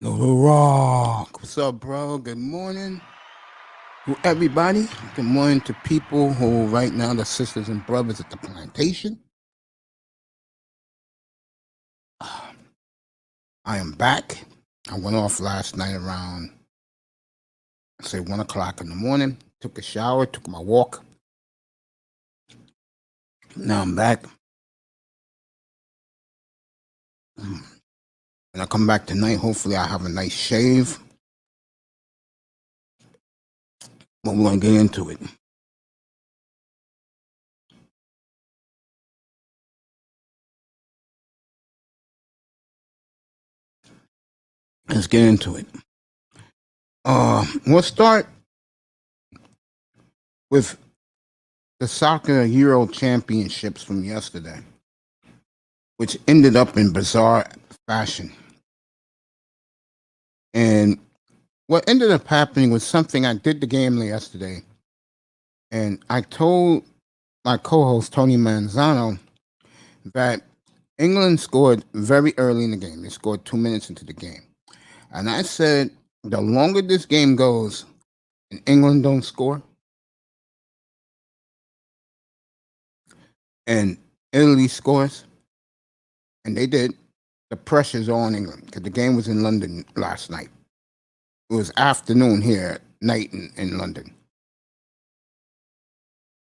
Little Rock. What's up, bro? Good morning to everybody. Good morning to people who right now, the sisters and brothers at the plantation. I am back. I went off last night around, say, 1 o'clock in the morning. Took a shower, took my walk. Now I'm back. When I come back tonight, hopefully I have a nice shave. But we're going to get into it. Let's get into it. We'll start with the soccer Euro championships from yesterday, which ended up in bizarre fashion. And what ended up happening was something I did the game yesterday, and I told my co-host Tony Manzano that England scored very early in the game. They scored 2 minutes into the game. And I said, the longer this game goes and England don't score, and Italy scores, and they did, the pressure's on England because the game was in London last night. It was afternoon here, night in London.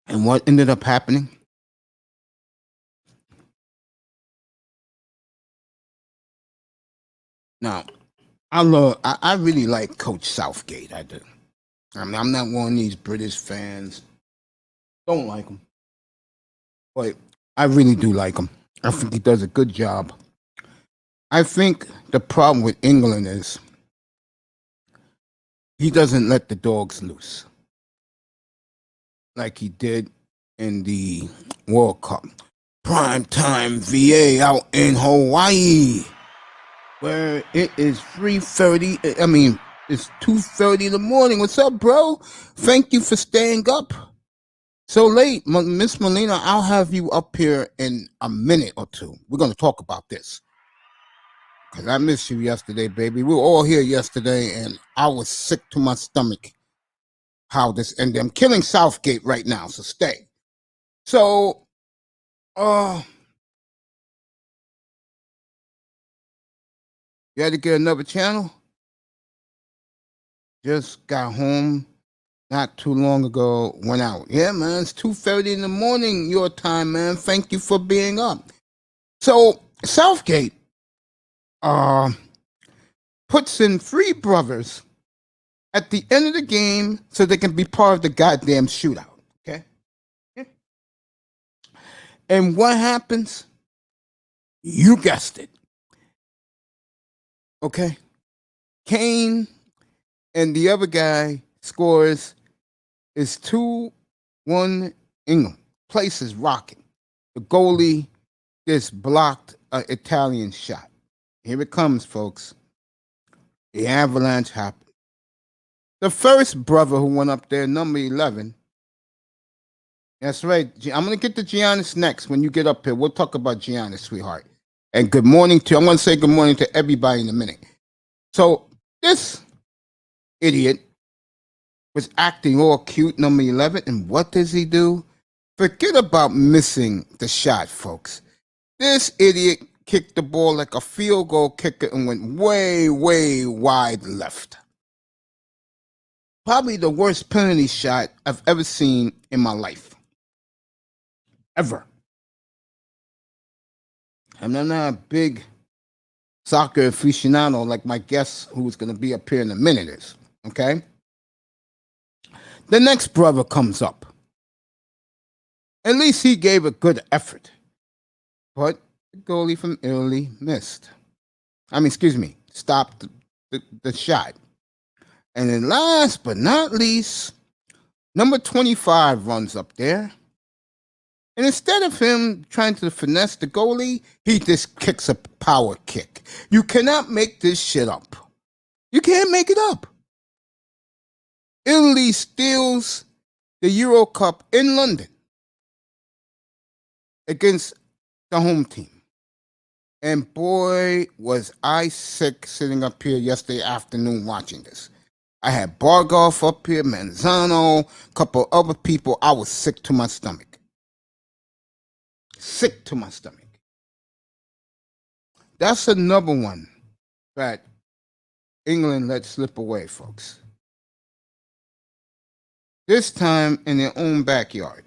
And what ended up happening? Now, I really like Coach Southgate. I do. I mean, I'm not one of these British fans. Don't like him. But I really do like him. I think he does a good job. I think the problem with England is he doesn't let the dogs loose like he did in the World Cup. Primetime VA out in Hawaii, where it is 3:30. I mean, it's 2:30 in the morning. What's up, bro? Thank you for staying up so late. Miss Molina, I'll have you up here in a minute or two. We're going to talk about this. Because I missed you yesterday, baby. We were all here yesterday, and I was sick to my stomach. How this, and I'm killing Southgate right now, so stay. So, you had to get another channel? Just got home not too long ago, went out. Yeah, man, it's 2:30 in the morning your time, man. Thank you for being up. So Southgate puts in three brothers at the end of the game so they can be part of the goddamn shootout. Okay? And what happens? You guessed it. Okay? Kane and the other guy scores is 2-1 England. Place is rocking. The goalie just blocked an Italian shot. Here it comes, folks. The avalanche happened. The first brother who went up there, number 11. That's right. I'm going to get to Giannis next when you get up here. We'll talk about Giannis, sweetheart. And good morning to, I'm going to say good morning to everybody in a minute. So this idiot was acting all cute, number 11. And what does he do? Forget about missing the shot, folks. This idiot kicked the ball like a field goal kicker and went way, way wide left. Probably the worst penalty shot I've ever seen in my life. Ever. And I'm not a big soccer aficionado like my guest who's going to be up here in a minute is. Okay? The next brother comes up. At least he gave a good effort. But the goalie from Italy missed. Stopped the shot. And then last but not least, number 25 runs up there. And instead of him trying to finesse the goalie, he just kicks a power kick. You cannot make this shit up. You can't make it up. Italy steals the Euro Cup in London against the home team. And boy, was I sick sitting up here yesterday afternoon watching this. I had Bargoff up here, Manzano, a couple other people. I was sick to my stomach. Sick to my stomach. That's another one that England let slip away, folks. This time in their own backyard.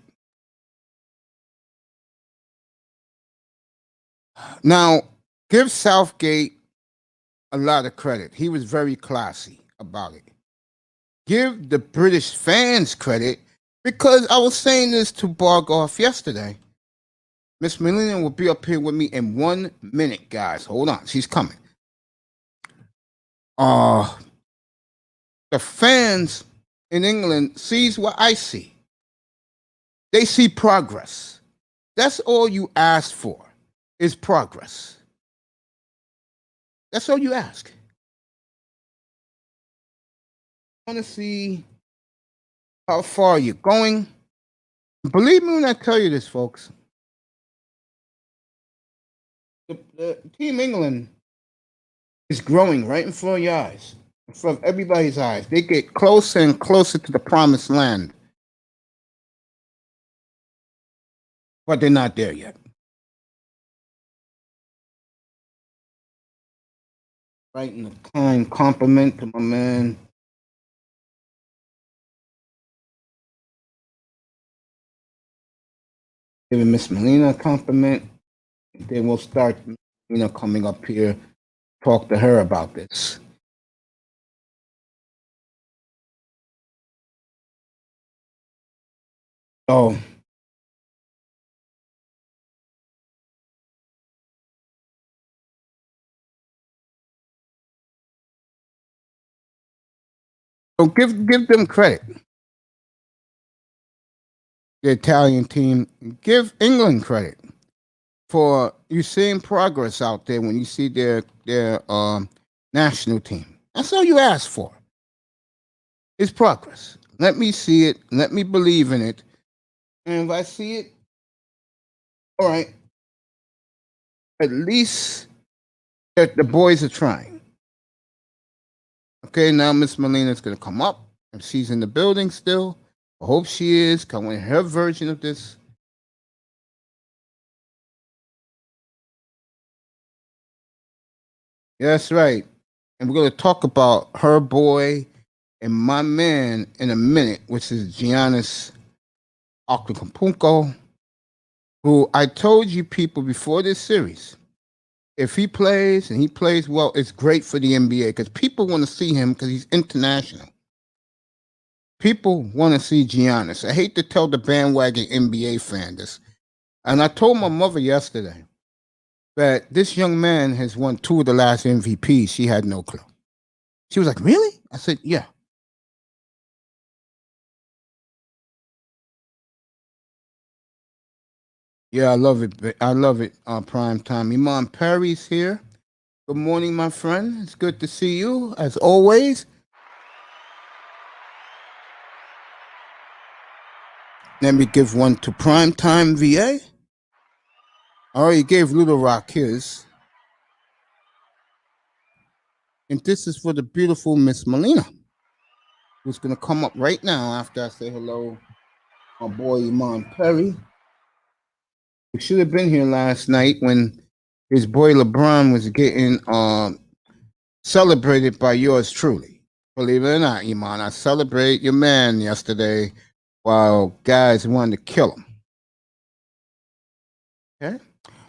Now, give Southgate a lot of credit. He was very classy about it. Give the British fans credit because I was saying this to Bargoff yesterday. Miss Melina will be up here with me in 1 minute, guys. Hold on. She's coming. The fans in England sees what I see. They see progress. That's all you ask for is progress. That's all you ask. I want to see how far you're going. Believe me when I tell you this, folks. The Team England is growing right in front of your eyes, in front of everybody's eyes. They get closer and closer to the promised land. But they're not there yet. Writing a kind compliment to my man. Giving Miss Melina a compliment. Then we'll start, coming up here, talk to her about this. So, give them credit. The Italian team, give England credit for you seeing progress out there when you see their national team. That's all you ask for. It's progress. Let me see it. Let me believe in it. And if I see it, all right. At least that the boys are trying. Okay, now Miss Melina's gonna come up. If she's in the building still, I hope she is. Come with her version of this. Yeah, that's right. And we're gonna talk about her boy and my man in a minute, which is Giannis Antetokounmpo, who I told you people before this series, if he plays and he plays well, it's great for the NBA because people want to see him because he's international. People want to see Giannis. I hate to tell the bandwagon NBA fan this. And I told my mother yesterday that this young man has won 2 of the last MVPs. She had no clue. She was like, really? I said, yeah. Yeah, I love it. I love it. Prime time. Iman Perry's here. Good morning, my friend. It's good to see you, as always. Let me give one to Primetime VA. I already gave Little Rock his. And this is for the beautiful Miss Melina, who's going to come up right now after I say hello, my boy Iman Perry. He should have been here last night when his boy LeBron was getting celebrated by yours truly. Believe it or not, Iman, I celebrated your man yesterday while guys wanted to kill him. Okay?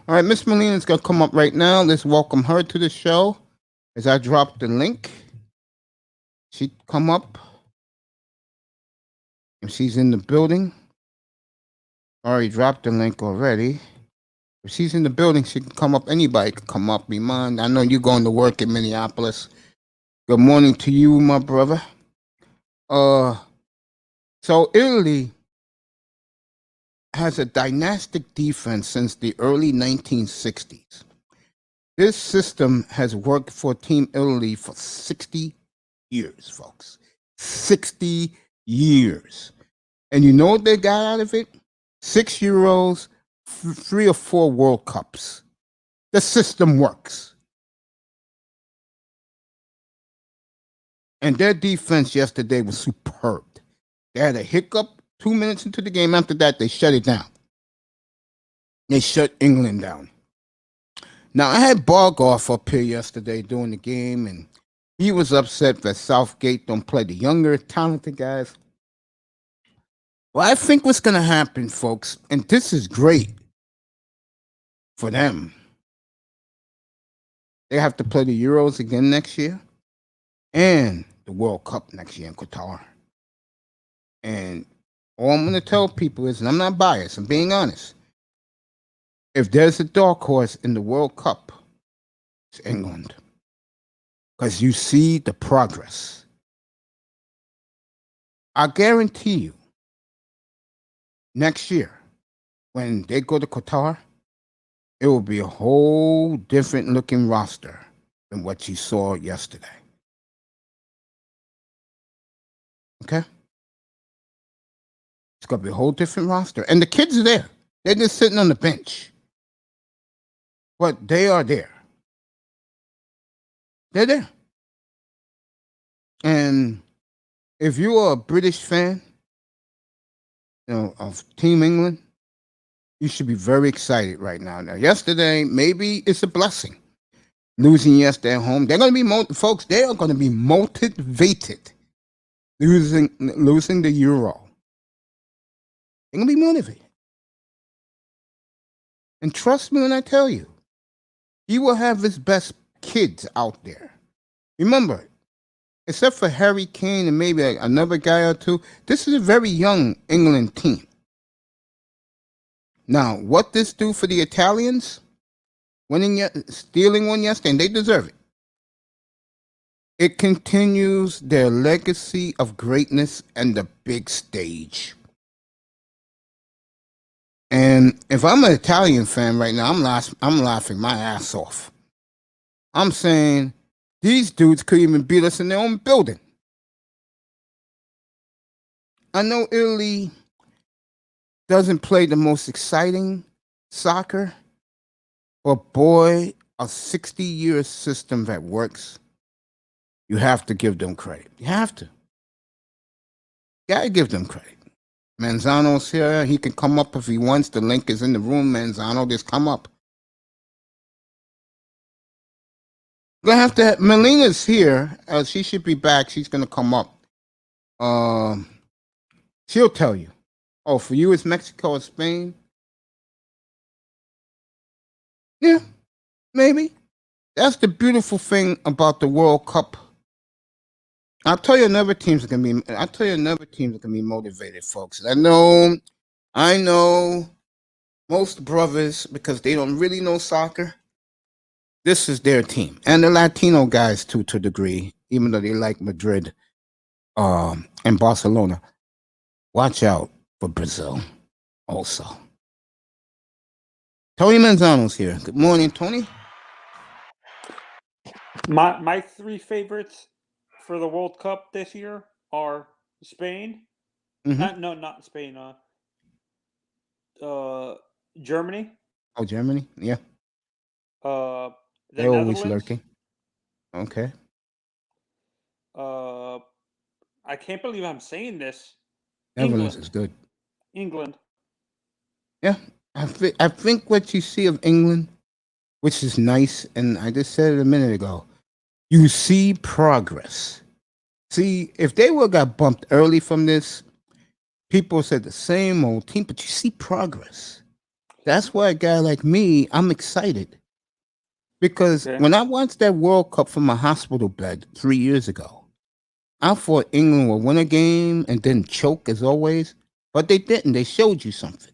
All right, Miss Melina's going to come up right now. Let's welcome her to the show as I drop the link. She come up. If she's in the building. Already dropped the link already. If she's in the building, she can come up. Anybody can come up. Iman, I know you're going to work in Minneapolis. Good morning to you, my brother. So Italy has a dynastic defense since the early 1960s. This system has worked for Team Italy for 60 years, folks. 60 years. And you know what they got out of it? 6 Euros, 3 or 4 World Cups. The system works. And their defense yesterday was superb. They had a hiccup 2 minutes into the game. After that, they shut it down. They shut England down. Now, I had Bargoff up here yesterday during the game, and he was upset that Southgate don't play the younger, talented guys. Well, I think what's going to happen, folks, and this is great for them. They have to play the Euros again next year and the World Cup next year in Qatar. And all I'm going to tell people is, and I'm not biased, I'm being honest, if there's a dark horse in the World Cup, it's England. Because you see the progress. I guarantee you, next year, when they go to Qatar, it will be a whole different looking roster than what you saw yesterday. Okay? It's going to be a whole different roster. And the kids are there. They're just sitting on the bench. But they are there. They're there. And if you are a British fan, of Team England, you should be very excited right now. Now, yesterday, maybe it's a blessing. Losing yesterday at home. They're going to be, folks, they are going to be motivated. Losing the Euro. They're going to be motivated. And trust me when I tell you, he will have his best kids out there. Remember, except for Harry Kane and maybe another guy or two, this is a very young England team. Now, what this do for the Italians, stealing one yesterday, and they deserve it. It continues their legacy of greatness and the big stage. And if I'm an Italian fan right now, I'm laughing my ass off. I'm saying these dudes could even beat us in their own building. I know Italy doesn't play the most exciting soccer, but boy, a 60-year system that works, you have to give them credit. You have to. You gotta give them credit. Manzano's here. He can come up if he wants. The link is in the room, Manzano. Just come up. Gonna have to. Melina's here. She should be back. She's gonna come up. She'll tell you. Oh, for you, it's Mexico or Spain? Yeah, maybe. That's the beautiful thing about the World Cup. I'll tell you another teams are gonna be motivated, folks. I know most brothers, because they don't really know soccer, this is their team. And the Latino guys too, to a degree, even though they like Madrid and Barcelona. Watch out for Brazil also. Tony Manzano's here. Good morning, Tony. My three favorites for the World Cup this year are Spain. Mm-hmm. Not Spain. Germany. Oh, Germany? Yeah. The They're always Netherlands. lurking. Okay. I can't believe I'm saying this. Netherlands is good. England. Yeah. I think what you see of England, which is nice, and I just said it a minute ago, you see progress. See, if they got bumped early from this, people said the same old team, but you see progress. That's why a guy like me, I'm excited. Because when I watched that World Cup from my hospital bed 3 years ago, I thought England would win a game and then choke as always, but they didn't. They showed you something.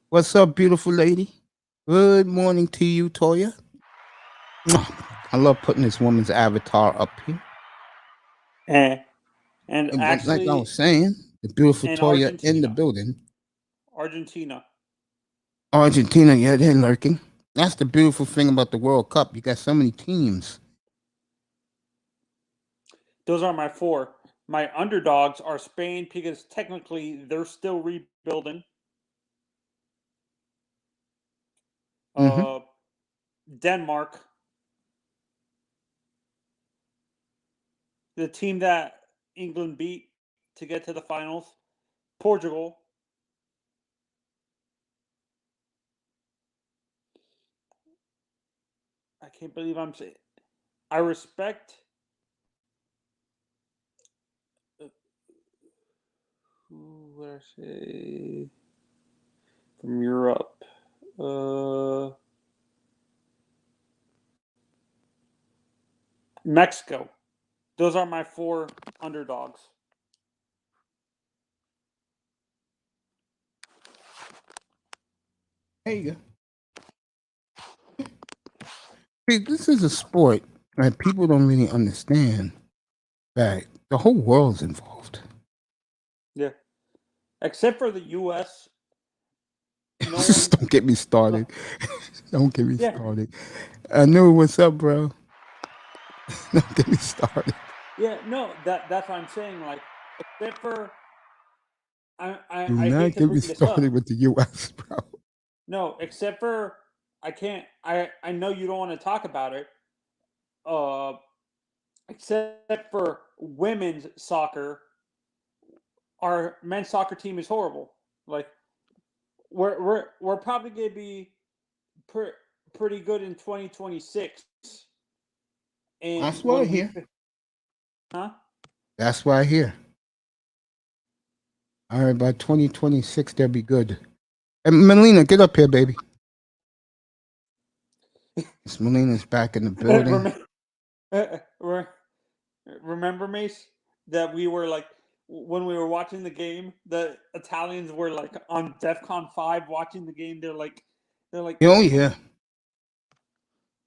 What's up, beautiful lady? Good morning to you, Toya. I love putting this woman's avatar up here. And actually, like I was saying, the beautiful Toya Argentina. in the building. Argentina, yeah, they're lurking. That's the beautiful thing about the World Cup. You got so many teams. Those are my four. My underdogs are Spain because technically they're still rebuilding. Denmark, the team that England beat to get to the finals. Portugal. I can't believe I'm saying. I respect. Who would I say from Europe? Mexico. Those are my 4 underdogs. There you go. See, this is a sport that people don't really understand that the whole world's involved. Yeah. Except for the U.S. No Just one. don't get me started. Don't get me Yeah. started. I knew what's up, bro. Don't get me started. Yeah, no, that's what I'm saying. Like, except for, Do I not hate to get bring me this up. started with the U.S., bro. No, except for, I can't. I know you don't want to talk about it. Except for women's soccer, our men's soccer team is horrible. Like, we're probably gonna be pretty good in 2026. And That's why I hear. Huh? That's why I hear. All right, by 2026, they'll be good. And Melina, get up here, baby. Miss Melina's back in the building. Remember, Mace, that we were like, when we were watching the game, the Italians were like on DEFCON 5 watching the game. They're like, Oh, yeah.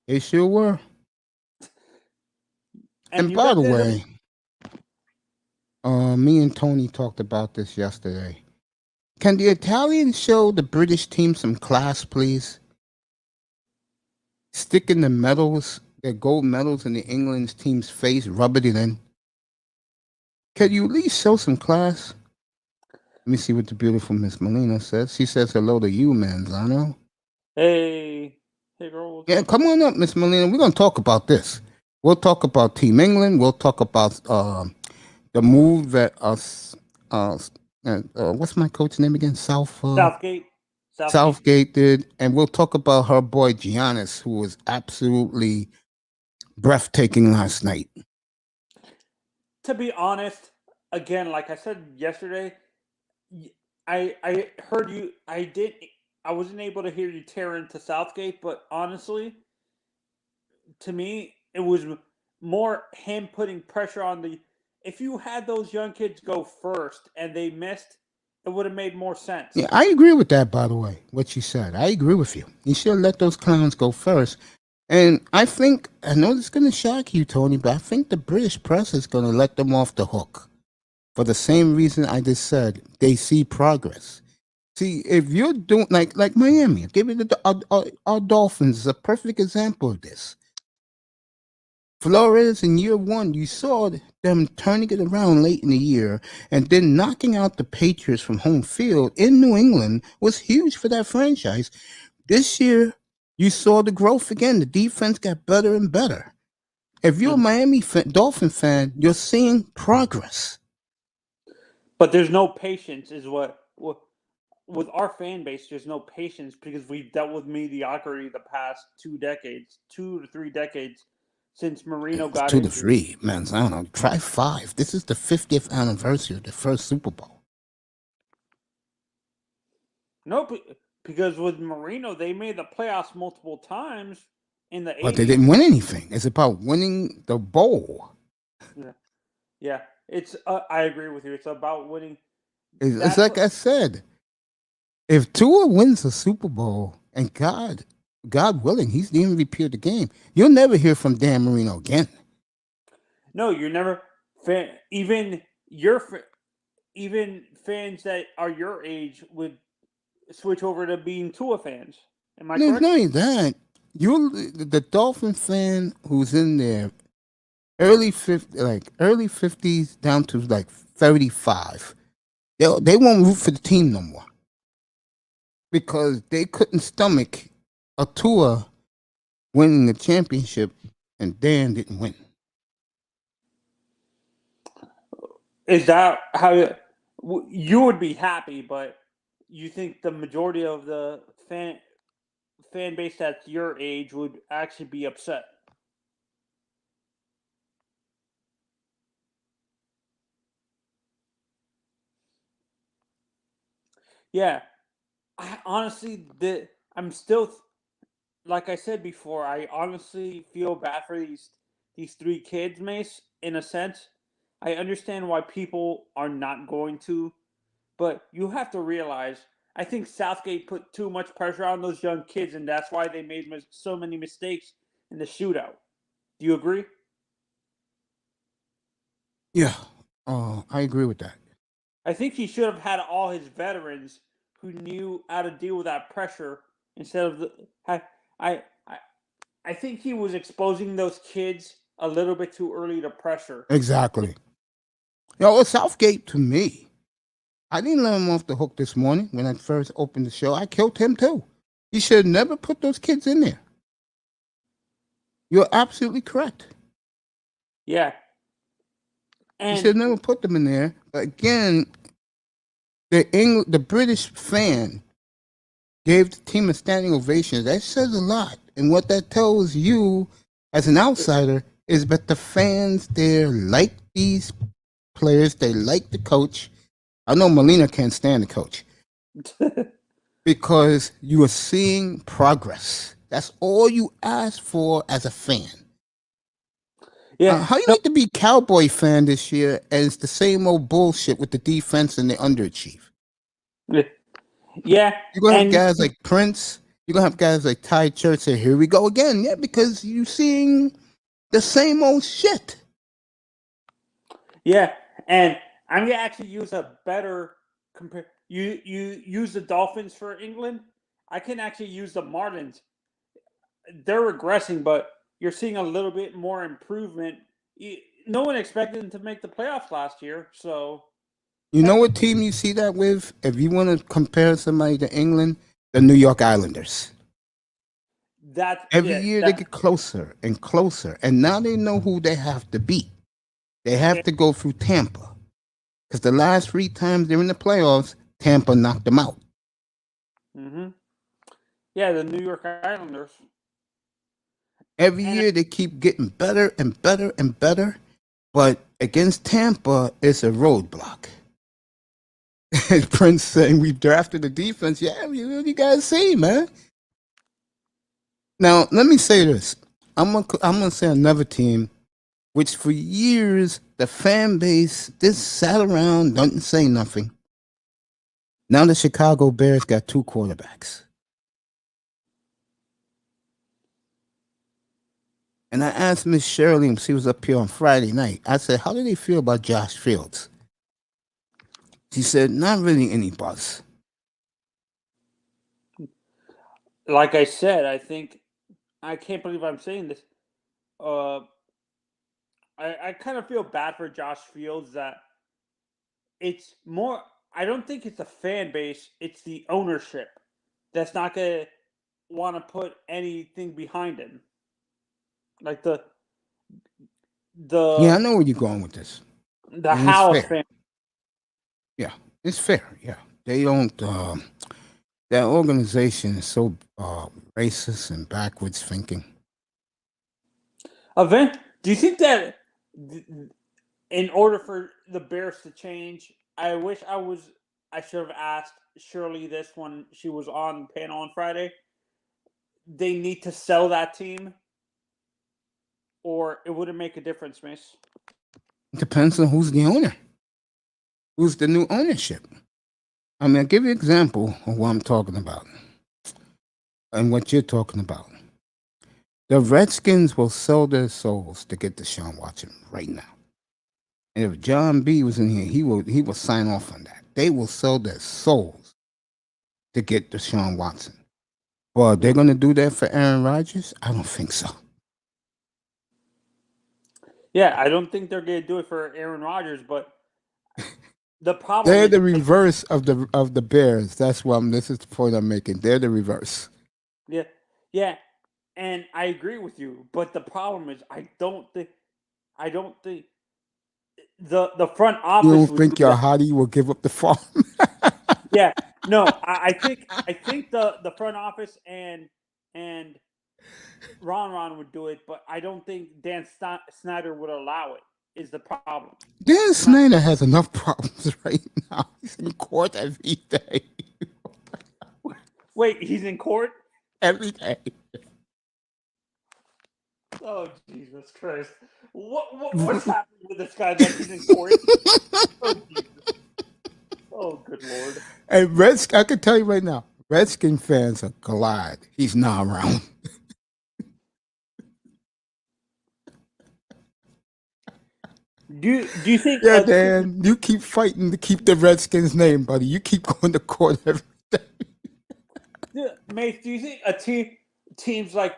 They sure were. And you by guys the ended way, me and Tony talked about this yesterday. Can the Italians show the British team some class, please? Sticking the medals, their gold medals in the England's team's face, rubbing it in. Can you at least show some class? Let me see what the beautiful Miss Melina says. She says hello to you, Manzano. hey girl, Yeah, come on up, Miss Melina. We're gonna talk about this. We'll talk about Team England. We'll talk about the move that what's my coach's name again? Southgate did, and we'll talk about her boy Giannis, who was absolutely breathtaking last night. To be honest, again, like I said yesterday, I heard you. I wasn't able to hear you tear into Southgate, but honestly, to me, it was more him putting pressure on the. If you had those young kids go first and they missed, it would have made more sense. Yeah, I agree with that, by the way, what you said. I agree with you. You should let those clowns go first. And I know it's going to shock you, Tony, but I think the British press is going to let them off the hook for the same reason I just said. They see progress. See, if you're doing like Miami, give it our Dolphins is a perfect example of this. Flores in year 1, you saw them turning it around late in the year, and then knocking out the Patriots from home field in New England was huge for that franchise. This year, you saw the growth again. The defense got better and better. If you're a Miami Dolphin fan, you're seeing progress. But there's no patience, is what with our fan base. There's no patience because we've dealt with mediocrity the past 2 to 3 decades. Since Marino got 2 to injured. 3, man. I don't know. Try 5. This is the 50th anniversary of the first Super Bowl. Nope, because with Marino, they made the playoffs multiple times in the 80s. But they didn't win anything. It's about winning the bowl. Yeah. It's. I agree with you. It's about winning. It's like I said. If Tua wins the Super Bowl, and God willing, he's the MVP of the game, you'll never hear from Dan Marino again. No, you're never. Even fans that are your age would switch over to being Tua fans. Am I correct? Not only that, the Dolphin fan who's in there early 50s down to like 35, they won't root for the team no more because they couldn't stomach a Tua winning the championship, and Dan didn't win. Is that how you would be happy? But you think the majority of the fan base that's your age would actually be upset? Yeah, I honestly, I'm still, like I said before, I honestly feel bad for these three kids, Mace. In a sense, I understand why people are not going to, but you have to realize. I think Southgate put too much pressure on those young kids, and that's why they made so many mistakes in the shootout. Do you agree? Yeah, I agree with that. I think he should have had all his veterans who knew how to deal with that pressure instead of the. I I think he was exposing those kids a little bit too early to pressure. Exactly. Southgate to me, I didn't let him off the hook this morning when I first opened the show. I killed him too. He should have never put those kids in there. You're absolutely correct. Yeah. He should And have never put them in there. But again, the British fan gave the team a standing ovation. That says a lot. And what that tells you as an outsider is that the fans there like these players. They like the coach. I know Molina can't stand the coach because you are seeing progress. That's all you ask for as a fan. yeah, How you no, like to be Cowboy fan this year and it's the same old bullshit with the defense and they underachieve? yeah, You're gonna have and guys like Prince. You're gonna have guys like Ty Church say, "Here we go again." Yeah, because you're seeing the same old shit. yeah, and I'm gonna actually use a better compare. You use the Dolphins for England. I can actually use the Marlins. They're regressing, but you're seeing a little bit more improvement. No one expected them to make the playoffs last year, so You know what technically, team you see that with? If you want to compare somebody to England, the New York Islanders. that's Every yeah, year they get closer and closer, and now they know who they have to beat. They have to go through Tampa because the last 3 times they're in the playoffs, Tampa knocked them out. mm-hmm. Yeah, the New York Islanders, Every and year they keep getting better and better and better, but against Tampa, it's a roadblock. Prince saying we drafted the defense. Yeah, you guys see, man. Now let me say this. I'm gonna say another team, which for years the fan base just sat around, didn't say nothing. Now the Chicago Bears got 2 quarterbacks. And I asked Miss Shirley, and she was up here on Friday night. I said, "How do they feel about Josh Fields?" She said, "Not really any buzz." like I said, I think I can't believe I'm saying this. Uh, I kind of feel bad for Josh Fields that it's more. I don't think it's the fan base; it's the ownership that's not gonna want to put anything behind him. Like Yeah, the I know where you're going with this, the and it's House fair. fan. Yeah, it's fair. Yeah, they don't. That organization is so racist and backwards thinking. Event. Do you think that in order for the Bears to change, I wish I should have asked Shirley this when she was on the panel on Friday. They need to sell that team, or it wouldn't make a difference, Mace. It depends on who's the owner, who's the new ownership. I mean, I'll give you an example of what I'm talking about and what you're talking about. The Redskins will sell their souls to get Deshaun Watson right now. And if John B was in here, he will sign off on that. They will sell their souls to get Deshaun Watson. Well, they're gonna do that for Aaron Rodgers? I don't think so. Yeah, I don't think they're going to do it for Aaron Rodgers, but the problem They're is, the reverse of the Bears. That's what this is the point I'm making. They're the reverse. yeah, yeah. and I agree with you. But the problem is, I don't think the front You office don't would do think your that. hottie will give up the farm? Yeah, no, I think the front office and Ron would do it, but I don't think Snyder would allow it. Is the problem? Dan I'm not. Snyder has enough problems right now. He's in court every day. Wait, he's in court. Every day. Oh Jesus Christ! What's happening with this guy that he's in court? Oh Jesus! Oh good Lord! And I can tell you right now, Redskin fans are glad he's not around. Do you think? Yeah, Dan, you keep fighting to keep the Redskins name, buddy. You keep going to court every day. Mace, do you think teams like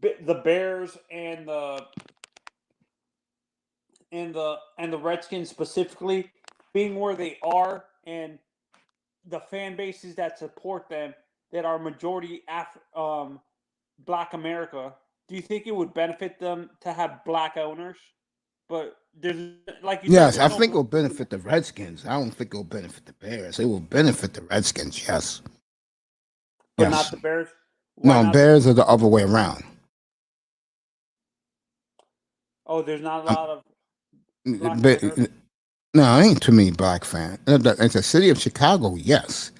the Bears and the Redskins specifically being where they are and the fan bases that support them that are majority Black America, do you think it would benefit them to have black owners? But there's like you said, Yes, there's I no think it will benefit the Redskins. I don't think it will benefit the Bears. It will benefit the Redskins, yes. but Yes. not the Bears. Why No, not Bears are the other way around. Oh, there's not a lot of black But, Americans. no, ain't too many black fans. It's the city of Chicago, yes.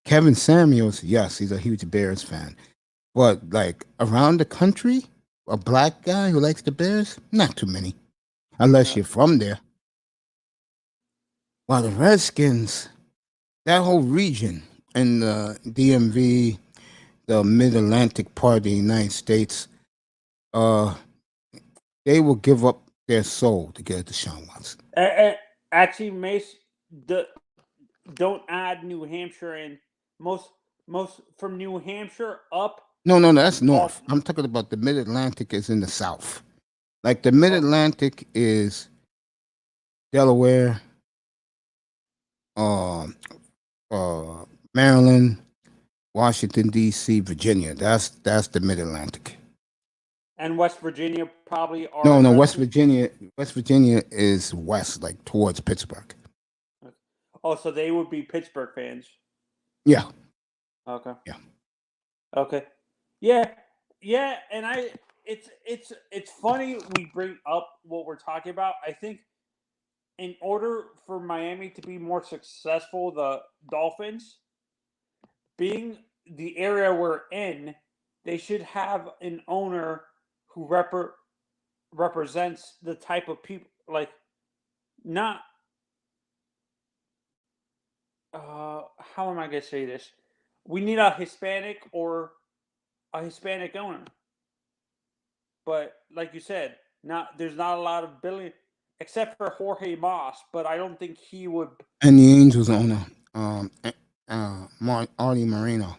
Kevin Samuels, yes, he's a huge Bears fan. But like around the country, a black guy who likes the Bears, not too many, unless you're from there. While the Redskins, that whole region in the DMV, the Mid-Atlantic part of the United States, uh, they will give up their soul to get to Deshaun Watson. Actually, Mace, don't add New Hampshire in. Most from New Hampshire up. No, that's north. I'm talking about the Mid-Atlantic is in the south. Like the Mid-Atlantic is Delaware, Maryland, Washington D.C., Virginia. That's the Mid-Atlantic. And West Virginia probably are. No, West Virginia. West Virginia is west, like towards Pittsburgh. Oh, so they would be Pittsburgh fans. Yeah. Okay. Yeah. Okay. Yeah. And it's funny we bring up what we're talking about. I think in order for Miami to be more successful, the Dolphins, being the area we're in, they should have an owner who represents the type of people, like not how am I gonna say this? We need a Hispanic or a Hispanic owner. But like you said, there's not a lot of billion except for Jorge Moss, but I don't think he would. And the Angels owner, Artie Moreno.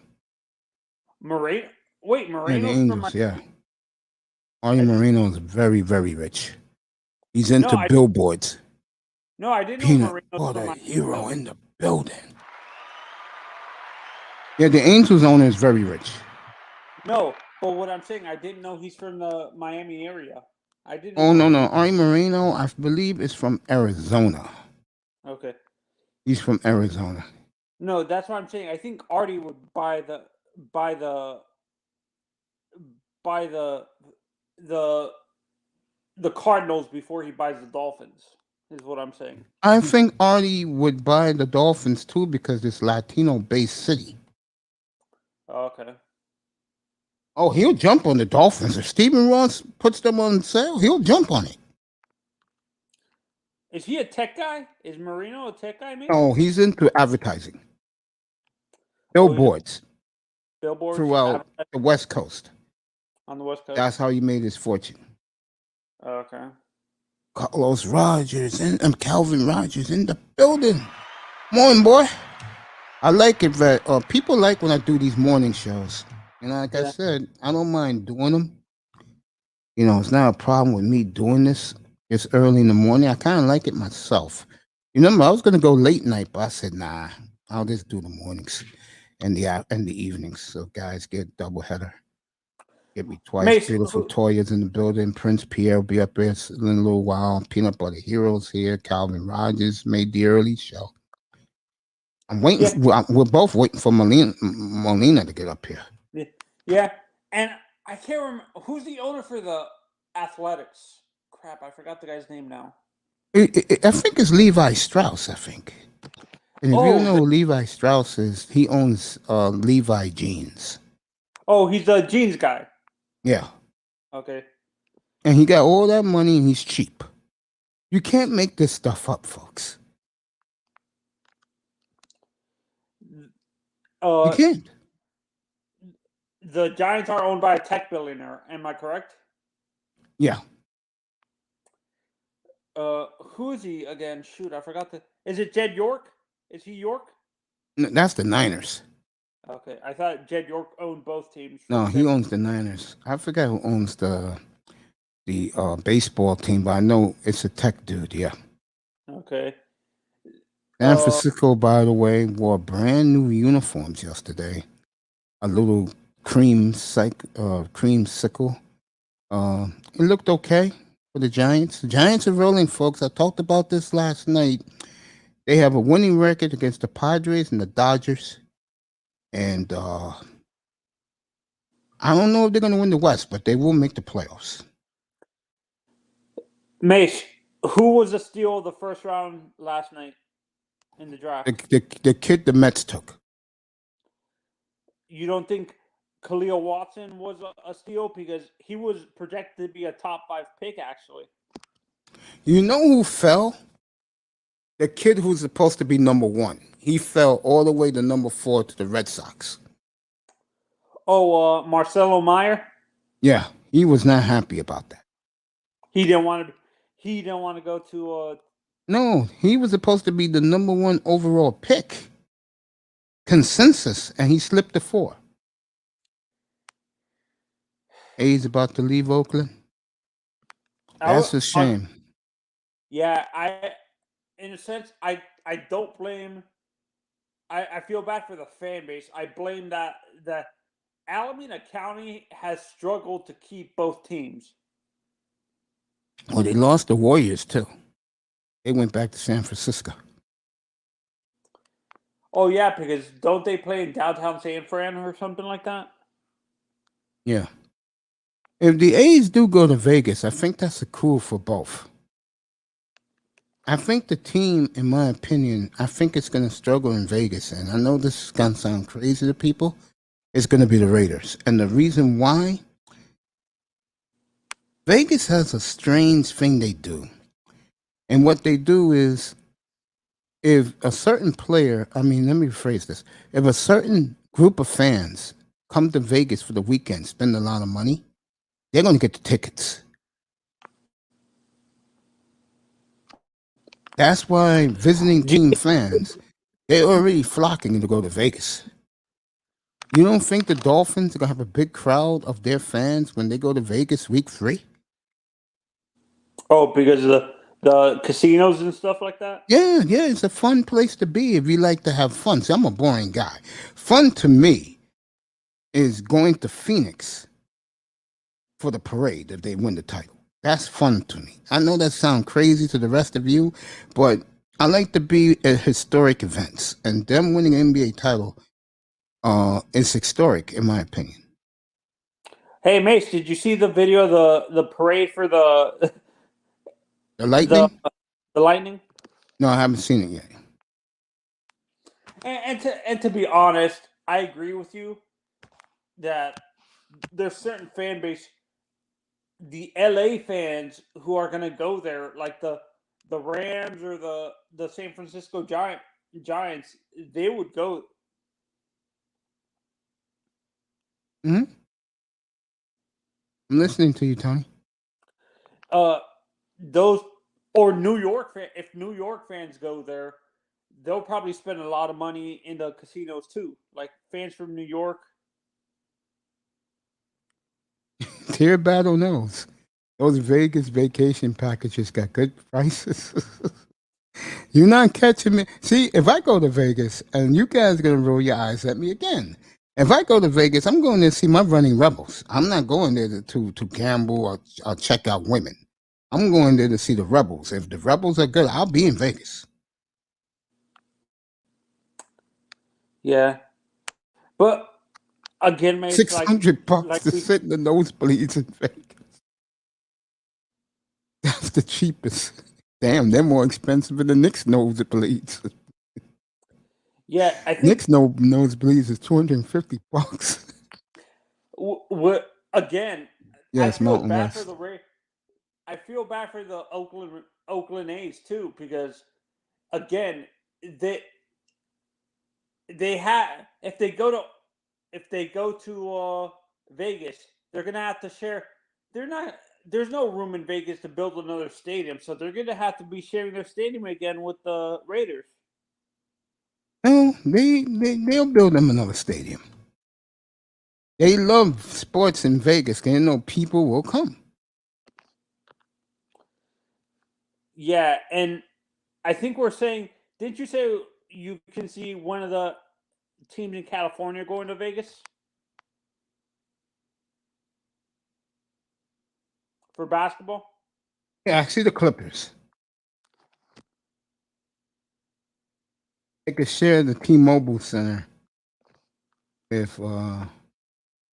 Moreno? Wait, Yeah, the Moreno's from Angels, yeah. Artie Moreno is very, very rich. He's into billboards. No, I didn't know Peanut Moreno's butter from hero in the building. Yeah, the Angels owner is very rich. No, but what I'm saying, I didn't know he's from the Miami area. I didn't. Oh no, Artie Moreno, I believe, is from Arizona. Okay. He's from Arizona. No, that's what I'm saying. I think Artie would buy the Cardinals before he buys the Dolphins. Is what I'm saying. I think Artie would buy the Dolphins too because it's Latino-based city. Okay. Oh, he'll jump on the Dolphins. If Stephen Ross puts them on sale, he'll jump on it. Is he a tech guy? Is Moreno a tech guy, maybe? No, he's into advertising. Billboards. Billboards throughout the West Coast. On the West Coast? That's how he made his fortune. Okay. Carlos Rogers and Calvin Rogers in the building. Morning, boy. I like it that people like when I do these morning shows. And like I said, I don't mind doing them. You know, it's not a problem with me doing this. It's early in the morning. I kind of like it myself. You remember, I was going to go late night, but I said, nah, I'll just do the mornings and the evenings. So guys get double header. Get me twice. Mace, Beautiful Toya's in the building. Prince Pierre will be up there in a little while. Peanut Butter Heroes here. Calvin Rogers made the early show. I'm waiting. Yeah. We're both waiting for Molina to get up here. Yeah, and I can't remember who's the owner for the Athletics. Crap, I forgot the guy's name now. I think it's Levi Strauss. I think. And if you know who Levi Strauss is, he owns Levi Jeans. Oh, he's the jeans guy. Yeah. Okay. And he got all that money and he's cheap. You can't make this stuff up, folks. You can't. The Giants are owned by a tech billionaire. Am I correct? Yeah. Who is he again? Shoot, I forgot the. Is it Jed York? Is he York? No, that's the Niners. Okay, I thought Jed York owned both teams. No, he owns the Niners. I forgot who owns the baseball team, but I know it's a tech dude. Yeah. Okay. San Francisco, by the way, wore brand new uniforms yesterday. A little creamsicle. It looked okay for the Giants. The Giants are rolling, folks. I talked about this last night. They have a winning record against the Padres and the Dodgers. And I don't know if they're going to win the West, but they will make the playoffs. Mace, who was the steal of the first round last night in the draft? The kid the Mets took. You don't think Khalil Watson was a steal? Because he was projected to be a top 5 pick, actually. You know who fell? The kid who's supposed to be number 1. He fell all the way to number 4 to the Red Sox. Oh, Marcelo Meyer? Yeah, he was not happy about that. He didn't want to go to No, he was supposed to be the number 1 overall pick. Consensus, and he slipped to 4. He's about to leave Oakland. That's a shame. Yeah, in a sense, I don't blame. I feel bad for the fan base. I blame that Alameda County has struggled to keep both teams. Well, they lost the Warriors too. They went back to San Francisco. Oh yeah, because don't they play in downtown San Fran or something like that? Yeah. If the A's do go to Vegas, I think that's a coup for both. I think the team, in my opinion, I think it's going to struggle in Vegas. And I know this is going to sound crazy to people. It's going to be the Raiders. And the reason why, Vegas has a strange thing they do. And what they do is, if a certain player, let me rephrase this. If a certain group of fans come to Vegas for the weekend, spend a lot of money, they're going to get the tickets. That's why visiting team fans, they're already flocking to go to Vegas. You don't think the Dolphins are going to have a big crowd of their fans when they go to Vegas week 3? Oh, because of the casinos and stuff like that? Yeah, it's a fun place to be if you like to have fun. See, I'm a boring guy. Fun to me is going to Phoenix for the parade if they win the title. That's fun to me. I know that sounds crazy to the rest of you, but I like to be at historic events, and them winning an NBA title is historic, in my opinion. Hey, Mace, did you see the video of the parade for the Lightning? The Lightning? No, I haven't seen it yet. And to be honest, I agree with you that there's certain fan base, the LA fans who are going to go there, like the Rams or the San Francisco Giants, they would go. Mm-hmm. I'm listening to you, Tony. Those or New York, if New York fans go there, they'll probably spend a lot of money in the casinos too. Like fans from New York. Tier Battle knows. Those Vegas vacation packages got good prices. You're not catching me. See, if I go to Vegas and you guys are going to roll your eyes at me again, If I go to Vegas, I'm going there to see my running Rebels. I'm not going there to gamble or check out women. I'm going there to see the Rebels. If the Rebels are good, I'll be in Vegas. Yeah, but again, mate, $600 to we sit in the nosebleeds in Vegas. That's the cheapest. Damn, they're more expensive than the Knicks nosebleeds. yeah, I think Knicks nosebleeds is $250. Again, I Yes, feel Mountain bad for West. the I feel bad for the Oakland A's too, because again, they have if they go to Vegas, they're gonna have to share. They're not. There's no room in Vegas to build another stadium, so they're gonna have to be sharing their stadium again with the Raiders. No, they'll build them another stadium. They love sports in Vegas. They know people will come. Yeah, and I think we're saying. Didn't you say you can see one of the teams in California going to Vegas for basketball? Yeah, I see the Clippers. They could share the T-Mobile Center if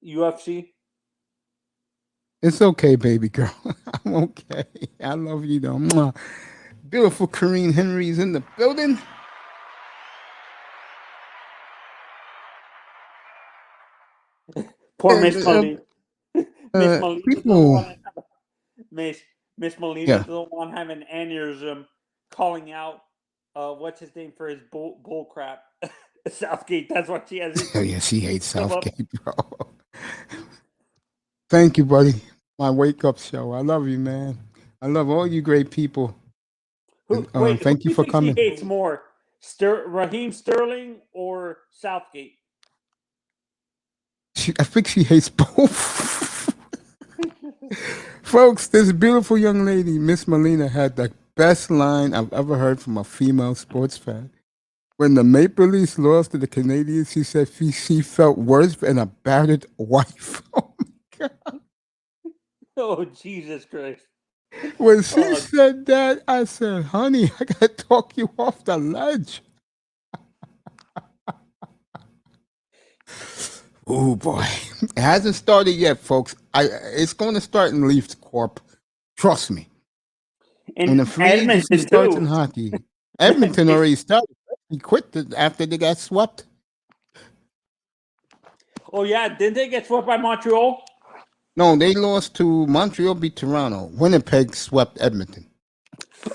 UFC. it's okay, baby girl. I'm okay. I love you though. Mwah. Beautiful Kareem Henry's in the building. Poor And Miss Molina. Miss Molina doesn't people, want to Miss Molina yeah. doesn't want to have an aneurysm calling out what's his name for his bull crap. Southgate. That's what she has. Oh yeah, she hates Come up. Southgate, bro. Thank you, buddy. My wake-up show. I love you, man. I love all you great people. Who Thank do you you for think coming. she hates more? Raheem Sterling or Southgate? I think she hates both. Folks, this beautiful young lady, Miss Molina, had the best line I've ever heard from a female sports fan. When the Maple Leafs lost to the Canadiens, she said she felt worse than a battered wife. Oh my God. Oh, Jesus Christ. When she said that, I said, honey, I got to talk you off the ledge. Oh boy, it hasn't started yet, folks. It's going to start in Leafs Corp. Trust me. And When the free agency Edmonton starts in too. hockey, Edmonton already started. He quit after they got swept. Oh yeah, didn't they get swept by Montreal? No, they lost to Montreal, beat Toronto. Winnipeg swept Edmonton.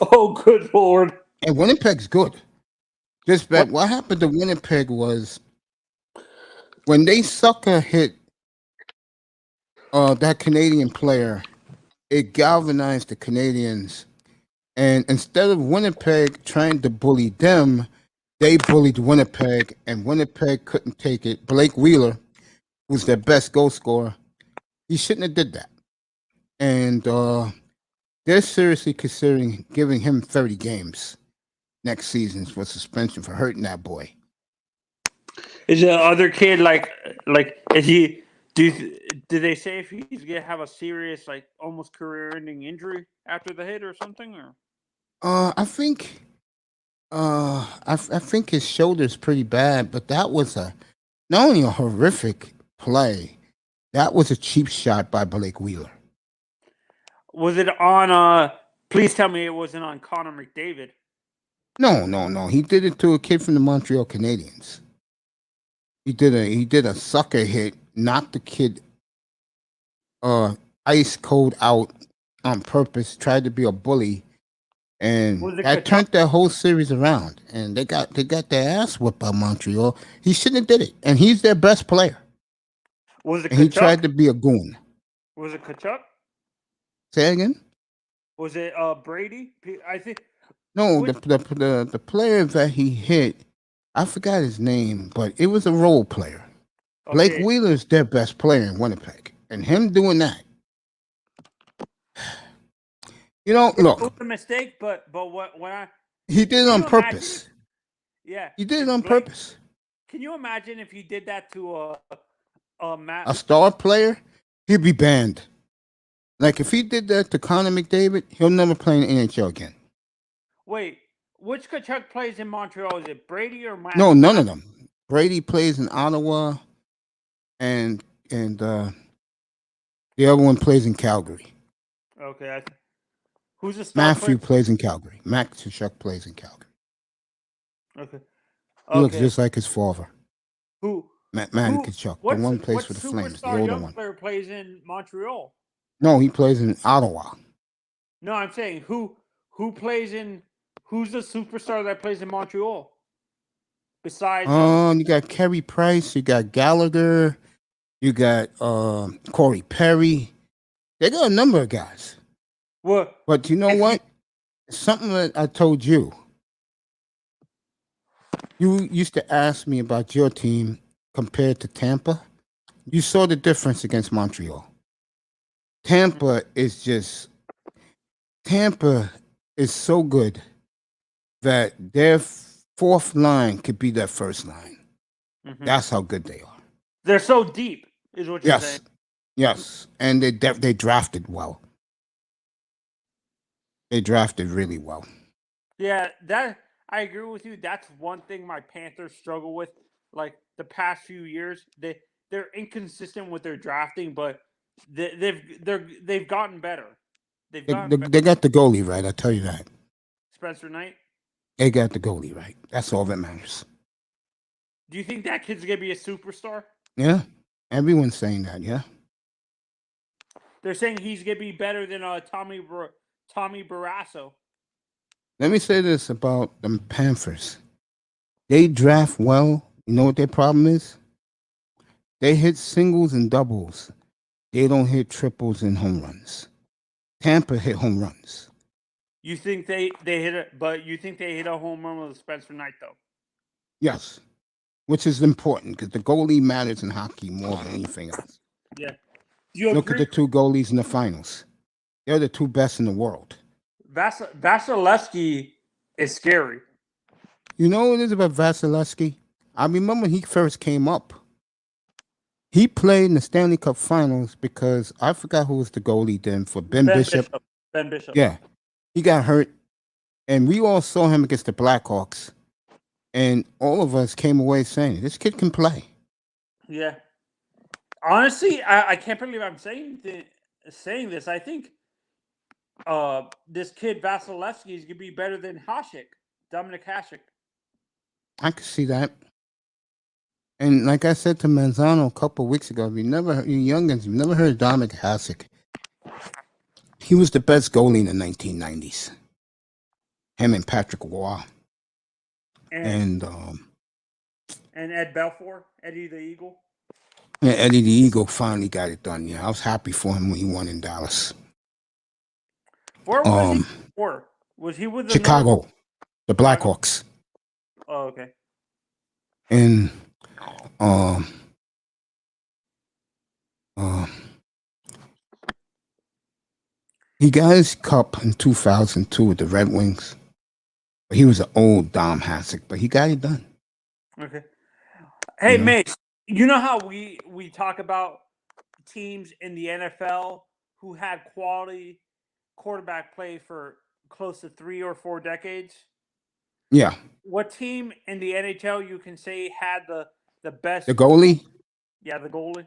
Oh, good Lord. And Winnipeg's good. Just that what happened to Winnipeg was when they sucker hit that Canadian player, it galvanized the Canadians. And instead of Winnipeg trying to bully them, they bullied Winnipeg, and Winnipeg couldn't take it. Blake Wheeler, who's their best goal scorer, he shouldn't have did that. And they're seriously considering giving him 30 games next season for suspension for hurting that boy. Is the other kid like is he do they say if he's gonna have a serious almost career-ending injury after the hit or something or? I think I think his shoulder's pretty bad, but that was not only a horrific play, that was a cheap shot by Blake Wheeler. Was it on please tell me it wasn't on Connor McDavid? No. He did it to a kid from the Montreal Canadiens. He did a sucker hit, knocked the kid ice cold out on purpose, tried to be a bully, and that turned their whole series around. And they got their ass whipped by Montreal. He shouldn't have did it, and he's their best player. Was it? And he tried to be a goon. Was it Kachuk? Say again. Was it Brady? I think. No, the player that he hit, I forgot his name, but it was a role player. Okay. Blake Wheeler's their best player in Winnipeg, and him doing that. You know, look. It was a mistake, but when I he did it on purpose. Yeah, he did it on purpose. Can you imagine if he did that to a Matt? A star player, he'd be banned. Like if he did that to Connor McDavid, he'll never play in the NHL again. Wait, which Kachuk plays in Montreal? Is it Brady or Matt? No, none of them. Brady plays in Ottawa, and the other one plays in Calgary. Okay. Who's the star Matthew player? plays in Calgary. Matt Kachuk plays in Calgary. Okay. He looks just like his father. Who? Matt Kachuk. The one plays for the Flames, the older one. What player plays in Montreal? No, he plays in Ottawa. No, I'm saying who plays in. Who's the superstar that plays in Montreal? Besides, you got Carey Price, you got Gallagher, you got Corey Perry. They got a number of guys. What? But you know what? Something that I told you. You used to ask me about your team compared to Tampa. You saw the difference against Montreal. Tampa is so good that their fourth line could be their first line. Mm-hmm. That's how good they are. They're so deep, is what you're saying. Yes, and they drafted well. They drafted really well. Yeah, that I agree with you. That's one thing my Panthers struggle with. Like the past few years, they're inconsistent with their drafting, but they've gotten better. They got the goalie right. I tell you that. Spencer Knight. They got the goalie right. That's all that matters. Do you think that kid's gonna be a superstar? Yeah, everyone's saying that. Yeah, they're saying he's gonna be better than Tommy Barrasso. Let me say this about the Panthers. They draft well. You know what their problem is? They hit singles and doubles. They don't hit triples and home runs. Tampa hit home runs. You think they hit it, but you think they hit a home run with Spencer Knight, though? Yes, which is important because the goalie matters in hockey more than anything else. Yeah. Look at the two goalies in the finals. They're the two best in the world. Vasilevsky is scary. You know what it is about Vasilevsky? I remember when he first came up. He played in the Stanley Cup Finals because I forgot who was the goalie then for Ben Bishop. Ben Bishop. Yeah. He got hurt. And we all saw him against the Blackhawks. And all of us came away saying, this kid can play. Yeah. Honestly, I can't believe I'm saying this. I think this kid Vasilevsky is going to be better than Dominic Hasek. I could see that. And like I said to Manzano a couple of weeks ago, you youngins, you've never heard of Dominic Hasek. He was the best goalie in the 1990s. Him and Patrick Roy. And Ed Belfour, Eddie the Eagle. Yeah, Eddie the Eagle finally got it done. Yeah, I was happy for him when he won in Dallas. Where was he before? Was he with Chicago, the Blackhawks? Oh, okay. And he got his cup in 2002 with the Red Wings. But he was an old Dom Hasek, but he got it done. Okay. Hey, Mace, you know how we talk about teams in the NFL who had quality quarterback play for close to 3 or 4 decades? Yeah. What team in the NHL you can say had the best? The goalie? Yeah, the goalie.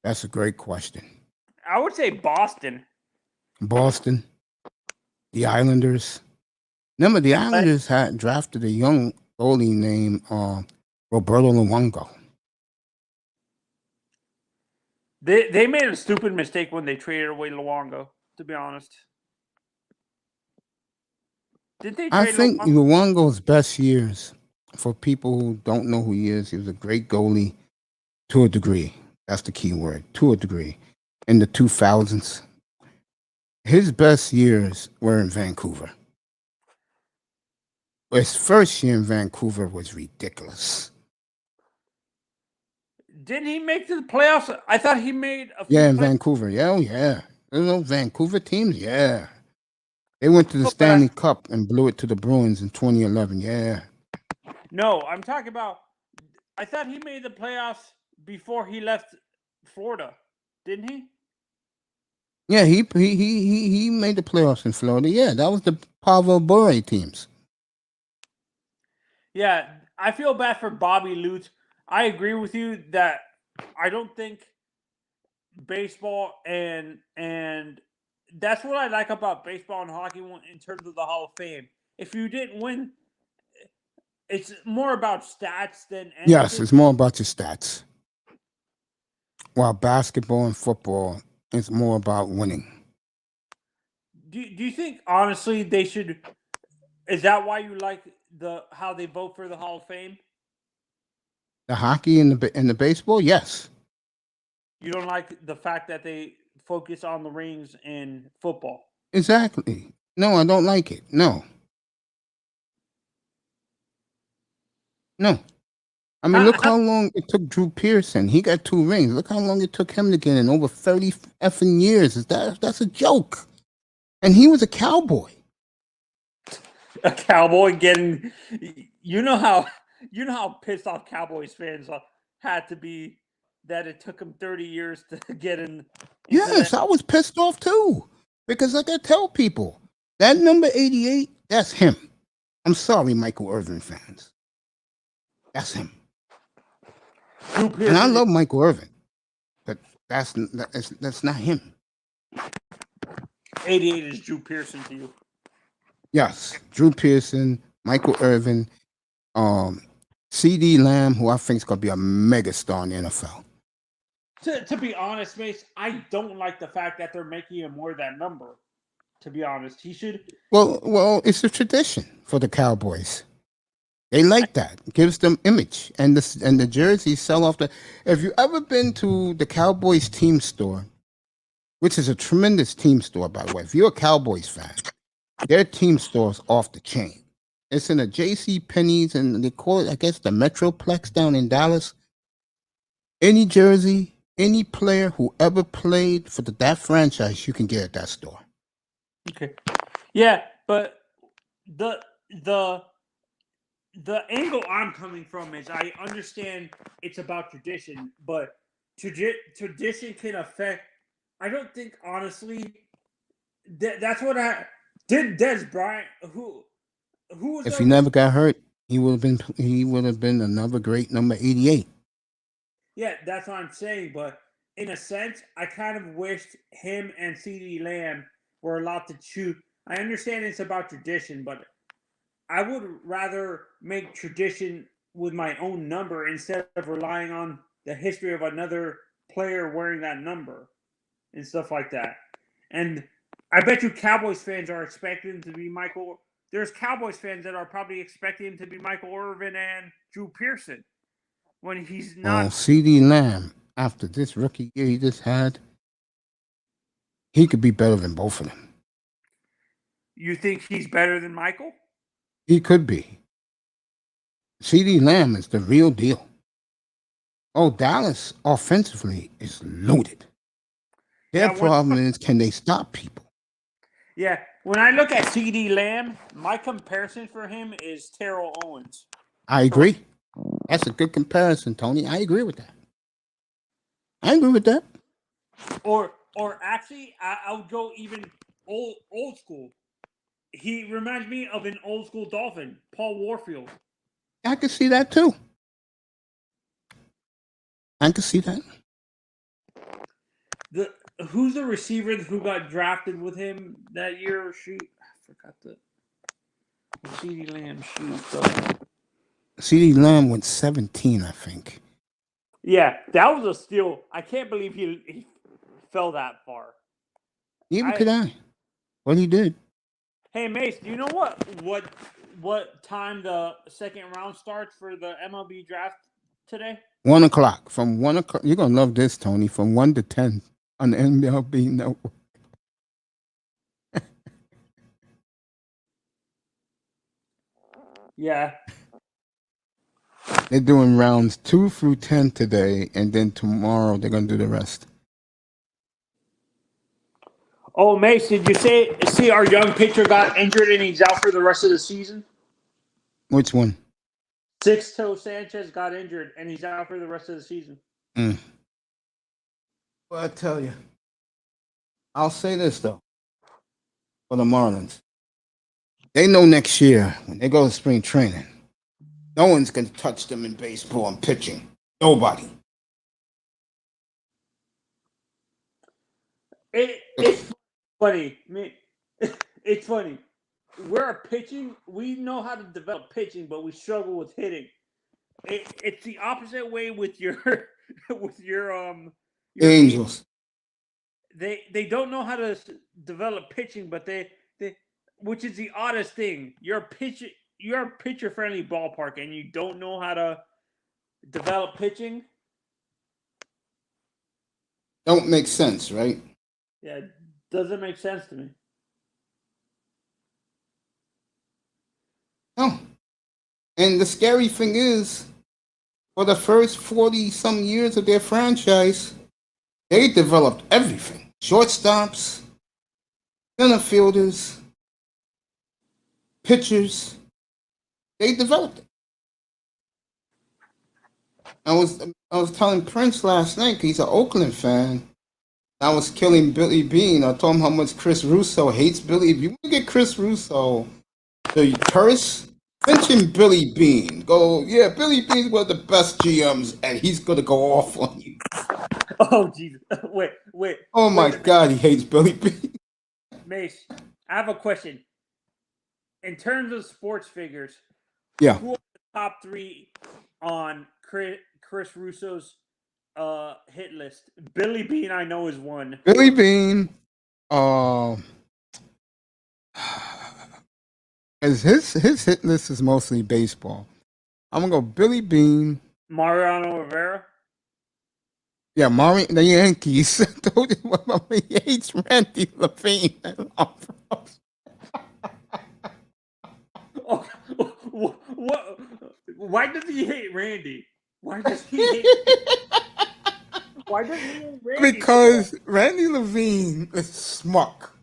That's a great question. I would say Boston. Boston. The Islanders. Remember, the Islanders had drafted a young goalie named Roberto Luongo. They made a stupid mistake when they traded away Luongo, to be honest. Did they trade I think Luongo's best years, for people who don't know who he was a great goalie to a degree. That's the key word, to a degree. In the 2000s. His best years were in Vancouver. His first year in Vancouver was ridiculous. Didn't he make the playoffs? I thought he made a in Vancouver. Yeah, oh, yeah. Those Vancouver teams, yeah. They went to the Stanley Cup and blew it to the Bruins in 2011, yeah. No, I'm talking about. I thought he made the playoffs before he left Florida, didn't he? Yeah, he made the playoffs in Florida. Yeah, that was the Pavel Bure teams. Yeah, I feel bad for Bobby Lutz. I agree with you that I don't think baseball and that's what I like about baseball and hockey in terms of the Hall of Fame. If you didn't win, it's more about stats than Yes, anything. it's more about your stats. While basketball and football, it's more about winning. Do you think honestly they should? Is that why you like how they vote for the Hall of Fame? The hockey and the baseball, yes. You don't like the fact that they focus on the rings in football. Exactly. No, I don't like it. No. No. I mean, look how long it took Drew Pearson. He got 2 rings. Look how long it took him to get in. Over 30 effing years. That's a joke. And he was a cowboy. A cowboy getting, you know how pissed off Cowboys fans had to be that it took him 30 years to get in. Yes, I was pissed off too. Because like I tell people, that number 88, that's him. I'm sorry, Michael Irvin fans. That's him. And I love Michael Irvin. But that's not him. 88 is Drew Pearson to you. Yes. Drew Pearson, Michael Irvin, CD Lamb, who I think is gonna be a megastar in the NFL. To be honest, Mace, I don't like the fact that they're making him wear that number. To be honest, he should. Well, it's a tradition for the Cowboys. They like that. It gives them image, and the jerseys sell off the. If you ever been to the Cowboys team store, which is a tremendous team store, by the way, if you're a Cowboys fan, their team store's off the chain. It's in a J.C. Penney's, and they call it, I guess, the Metroplex down in Dallas. Any jersey, any player who ever played for that franchise, you can get at that store. Okay. Yeah, but the angle I'm coming from is I understand it's about tradition, but tradition can affect. I don't think honestly that's what I did. Des Bryant, who was if he never got hurt, he would have been another great number 88. Yeah, that's what I'm saying. But in a sense, I kind of wished him and CD Lamb were allowed to choose. I understand it's about tradition, but I would rather make tradition with my own number instead of relying on the history of another player wearing that number and stuff like that. And I bet you Cowboys fans are expecting him to be Michael. There's Cowboys fans that are probably expecting him to be Michael Irvin and Drew Pearson when he's not. Oh, CD Lamb, after this rookie year he just had, he could be better than both of them. You think he's better than Michael? He could be. CD Lamb is the real deal. Oh, Dallas offensively is loaded. Their problem is, can they stop people? Yeah, when I look at CD Lamb, my comparison for him is Terrell Owens. I agree. That's a good comparison, Tony. I agree with that. I agree with that. Or actually, I would go even old school. He reminds me of an old school Dolphin, Paul Warfield. I can see that too. I can see that. Who's the receiver who got drafted with him that year? Shoot, I forgot the CD Lamb shoot. CD Lamb went 17, I think. Yeah, that was a steal. I can't believe he fell that far. Neither could I. But he did. Hey Mace, do you know what time the second round starts for the MLB draft today? 1 o'clock. From 1 o'clock. You're gonna love this, Tony. From 1 to 10 on the MLB network. Yeah. They're doing rounds 2 through 10 today, and then tomorrow they're gonna do the rest. Oh, Mace, did you see our young pitcher got injured and he's out for the rest of the season? Which one? Sixto Sanchez got injured, and he's out for the rest of the season. Well, I tell you, I'll say this though, for the Marlins, they know next year when they go to spring training, no one's gonna touch them in baseball and pitching. Nobody. It's funny. I mean, it's funny. We're a pitching. We know how to develop pitching, but we struggle with hitting. It's the opposite way with your your Angels. They don't know how to develop pitching, but they which is the oddest thing. You're a pitcher friendly ballpark, and you don't know how to develop pitching. Don't make sense, right? Yeah, it doesn't make sense to me. No. And the scary thing is, for the first 40-some years of their franchise, they developed everything. Shortstops, center fielders, pitchers. They developed it. I was telling Prince last night, he's an Oakland fan. I was killing Billy Bean. I told him how much Chris Russo hates Billy. If you want to get Chris Russo to curse, mention Billy Bean. Go, yeah, Billy Bean's one of the best GMs, and he's going to go off on you. Oh, Jesus. Wait. Oh, my God, he hates Billy Bean. Mace, I have a question. In terms of sports figures, Yeah. who are the top 3 on Chris Russo's hit list? Billy Bean, I know, is one. Billy Bean, as his hit list is mostly baseball. I'm gonna go Billy Bean, Mariano Rivera. Yeah, the Yankees. I told you he hates Randy Levine. Oh, what? Why does he hate Randy? Why does he hate Randy? Because Randy Levine is smuck.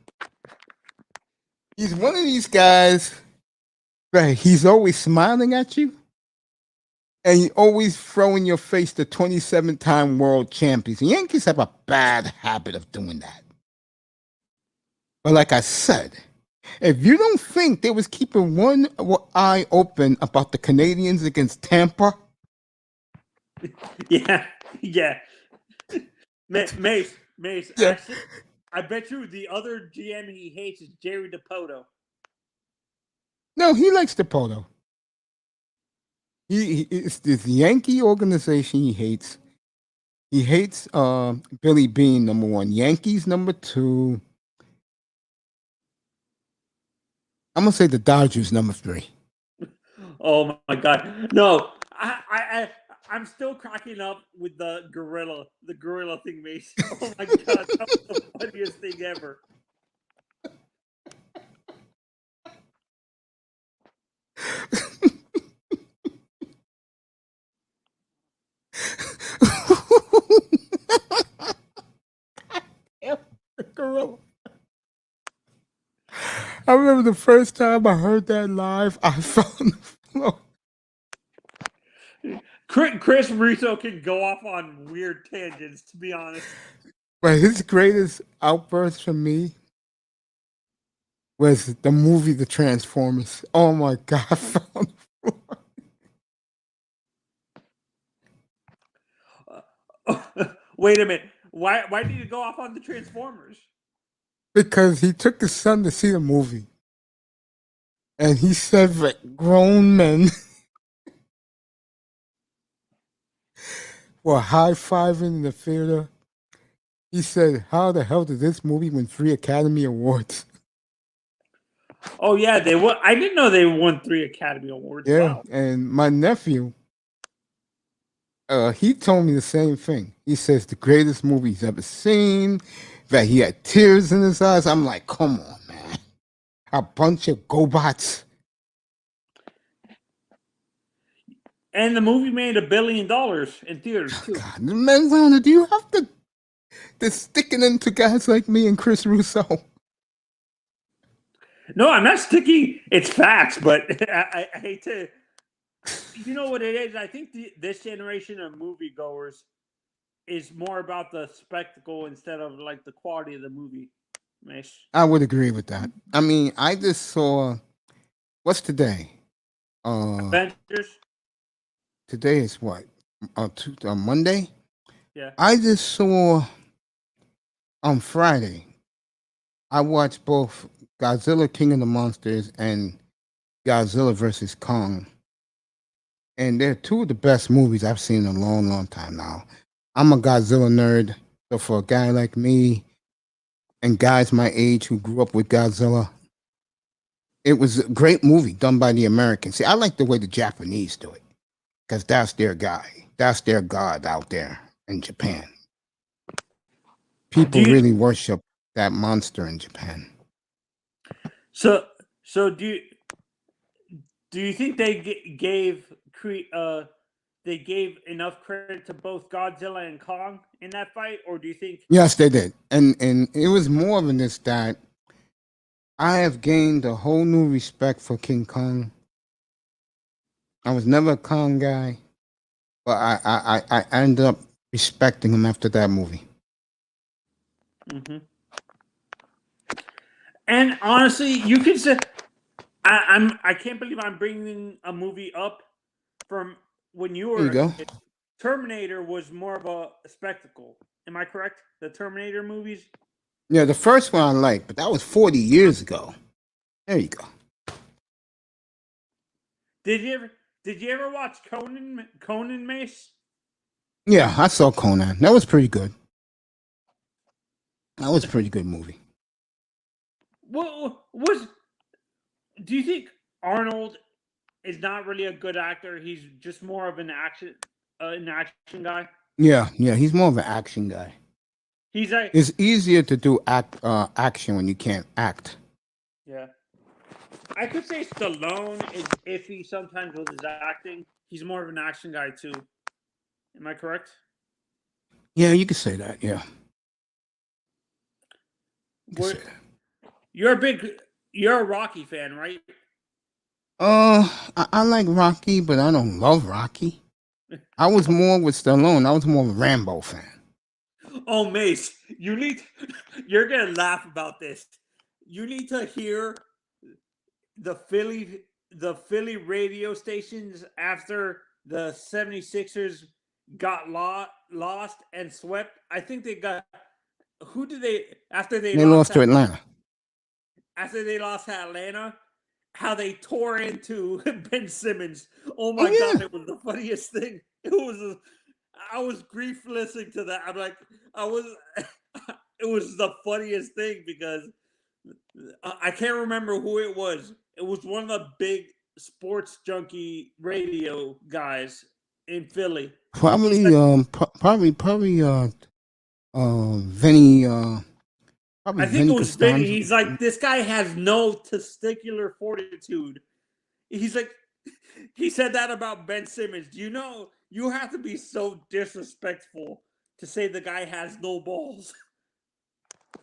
He's one of these guys, right? He's always smiling at you, and he always throw in your face the 27-time world champions. The Yankees have a bad habit of doing that. But like I said, if you don't think they was keeping one eye open about the Canadians against Tampa, yeah. Mace. Yeah. Actually, I bet you the other GM he hates is Jerry DiPoto. No, he likes DiPoto. It's the Yankee organization he hates. He hates Billy Bean, number 1. Yankees, number 2. I'm gonna say the Dodgers, number 3. Oh my God! No, I'm still cracking up with the gorilla thing, Mace. Oh my God, that was the funniest thing ever. Gorilla. I remember the first time I heard that live, I fell on the floor. Chris Russo can go off on weird tangents, to be honest. But his greatest outburst for me was the movie The Transformers. Oh my God, I fell on the floor. Wait a minute. Why did you go off on the Transformers? Because he took his son to see the movie. And he said that grown men were high-fiving in the theater. He said, how the hell did this movie win 3 Academy Awards? Oh, yeah, they won. I didn't know they won 3 Academy Awards. Yeah, wow. And my nephew, he told me the same thing. He says the greatest movie he's ever seen, that he had tears in his eyes. I'm like, come on, man. A bunch of GoBots. And the movie made $1 billion in theaters, too. God, Menzana, do you have to stick it into guys like me and Chris Russo? No, I'm not sticking. It's facts, but I hate to You know what it is? I think this generation of moviegoers is more about the spectacle instead of like the quality of the movie. Mish. I would agree with that. I mean, I just saw what's today? Avengers. Today is what? Monday. Yeah. I just saw on Friday. I watched both Godzilla King of the Monsters and Godzilla versus Kong. And they're two of the best movies I've seen in a long, long time now. I'm a Godzilla nerd. So for a guy like me and guys my age who grew up with Godzilla, it was a great movie done by the Americans. See, I like the way the Japanese do it because that's their guy. That's their god out there in Japan. People really worship that monster in Japan. So do you think they gave enough credit to both Godzilla and Kong in that fight, or do you think? Yes, they did, and it was more than this that I have gained a whole new respect for King Kong. I was never a Kong guy, but I ended up respecting him after that movie. Mm-hmm. And honestly, you can say I can't believe I'm bringing a movie up from when you were. There you go. Terminator was more of a spectacle. Am I correct? The Terminator movies. Yeah, the first one I liked, but that was 40 years ago. There you go. Did you ever watch Conan Mace? Yeah, I saw Conan. That was pretty good. That was a pretty good movie. What do you think Arnold is not really a good actor? He's just more of an action guy. Yeah, he's more of an action guy. He's like it's easier to do action when you can't act. Yeah, I could say Stallone is iffy sometimes with his acting. He's more of an action guy too. Am I correct? Yeah, you could say that. Yeah. You're a Rocky fan, right? I like Rocky, but I don't love Rocky. I was more with Stallone. I was more of a Rambo fan. Oh, Mace, you're gonna laugh about this. You need to hear the Philly radio stations after the 76ers got lost and swept. I think they got who did they after they lost to Atlanta. After they lost to Atlanta, how they tore into Ben Simmons. Oh my God, it was the funniest thing. I was grief listening to that. I'm like, it was the funniest thing because I can't remember who it was. It was one of the big sports junkie radio guys in Philly. Probably Vinny. I think it was Vinny. He's like, this guy has no testicular fortitude. He's like, he said that about Ben Simmons. Do you know you have to be so disrespectful to say the guy has no balls?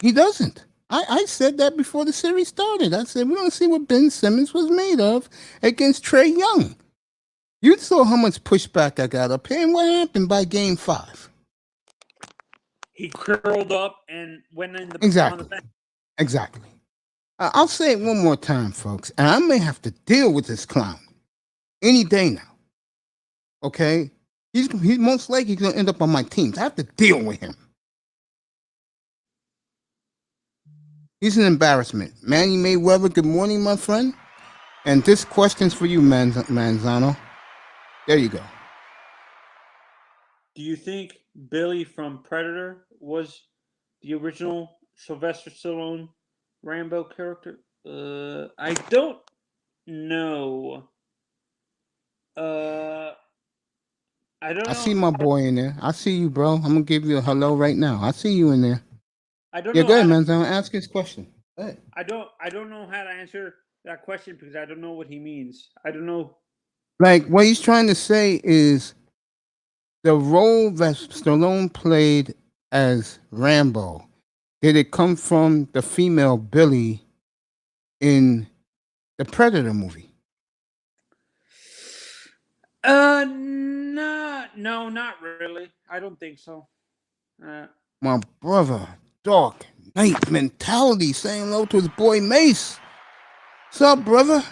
He doesn't. I said that before the series started. I said, we don't see what Ben Simmons was made of against Trae Young. You saw how much pushback I got up here, and what happened by game 5? He curled up and went in the Exactly. Exactly. I'll say it one more time, folks, and I may have to deal with this clown any day now. Okay? He's most likely going to end up on my teams. I have to deal with him. He's an embarrassment. Manny Mayweather, good morning, my friend. And this question's for you, Manzano. There you go. Do you think Billy from Predator was the original Sylvester Stallone Rambo character? I don't know. I don't know. I see my boy in there. I see you, bro. I'm going to give you a hello right now. I see you in there. I don't know. Yeah, go ahead, Manzano. Ask his question. Go ahead. I don't know how to answer that question because I don't know what he means. I don't know. Like, what he's trying to say is the role that Stallone played as Rambo, did it come from the female Billy in the Predator movie? No, not really. I don't think so. My brother, Dark Knight mentality, saying hello to his boy Mace. What's up, brother?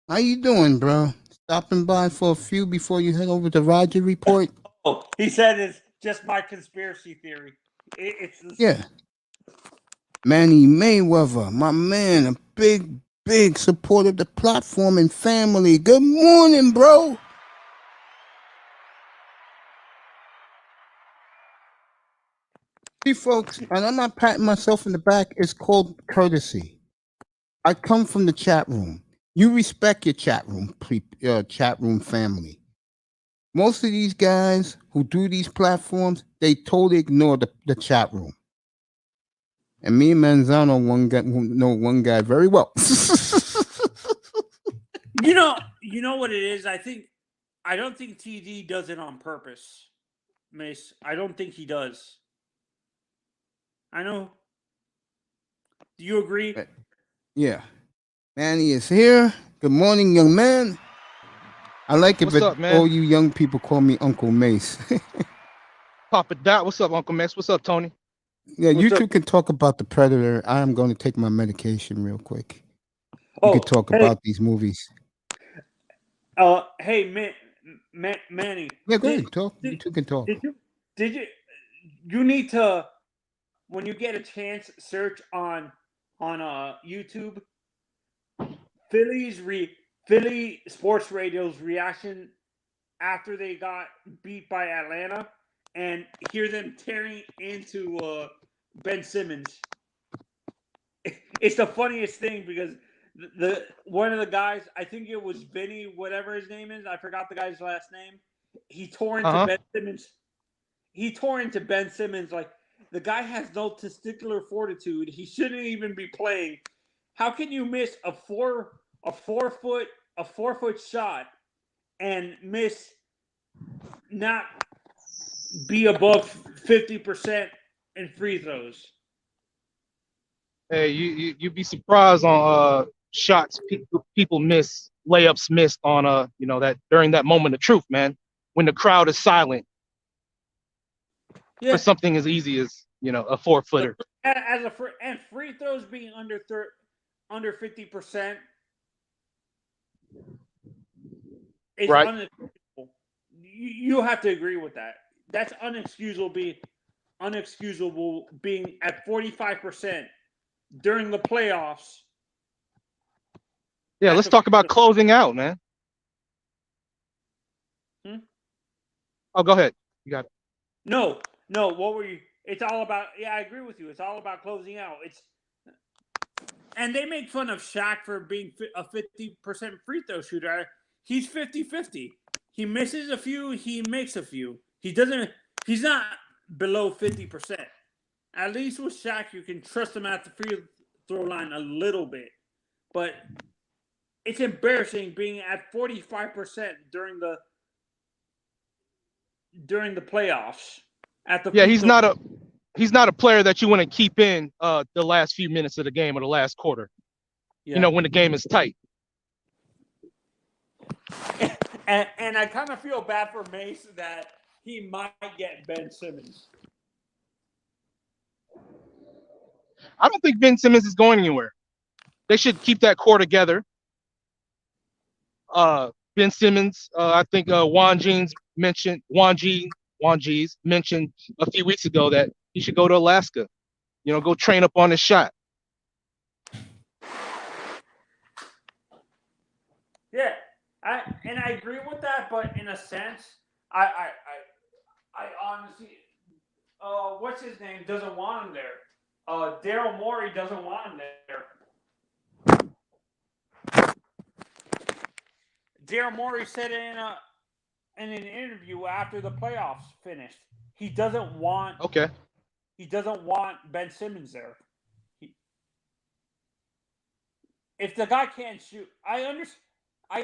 How you doing, bro? Stopping by for a few before you head over to Roger Report? Oh, he said it's just my conspiracy theory. It's Yeah. Manny Mayweather, my man, a big supporter of the platform and family. Good morning, bro. See, folks, and I'm not patting myself in the back. It's called courtesy. I come from the chat room. You respect your chat room family. Most of these guys who do these platforms, they totally ignore the chat room. And me and Manzano know one guy very well. you know what it is. I don't think TD does it on purpose, Mace. I don't think he does. I know. Do you agree? Yeah. Manny is here. Good morning, young man. I like it, What's but up, man? all you young people call me Uncle Mace. Papa Dot. What's up, Uncle Max? What's up, Tony? Yeah, What's you up? two can talk about the Predator. I am going to take my medication real quick. You Oh, could talk hey, about these movies. hey, Manny. Yeah, go ahead. Talk. You two can talk. Did you? You need to, when you get a chance, search on YouTube Philly sports radio's reaction after they got beat by Atlanta, and hear them tearing into Ben Simmons. It's the funniest thing because the one of the guys, I think it was Vinny, whatever his name is, I forgot the guy's last name. He tore into Ben Simmons. He tore into Ben Simmons like the guy has no testicular fortitude. He shouldn't even be playing. How can you miss a four foot shot and miss not be above 50% in free throws? Hey, you'd be surprised on shots people miss, layups missed on that during that moment of truth, man. When the crowd is silent for Yeah, something as easy as a 4-footer. and free throws being under 50% is Right. unexcusable. You have to agree with that. That's unexcusable being at 45% during the playoffs. Yeah, let's talk about closing out, man. Oh, go ahead. You got it. No. What were you? It's all about. Yeah, I agree with you. It's all about closing out. And they make fun of Shaq for being a 50% free throw shooter. He's 50-50. He misses a few. He makes a few. He doesn't. He's not below 50%. At least with Shaq, you can trust him at the free throw line a little bit. But it's embarrassing being at 45% during the playoffs. Yeah, he's not a player that you want to keep in the last few minutes of the game or the last quarter. Yeah. When the game is tight. And I kind of feel bad for Mace that he might get Ben Simmons. I don't think Ben Simmons is going anywhere. They should keep that core together. Ben Simmons, I think Juan G's mentioned a few weeks ago that he should go to Alaska. Go train up on his shot. Yeah, I agree with that, but in a sense, I honestly, what's his name doesn't want him there. Daryl Morey doesn't want him there. Daryl Morey said in an interview after the playoffs finished, he doesn't want Ben Simmons there. If the guy can't shoot, I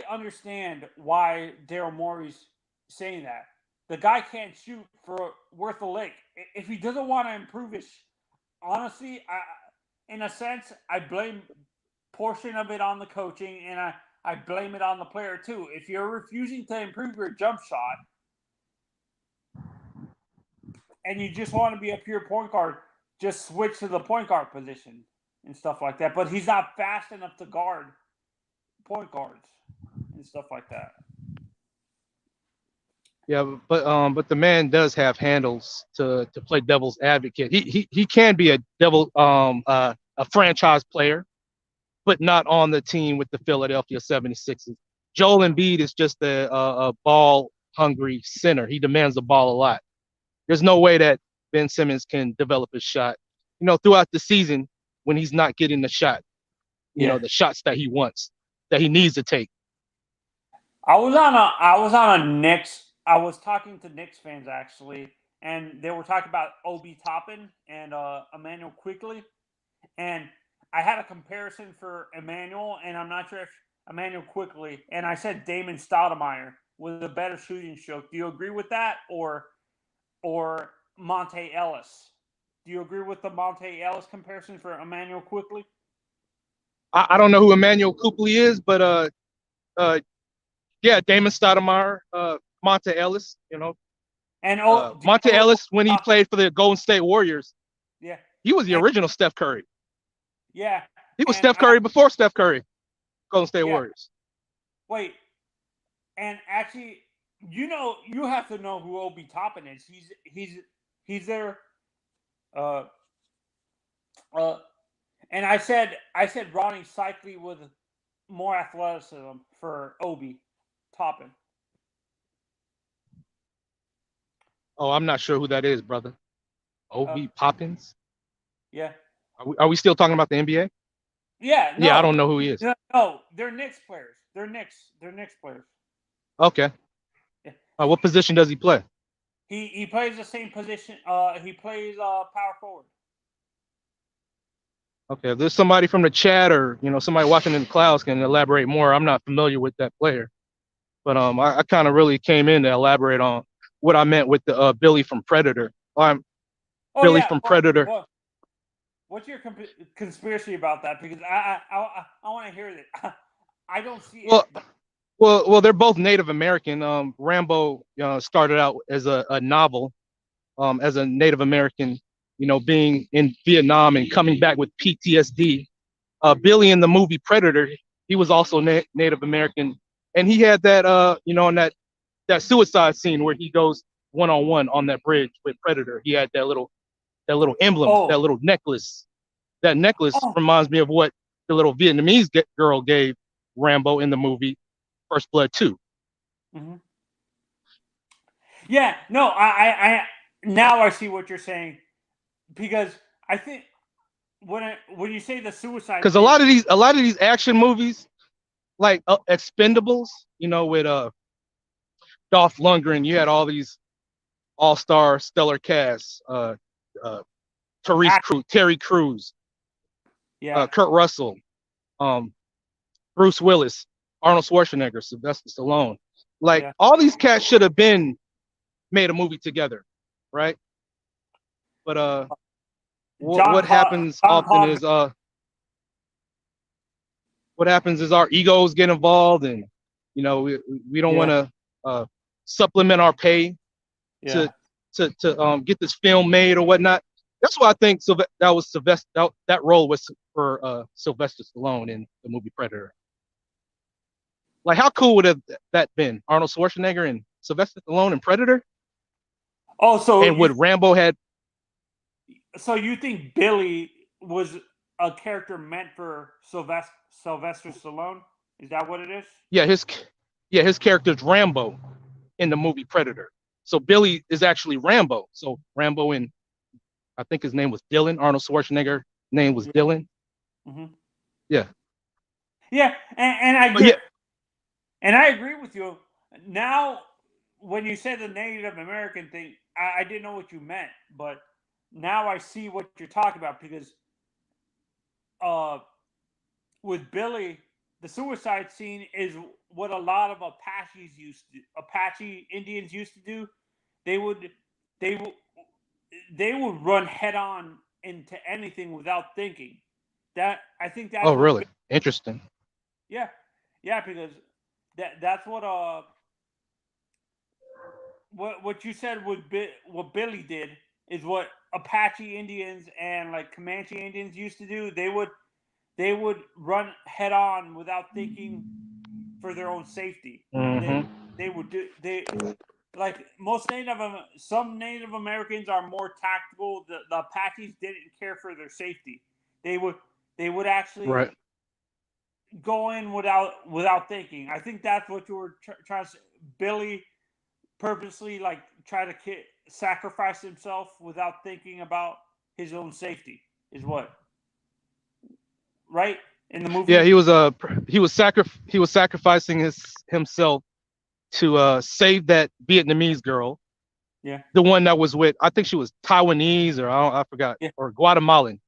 understand why Daryl Morey's saying that. The guy can't shoot for worth a lick. If he doesn't want to improve his, honestly, in a sense, I blame portion of it on the coaching, and I blame it on the player too. If you're refusing to improve your jump shot and you just want to be a pure point guard, just switch to the point guard position and stuff like that. But he's not fast enough to guard point guards and stuff like that. Yeah, but the man does have handles to play devil's advocate. He can be a franchise player, but not on the team with the Philadelphia 76ers. Joel Embiid is just a ball hungry center. He demands the ball a lot. There's no way that Ben Simmons can develop his shot, throughout the season when he's not getting the shot, the shots that he wants, that he needs to take. I was on a Knicks. I was talking to Knicks fans actually, and they were talking about Obi Toppin and Emmanuel Quickly, and I had a comparison for Emmanuel, and I'm not sure if Emmanuel Quickly, and I said Damon Stoudemire with a better shooting stroke. Do you agree with that, or Monte Ellis? Do you agree with the Monte Ellis comparison for Emmanuel Quickly? I don't know who Emmanuel Quickly is, but yeah, Damon Stoudemire, Monte Ellis, And Monte Ellis, when he played for the Golden State Warriors, yeah, he was the original Steph Curry. Yeah, he was Steph Curry before Steph Curry, Golden State Warriors. Wait, and actually, you have to know who Obi Toppin is. He's there. And I said Ronnie Cycli with more athleticism for Obi Toppin. Oh, I'm not sure who that is, brother. Obi Poppins? Yeah. Are we still talking about the NBA? Yeah. No, yeah, I don't know who he is. No, they're Knicks players. They're Knicks players. Okay. Yeah. What position does he play? He plays the same position. He plays power forward. Okay, if there's somebody from the chat or somebody watching in the clouds can elaborate more. I'm not familiar with that player, but I kind of really came in to elaborate on what I meant with the Billy from Predator. Billy from Predator. What's your conspiracy about that? Because I want to hear it. I don't see it. But... Well, they're both Native American. Rambo started out as a novel, as a Native American, being in Vietnam and coming back with PTSD. Billy in the movie Predator, he was also Native American, and he had that, in that suicide scene where he goes one-on-one on that bridge with Predator. He had that little emblem, that little necklace. That necklace reminds me of what the little Vietnamese girl gave Rambo in the movie First Blood 2. Mm-hmm. Yeah, no, I now I see what you're saying, because I think when you say the suicide, because a lot of these action movies, like Expendables, with Dolph Lundgren, you had all these all-star stellar casts, Terry Crews, Kurt Russell, Bruce Willis, Arnold Schwarzenegger, Sylvester Stallone. All these cats should have been made a movie together, right? But what happens often is our egos get involved, and we don't want to supplement our pay to get this film made or whatnot. That's why I think that role was for Sylvester Stallone in the movie Predator. Like, how cool would have that been? Arnold Schwarzenegger and Sylvester Stallone in Predator? Rambo had... So you think Billy was a character meant for Sylvester Stallone? Is that what it is? Yeah, his character's Rambo in the movie Predator. So Billy is actually Rambo. So Rambo in, I think his name was Dylan. Arnold Schwarzenegger's name was Dylan. Mm-hmm. Yeah. Yeah, and I agree. And I agree with you. Now, when you said the Native American thing, I didn't know what you meant, but now I see what you're talking about, because with Billy, the suicide scene is what a lot of Apache Indians used to do. They would run head on into anything without thinking. I think that's... Oh, really? Interesting. Yeah. Yeah, because that's what you said what Billy did is what Apache Indians and like Comanche Indians used to do. They would run head on without thinking for their own safety. Mm-hmm. They would do they like some Native Americans are more tactical. The Apaches didn't care for their safety. They would they would actually Right. go in without thinking. I think that's what you were trying to say. Billy purposely like try to sacrifice himself without thinking about his own safety. Is what right in the movie? Yeah, he was sacrificing himself to save that Vietnamese girl, Yeah, the one that was with, I think she was Taiwanese or I forgot, yeah, or Guatemalan.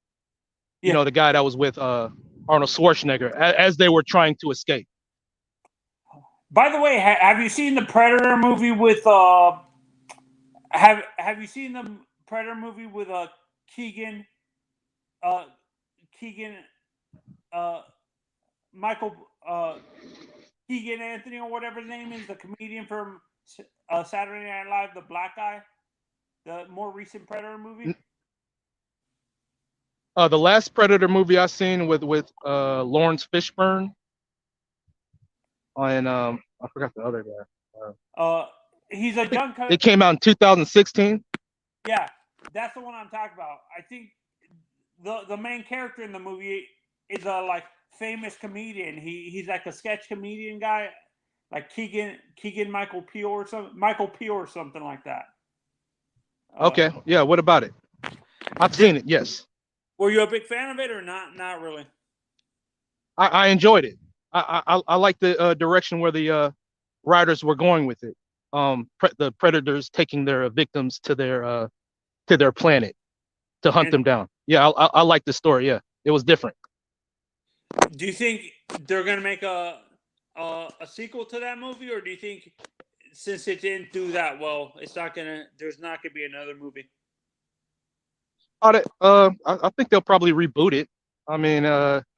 You yeah. know, the guy that was with Arnold Schwarzenegger as they were trying to escape. By the way, have you seen the Predator movie with Have you seen the Predator movie with Keegan uh Keegan Michael Keegan Anthony or whatever his name is, the comedian from Saturday Night Live, the black guy, the more recent Predator movie? The last Predator movie I seen with Lawrence Fishburne and I forgot the other guy. He's a young It came out in 2016. Yeah, that's the one I'm talking about. I think the main character in the movie is a like famous comedian. He's like a sketch comedian guy, like Keegan Michael Peel or something like that. Okay, yeah. What about it? I've seen it. Yes. Were you a big fan of it or not? Not really. I enjoyed it. I like the direction where the writers were going with it. The predators taking their victims to their planet to hunt them down. Yeah, I like the story. Yeah, it was different. Do you think they're gonna make a sequel to that movie, or do you think since it didn't do that well, there's not gonna be another movie? I think they'll probably reboot it. I mean,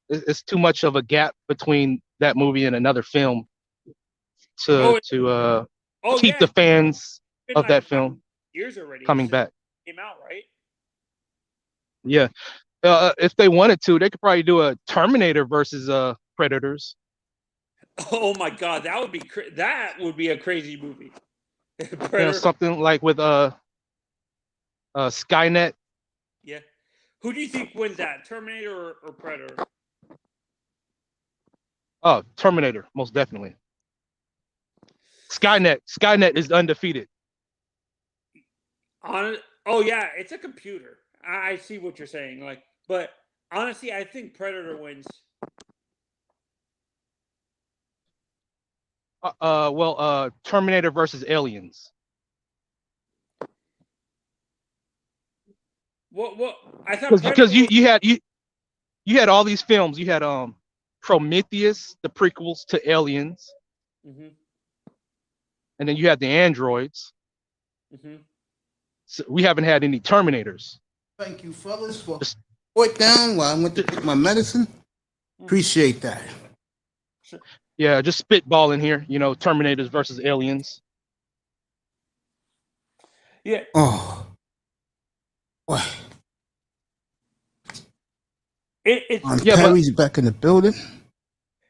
it's too much of a gap between that movie and another film to keep the fans of that film years already coming back. Came out, right? Yeah. If they wanted to, they could probably do a Terminator versus Predators. Oh my God, that would be a crazy movie. Something like with Skynet. Yeah. Who do you think wins that, Terminator or Predator? Oh, Terminator, most definitely. Skynet is undefeated. Oh yeah, it's a computer. I see what you're saying. Like, but honestly, I think Predator wins. Terminator versus Aliens. What? I thought because you had all these films. You had Prometheus, the prequels to Aliens, mm-hmm. and then you had the androids. Mm-hmm. So we haven't had any Terminators. Thank you, fellas, for put down while I went to take my medicine. Appreciate that. Yeah, just spitball in here. Terminators versus Aliens. Yeah. Oh. Boy. Perry's back in the building.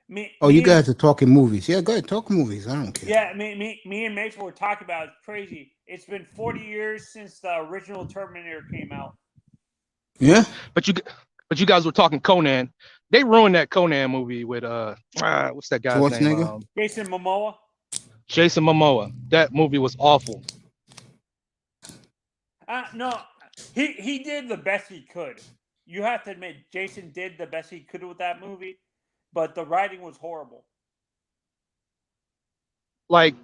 You guys are talking movies. Yeah, go ahead, talk movies. I don't care. Yeah, me and Max were talking about it. It's crazy. It's been 40 years since the original Terminator came out. Yeah, but you guys were talking Conan. They ruined that Conan movie with what's that guy's name? Jason Momoa. Jason Momoa. That movie was awful. No, he did the best he could. You have to admit, Jason did the best he could with that movie, but the writing was horrible. Like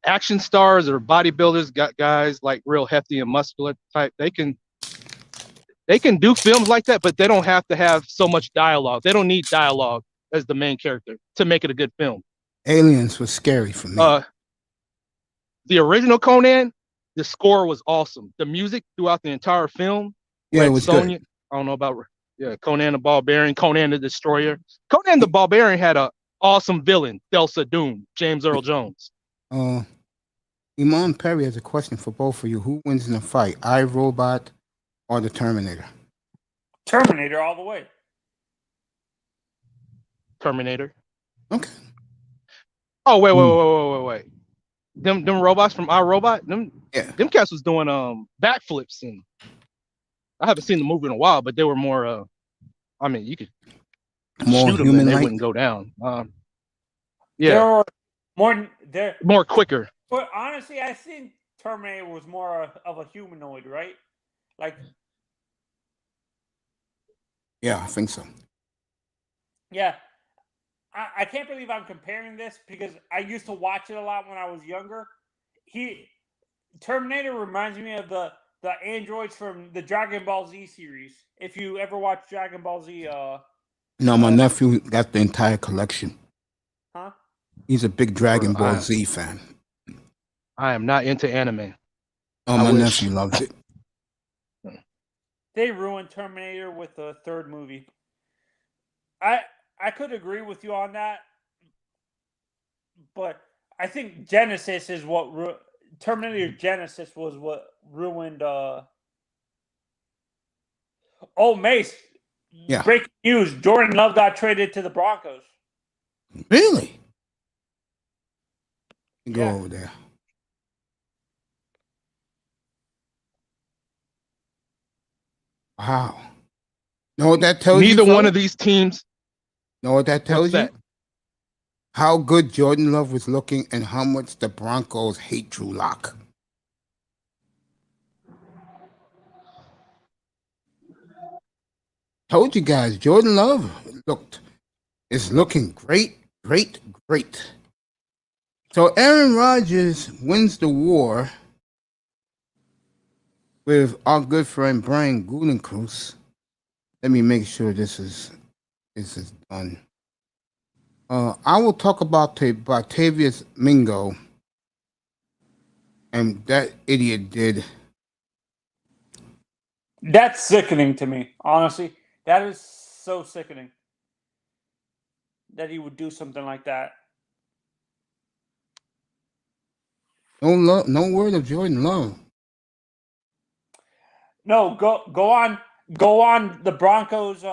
action stars or bodybuilders, got guys like real hefty and muscular type. They can do films like that, but they don't have to have so much dialogue. They don't need dialogue as the main character to make it a good film. Aliens was scary for me. The original Conan, the score was awesome. The music throughout the entire film. Yeah, it was Sonya. Good. I don't know about Conan the Barbarian, Conan the Destroyer. Conan the Barbarian had a Awesome villain, Thulsa Doom, James Earl Jones. Iman Perry has a question for both of you. Who wins in a fight, I, Robot or the Terminator? Terminator all the way. Terminator. Okay. Oh, wait. Them robots from Our Robot, them cats was doing backflips, and I haven't seen the movie in a while, but they were more I mean, you could More shoot them and they human-like? wouldn't go down. Yeah. More quicker. But honestly, I think Terminator was more of a humanoid, right? Like, Yeah, I think so. yeah. I can't believe I'm comparing this because I used to watch it a lot when I was younger. Terminator reminds me of the androids from the Dragon Ball Z series. If you ever watch Dragon Ball Z, No, my nephew got the entire collection. huh? He's a big Dragon Ball Z fan. I am not into anime. Oh, my nephew loves it. They ruined Terminator with the third movie. I could agree with you on that, but I think Genesis is what Terminator Genesis was what ruined. Oh, Mace! Yeah. Breaking news: Jordan Love got traded to the Broncos. Really? Go over there. Wow. Know what that tells you? Neither one of these teams. Know what that tells What's you? How good Jordan Love was looking and how much the Broncos hate Drew Lock. Told you guys, Jordan Love is looking great. So Aaron Rodgers wins the war with our good friend Brian Gutekunst. Let me make sure this is done. I will talk about Batavius Mingo, and that idiot did. That's sickening to me, honestly. That is so sickening that he would do something like that. No word of Jordan Love. No, go on the Broncos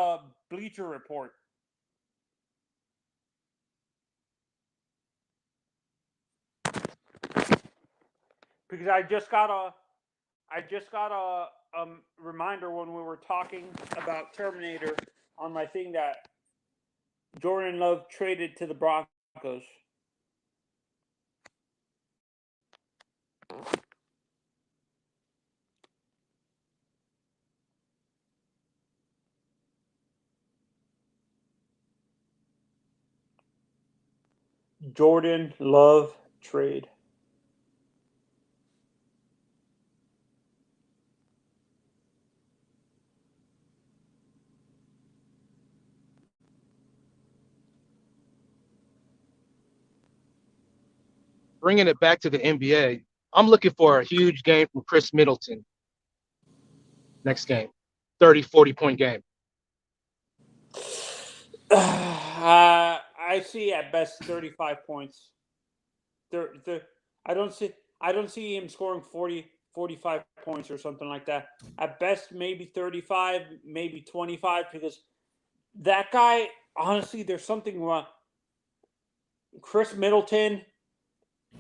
Bleacher Report. Because I just got a reminder when we were talking about Terminator on my thing that Jordan Love traded to the Broncos. Jordan Love trade. Bringing it back to the NBA, I'm looking for a huge game from Chris Middleton next game. 30, 40-point game. I see at best 35 points. I don't see him scoring 40, 45 points or something like that. At best, maybe 35, maybe 25, because that guy, honestly, there's something wrong. Chris Middleton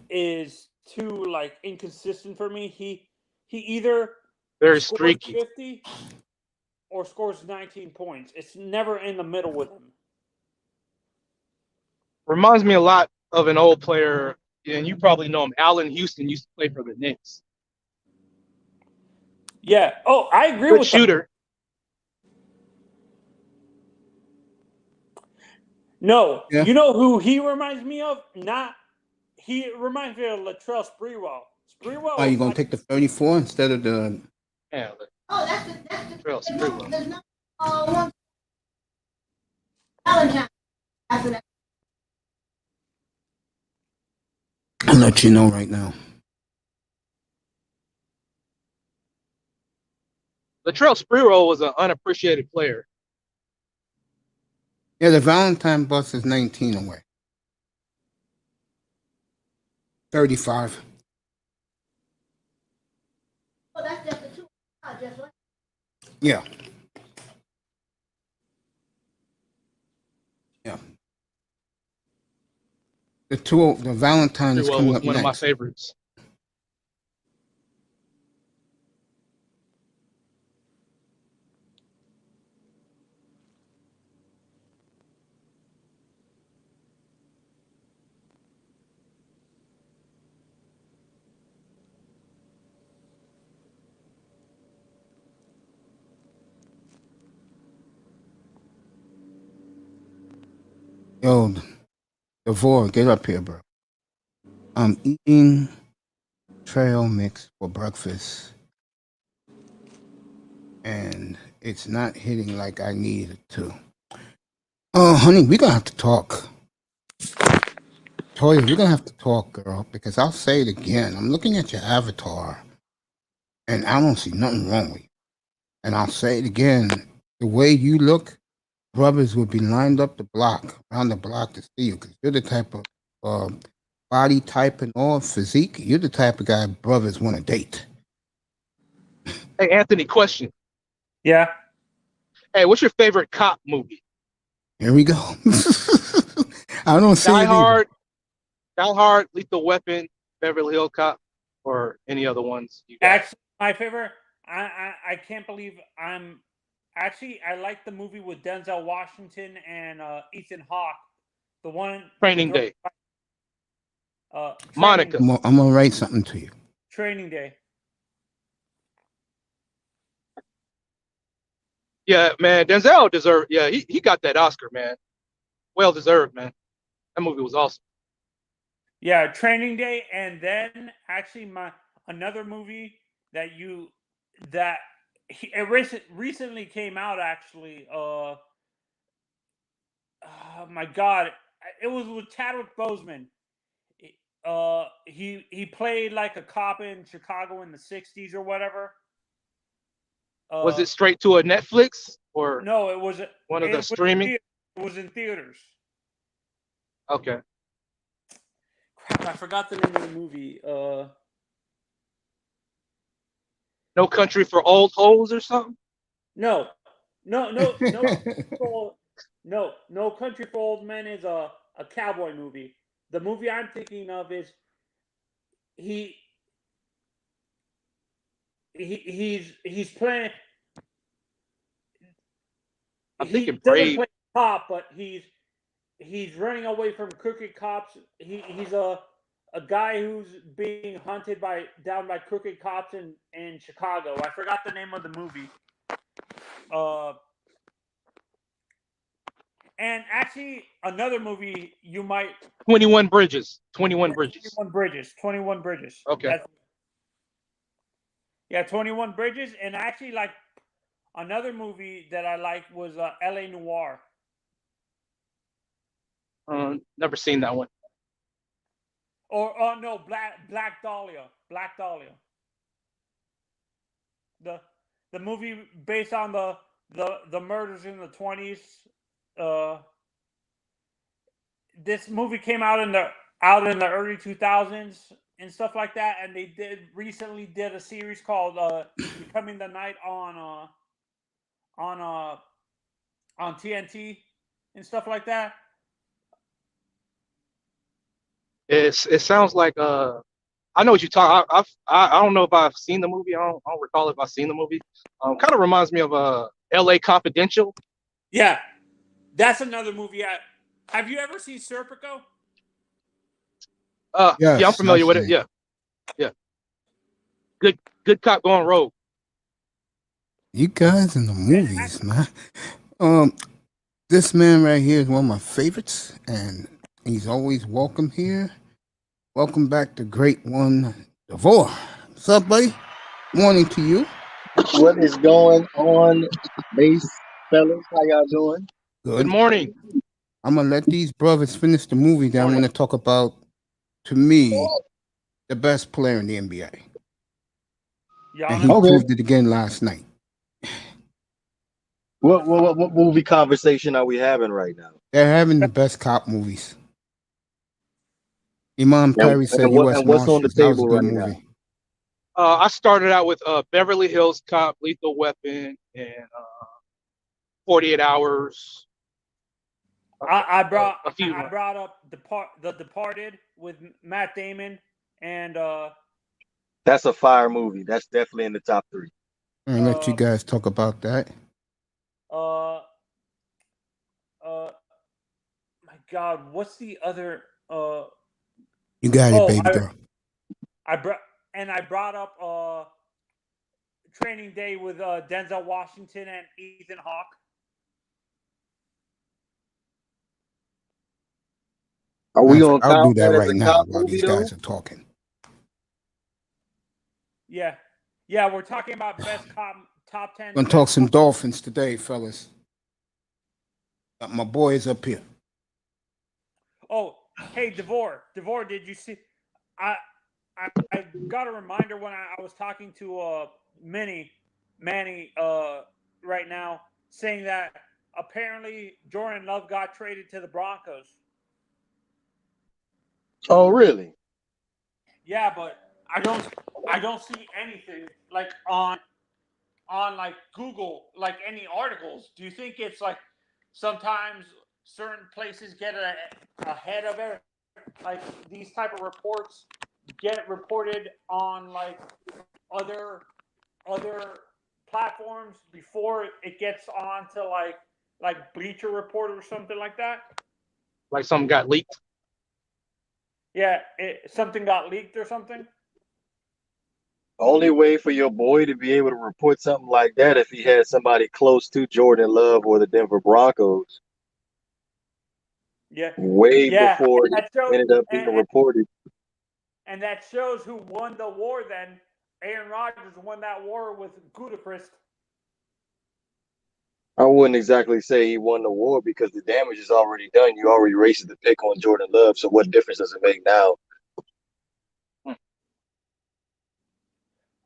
is too inconsistent for me. He either very scores streaky 50 or scores 19 points. It's never in the middle with him. Reminds me a lot of an old player, and you probably know him. Allen Houston used to play for the Knicks. Yeah. Oh, I agree Good with shooter. No, Yeah. You know who he reminds me of? He reminds me of Latrell Sprewell. Are you gonna take the 34 instead of the? Yeah. That's Latrell Sprewell. there's no one Valentine after that. I'll let you know right now. Latrell Sprewell was an unappreciated player. Yeah, the Valentine bus is 19 away. 35. Oh, that's just the two. Just like Yeah. Yeah. The Valentine is Pretty well coming was up one of my next. favorites. Yo, Devore, get up here, bro. I'm eating trail mix for breakfast, and it's not hitting like I need it to. Oh, honey, we're gonna have to talk. Toya, we're gonna have to talk, girl, because I'll say it again. I'm looking at your avatar, and I don't see nothing wrong with you. And I'll say it again. The way you look, brothers would be lined up around the block to see you, because you're the type of body type and all physique. You're the type of guy brothers want to date. Hey, Anthony, question. Yeah. Hey, what's your favorite cop movie? Here we go. I don't see Die it either. Hard, Die Hard, Lethal Weapon, Beverly Hill Cop, or any other ones you got? Actually, my favorite. I can't believe I'm. Actually, I like the movie with Denzel Washington and Ethan Hawke. The one. Training Day. Monica. I'm gonna write something to you. Training Day. Yeah, man, Denzel deserved. Yeah, he got that Oscar, man. Well deserved, man. That movie was awesome. Yeah, Training Day, and then actually another movie that recently came out. Actually, oh my God, it was with Chadwick Boseman. He played like a cop in Chicago in the '60s or whatever. Was it straight to a Netflix or no? It was one of the streaming? It was in theaters. Okay. Crap, I forgot the name of the movie. No Country for Old Hoes or something? No, No Country for Old Men is a cowboy movie. The movie I'm thinking of is he's playing. I'm He thinking doesn't Brave. play cop, but he's running away from crooked cops. He's a guy who's being hunted down by crooked cops in Chicago. I forgot the name of the movie. And actually, another movie you might 21 Bridges. 21 Bridges. 21 Bridges. Okay. Yeah, 21 Bridges. And actually, like, another movie that I liked was L.A. Noire. Never seen that one. Or no, Black Dahlia. Black Dahlia. The movie based on the murders in the 20s. This movie came out in the early 2000s and stuff like that, and they recently did a series called Becoming the Night on TNT and stuff like that. It sounds like I know what you talk. I don't know if I've seen the movie. I don't recall if I've seen the movie. Kind of reminds me of L.A. Confidential. Yeah, that's another movie. Have you ever seen Serpico? Yes, yeah, I'm familiar with it. Yeah. Good cop going rogue. You guys in the movies, man. This man right here is one of my favorites, and he's always welcome here. Welcome back to Great One Devore. What's up, buddy? Morning to you. What is going on, base fellas? How y'all doing? Good morning. I'm gonna let these brothers finish the movie that I want to talk about. To me, the best player in the NBA, and he proved it again last night. What movie conversation are we having right now? They're having the best cop movies. Imam Perry said U.S. And what's on the Marshals. That was a table good right now? movie. I started out with Beverly Hills Cop, Lethal Weapon, and 48 Hours. I brought a few. I brought up The Departed with Matt Damon and That's a fire movie. That's definitely in the top 3. I'm gonna let you guys talk about that. my God, what's the other You got it, oh, baby girl. I brought up Training Day with Denzel Washington and Ethan Hawke. Are we gonna I'll do count that that as right a now cop while movie these though? guys are talking. Yeah, we're talking about best top 10. Gonna talk some Dolphins today, fellas. Got my boys up here. Oh, hey, Devore, did you see? I got a reminder when I was talking to Manny right now, saying that apparently Jordan Love got traded to the Broncos. Oh, really? Yeah, but I don't see anything like on like Google, like any articles. Do you think it's like sometimes certain places get ahead of it? Like these type of reports get reported on like other platforms before it gets on to like Bleacher Report or something like that. Like something got leaked. Yeah, something got leaked or something. Only way for your boy to be able to report something like that if he had somebody close to Jordan Love or the Denver Broncos. Yeah, Way yeah, before that it shows, ended up being reported. and that shows who won the war. Then Aaron Rodgers won that war with Gudachrist. I wouldn't exactly say he won the war because the damage is already done. You already raised the pick on Jordan Love, so what difference does it make now?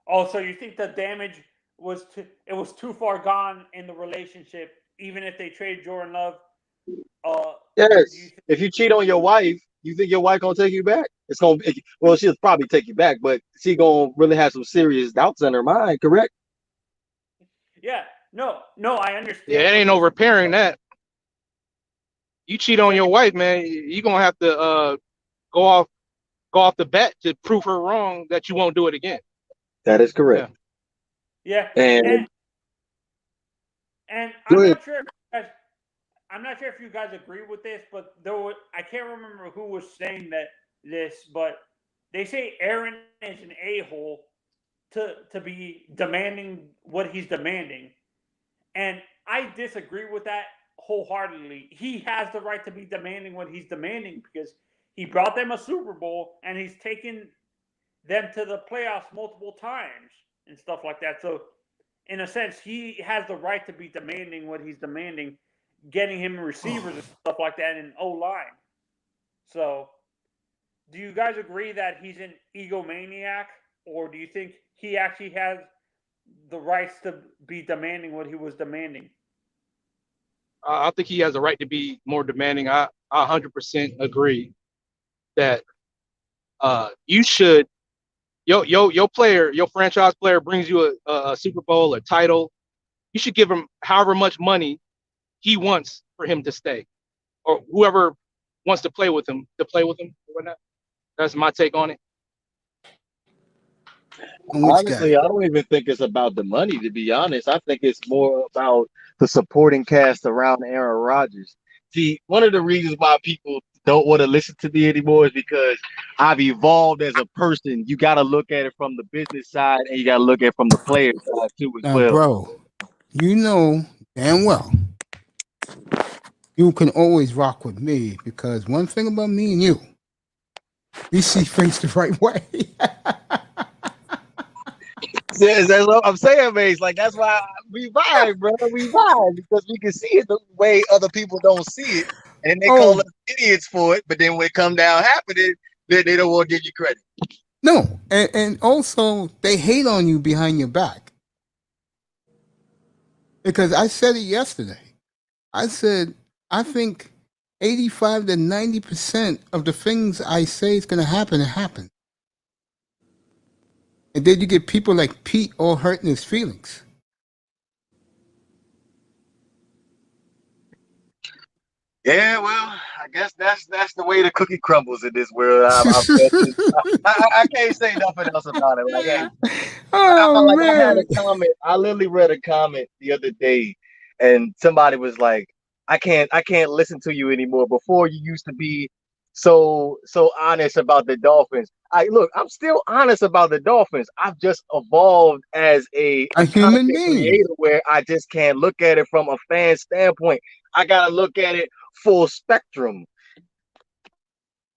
Oh, so you think the damage was too far gone in the relationship, even if they trade Jordan Love? Yes. If you cheat on your wife, you think your wife gonna take you back? Well, she'll probably take you back, but she gonna really have some serious doubts in her mind, correct? Yeah. No, I understand. Yeah, it ain't no repairing that. You cheat on your wife, man, you gonna have to go off the bat to prove her wrong that you won't do it again. That is correct. Yeah. And I'm not sure if you guys agree with this, but I can't remember who was saying this, but they say Aaron is an a-hole to be demanding what he's demanding. And I disagree with that wholeheartedly. He has the right to be demanding what he's demanding because he brought them a Super Bowl and he's taken them to the playoffs multiple times and stuff like that. So, in a sense, he has the right to be demanding what he's demanding, getting him receivers and stuff like that in O-line. So, do you guys agree that he's an egomaniac, or do you think he actually has the rights to be demanding what he was demanding? I think he has a right to be more demanding. I 100% agree that you should. Your player, your franchise player brings you a Super Bowl, a title. You should give him however much money he wants for him to stay, or whoever wants to play with him or whatnot. That's my take on it. honestly, I don't even think it's about the money, to be honest. I think it's more about the supporting cast around Aaron Rodgers. See, one of the reasons why people don't want to listen to me anymore is because I've evolved as a person. You got to look at it from the business side and you got to look at it from the player side too as well. Bro, you know damn well you can always rock with me because one thing about me and you, we see things the right way. That's what I'm saying, Mace. Like, that's why we vibe, bro. We vibe because we can see it the way other people don't see it. And they call us idiots for it. But then when it come down happening, they don't want to give you credit. No. And also, they hate on you behind your back. Because I said it yesterday. I said, I think 85 to 90% of the things I say is going to happen, it happens. And then you get people like Pete all hurting his feelings. Yeah, well, I guess that's the way the cookie crumbles in this world. I can't say nothing else about it. Like, hey, Oh like I had man. a comment. I literally read a comment the other day, and somebody was like, I can't listen to you anymore. Before you used to be so honest about the Dolphins. I'm still honest about the Dolphins. I've just evolved as a A human content being. creator where I just can't look at it from a fan standpoint. I gotta look at it full spectrum.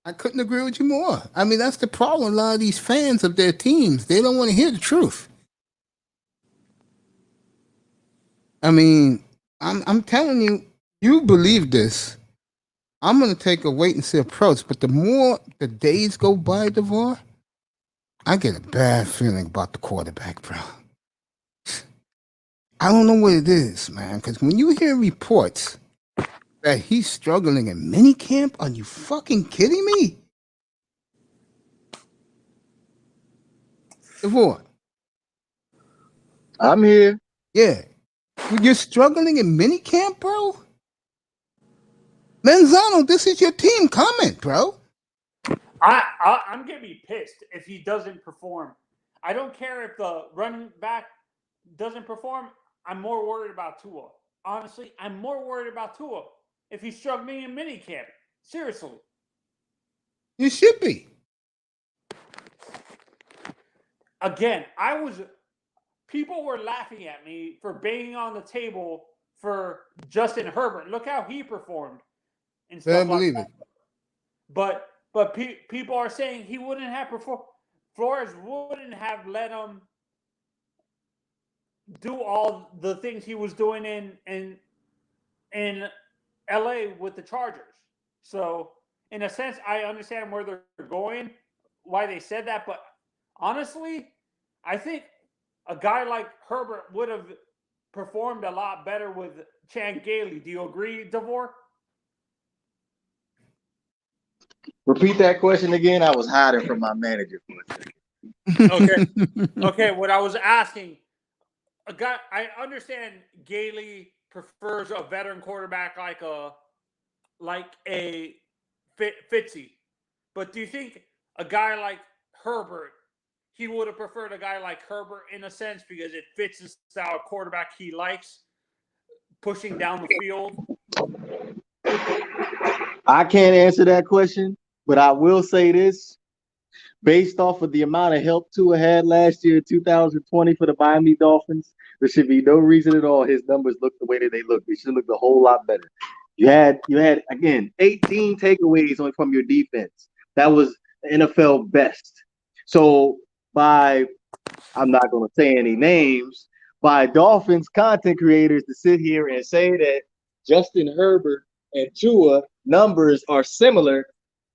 I couldn't agree with you more. I mean, that's the problem. A lot of these fans of their teams, they don't want to hear the truth. I mean, I'm telling you, you believe this. I'm gonna take a wait and see approach, but the more the days go by, DeVore, I get a bad feeling about the quarterback, bro. I don't know what it is, man, because when you hear reports that he's struggling in minicamp, are you fucking kidding me? DeVore. I'm here. Yeah. You're struggling in minicamp, bro? Manzano, this is your team. Comment, bro. I'm gonna be pissed if he doesn't perform. I don't care if the running back doesn't perform. I'm more worried about Tua. Honestly, I'm more worried about Tua if he's struggling in minicamp. Seriously. You should be. Again, people were laughing at me for banging on the table for Justin Herbert. Look how he performed and stuff Better like believe that. it. But people are saying he wouldn't have performed. Flores wouldn't have let him do all the things he was doing in LA with the Chargers. So in a sense, I understand where they're going, why they said that, but honestly, I think a guy like Herbert would have performed a lot better with Chan Gailey. Do you agree, DeVore? Repeat that question again. I was hiding from my manager for a second. Okay. What I was asking, a guy, I understand Gailey prefers a veteran quarterback like a Fitzy, but do you think a guy like Herbert, he would have preferred a guy like Herbert in a sense because it fits the style of quarterback he likes, pushing down the field? I can't answer that question, but I will say this. Based off of the amount of help Tua had last year, 2020, for the Miami Dolphins, there should be no reason at all his numbers look the way that they look. They should look a whole lot better. You had again 18 takeaways from your defense. That was NFL best. So I'm not going to say any names, by Dolphins content creators to sit here and say that Justin Herbert and Tua numbers are similar,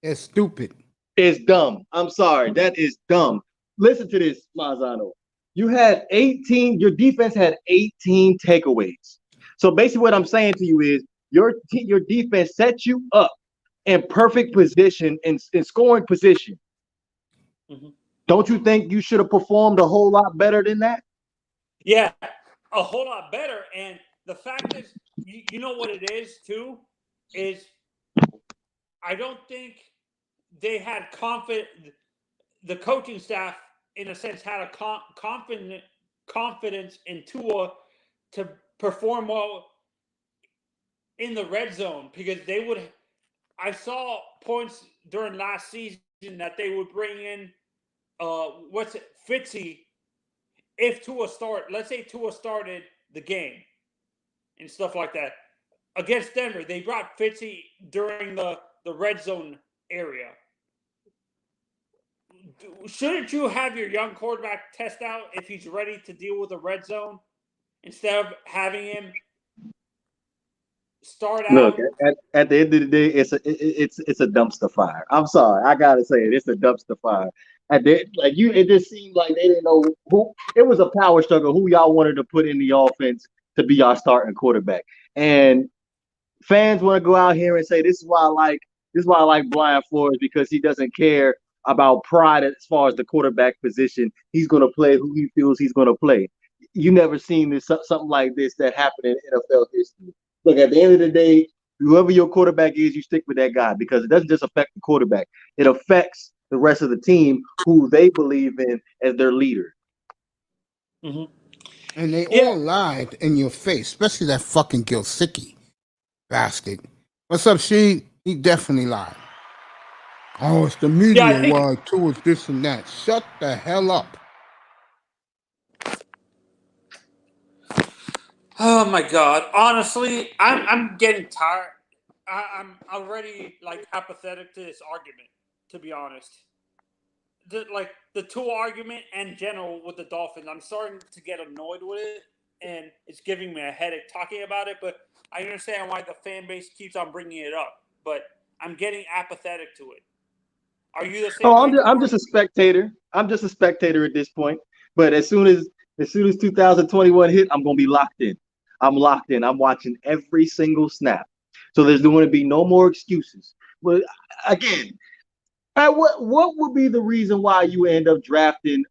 It's stupid. is dumb. I'm sorry. That is dumb. Listen to this, Mazzano. Your defense had 18 takeaways. So basically what I'm saying to you is your defense set you up in perfect position, in scoring position. Mm-hmm. Don't you think you should have performed a whole lot better than that? Yeah, a whole lot better. And the fact is, you know what it is too, is I don't think they had the coaching staff, in a sense, had a confidence in Tua to perform well in the red zone, because I saw points during last season that they would bring in Fitzy, if let's say Tua started the game and stuff like that against Denver. They brought Fitzy during the red zone area. Shouldn't you have your young quarterback test out if he's ready to deal with the red zone instead of having him start out? Look, at the end of the day, it's a dumpster fire. I'm sorry, I gotta say it. It's a dumpster fire. It just seemed like they didn't know who. It was a power struggle. Who y'all wanted to put in the offense to be our starting quarterback, and fans want to go out here and say this is why I like Brian Flores, because he doesn't care about pride as far as the quarterback position. He's going to play who he feels he's going to play. You never seen this something like this that happened in NFL history. Look, at the end of the day, whoever your quarterback is, you stick with that guy, because it doesn't just affect the quarterback. It affects the rest of the team who they believe in as their leader. Mm-hmm. And they all lied in your face, especially that fucking Gilsicki bastard. What's up, she? He definitely lied. Oh, it's the media why towards this and that. Shut the hell up. Oh my God! Honestly, I'm getting tired. I'm already like apathetic to this argument. To be honest, the two argument and general with the Dolphins, I'm starting to get annoyed with it, and it's giving me a headache talking about it. But I understand why the fan base keeps on bringing it up. But I'm getting apathetic to it. Are you the same? Oh, I'm just a spectator. I'm just a spectator at this point. But as soon as 2021 hit, I'm gonna be locked in. I'm locked in. I'm watching every single snap. So there's going to be no more excuses. But again, what would be the reason why you end up drafting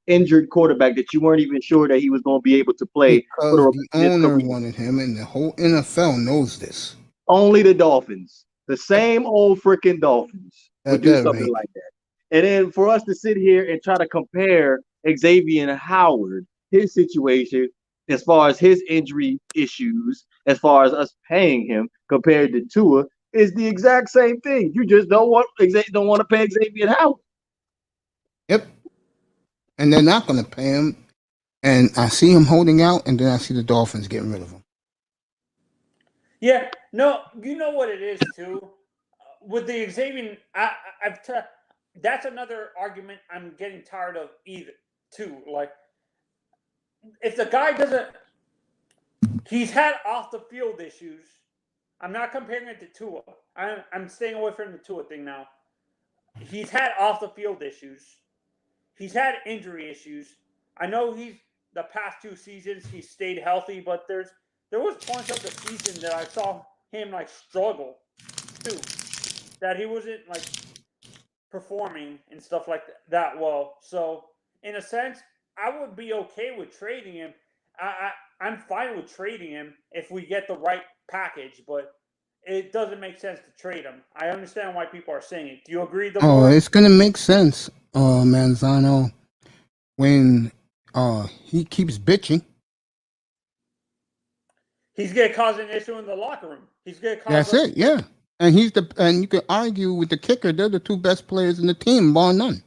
injured quarterback that you weren't even sure that he was going to be able to play? Because the owner wanted him, and the whole NFL knows this. Only the Dolphins, the same old freaking Dolphins, would do something like that. And then for us to sit here and try to compare Xavier Howard, his situation, as far as his injury issues, as far as us paying him compared to Tua, is the exact same thing. You just don't want to pay Xavier Howard. Yep. And they're not going to pay him. And I see him holding out, and then I see the Dolphins getting rid of him. Yeah. No, you know what it is too. With the Xavier, that's another argument I'm getting tired of either too. Like, if the guy doesn't, he's had off the field issues. I'm not comparing it to Tua. I'm staying away from the Tua thing now. He's had off the field issues. He's had injury issues. I know the past 2 seasons he stayed healthy, but there was points of the season that I saw him like struggle too. That he wasn't like performing and stuff like that well. So in a sense, I would be okay with trading him. I'm fine with trading him if we get the right package, but it doesn't make sense to trade him. I understand why people are saying it. Do you agree? Oh, it's gonna make sense, Manzano, when he keeps bitching. He's gonna cause an issue in the locker room. He's gonna cause. That's it, yeah. And and you could argue with the kicker. They're the 2 best players in the team, bar none.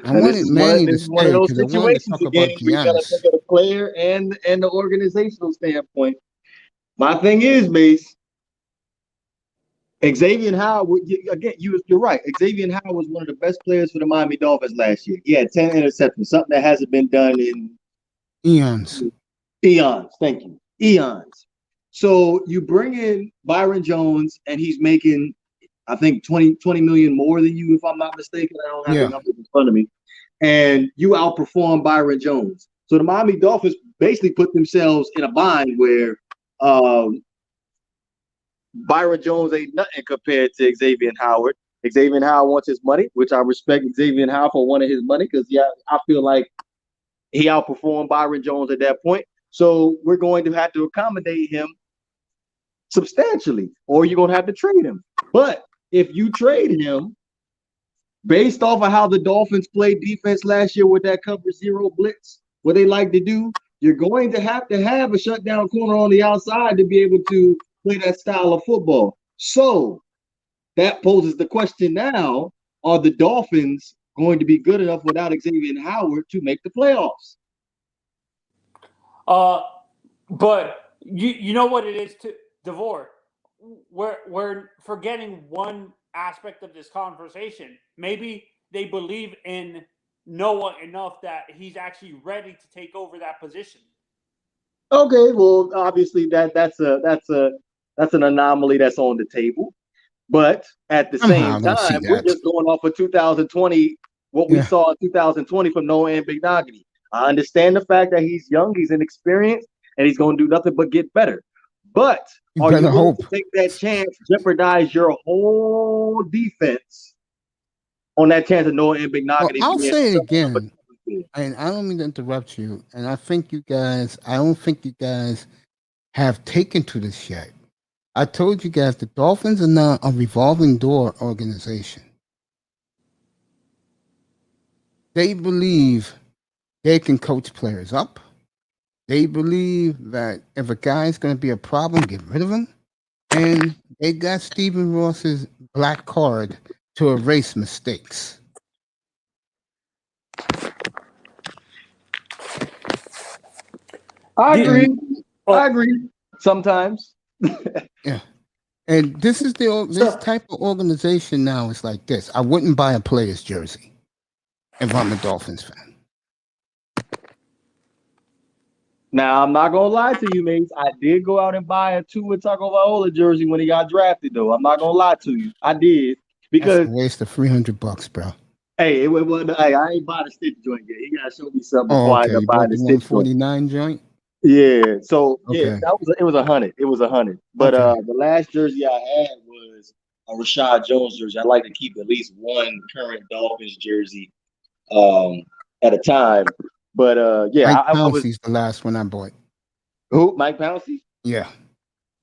I wanted Manny to stay because I wanted to talk about Giannis. We gotta think of the player and the organizational standpoint. My thing is, Mace, Xavier Howard, again, you're right. Xavier Howard was one of the best players for the Miami Dolphins last year. He had 10 interceptions, something that hasn't been done in eons. Thank you. Eons. So you bring in Byron Jones, and he's making, I think, 20 million more than you, if I'm not mistaken. I don't have the numbers in front of me. And you outperform Byron Jones. So the Miami Dolphins basically put themselves in a bind where Byron Jones ain't nothing compared to Xavier Howard. Xavier Howard wants his money, which I respect Xavier Howard for wanting his money, because I feel like he outperformed Byron Jones at that point. So we're going to have to accommodate him substantially, or you're going to have to trade him. But if you trade him, based off of how the Dolphins played defense last year with that cover 0 blitz, what they like to do, you're going to have a shutdown corner on the outside to be able to play that style of football. So that poses the question now, are the Dolphins going to be good enough without Xavier Howard to make the playoffs? But you know what it is to DeVore. We're forgetting one aspect of this conversation. Maybe they believe in Noah enough that he's actually ready to take over that position. Okay, well, obviously that's an anomaly that's on the table. But at the same time, we're just going off of 2020, what we saw in 2020 from Noah Abenagany. I understand the fact that he's young, he's inexperienced, and he's going to do nothing but get better. But You are you better willing hope. to take that chance, jeopardize your whole defense on that chance of Noah Well, Mbignoggany I'll being say it something of a again, and I don't mean to interrupt you. And I don't think you guys have taken to this yet. I told you guys the Dolphins are now a revolving door organization. They believe they can coach players up. They believe that if a guy's going to be a problem, get rid of him. And they got Stephen Ross's black card to erase mistakes. I Yeah. agree. Well- I agree. Sometimes. Yeah. And this is this type of organization now is like this. I wouldn't buy a player's jersey if I'm a Dolphins fan. Now, I'm not going to lie to you, mates. I did go out and buy a Tua Tagovailoa jersey when he got drafted, though. I'm not going to lie to you. I did. That's Because, a waste of $300, bro. hey, hey, I ain't bought a Stitch joint yet. He got to show me something Oh, before I okay. end up You buying bought the the Stitch joint. 149 joint? Yeah. So, yeah, Okay. it was 100. It was 100. But Okay. the last jersey I had was a Rashad Jones jersey. I like to keep at least one current Dolphins jersey at a time. But, yeah, Mike I was. Pouncey's the last one I bought. Who? Mike Pouncey? Yeah.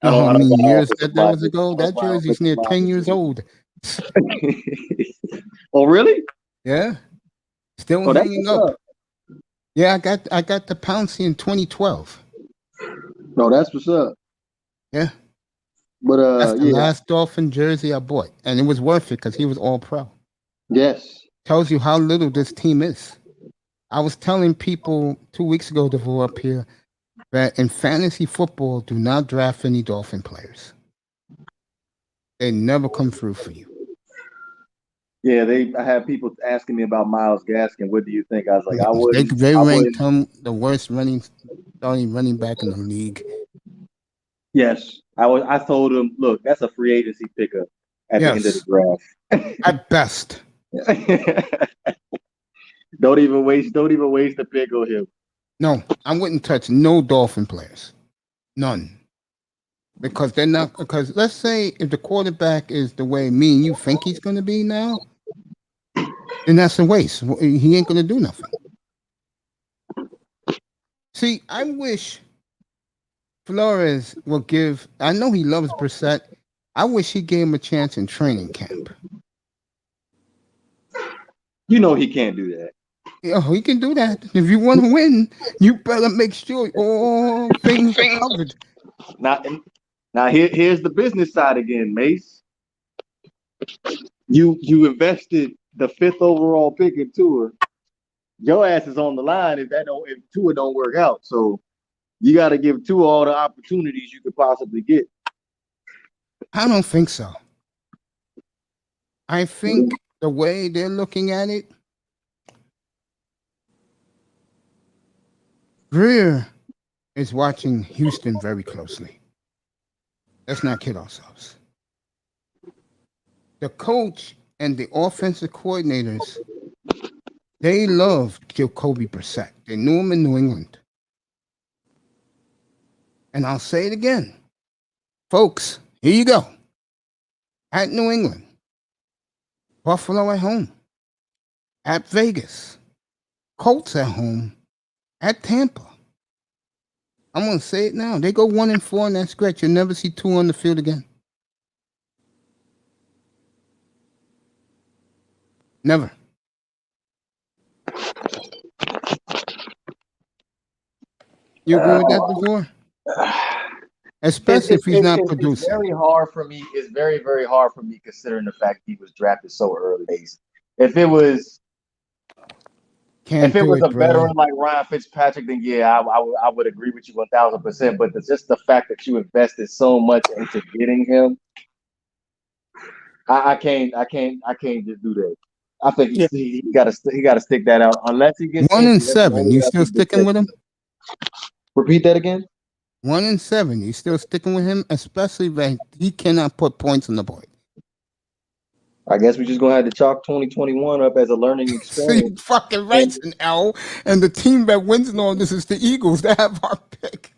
I You know don't- how I don't many buy years offensive that was linemen. ago? I don't That buy jersey's offensive near 10 linemen years jerseys. old. Oh, really? Yeah. Still Oh, that's hanging what's up. up. Yeah, I got the Pouncey in 2012. No, that's what's up. Yeah. But That's the yeah, last Dolphin jersey I bought. And it was worth it because he was all pro. yes. Tells you how little this team is. I was telling people 2 weeks ago to go up here that in fantasy football, do not draft any Dolphin players. They never come through for you. Yeah, I had people asking me about Myles Gaskin. What do you think? I was like, They I ranked wouldn't. him the worst starting running back in the league. Yes. I told him, look, that's a free agency pickup at the end of the Yes. At best. draft. Don't even waste the pick on him. No, I wouldn't touch no Dolphin players. None. Because they're not, because let's say if the quarterback is the way me and you think he's going to be now, then that's a waste. He ain't going to do nothing. See, I wish Flores will give, I know he loves Brissett. I wish he gave him a chance in training camp. You know he can't do that. Yeah, he can do that. If you want to win, you better make sure all things are covered. Now here's the business side again, Mace. You invested the 5th overall pick in Tua. Your ass is on the line if Tua don't work out. So you got to give Tua all the opportunities you could possibly get. I don't think so. I think the way they're looking at it, Greer is watching Houston very closely. Let's not kid ourselves. The coach and the offensive coordinators, they love Jacoby Brissett. They knew him in New England. And I'll say it again. Folks, here you go. At New England, Buffalo at home, at Vegas, Colts at home, at Tampa. I'm going to say it now. They go 1-4 in that stretch. You'll never see Tua on the field again. Never. You agree with that before? Especially if he's not producing. It's very hard for me. It's very, very hard for me considering the fact he was drafted so early. If it was Can't if it do was it, a bro. veteran like Ryan Fitzpatrick, then yeah, I would agree with you 1000%. But it's just the fact that you invested so much into getting him, I can't just do that. I think he got to stick that out unless he gets 1-7. You still sticking with him? Repeat that again. 1-7. You still sticking with him, especially when he cannot put points on the board. I guess we just gonna have to chalk 2021 up as a learning See, experience. fucking rights an L, and the team that wins in all this is the Eagles. They have our pick.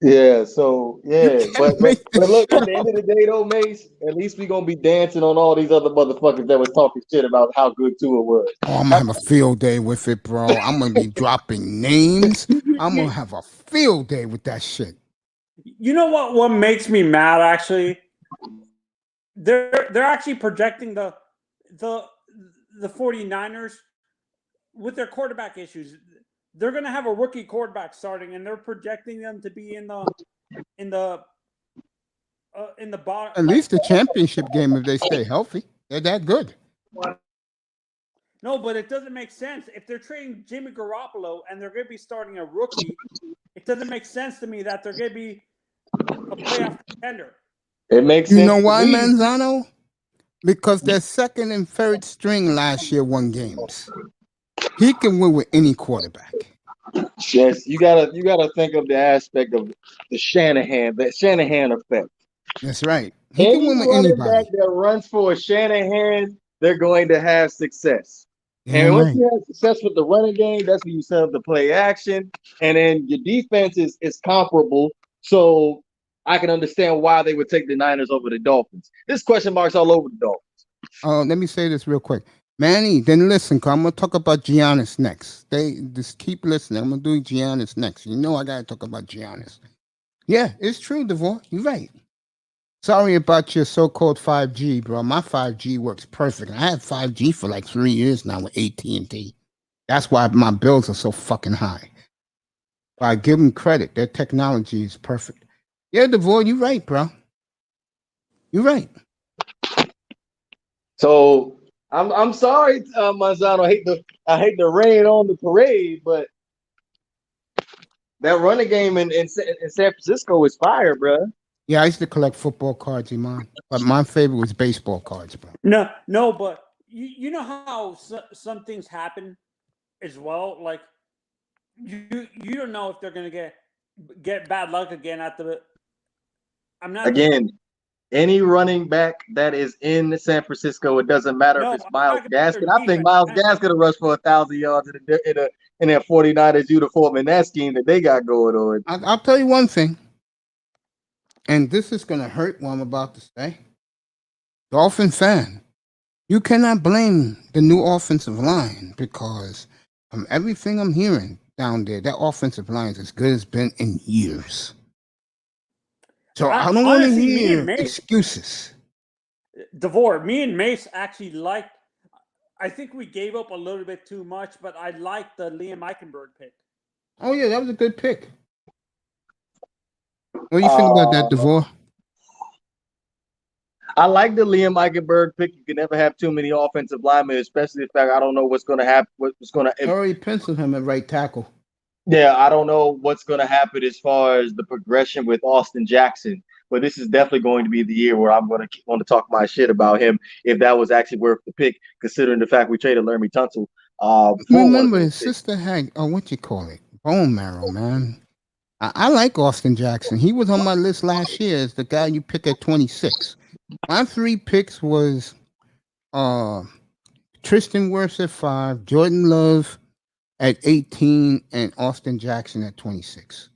Yeah, so yeah, You can't make but this look, shit at the end up. of the day though, Mace, at least we gonna be dancing on all these other motherfuckers that was talking shit about how good Tua was. Oh, I'm gonna have a field day with it, bro. I'm gonna be dropping names. I'm gonna have a field day with that shit. You know what makes me mad actually? They're actually projecting the 49ers with their quarterback issues. They're going to have a rookie quarterback starting, and they're projecting them to be in the bottom. At least the championship game if they stay healthy. They're that good. No, but it doesn't make sense. If they're trading Jimmy Garoppolo and they're going to be starting a rookie, it doesn't make sense to me that they're going to be a playoff contender. It makes You sense. know to why, me. Manzano? Because their second and third string last year won games. He can win with any quarterback. Yes, you gotta think of the aspect of the Shanahan effect. That's right. He can Any win with running back anybody. that runs for a Shanahan, they're going to have success. Yeah, And once right. you have success with the running game, that's when you set up the play action. And then your defense is comparable. So I can understand why they would take the Niners over the Dolphins. This question marks all over the Dolphins. Let me say this real quick. Manny, then listen, cause I'm gonna talk about Giannis next. They just keep listening. I'm gonna do Giannis next. You know I gotta talk about Giannis. Yeah, it's true, DeVore. You're right. Sorry about your so-called 5G, bro. My 5G works perfect. I had 5G for like 3 years now with AT&T. That's why my bills are so fucking high. But I give them credit. Their technology is perfect. Yeah, DeVore, you're right, bro. You're right. So I'm sorry, Manzano. I hate to rain on the parade, but that running game in San Francisco is fire, bro. Yeah, I used to collect football cards, Iman. But my favorite was baseball cards, bro. No, but you know how some things happen as well. Like you don't know if they're going to get bad luck again at the. I'm not Again, any running back that is in San Francisco, it doesn't matter if it's Myles Gaskin. I think Myles Gaskin will rush for 1,000 yards in that 49ers uniform in that scheme that they got going on. I'll tell you one thing, and this is going to hurt what I'm about to say. Dolphin fan, you cannot blame the new offensive line because from everything I'm hearing down there, that offensive line is as good as it's been in years. So I don't want to hear excuses. DeVore, me and Mace actually liked. I think we gave up a little bit too much, but I liked the Liam Eichenberg pick. Oh yeah, that was a good pick. What do you think about that, DeVore? I like the Liam Eichenberg pick. You can never have too many offensive linemen, especially the fact I don't know what's going to happen. What's going to already penciled him at right tackle. Yeah, I don't know what's going to happen as far as the progression with Austin Jackson, but this is definitely going to be the year where I'm going to want to talk my shit about him if that was actually worth the pick, considering the fact we traded Laramie Tunsil. Remember, his sister had what you call it, bone marrow, man. I like Austin Jackson. He was on my list last year as the guy you pick at 26. My 3 picks was Tristan Wirfs at 5, Jordan Love at 18, and Austin Jackson at 26.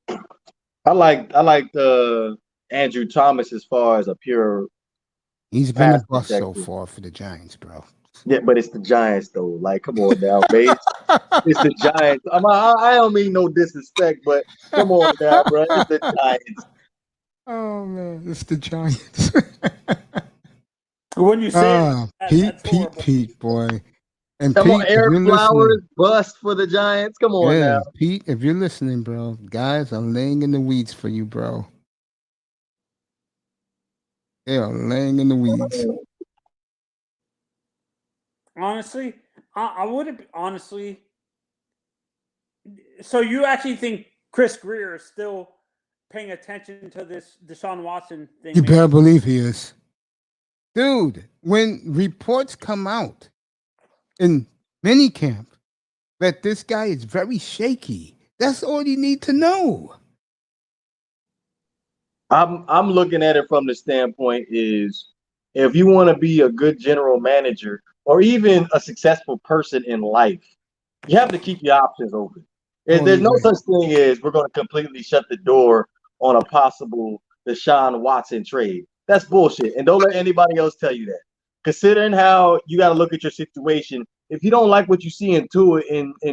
I like Andrew Thomas as far as a pure. He's been a bust so far for the Giants, bro. Yeah, but it's the Giants though. Like, come on now, babe. It's the Giants. I don't mean no disrespect, but come on now, bro. It's the Giants. Oh man, it's the Giants. When you say Pete, boy. And come Pete, on, Eric Flowers bust for the Giants. Come on now, Pete. If you're listening, bro, guys are laying in the weeds for you, bro. They are laying in the weeds. Honestly, I wouldn't. Honestly, so you actually think Chris Greer is still paying attention to this Deshaun Watson thing? You better believe he is. Dude, when reports come out in minicamp that this guy is very shaky, that's all you need to know. I'm looking at it from the standpoint is if you want to be a good general manager or even a successful person in life, you have to keep your options open. There's no such thing as we're going to completely shut the door on a possible Deshaun Watson trade. That's bullshit. And don't let anybody else tell you that. Considering how you got to look at your situation, if you don't like what you see in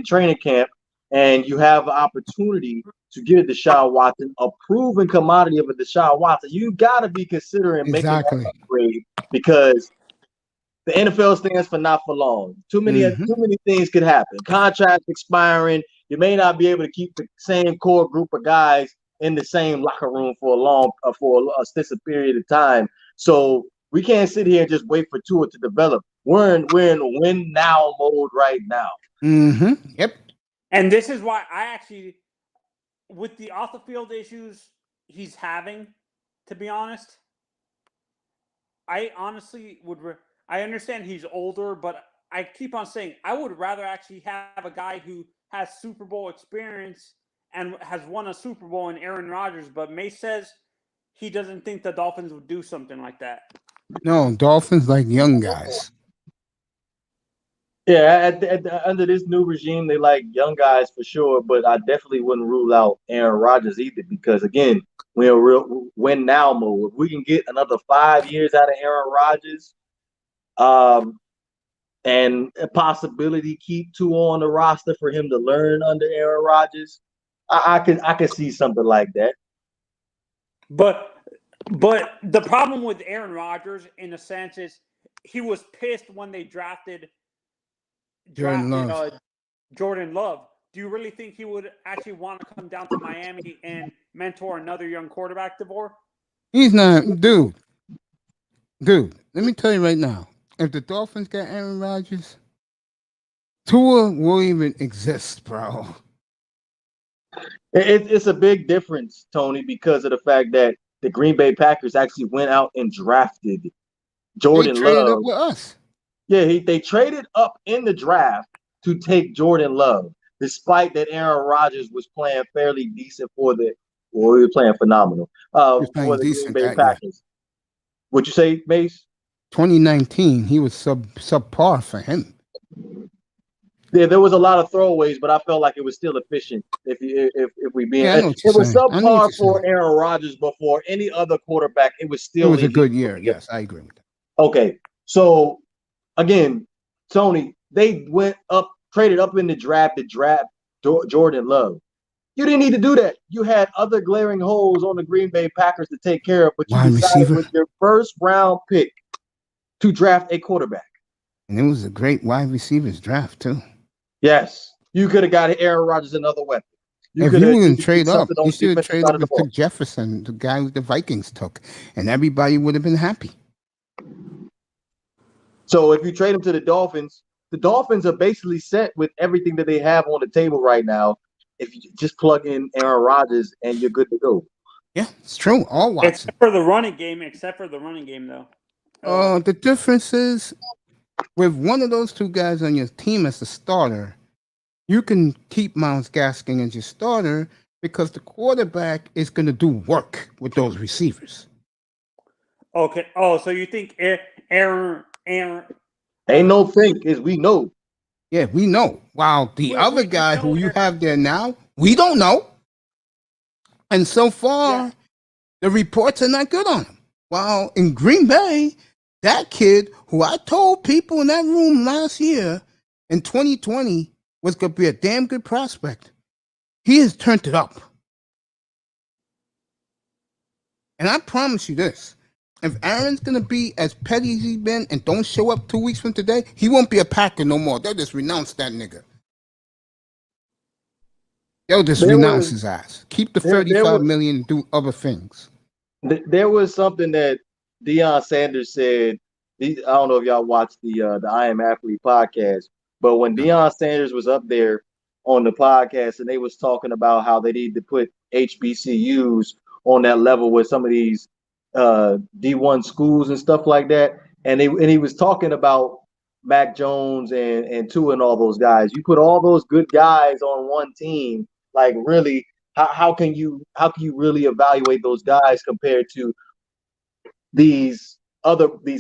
training camp and you have an opportunity to get a Deshaun Watson, a proven commodity of a Deshaun Watson, you got to be considering making that upgrade because the NFL stands for not for long. Too many things could happen. Contracts expiring. You may not be able to keep the same core group of guys in the same locker room for a extensive period of time. So we can't sit here and just wait for Tua to develop. We're in win now mode right now. Yep. And this is why I actually, with the off the field issues he's having, to be honest, I honestly would. I understand he's older, but I keep on saying I would rather actually have a guy who has Super Bowl experience and has won a Super Bowl in Aaron Rodgers. But Mace says he doesn't think the Dolphins would do something like that. No, Dolphins like young guys. Yeah, under this new regime, they like young guys for sure, but I definitely wouldn't rule out Aaron Rodgers either because, again, we're in real win now mode. If we can get another 5 years out of Aaron Rodgers, and a possibility keep Tua on the roster for him to learn under Aaron Rodgers, I can see something like that. But the problem with Aaron Rodgers, in a sense, is he was pissed when they drafted Jordan Love. Do you really think he would actually want to come down to Miami and mentor another young quarterback, DeVore? He's not, dude. Let me tell you right now. If the Dolphins got Aaron Rodgers, Tua won't even exist, bro. It's a big difference, Tony, because of the fact that the Green Bay Packers actually went out and drafted Jordan They traded Love. up with us. Yeah, they traded up in the draft to take Jordan Love, despite that Aaron Rodgers was playing fairly decent he was playing phenomenal for the Green Bay Packers. What'd you say, Mace? 2019, he was subpar for him. Yeah, there was a lot of throwaways, but I felt like it was still efficient. If we being, it was subpar for Aaron Rodgers, but for any other quarterback, it was still. It was a good year. Yes, I agree with that. Okay, so again, Tony, they traded up in the draft to draft Jordan Love. You didn't need to do that. You had other glaring holes on the Green Bay Packers to take care of, but you decided with your first round pick to draft a quarterback. And it was a great wide receivers draft too. Yes, you could have got Aaron Rodgers another weapon. If you didn't trade up, you should have traded up and took Jefferson, the guy the Vikings took, and everybody would have been happy. So if you trade him to the Dolphins are basically set with everything that they have on the table right now. If you just plug in Aaron Rodgers and you're good to go. Yeah, it's true. All Watson. Except for the running game, though. The difference is with one of those two guys on your team as the starter, you can keep Myles Gaskin as your starter because the quarterback is going to do work with those receivers. Okay. Oh, so you think Aaron? Ain't no think, is we know. Yeah, we know. While the other guy who you have there now, we don't know. And so far, the reports are not good on him. While in Green Bay, that kid who I told people in that room last year in 2020 was going to be a damn good prospect, he has turned it up. And I promise you this. If Aaron's going to be as petty as he's been and don't show up 2 weeks from today, he won't be a Packer no more. They'll just renounce that nigga. They'll just renounce his ass. Keep the $35 million and do other things. There was something that Deion Sanders said. I don't know if y'all watched the I Am Athlete podcast, but when Deion Sanders was up there on the podcast and they was talking about how they need to put HBCUs on that level with some of these D1 schools and stuff like that, and he was talking about Mac Jones and Tua and all those guys. You put all those good guys on one team, like really, how can you really evaluate those guys compared to these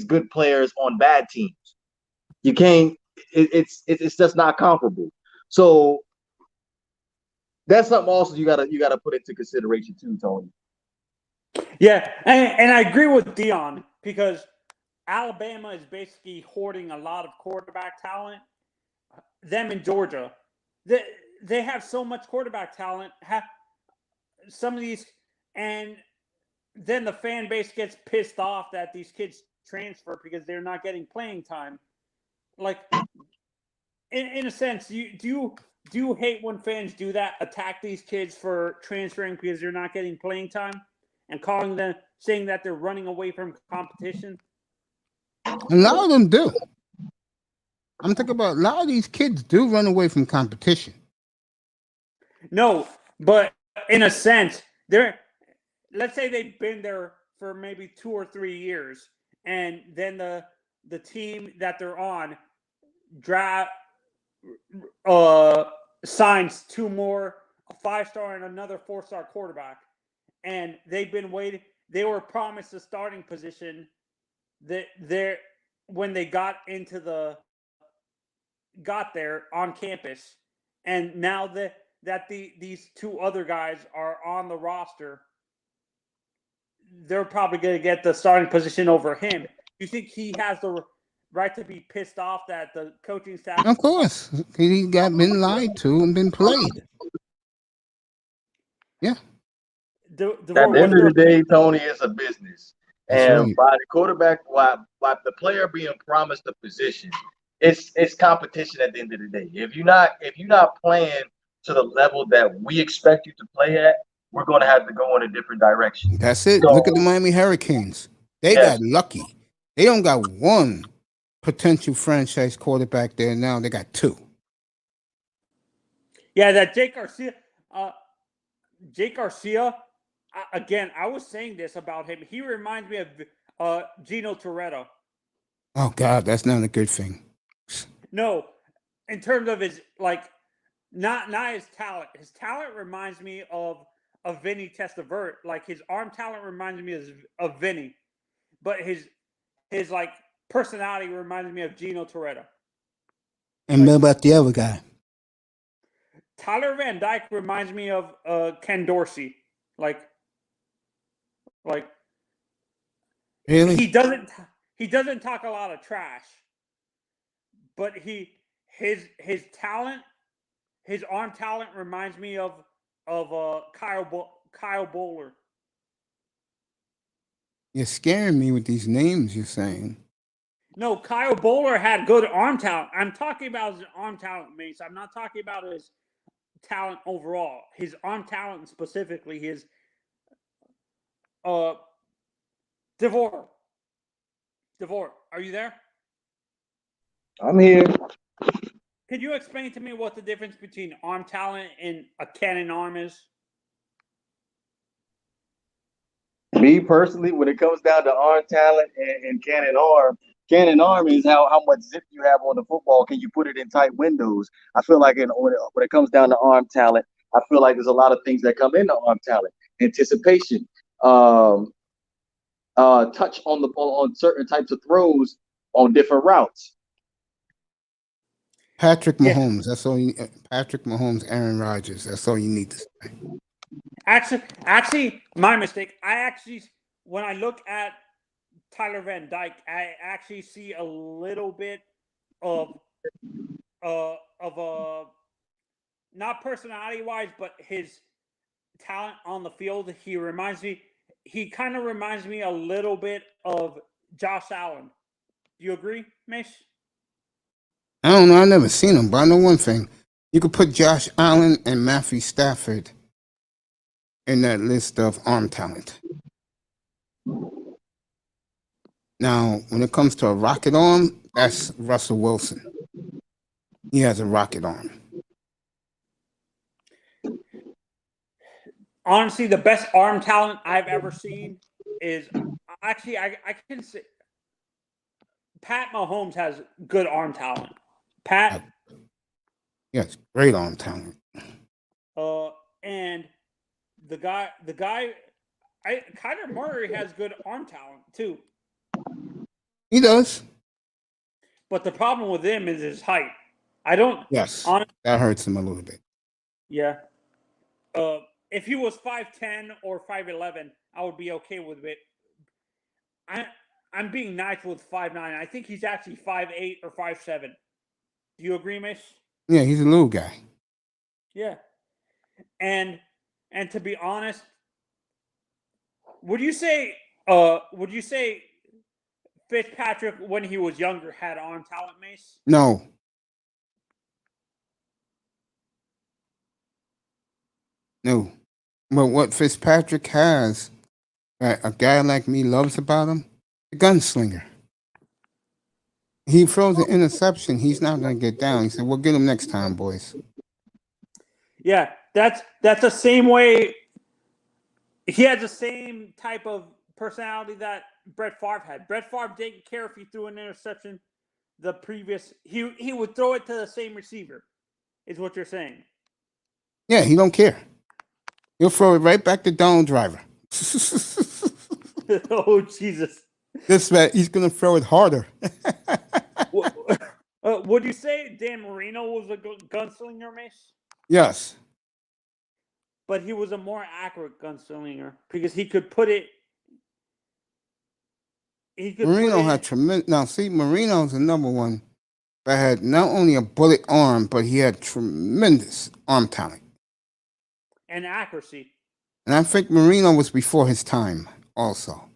good players on bad teams? You can't. It's just not comparable. So that's something also you gotta put into consideration too, Tony. Yeah, and I agree with Dion because Alabama is basically hoarding a lot of quarterback talent. Them in Georgia, they have so much quarterback talent. Some of these, and then the fan base gets pissed off that these kids transfer because they're not getting playing time. Like, in a sense, do you hate when fans do that? Attack these kids for transferring because they're not getting playing time, and calling them saying that they're running away from competition. A lot of them do. I'm thinking about a lot of these kids do run away from competition. No, but in a sense, let's say they've been there for maybe 2 or 3 years, and then the team that they're on signs 2 more, a 5-star and another 4-star quarterback, and they've been waiting. They were promised a starting position when they got there on campus, and now that these 2 other guys are on the roster, they're probably going to get the starting position over him. You think he has the right to be pissed off that the coaching staff? Of course, he got been lied to and been played. Yeah. At the end of the day, Tony, it's a business. That's And right. by the quarterback, by the player being promised a position, it's competition at the end of the day. If you're not playing to the level that we expect you to play at, we're going to have to go in a different direction. That's it. So, Look at the Miami Hurricanes. They yes. got lucky. They don't got one potential franchise quarterback there now. They got 2. Yeah, that Jake Garcia. Again, I was saying this about him. He reminds me of Gino Toretto. Oh God, that's not a good thing. No, in terms of his not his talent. His talent reminds me of Vinny Testaverde. Like his arm talent reminds me of Vinny, but his personality reminds me of Gino Toretto. And what about the other guy? Tyler Van Dyke reminds me of Ken Dorsey. Like Really? he doesn't talk a lot of trash, but his talent, his arm talent reminds me of Kyle Bowler. You're scaring me with these names you're saying. No, Kyle Bowler had good arm talent. I'm talking about his arm talent, Mace. I'm not talking about his talent overall. His arm talent specifically, his DeVore, are you there? I'm here. Could you explain to me what the difference between arm talent and a cannon arm is? Me personally, when it comes down to arm talent and cannon arm is how much zip you have on the football. Can you put it in tight windows? I feel like when it comes down to arm talent, I feel like there's a lot of things that come into arm talent. Anticipation, touch on certain types of throws on different routes. Patrick Mahomes. That's all. Patrick Mahomes, Aaron Rodgers. That's all you need to say. Actually, my mistake. When I look at Tyler Van Dyke, I actually see a little bit of not personality wise, but his talent on the field. He kind of reminds me a little bit of Josh Allen. Do you agree, Mish? I don't know. I never seen him, but I know one thing. You could put Josh Allen and Matthew Stafford in that list of arm talent. Now, when it comes to a rocket arm, that's Russell Wilson. He has a rocket arm. Honestly, the best arm talent I've ever seen is actually I can say Pat Mahomes has good arm talent. Pat, yes, great arm talent. And the guy, Kyler Murray has good arm talent too. He does. But the problem with him is his height. I don't. Yes, Honestly, that hurts him a little bit. yeah. if he was 5'10" or 5'11", I would be okay with it. I'm being nice with 5'9". I think he's actually 5'8" or 5'7". Do you agree, Mace? Yeah, he's a little guy. Yeah. And to be honest, would you say Fitzpatrick when he was younger had arm talent, Mace? No. No. But what Fitzpatrick has, that a guy like me loves about him, the gunslinger. He throws an interception, he's not going to get down. He said, we'll get him next time, boys. Yeah, that's the same way. He has the same type of personality that Brett Favre had. Brett Favre didn't care if he threw an interception. He would throw it to the same receiver, is what you're saying. Yeah, he don't care. He'll throw it right back to Donald Driver. Oh, Jesus. This man, he's going to throw it harder. Would you say Dan Marino was a gunslinger, Mace? Yes. But he was a more accurate gunslinger because he could put it. Marino had tremendous. Now, see, Marino's the number one that had not only a bullet arm, but he had tremendous arm talent and accuracy. And I think Marino was before his time, also.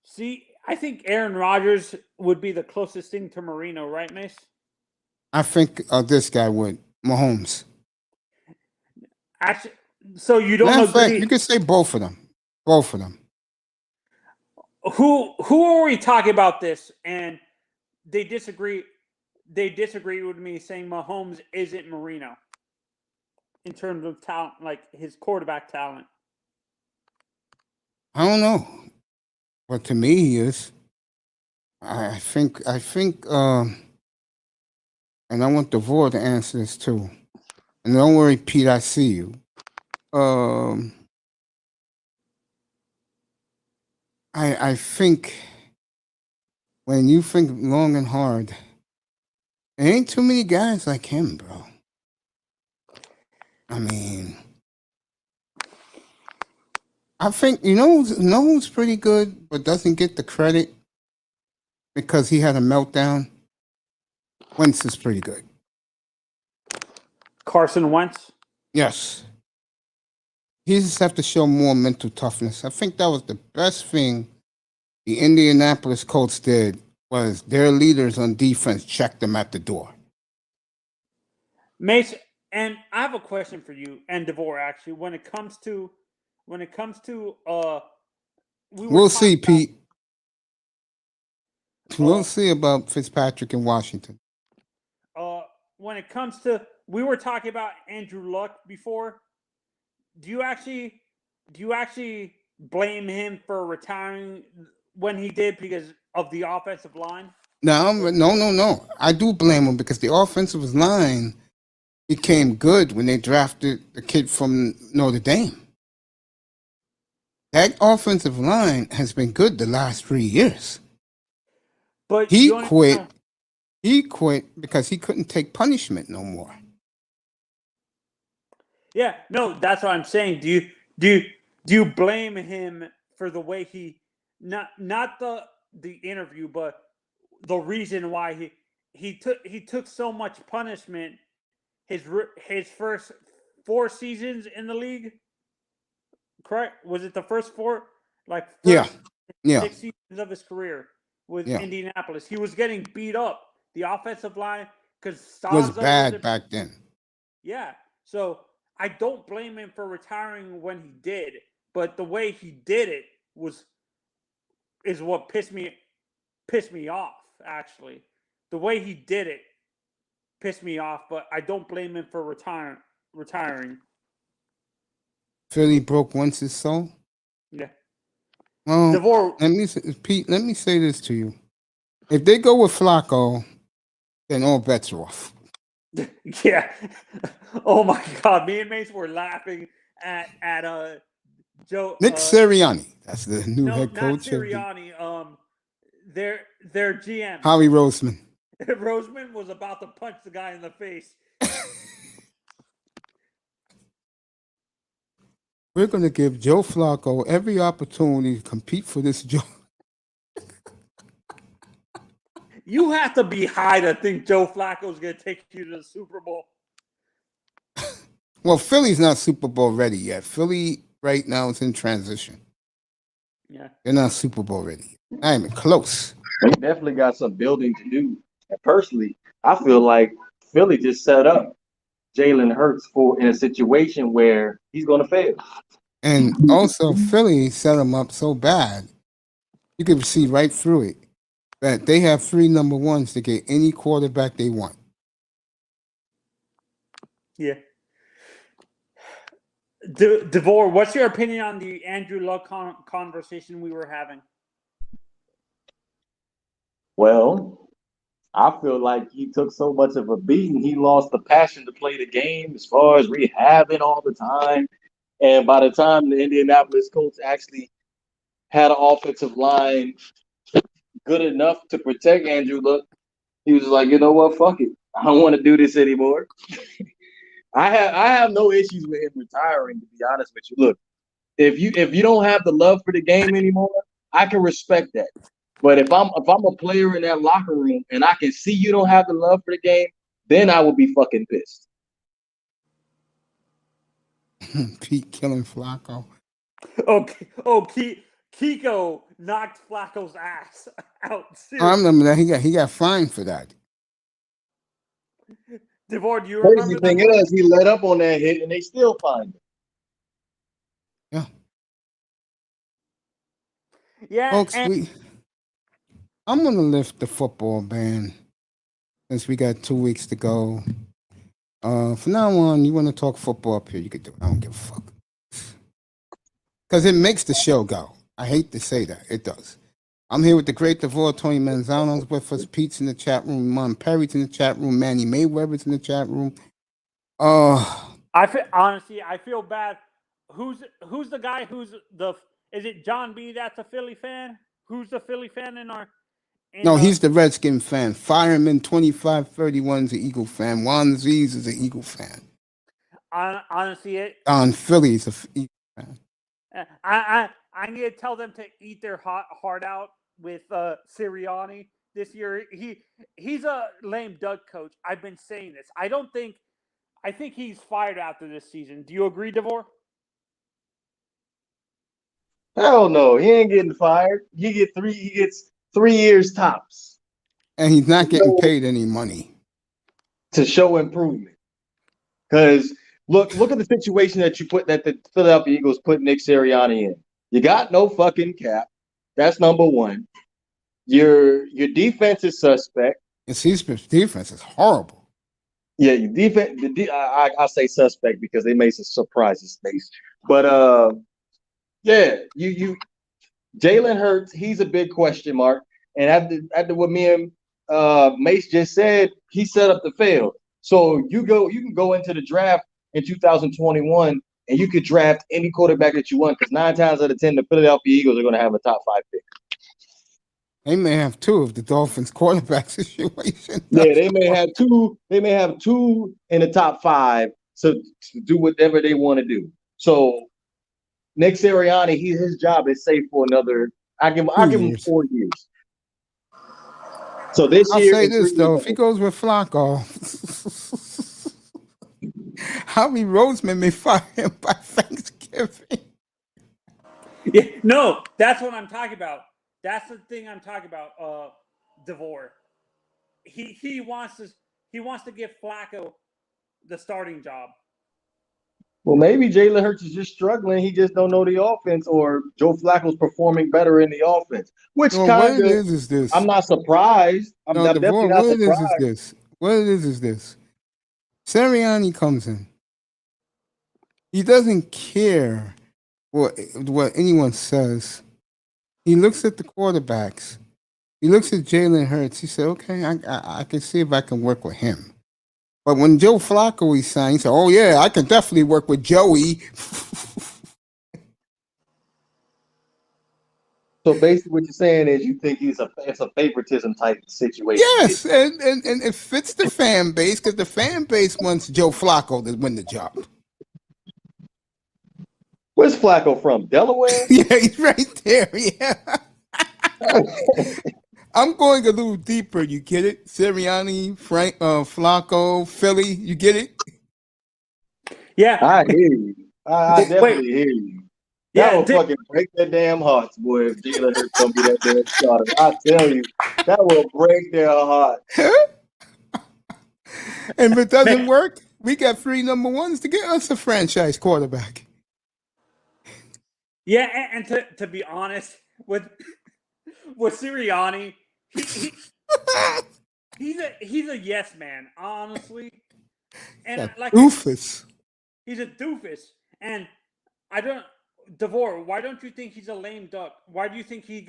See, I think Aaron Rodgers would be the closest thing to Marino, right, Mace? I think this guy would, Mahomes. Actually, so you don't Matter of fact, agree? you could say both of them. Both of them. Who are we talking about this? And they disagree. They disagree with me, saying Mahomes isn't Marino in terms of talent, like his quarterback talent. I don't know, but to me, he is. I think, and I want DeVore to answer this too. And don't worry, Pete, I see you. I think when you think long and hard, there ain't too many guys like him, bro. I mean, I think you know who's pretty good, but doesn't get the credit because he had a meltdown. Wentz is pretty good. Carson Wentz? Yes. He just have to show more mental toughness. I think that was the best thing the Indianapolis Colts did was their leaders on defense checked them at the door. Mace, and I have a question for you and DeVore, actually, when it comes to we'll see, Pete. We'll see about Fitzpatrick in Washington. When it comes to, we were talking about Andrew Luck before. Do you actually blame him for retiring when he did because of the offensive line? No. I do blame him because the offensive line became good when they drafted the kid from Notre Dame. That offensive line has been good the last 3 years. But he quit. He quit because he couldn't take punishment no more. Yeah, no, that's what I'm saying. Do you blame him for the way he not the interview, but the reason why he took so much punishment his first 4 seasons in the league? Correct? Was it the first 4? Like yeah. 6 seasons of his career with Indianapolis. He was getting beat up. The offensive line was bad back then. Yeah. So I don't blame him for retiring when he did, but the way he did it is what pissed me off, actually. The way he did it pissed me off, but I don't blame him for retiring. Philly broke Wentz's soul? Yeah. Well, Pete, let me say this to you. If they go with Flacco, then all bets are off. Yeah. Oh my God. Me and Mace were laughing at Joe Nick Sirianni. That's the new head coach. Not Sirianni. Their GM. Howie Roseman. Roseman was about to punch the guy in the face. We're going to give Joe Flacco every opportunity to compete for this job. You have to be high to think Joe Flacco's going to take you to the Super Bowl. Well, Philly's not Super Bowl ready yet. Philly right now is in transition. Yeah. They're not Super Bowl ready. Not even close. They definitely got some building to do. And personally, I feel like Philly just set up Jalen Hurts for in a situation where he's going to fail. And also, Philly set them up so bad, you could see right through it, that they have 3 number ones to get any quarterback they want. Yeah. DeVore, what's your opinion on the Andrew Luck conversation we were having? Well, I feel like he took so much of a beating, he lost the passion to play the game as far as rehabbing all the time. And by the time the Indianapolis Colts actually had an offensive line good enough to protect Andrew Luck, he was like, you know what, fuck it. I don't want to do this anymore. I have no issues with him retiring, to be honest with you. Look, if you don't have the love for the game anymore, I can respect that. But if I'm a player in that locker room and I can see you don't have the love for the game, then I will be fucking pissed. Pete killing Flacco. Okay. Kiko knocked Flacco's ass out. I remember that he got fined for that. DeVore, do you Crazy remember thing that? is, he let up on that hit and they still fined him. Yeah. Yeah. Folks, I'm going to lift the football ban since we got 2 weeks to go. From now on, you want to talk football up here, you could do it. I don't give a fuck. Because it makes the show go. I hate to say that. It does. I'm here with the great DeVore. Tony Manzano's with us. Pete's in the chat room. Mon Perry's in the chat room. Manny Mayweather's in the chat room. Honestly, I feel bad. Who's the guy is it John B that's a Philly fan? Who's the Philly fan No, he's the Redskin fan. Fireman 2531 is an Eagle fan. Juan Z's is an Eagle fan. Honestly, Philly's an Eagle fan. I need to tell them to eat their heart out with Sirianni this year. He's a lame duck coach. I've been saying this. I think he's fired after this season. Do you agree, DeVore? Hell no, he ain't getting fired. He gets 3 years tops. And he's not getting paid any money. To show improvement. Because look at the situation that the Philadelphia Eagles put Nick Sirianni in. You got no fucking cap. That's number one. Your defense is suspect. His defense is horrible. Yeah, your defense. I say suspect because they made some surprises, Mace. But yeah, you Jalen Hurts. He's a big question mark. And after what me and Mace just said, he set up to fail. So you can go into the draft in 2021 and you could draft any quarterback that you want because 9 times out of 10 the Philadelphia Eagles are going to have a top 5 pick. They may have 2 of the Dolphins quarterback situation. Yeah, they may have 2. They may have 2 in the top 5 to do whatever they want to do. So Nick Sirianni, his job is safe for another. I give him 4 years. So this year, I'll say this though: if he goes with Flacco, Howie Roseman may fire him by Thanksgiving. Yeah, no, that's what I'm talking about. That's the thing I'm talking about. DeVore. He wants to give Flacco the starting job. Well, maybe Jalen Hurts is just struggling. He just don't know the offense, or Joe Flacco's performing better in the offense. Which Well, kind what it of is this? I'm not surprised. I'm definitely not surprised. What it is this? Sirianni comes in. He doesn't care what anyone says. He looks at the quarterbacks. He looks at Jalen Hurts. He said, "Okay, I can see if I can work with him." But when Joe Flacco he signed, he said, "Oh yeah, I can definitely work with Joey." So basically, what you're saying is you think it's a favoritism type situation. Yes, and it fits the fan base because the fan base wants Joe Flacco to win the job. Where's Flacco from? Delaware? Yeah, he's right there. Yeah. I'm going a little deeper. You get it? Sirianni, Frank, Flacco, Philly. You get it? Yeah, I hear you. I Wait. definitely hear you. That Yeah, will fucking break their damn hearts, boy, if Jalen Hurts gonna be that damn starter. I tell you, that will break their heart. And if it doesn't work, we got 3 number ones to get us a franchise quarterback. yeah, and to be honest, with Sirianni, he's a yes man, honestly. And That like doofus. he's a doofus. And I don't DeVore, why don't you think he's a lame duck? Why do you think he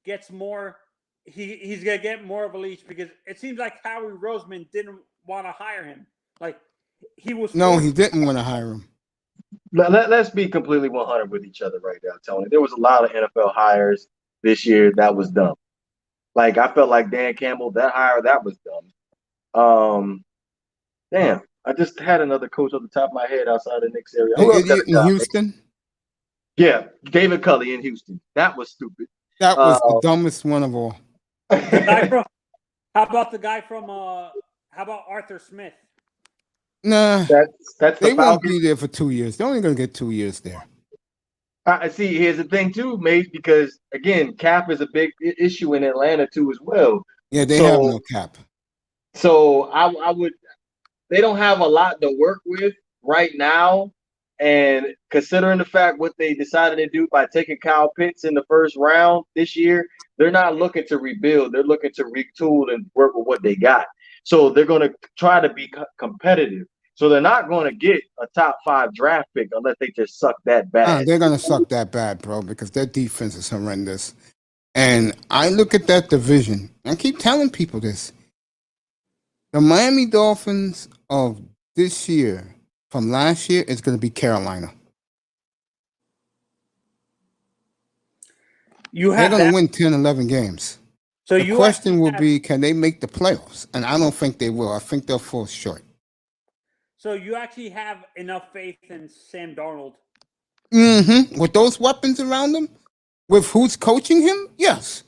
gets more he's gonna get more of a leash? Because it seems like Howie Roseman didn't want to hire him. Like he was No, he didn't want to hire him. Let's be completely 100 with each other right now, Tony. There was a lot of NFL hires this year that was dumb. Like, I felt like Dan Campbell, that hire, that was dumb. Damn, I just had another coach on the top of my head outside the Knicks area. The Who else got idiot a in job? Houston. Yeah, David Culley in Houston. That was stupid. That was the dumbest one of all. the guy from how about the guy from how about Arthur Smith? Nah, That's they the won't Falcons. be there for 2 years. They're only going to get 2 years there. I see. Here's the thing, too, mate, because, again, cap is a big issue in Atlanta, too, as well. Yeah, they have no cap. So I would – they don't have a lot to work with right now. And considering the fact what they decided to do by taking Kyle Pitts in the first round this year, they're not looking to rebuild. They're looking to retool and work with what they got. So they're going to try to be competitive. So they're not going to get a top 5 draft pick unless they just suck that bad. They're going to suck that bad, bro, because their defense is horrendous. And I look at that division. I keep telling people this. The Miami Dolphins of this year from last year is going to be Carolina. They're going to win 10, 11 games. So the question will be, can they make the playoffs? And I don't think they will. I think they'll fall short. So you actually have enough faith in Sam Darnold? Mm-hmm. With those weapons around him? With who's coaching him? Yes.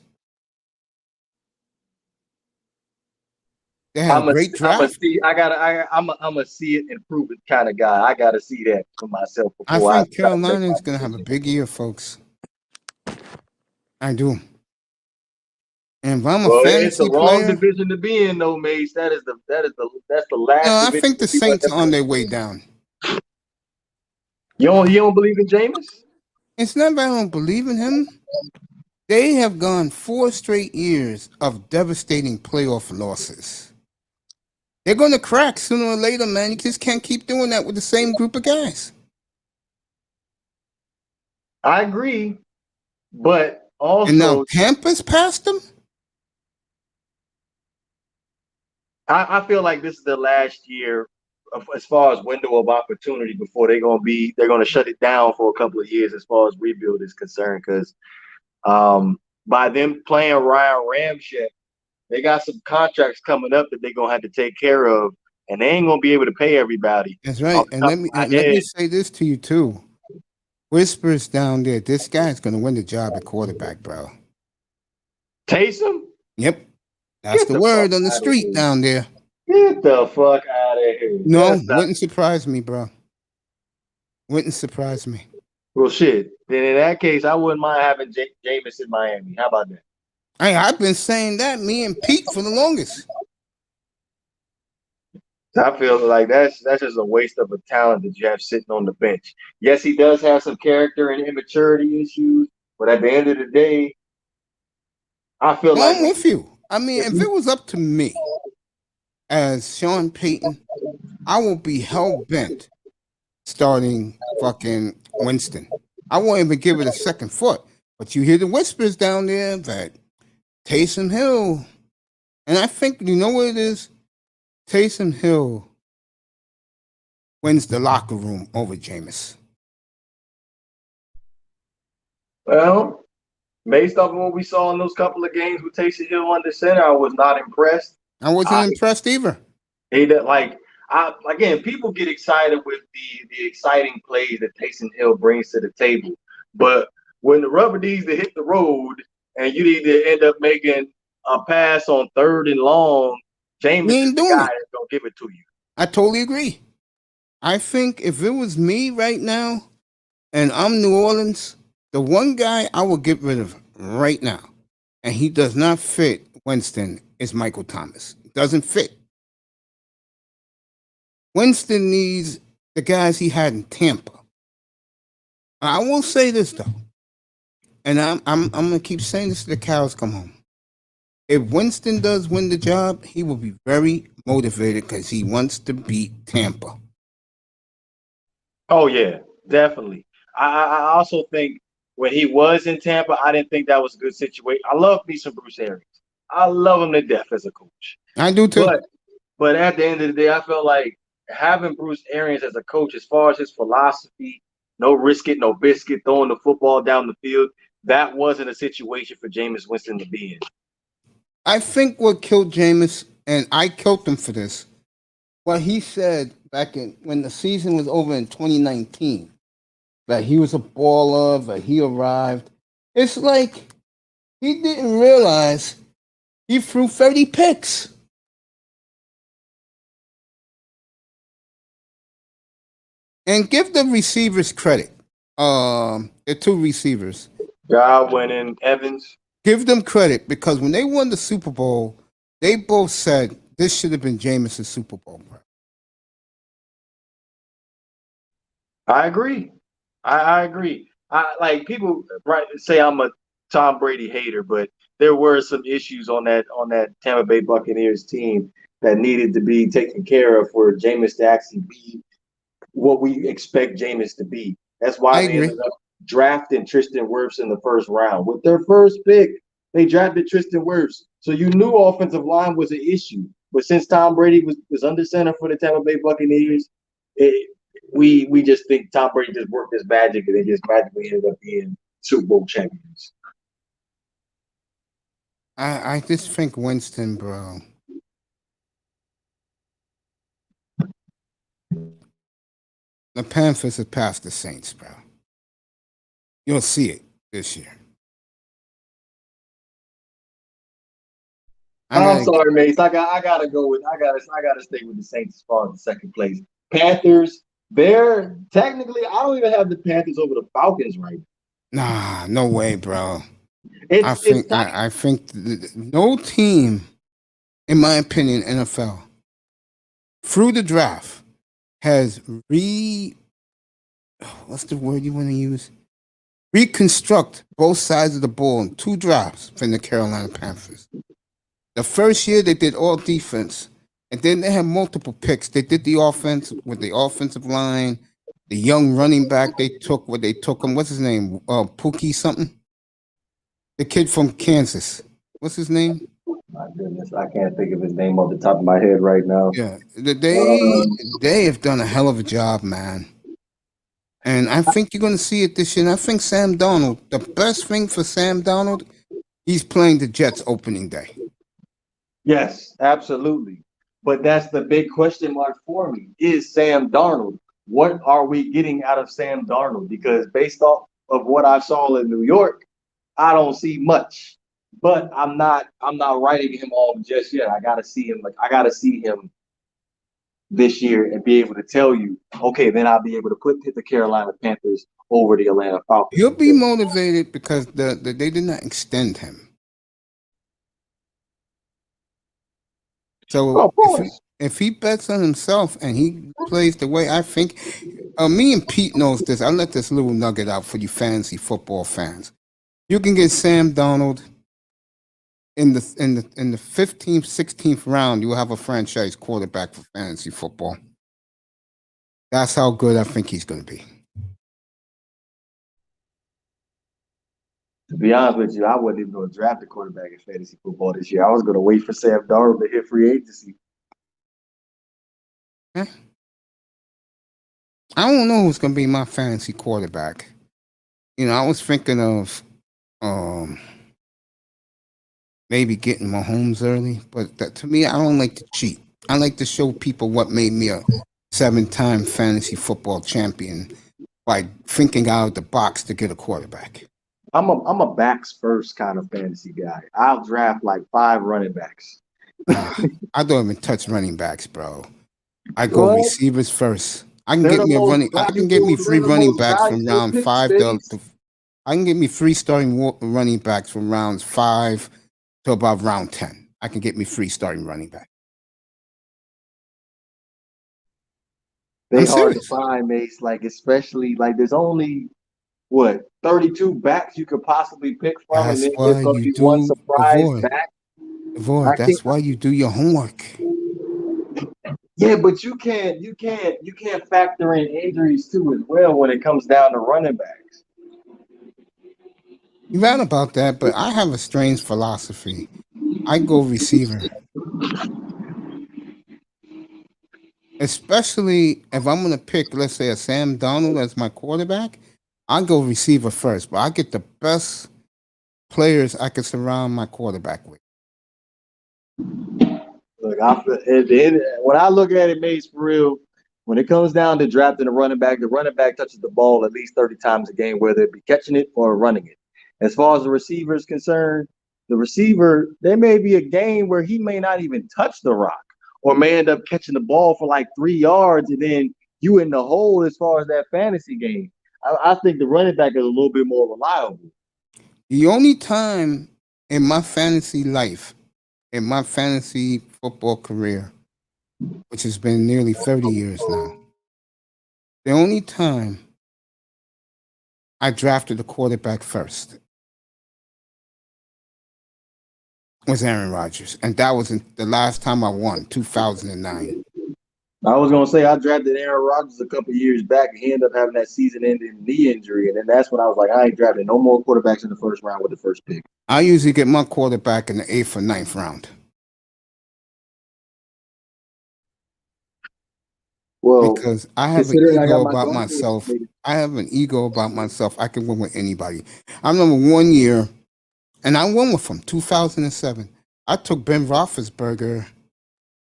They have a great draft. I'm a see it and prove it kind of guy. I gotta see that for myself before I think Carolina is gonna have a big year, folks. I do. And if I'm a fantasy it's the wrong player, division to be in, though, Mace. That's the last. No, I think the Saints are on their way down. You don't believe in Jameis? It's not that I don't believe in him. They have gone 4 straight years of devastating playoff losses. They're going to crack sooner or later, man. You just can't keep doing that with the same group of guys. I agree, but also, and now Tampa's past them. I feel like this is the last year as far as window of opportunity before they're gonna shut it down for a couple of years as far as rebuild is concerned. Because by them playing Ryan Ramczyk, they got some contracts coming up that they're gonna have to take care of, and they ain't gonna be able to pay everybody. That's right. And let me say this to you too. Whispers down there, this guy's gonna win the job at quarterback, bro. Taysom? Yep. That's the word on the street down there. Get the fuck out of here. No, wouldn't surprise me, bro. Wouldn't surprise me. Well, shit. Then in that case, I wouldn't mind having Jameis in Miami. How about that? Hey, I've been saying that, me and Pete, for the longest. I feel like that's just a waste of a talent that you have sitting on the bench. Yes, he does have some character and immaturity issues, but at the end of the day, I feel like I'm with you. I mean, if it was up to me as Sean Payton, I will be hell-bent starting fucking Winston. I won't even give it a second thought. But you hear the whispers down there that Taysom Hill, and I think, you know what it is? Taysom Hill wins the locker room over Jameis. Well, based off of what we saw in those couple of games with Taysom Hill under center, I was not impressed. I wasn't impressed either. Again, people get excited with the exciting plays that Taysom Hill brings to the table, but when the rubber needs to hit the road and you need to end up making a pass on 3rd and long, Jameis He is ain't the doing guy it. that's gonna give it to you. I totally agree. I think if it was me right now and I'm New Orleans, the one guy I would get rid of right now, and he does not fit Winston, is Michael Thomas. Doesn't fit. Winston needs the guys he had in Tampa. I will say this though, and I'm gonna keep saying this till the cows come home. If Winston does win the job, he will be very motivated because he wants to beat Tampa. Oh yeah, definitely. I also think when he was in Tampa, I didn't think that was a good situation. I love me some Bruce Arians. I love him to death as a coach. I do too. But at the end of the day, I felt like having Bruce Arians as a coach, as far as his philosophy, no risk it, no biscuit, throwing the football down the field, that wasn't a situation for Jameis Winston to be in. I think what killed Jameis, and I killed him for this, what he said back in when the season was over in 2019, that he was a baller, that he arrived. It's like he didn't realize he threw 30 picks. And give the receivers credit. The 2 receivers. Godwin and Evans. Give them credit because when they won the Super Bowl, they both said this should have been Jameis' Super Bowl. Bro. I agree. I agree. I like people say I'm a Tom Brady hater, but there were some issues on that Tampa Bay Buccaneers team that needed to be taken care of for Jameis to actually be what we expect Jameis to be. That's why I they agree. ended up drafting Tristan Wirfs in the 1st round. With their first pick, they drafted Tristan Wirfs. So you knew offensive line was an issue. But since Tom Brady was under center for the Tampa Bay Buccaneers, we just think Tom Brady just worked his magic and they just magically ended up being Super Bowl champions. I just think Winston, bro. The Panthers have passed the Saints, bro. You'll see it this year. I'm sorry, Mace. I gotta stay with the Saints as far as the 2nd place. Panthers, they're technically I don't even have the Panthers over the Falcons right now. Nah, no way, bro. I think no team, in my opinion, NFL, through the draft, has what's the word you want to use? Reconstruct both sides of the ball in 2 drafts from the Carolina Panthers. The first year they did all defense, and then they had multiple picks. They did the offense with the offensive line, the young running back they took. What they took him? What's his name? Pookie something. The kid from Kansas. What's his name? My goodness, I can't think of his name off the top of my head right now. Yeah, they have done a hell of a job, man. And I think you're going to see it this year. And I think Sam Darnold, the best thing for Sam Darnold, he's playing the Jets opening day. Yes, absolutely. But that's the big question mark for me. Is Sam Darnold? What are we getting out of Sam Darnold? Because based off of what I saw in New York, I don't see much. But I'm not writing him off just yet. I gotta see him this year and be able to tell you, okay, then I'll be able to put the Carolina Panthers over the Atlanta Falcons. He'll be motivated because they did not extend him. So if he bets on himself and he plays the way I think, me and Pete knows this. I let this little nugget out for you fantasy football fans. You can get Sam Darnold in the 15th, 16th round. You will have a franchise quarterback for fantasy football. That's how good I think he's going to be. To be honest with you, I wasn't even going to draft a quarterback in fantasy football this year. I was going to wait for Sam Darnold to hit free agency. I don't know who's going to be my fantasy quarterback. I was thinking of maybe getting Mahomes early, but to me, I don't like to cheat. I like to show people what made me a 7-time fantasy football champion by thinking out of the box to get a quarterback. I'm a backs first kind of fantasy guy. I'll draft like 5 running backs. I don't even touch running backs, bro. I go What? receivers first. I can They're get the me a most running. I can get me valuable, free they're the running most backs from valuable round picks, 5 Space. I can get me 3 starting running backs from rounds 5 to about round 10. I can get me 3 starting running back. They I'm hard to serious. find, Mace. Like, especially like there's only what 32 backs you could possibly pick from, and That's then there's why gonna you be one do surprise avoid. back. Avoid. I can't. That's why you do your homework. Yeah, but you can't factor in injuries too as well when it comes down to running backs. You're right about that, but I have a strange philosophy. I go receiver, especially if I'm going to pick, let's say, a Sam Donald as my quarterback. I go receiver first, but I get the best players I can surround my quarterback with. Look, when I look at it, Mace, for real, when it comes down to drafting a running back, the running back touches the ball at least 30 times a game, whether it be catching it or running it. As far as the receiver is concerned, the receiver, there may be a game where he may not even touch the rock or may end up catching the ball for like 3 yards and then you in the hole as far as that fantasy game. I think the running back is a little bit more reliable. The only time in my fantasy life, in my fantasy football career, which has been nearly 30 years now, the only time I drafted a quarterback first was Aaron Rodgers. And that was the last time I won, 2009. I was gonna say I drafted Aaron Rodgers a couple years back, and he ended up having that season-ending knee injury, and then that's when I was like, I ain't drafting no more quarterbacks in the first round with the first pick. I usually get my quarterback in the 8th or 9th round. Well, Because I have an considering I got ego my about dark horse, myself. I have an ego about myself. I can win with anybody. I remember one year, and I won with him, 2007. I took Ben Roethlisberger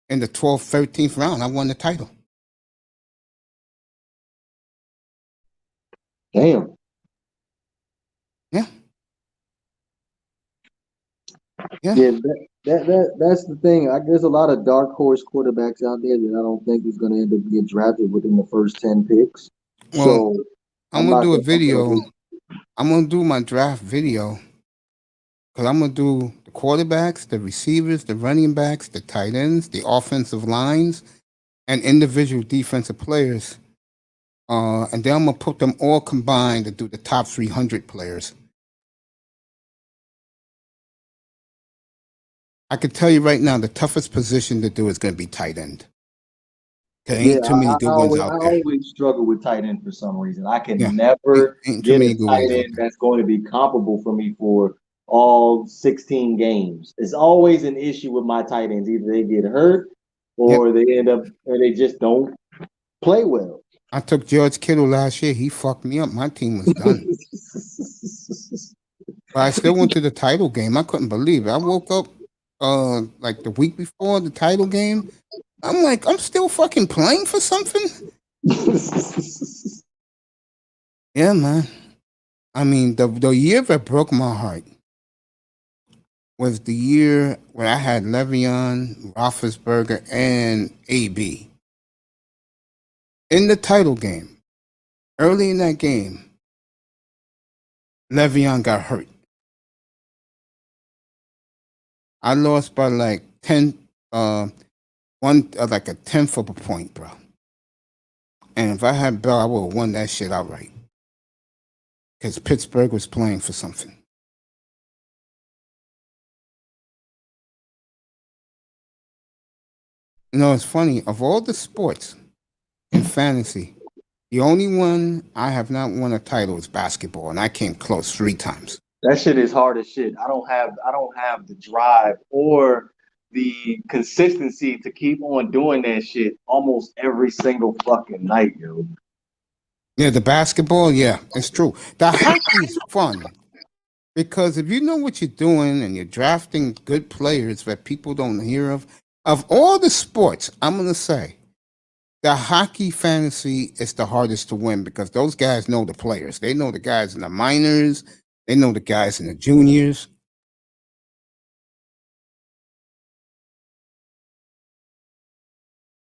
in the 12th, 13th round. I won the title. damn. Yeah. Yeah, that's the thing. There's a lot of dark horse quarterbacks out there that I don't think is going to end up getting drafted within the first 10 picks. Well, So I'm I'm going to not do a gonna, I'm video. gonna I'm going to do my draft video because I'm going to do the quarterbacks, the receivers, the running backs, the tight ends, the offensive lines, and individual defensive players. And then I'm going to put them all combined to do the top 300 players. I can tell you right now, the toughest position to do is going to be tight end. There ain't too many good ones out I there. always struggle with tight end for some reason. I can Yeah, never ain't too get many a good tight ones out end there. that's going to be comparable for me for all 16 games. It's always an issue with my tight ends. Either they get hurt Yep. or they just don't play well. I took George Kittle last year. He fucked me up. My team was done. But I still went to the title game. I couldn't believe it. I woke up like the week before the title game. I'm like, I'm still fucking playing for something? Yeah, man. I mean, the year that broke my heart was the year where I had Le'Veon, Roethlisberger, and AB. In the title game, early in that game, Le'Veon got hurt. I lost by like 10, like a tenth of a point, bro. And if I had Bell, I would have won that shit outright. Because Pittsburgh was playing for something. You know, it's funny. Of all the sports in fantasy, the only one I have not won a title is basketball, and I came close 3 times. That shit is hard as shit. I don't have the drive or the consistency to keep on doing that shit almost every single fucking night, yo. Yeah, the basketball, yeah, it's true. The hockey's fun because if you know what you're doing and you're drafting good players that people don't hear of, Of all the sports, I'm gonna say the hockey fantasy is the hardest to win because those guys know the players. They know the guys in the minors. They know the guys in the juniors.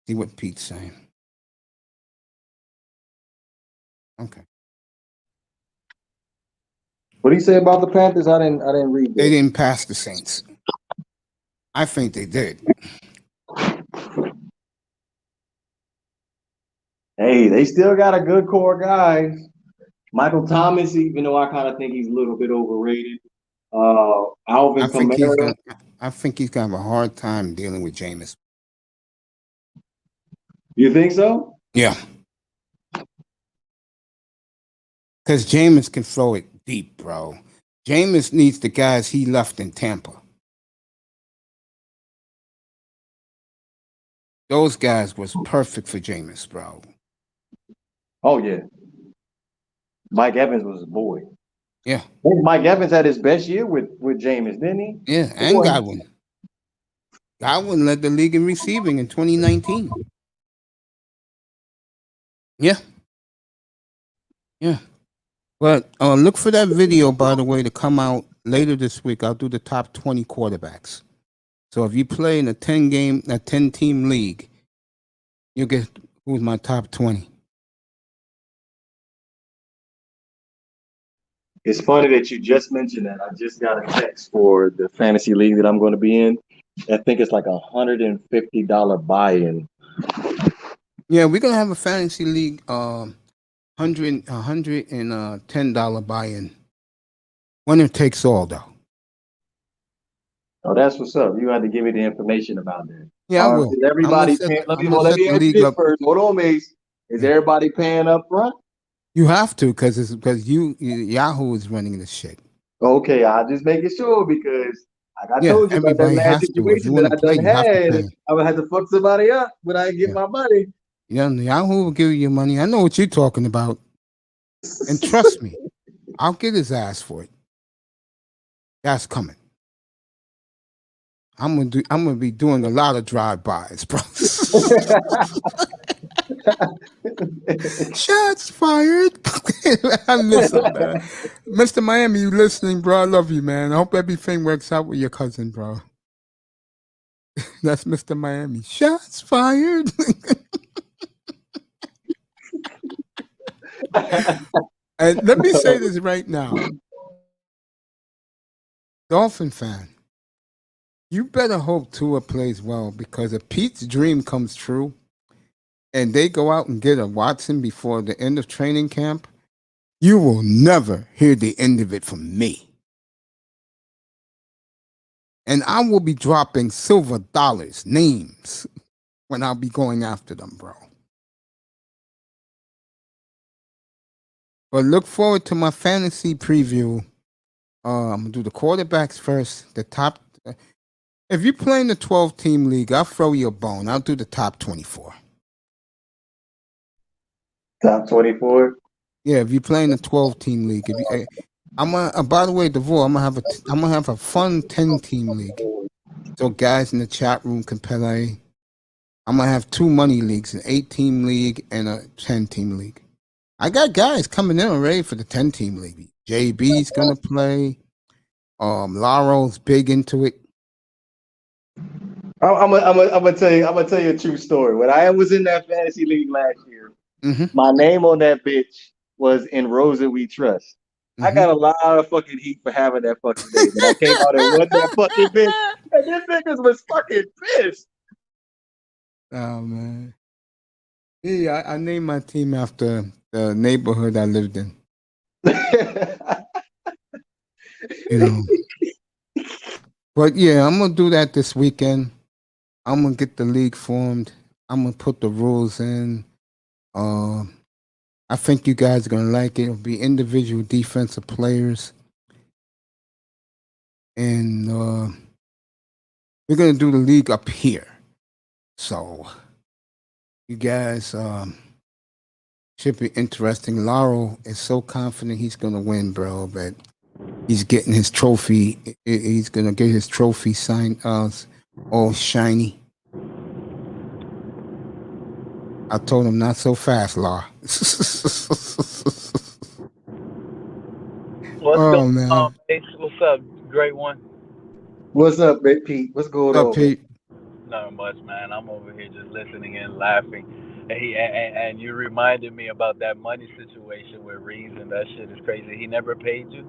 See what Pete's saying. Okay. What do you say about the Panthers? I didn't read They that. didn't pass the Saints. I think they did. Hey, they still got a good core guys. Michael Thomas, even though I kind of think he's a little bit overrated. Alvin Kamara. I think he's gonna have a hard time dealing with Jameis. You think so? Yeah. Because Jameis can throw it deep, bro. Jameis needs the guys he left in Tampa. Those guys was perfect for Jameis, bro. Oh yeah. Mike Evans was a boy. Yeah. Mike Evans had his best year with Jameis, didn't he? Yeah, and Godwin. Godwin led the league in receiving in 2019. Yeah. Yeah. But look for that video, by the way, to come out later this week. I'll do the top 20 quarterbacks. So if you play in a 10-team league, you'll get who's my top 20. It's funny that you just mentioned that. I just got a text for the fantasy league that I'm going to be in. I think it's like $150 buy-in. Yeah, we're gonna have a fantasy league, $110 buy-in. Winner takes all, though. Oh, that's what's up. You had to give me the information about that. Yeah, I will. Is everybody paying? Let me ask you this first. Hold on, Mace. Is everybody paying up front? You have to, because Yahoo is running this shit. Okay, I'll just make it sure because like I told you about that last situation that I done had. I would have to fuck somebody up when I get my money. Yeah, Yahoo will give you your money. I know what you're talking about. And trust me, I'll get his ass for it. That's coming. I'm gonna be doing a lot of drive-bys, bro. Shots fired. I miss him, man. Mr. Miami, you listening, bro? I love you, man. I hope everything works out with your cousin, bro. That's Mr. Miami. Shots fired. And let me say this right now. Dolphin fan, you better hope Tua plays well, because if Pete's dream comes true and they go out and get a Watson before the end of training camp, you will never hear the end of it from me. And I will be dropping silver dollars, names, when I'll be going after them, bro. But look forward to my fantasy preview. I'm going to do the quarterbacks first. The top. If you play in the 12-team league, I'll throw you a bone. I'll do the top 24. Top 24? Yeah, if you play in the 12-team league. By the way, DeVore, I'm gonna have a fun 10-team league. So guys in the chat room can play. I'm gonna have 2 money leagues, an 8-team league and a 10-team league. I got guys coming in already for the 10-team league. JB's gonna play. Laro's big into it. I'm gonna tell you a true story. When I was in that fantasy league last year, my name on that bitch was In Rosa We Trust. I got a lot of fucking heat for having that fucking name. And I came out and won that fucking bitch, and these niggas was fucking pissed. Oh man. Yeah, I named my team after the neighborhood I lived in. You know. But yeah, I'm gonna do that this weekend. I'm gonna get the league formed. I'm gonna put the rules in. I think you guys are gonna like it. It'll be individual defensive players, and we're gonna do the league up here. So you guys should be interesting. Laurel is so confident he's gonna win, bro, but he's getting his trophy. He's gonna get his trophy signed all shiny. I told him not so fast, Law. What's Oh going on, man. Ace? What's up? Great one. What's up, Big Pete? What's going Up, on, man? Pete? Not much, man. I'm over here just listening and laughing. And you reminded me about that money situation with Reeves, and that shit is crazy. He never paid you?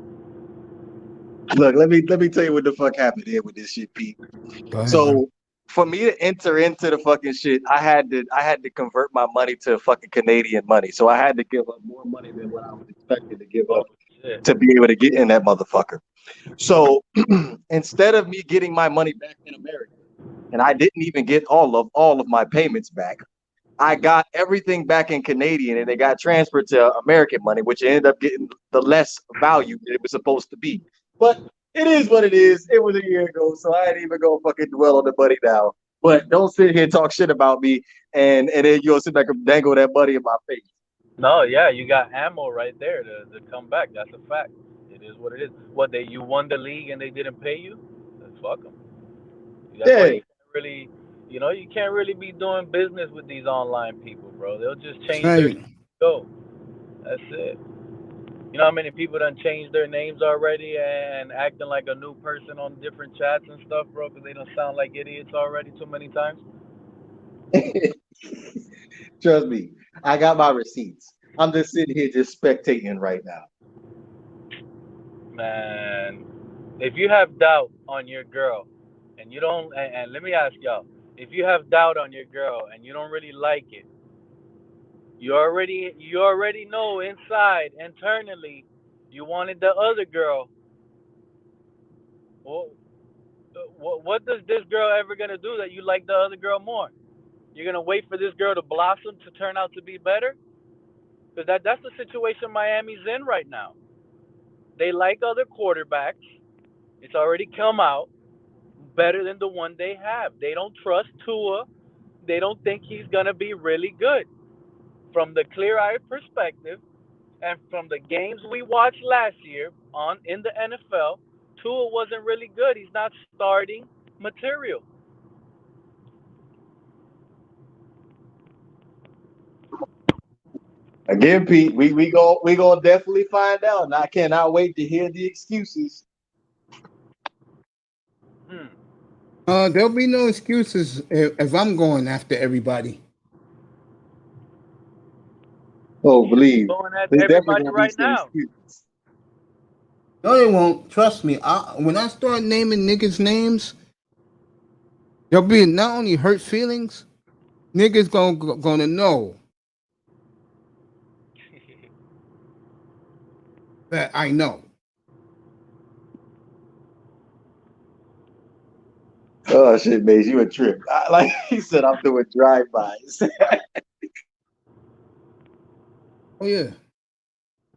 Look, let me tell you what the fuck happened here with this shit, Pete. Go ahead, bro. So for me to enter into the fucking shit, I had to convert my money to fucking Canadian money. So I had to give up more money than what I was expected to give Oh, up shit. to be able to get in that motherfucker. So instead of me getting my money back in America, and I didn't even get all of my payments back, I got everything back in Canadian and it got transferred to American money, which ended up getting the less value that it was supposed to be. But it is what it is. It was a year ago, so I ain't even gonna fucking dwell on the money now. But don't sit here and talk shit about me and then you'll sit back and dangle that money in my face. No, yeah, you got ammo right there to come back. That's a fact. It is what it is. What, you won the league and they didn't pay you? Then fuck them. That's why Yeah. you can't really, you can't really be doing business with these online people, bro. They'll just That's change their right. go. That's it. You know how many people done changed their names already and acting like a new person on different chats and stuff, bro, because they don't sound like idiots already too many times? Trust me, I got my receipts. I'm just sitting here just spectating right now. Man, if you have doubt on your girl and you don't, and let me ask y'all, if you have doubt on your girl and you don't really like it, you already know inside, internally, you wanted the other girl. Well, what does this girl ever gonna do that you like the other girl more? You're gonna wait for this girl to blossom to turn out to be better? Because that's the situation Miami's in right now. They like other quarterbacks. It's already come out better than the one they have. They don't trust Tua. They don't think he's gonna be really good. From the clear-eyed perspective, and from the games we watched last year on in the NFL, Tua wasn't really good. He's not starting material. Again, Pete, we gonna definitely find out, and I cannot wait to hear the excuses. Hmm. There'll be no excuses if I'm going after everybody. Oh, believe Going at there's definitely everybody gonna be right some now. excuses. No, they won't. Trust me. When I start naming niggas' names, there'll be not only hurt feelings. Niggas gonna know that I know. Oh shit, Maze, you a trip. Like he said, I'm doing drive-bys. Oh yeah.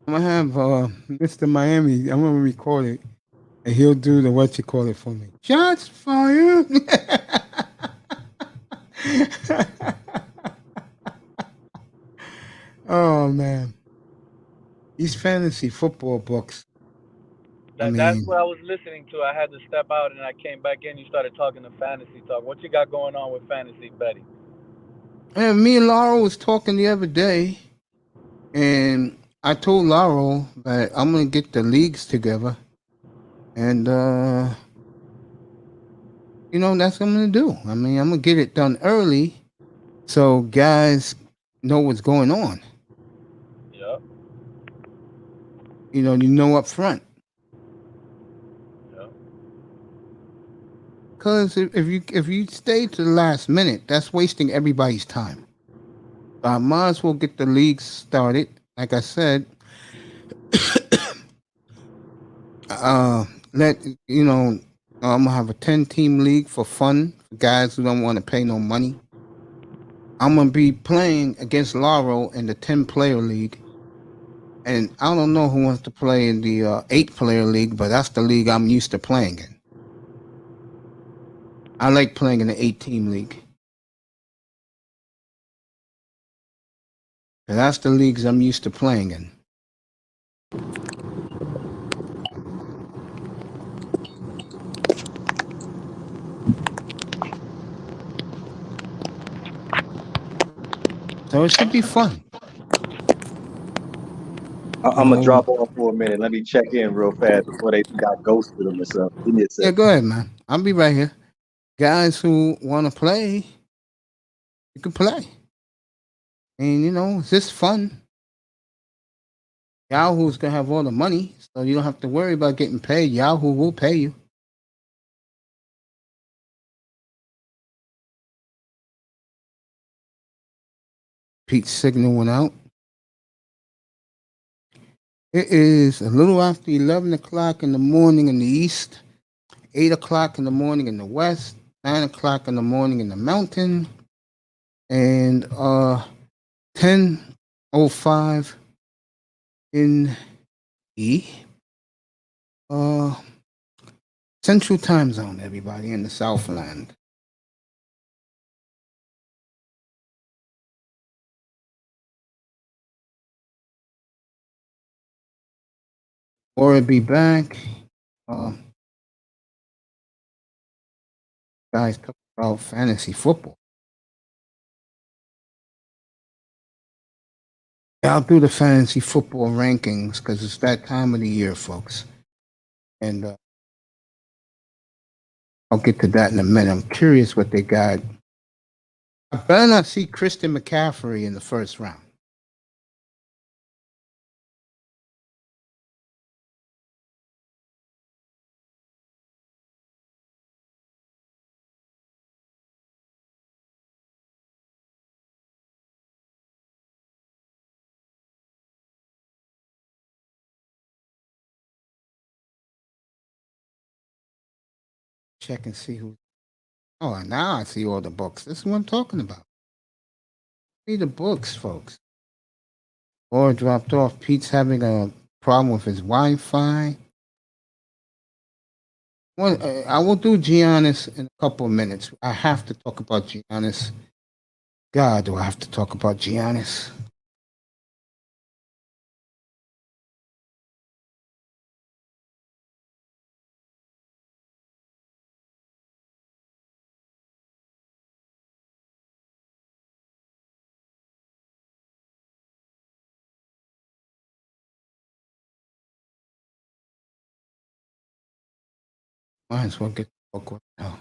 I'm gonna have Mr. Miami. I'm gonna record it, and he'll do the what you call it for me. Shots fired. Oh man, these fantasy football books. I That's what I mean, was listening to. I had to step out and I came back in. You started talking to fantasy talk. What you got going on with fantasy betting? and me and Laurel was talking the other day, and I told Laurel that I'm gonna get the leagues together, and that's what I'm gonna do. I mean, I'm gonna get it done early, so guys know what's going on. Yep. You know up front. Yep. Because if you stay to the last minute, that's wasting everybody's time. So I might as well get the league started. Like I said, let I'm gonna have a 10-team league for fun for guys who don't want to pay no money. I'm gonna be playing against Laurel in the 10-player league, and I don't know who wants to play in the 8-player league, but that's the league I'm used to playing in. I like playing in the 8-team league. And that's the leagues I'm used to playing in. So it should be fun. I'm gonna drop off for a minute. Let me check in real fast before they think I ghosted them or something. Give me a Yeah, second. go ahead, man. I'll be right here. Guys who want to play, you can play. And, it's just fun. Yahoo's going to have all the money, so you don't have to worry about getting paid. Yahoo will pay you. Pete's signal went out. It is a little after 11 o'clock in the morning in the east, 8 o'clock in the morning in the west, 9 o'clock in the morning in the mountain, and 10:05 in the uh, Central Time Zone, everybody in the Southland. Or be back. Guys, talk about fantasy football. Yeah, I'll do the fantasy football rankings because it's that time of the year, folks. And I'll get to that in a minute. I'm curious what they got. I better not see Christian McCaffrey in the first round. Check and see who. Oh, now I see all the books. This is what I'm talking about. See the books, folks. Or dropped off. Pete's having a problem with his Wi-Fi. Well, I will do Giannis in a couple of minutes. I have to talk about Giannis. God, do I have to talk about Giannis? Might as well get the book right now.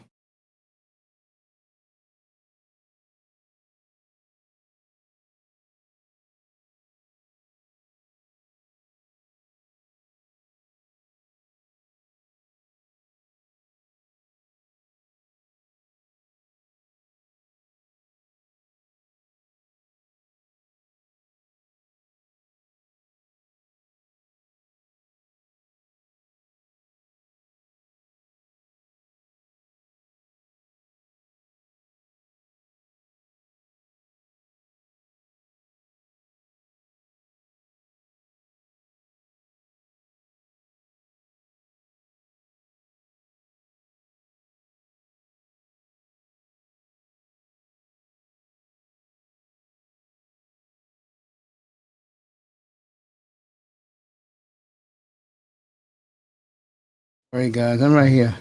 All right, guys, I'm right here.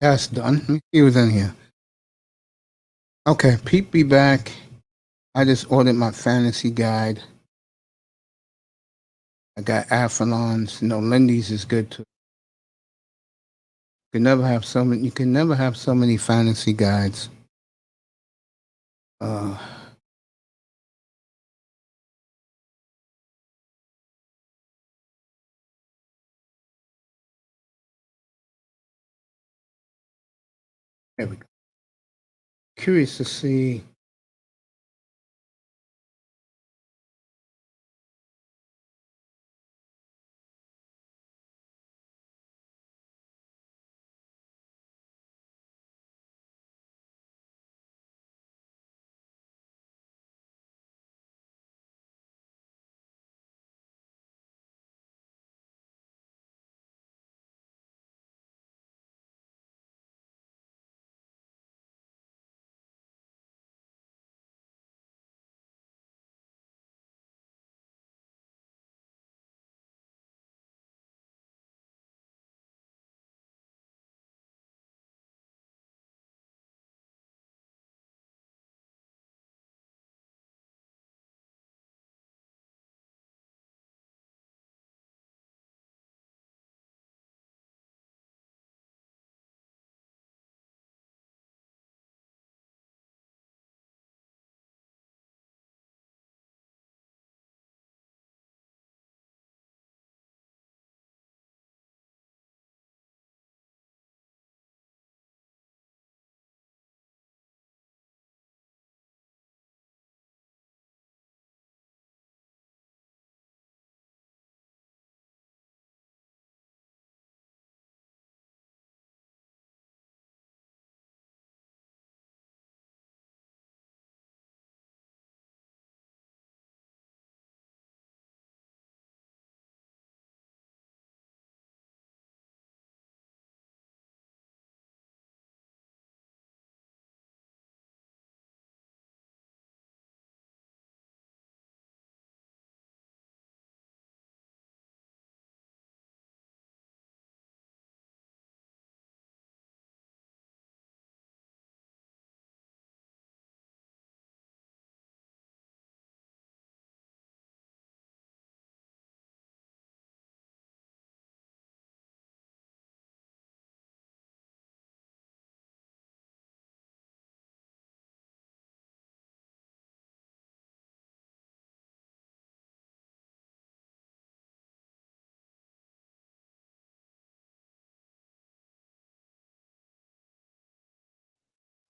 That's done. Let me see what's in here. Okay, Pete be back. I just ordered my fantasy guide. I got Athlons. No, Lindy's is good too. You can never have so many fantasy guides. Uh, there we go. Curious to see.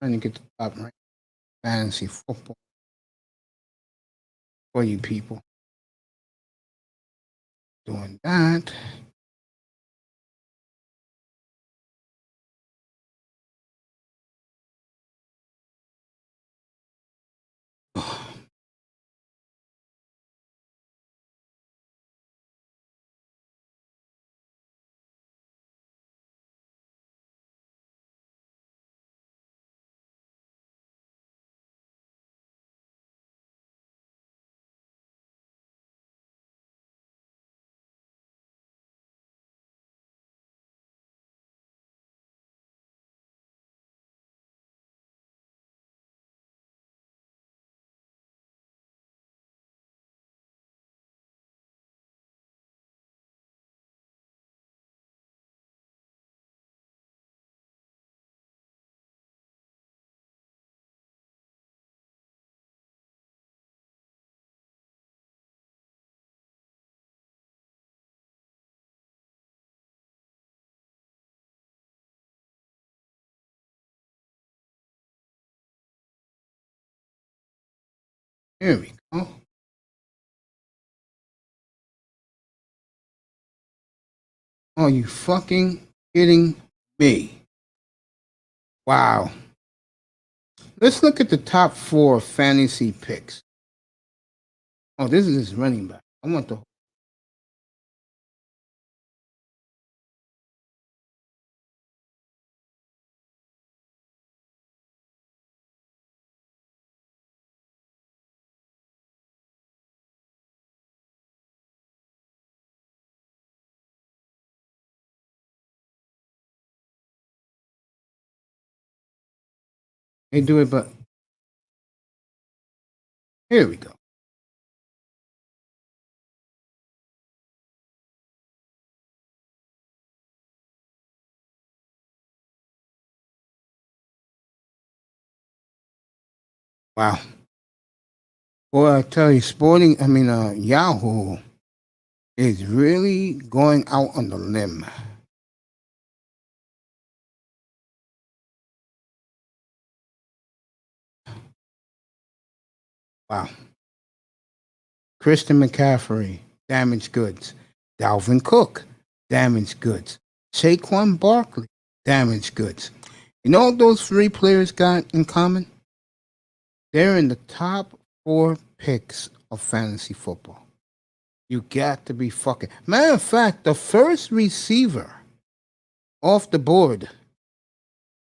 Trying to get the top right fantasy football for you people. Doing that. Here we go. Are you fucking kidding me? Wow. Let's look at the top 4 fantasy picks. Oh, this is his running back. I want the They do it, but here we go. Wow. Boy, I tell you, Yahoo is really going out on the limb. Wow. Christian McCaffrey, damaged goods. Dalvin Cook, damaged goods. Saquon Barkley, damaged goods. You know what those three players got in common? They're in the top 4 picks of fantasy football. You got to be fucking. Matter of fact, the first receiver off the board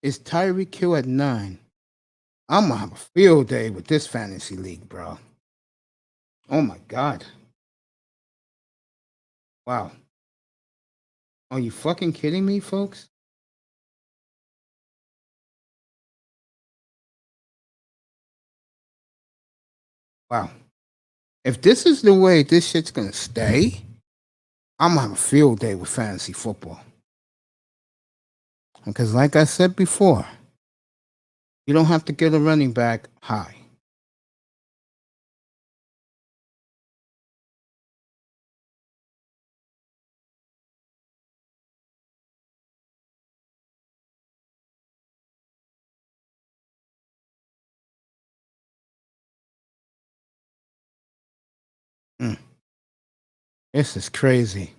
is Tyreek Hill at 9. I'm gonna have a field day with this fantasy league, bro. Oh my God. Wow. Are you fucking kidding me, folks? Wow. If this is the way this shit's gonna stay, I'm gonna have a field day with fantasy football. Because like I said before, you don't have to get a running back high. This is crazy.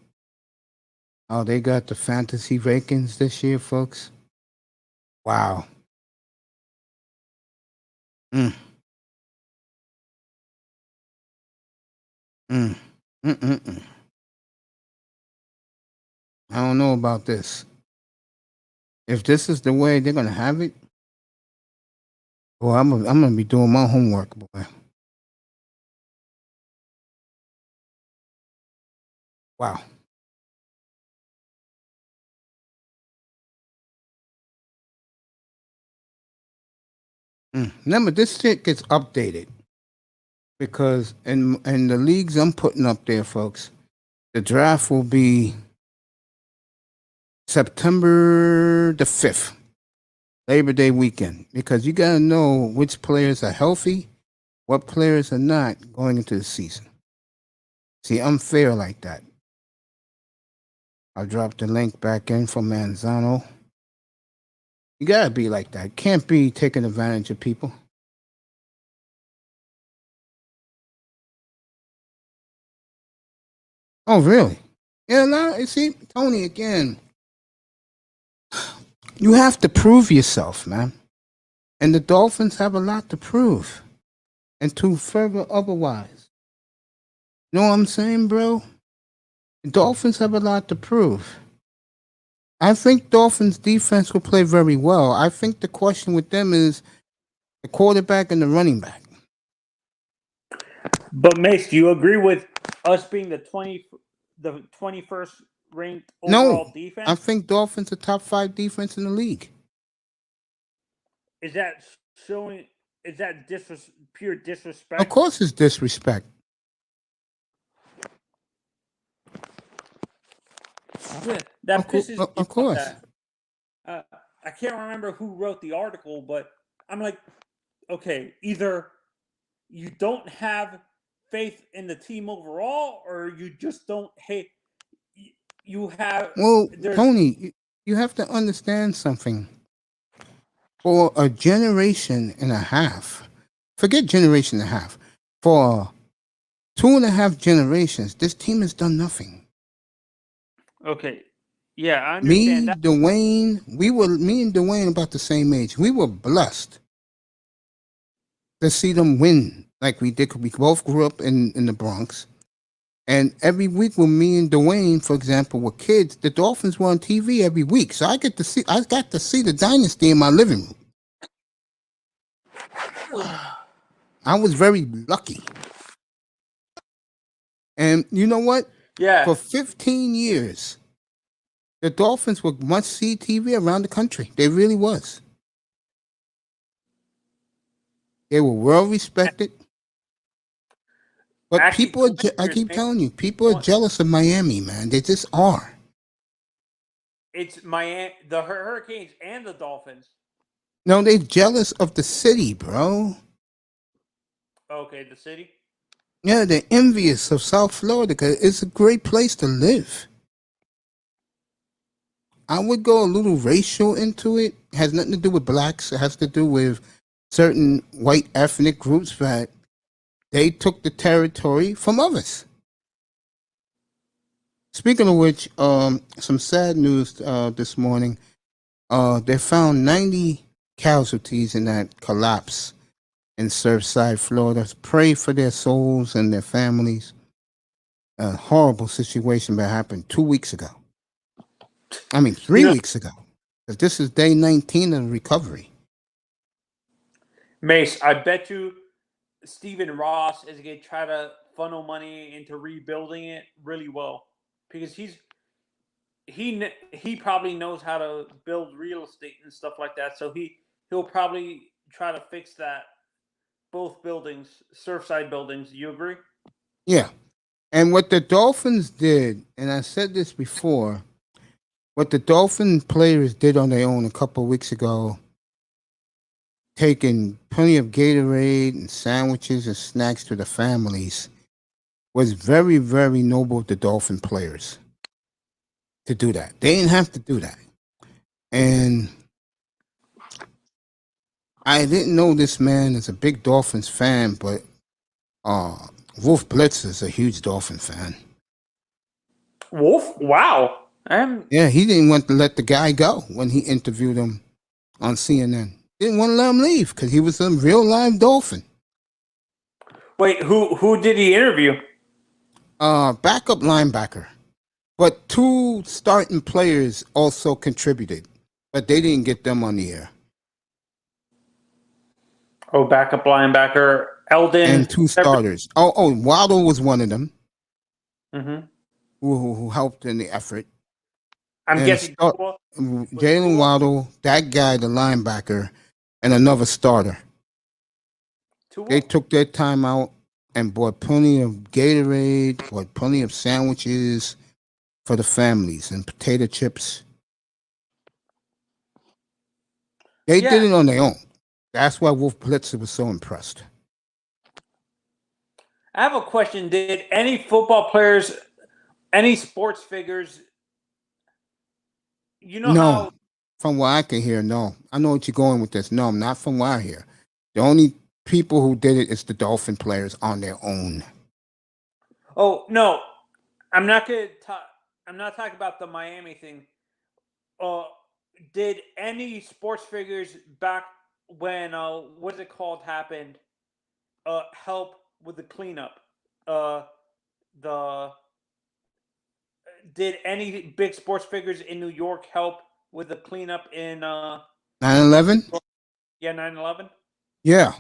Oh, they got the fantasy rankings this year, folks. Wow. Mm. Mm. Mm-mm-mm. I don't know about this. If this is the way they're gonna have it, well, I'm gonna be doing my homework, boy. Wow. Remember, this shit gets updated because in the leagues I'm putting up there, folks, the draft will be September the 5th, Labor Day weekend, because you got to know which players are healthy, what players are not going into the season. See, I'm fair like that. I'll drop the link back in from Manzano. You got to be like that. Can't be taking advantage of people. Oh, really? Yeah, now, you see, Tony, again, you have to prove yourself, man. And the Dolphins have a lot to prove. And to further otherwise. You know what I'm saying, bro? The Dolphins have a lot to prove. I think Dolphins defense will play very well. I think the question with them is the quarterback and the running back. But Mace, do you agree with us being the 21st ranked overall defense? I think Dolphins are top 5 defense in the league. Is that showing? Is that pure disrespect? Of course, it's disrespect. That pisses me off. Of course. I can't remember who wrote the article, but I'm like, okay, either you don't have faith in the team overall, or you just don't hate. You have. Well, Tony, you have to understand something. For a generation and a half, forget generation and a half, for 2.5 generations, this team has done nothing. Okay. Yeah, I understand that. Me and Dwayne about the same age. We were blessed to see them win like we did. We both grew up in the Bronx. And every week when me and Dwayne, for example, were kids, the Dolphins were on TV every week. So I got to see the dynasty in my living room. I was very lucky. And you know what? Yeah. For 15 years, the Dolphins were must-see TV around the country. They really was. They were well respected. But Actually, people, I Clippers, keep man, telling you, people are jealous of Miami, man. They just are. it's Miami, the Hurricanes, and the Dolphins. No, they're jealous of the city, bro. Okay, the city. Yeah, they're envious of South Florida because it's a great place to live. I would go a little racial into it. It has nothing to do with blacks. It has to do with certain white ethnic groups that they took the territory from others. Speaking of which, some sad news this morning. They found 90 casualties in that collapse in Surfside, Florida. Pray for their souls and their families. A horrible situation that happened 2 weeks ago. I mean, 3 weeks ago. 'Cause this is day 19 of recovery. Mace, I bet you Stephen Ross is going to try to funnel money into rebuilding it really well because he probably knows how to build real estate and stuff like that. So he'll probably try to fix that. Both buildings, Surfside buildings. You agree? Yeah. And what the Dolphins did, and I said this before, what the Dolphin players did on their own a couple of weeks ago, taking plenty of Gatorade and sandwiches and snacks to the families, was very, very noble of the Dolphin players to do that. They didn't have to do that. And I didn't know this man is a big Dolphins fan, but Wolf Blitz is a huge Dolphin fan. Wolf? Wow. Yeah, he didn't want to let the guy go when he interviewed him on CNN. Didn't want to let him leave because he was a real live Dolphin. Wait, who did he interview? Backup linebacker. But 2 starting players also contributed, but they didn't get them on the air. Oh, backup linebacker Eldon And 2 starters. Oh, Waddle was one of them Mm-hmm. who helped in the effort. I'm And guessing Jalen Waddle, that guy, the linebacker, and another starter. They took their time out and bought plenty of Gatorade, bought plenty of sandwiches for the families and potato chips. They did it on their own. That's why Wolf Blitzer was so impressed. I have a question. Did any football players, any sports figures, No. From what I can hear, no. I know what you're going with this. No, not from what I hear. The only people who did it is the Dolphin players on their own. Oh, no. I'm not going to talk. I'm not talking about the Miami thing. Did any sports figures back when what's it called happened help with the cleanup? Did any big sports figures in New York help with the cleanup in 9/11? Yeah, 9/11? Yeah.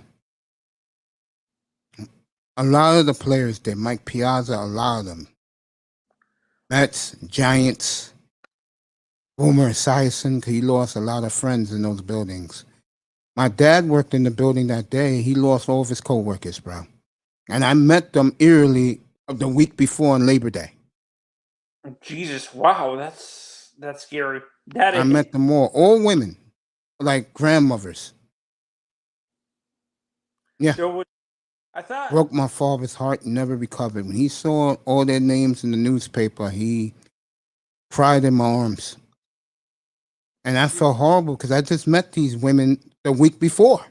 A lot of the players did. Mike Piazza, a lot of them. Mets, Giants, Boomer Esiason, because he lost a lot of friends in those buildings. My dad worked in the building that day. He lost all of his coworkers, bro. And I met them eerily the week before on Labor Day. Jesus, wow, that's scary. I met them all women, like grandmothers. Yeah. I thought Broke my father's heart and never recovered. When he saw all their names in the newspaper, he cried in my arms. And I felt horrible because I just met these women the week before.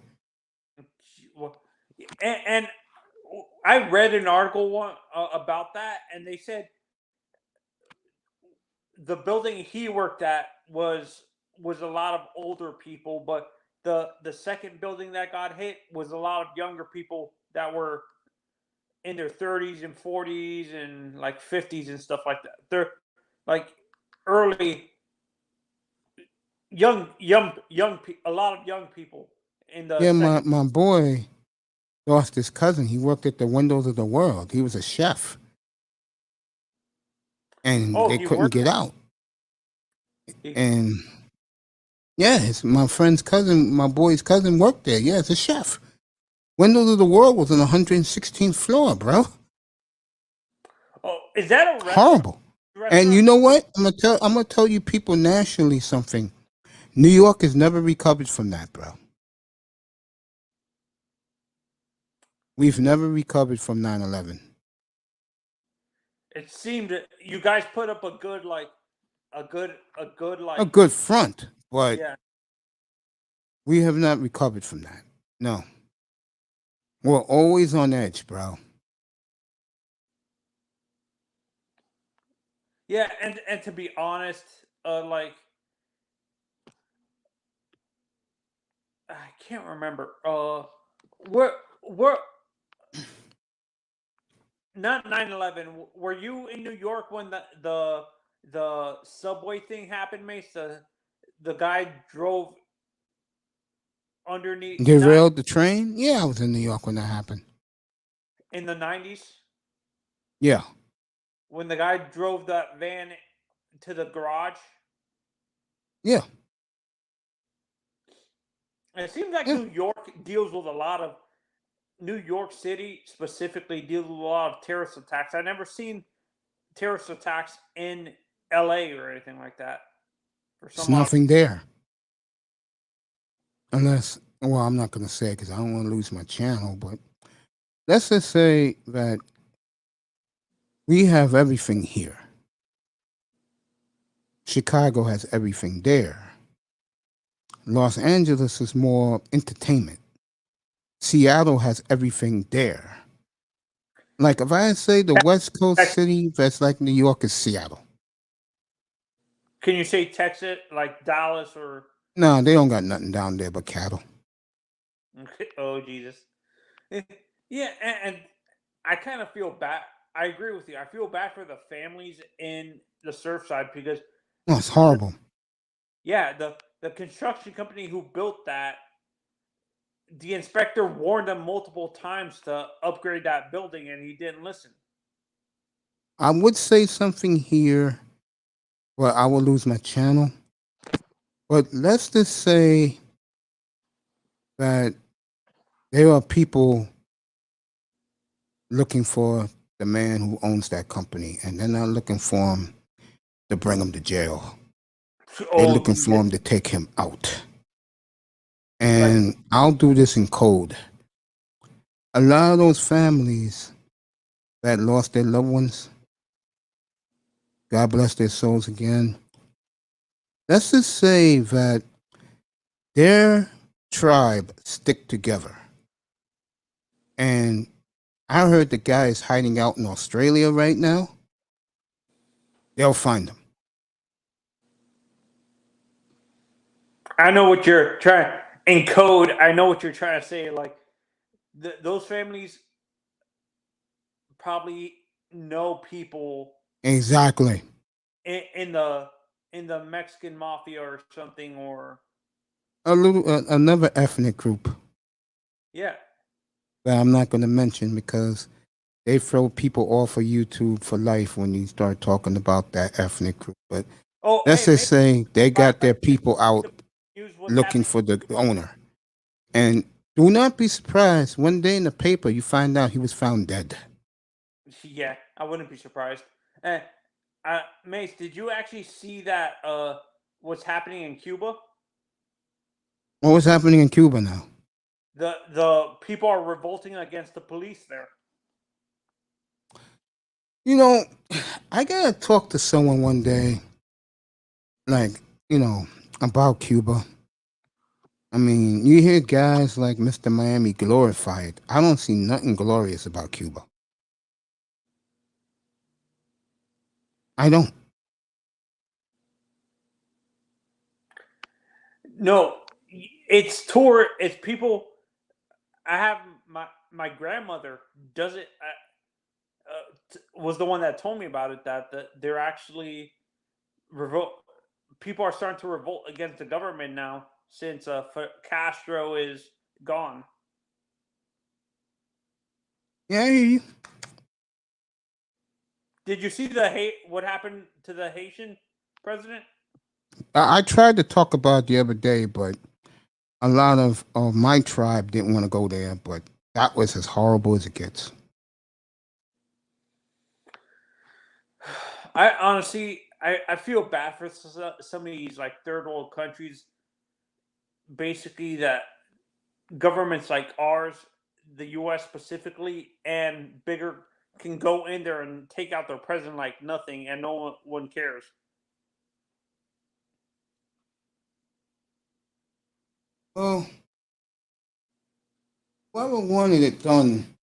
And I read an article about that, and they said the building he worked at was a lot of older people, but the second building that got hit was a lot of younger people that were in their 30s and 40s and like 50s and stuff like that. They're like early young a lot of young people in the Yeah, my boy lost his cousin. He worked at the Windows of the World. He was a chef. And they couldn't get out. And yeah, my friend's cousin, my boy's cousin worked there. Yeah, it's a chef. Windows of the World was on the 116th floor, bro. Oh, is that a restaurant? Horrible. And Restaurant? you know what? I'm gonna tell you people nationally something. New York has never recovered from that, bro. We've never recovered from 9/11. It seemed that you guys put up a good A good front, but yeah. we have not recovered from that. No. We're always on edge, bro. Yeah, and to be honest, like I can't remember. We're not 9/11. Were you in New York when the subway thing happened, Mace? The guy drove underneath Derailed the train? Yeah, I was in New York when that happened. in the 90s Yeah. when the guy drove that van to the garage. Yeah. It seems like Yeah. New York deals with a lot of New York City specifically deals with a lot of terrorist attacks. I've never seen terrorist attacks in LA or anything like that. It's nothing there. Unless, well, I'm not going to say it because I don't want to lose my channel, but let's just say that we have everything here. Chicago has everything there. Los Angeles is more entertainment. Seattle has everything there. Like if I say the West Coast city that's like New York is Seattle. Can you say Texas, like Dallas or? No, they don't got nothing down there but cattle. Oh Jesus. Yeah, and I kind of feel bad. I agree with you. I feel bad for the families in the Surfside because Oh, it's horrible. the construction company who built that, the inspector warned them multiple times to upgrade that building, and he didn't listen. I would say something here, but I will lose my channel. But let's just say that there are people looking for the man who owns that company, and they're not looking for him to bring him to jail. They're looking for him to take him out. And I'll do this in code. A lot of those families that lost their loved ones, God bless their souls again. Let's just say that their tribe stick together. And I heard the guy is hiding out in Australia right now. They'll find him. I know what you're trying in code. I know what you're trying to say. Like those families probably know people Exactly. in the Mexican mafia or something, or Another ethnic group yeah. that I'm not going to mention because they throw people off of YouTube for life when you start talking about that ethnic group. But let's just say they got their people out looking for the owner. And do not be surprised one day in the paper you find out he was found dead. Yeah, I wouldn't be surprised. Mace, did you actually see that? What's happening in Cuba? What was happening in Cuba now? The people are revolting against the police there. You know, I gotta talk to someone one day, like, about Cuba. I mean, you hear guys like Mr. Miami glorify it. I don't see nothing glorious about Cuba. I don't. No, it's people. I have my grandmother does it. Was the one that told me about it that they're actually people are starting to revolt against the government now since Castro is gone. Yeah, I hear you. Did you see what happened to the Haitian president? I tried to talk about it the other day, but a lot of my tribe didn't want to go there. But That was as horrible as it gets. I honestly, I feel bad for some of these like third world countries, basically that governments like ours, the U.S. specifically, and bigger can go in there and take out their president like nothing, and no one cares. Well, whoever wanted it done,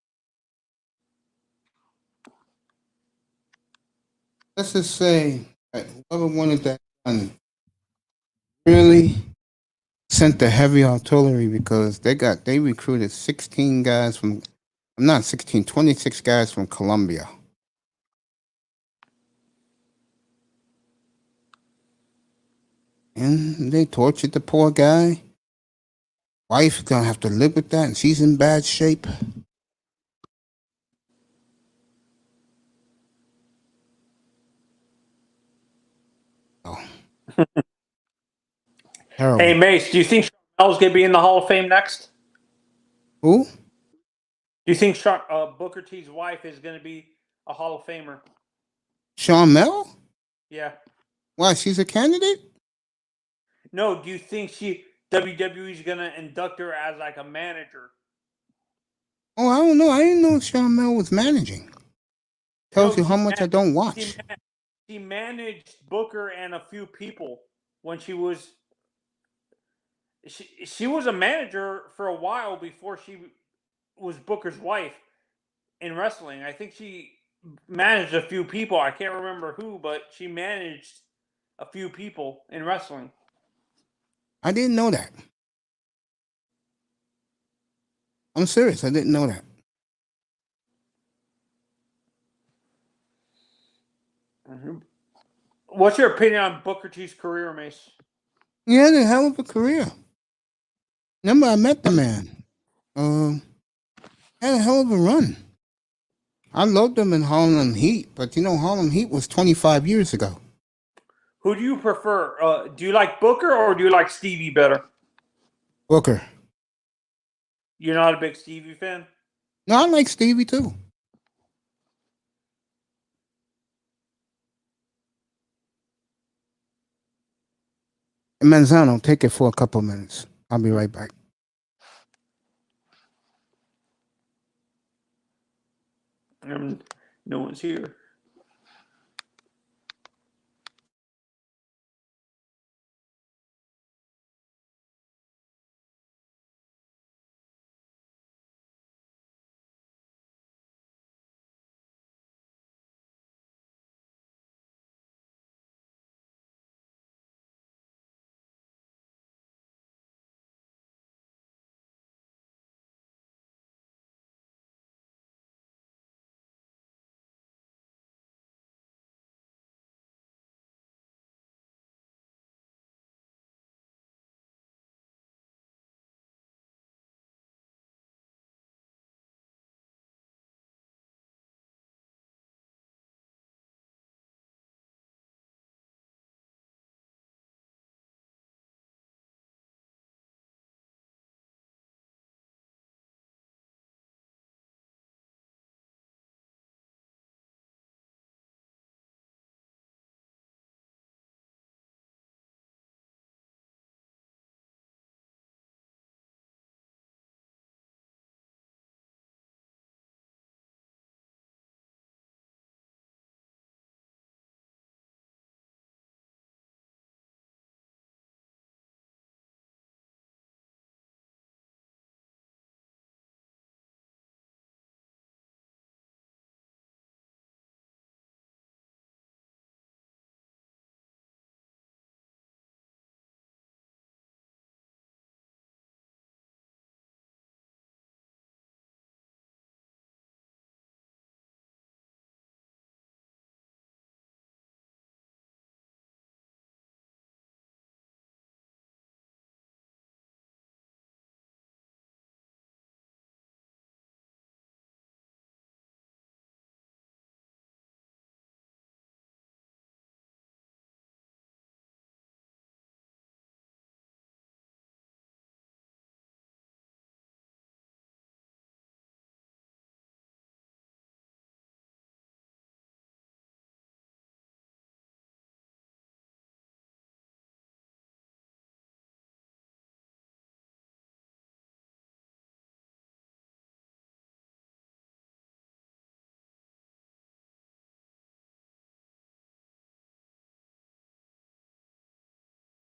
let's just say that whoever wanted that done really sent the heavy artillery because they recruited 16 guys from, I'm not 16, 26 guys from Colombia. And they tortured the poor guy. Wife's gonna have to live with that, and she's in bad shape. Oh, Hey terrible. Mace, do you think Mel's gonna be in the Hall of Fame next? Who? Do you think Booker T's wife is gonna be a Hall of Famer? Sean Mel? Yeah. Why, she's a candidate? No, do you think WWE's gonna induct her as like a manager? Oh, I don't know. I didn't know Sean Mel was managing. Tells No, you how much I don't she, watch. she managed Booker and a few people when she was a manager for a while before she was Booker's wife in wrestling. I think she managed a few people. I can't remember who, but she managed a few people in wrestling. I didn't know that. I'm serious. I didn't know that. Mm-hmm. What's your opinion on Booker T's career, Mace? He had a hell of a career. Remember, I met the man. Had a hell of a run. I loved him in Harlem Heat, but you know, Harlem Heat was 25 years ago. Who do you prefer? Do you like Booker or do you like Stevie better? Booker. You're not a big Stevie fan? No, I like Stevie too. And Manzano, take it for a couple minutes. I'll be right back. No one's here.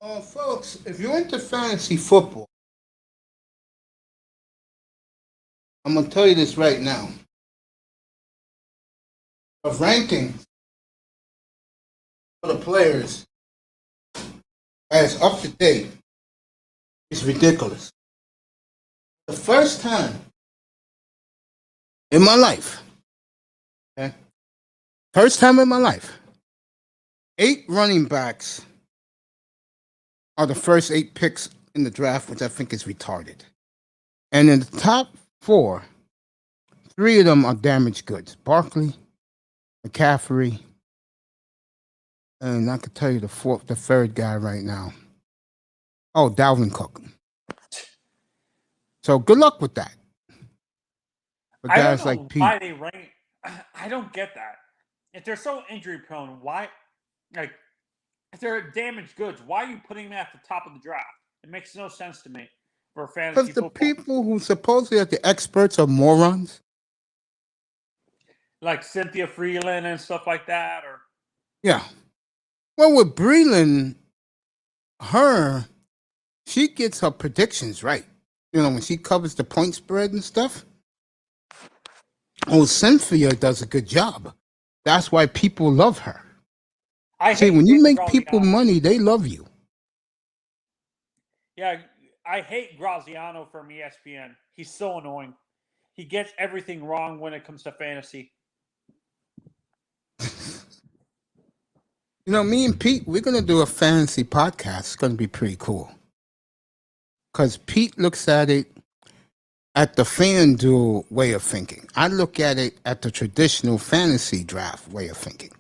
Folks, if you're into fantasy football, I'm gonna tell you this right now. The ranking for the players as up to date is ridiculous. The first time in my life, okay, first time in my life, 8 running backs are the first 8 picks in the draft, which I think is retarded. And in the top 4, 3 of them are damaged goods. Barkley, McCaffrey, and I could tell you the third guy right now. Oh, Dalvin Cook. So good luck with that. For I guys don't know like Pete. why they rank. I don't get that. If they're so injury prone, why? Like, if they're damaged goods, why are you putting them at the top of the draft? It makes no sense to me for fantasy Because the football. people who supposedly are the experts are morons. Like Cynthia Freeland and stuff like that, or Yeah. Well, with Breland, she gets her predictions right. You know, when she covers the point spread and stuff. Oh, Cynthia does a good job. That's why people love her. See, when you make people money, they love you. Yeah, I hate Graziano from ESPN. He's so annoying. He gets everything wrong when it comes to fantasy. You know, me and Pete, we're going to do a fantasy podcast. It's going to be pretty cool. Because Pete looks at it at the FanDuel way of thinking. I look at it at the traditional fantasy draft way of thinking.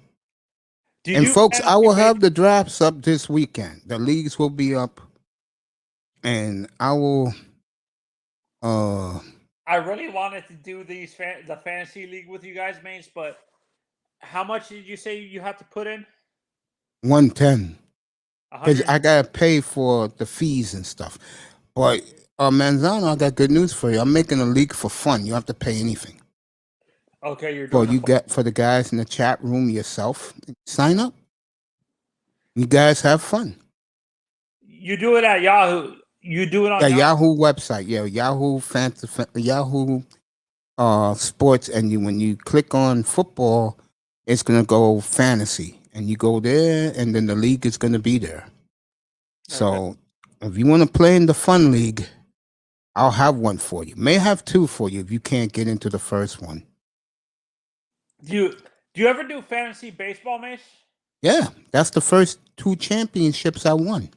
And folks, I will have the drafts up this weekend. The leagues will be up. And I will... I really wanted to do the fantasy league with you guys, mates, but how much did you say you have to put in? 110. Because I gotta pay for the fees and stuff. But Manzano, I got good news for you. I'm making a league for fun. You don't have to pay anything. Okay, you're doing. For the guys in the chat room yourself. Sign up. You guys have fun. You do it at Yahoo. You do it on Yahoo website. Yeah, Yahoo Yahoo Sports, and when you click on football, it's gonna go fantasy. And you go there, and then the league is going to be there. So if you want to play in the fun league, I'll have one for you. May have 2 for you if you can't get into the first one. Do you ever do fantasy baseball, Mace? Yeah, that's the first 2 championships I won.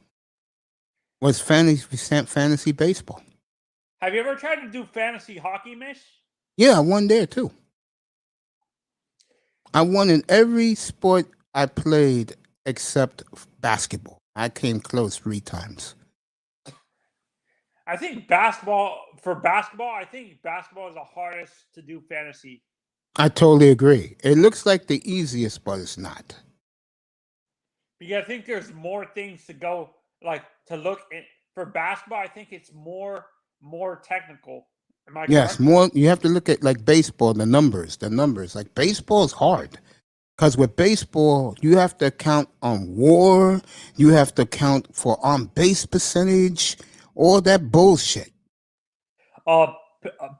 Was fantasy baseball. Have you ever tried to do fantasy hockey, Mace? Yeah, I won there too. I won in every sport I played except basketball. I came close 3 times. I think basketball is the hardest to do fantasy. I totally agree. It looks like the easiest, but it's not. Because I think there's more things to go, like to look at. For basketball, I think it's more technical. Am I correct? Yes, more. You have to look at like baseball, the numbers. Like baseball is hard. Because with baseball, you have to count on WAR, you have to count for on-base percentage, all that bullshit.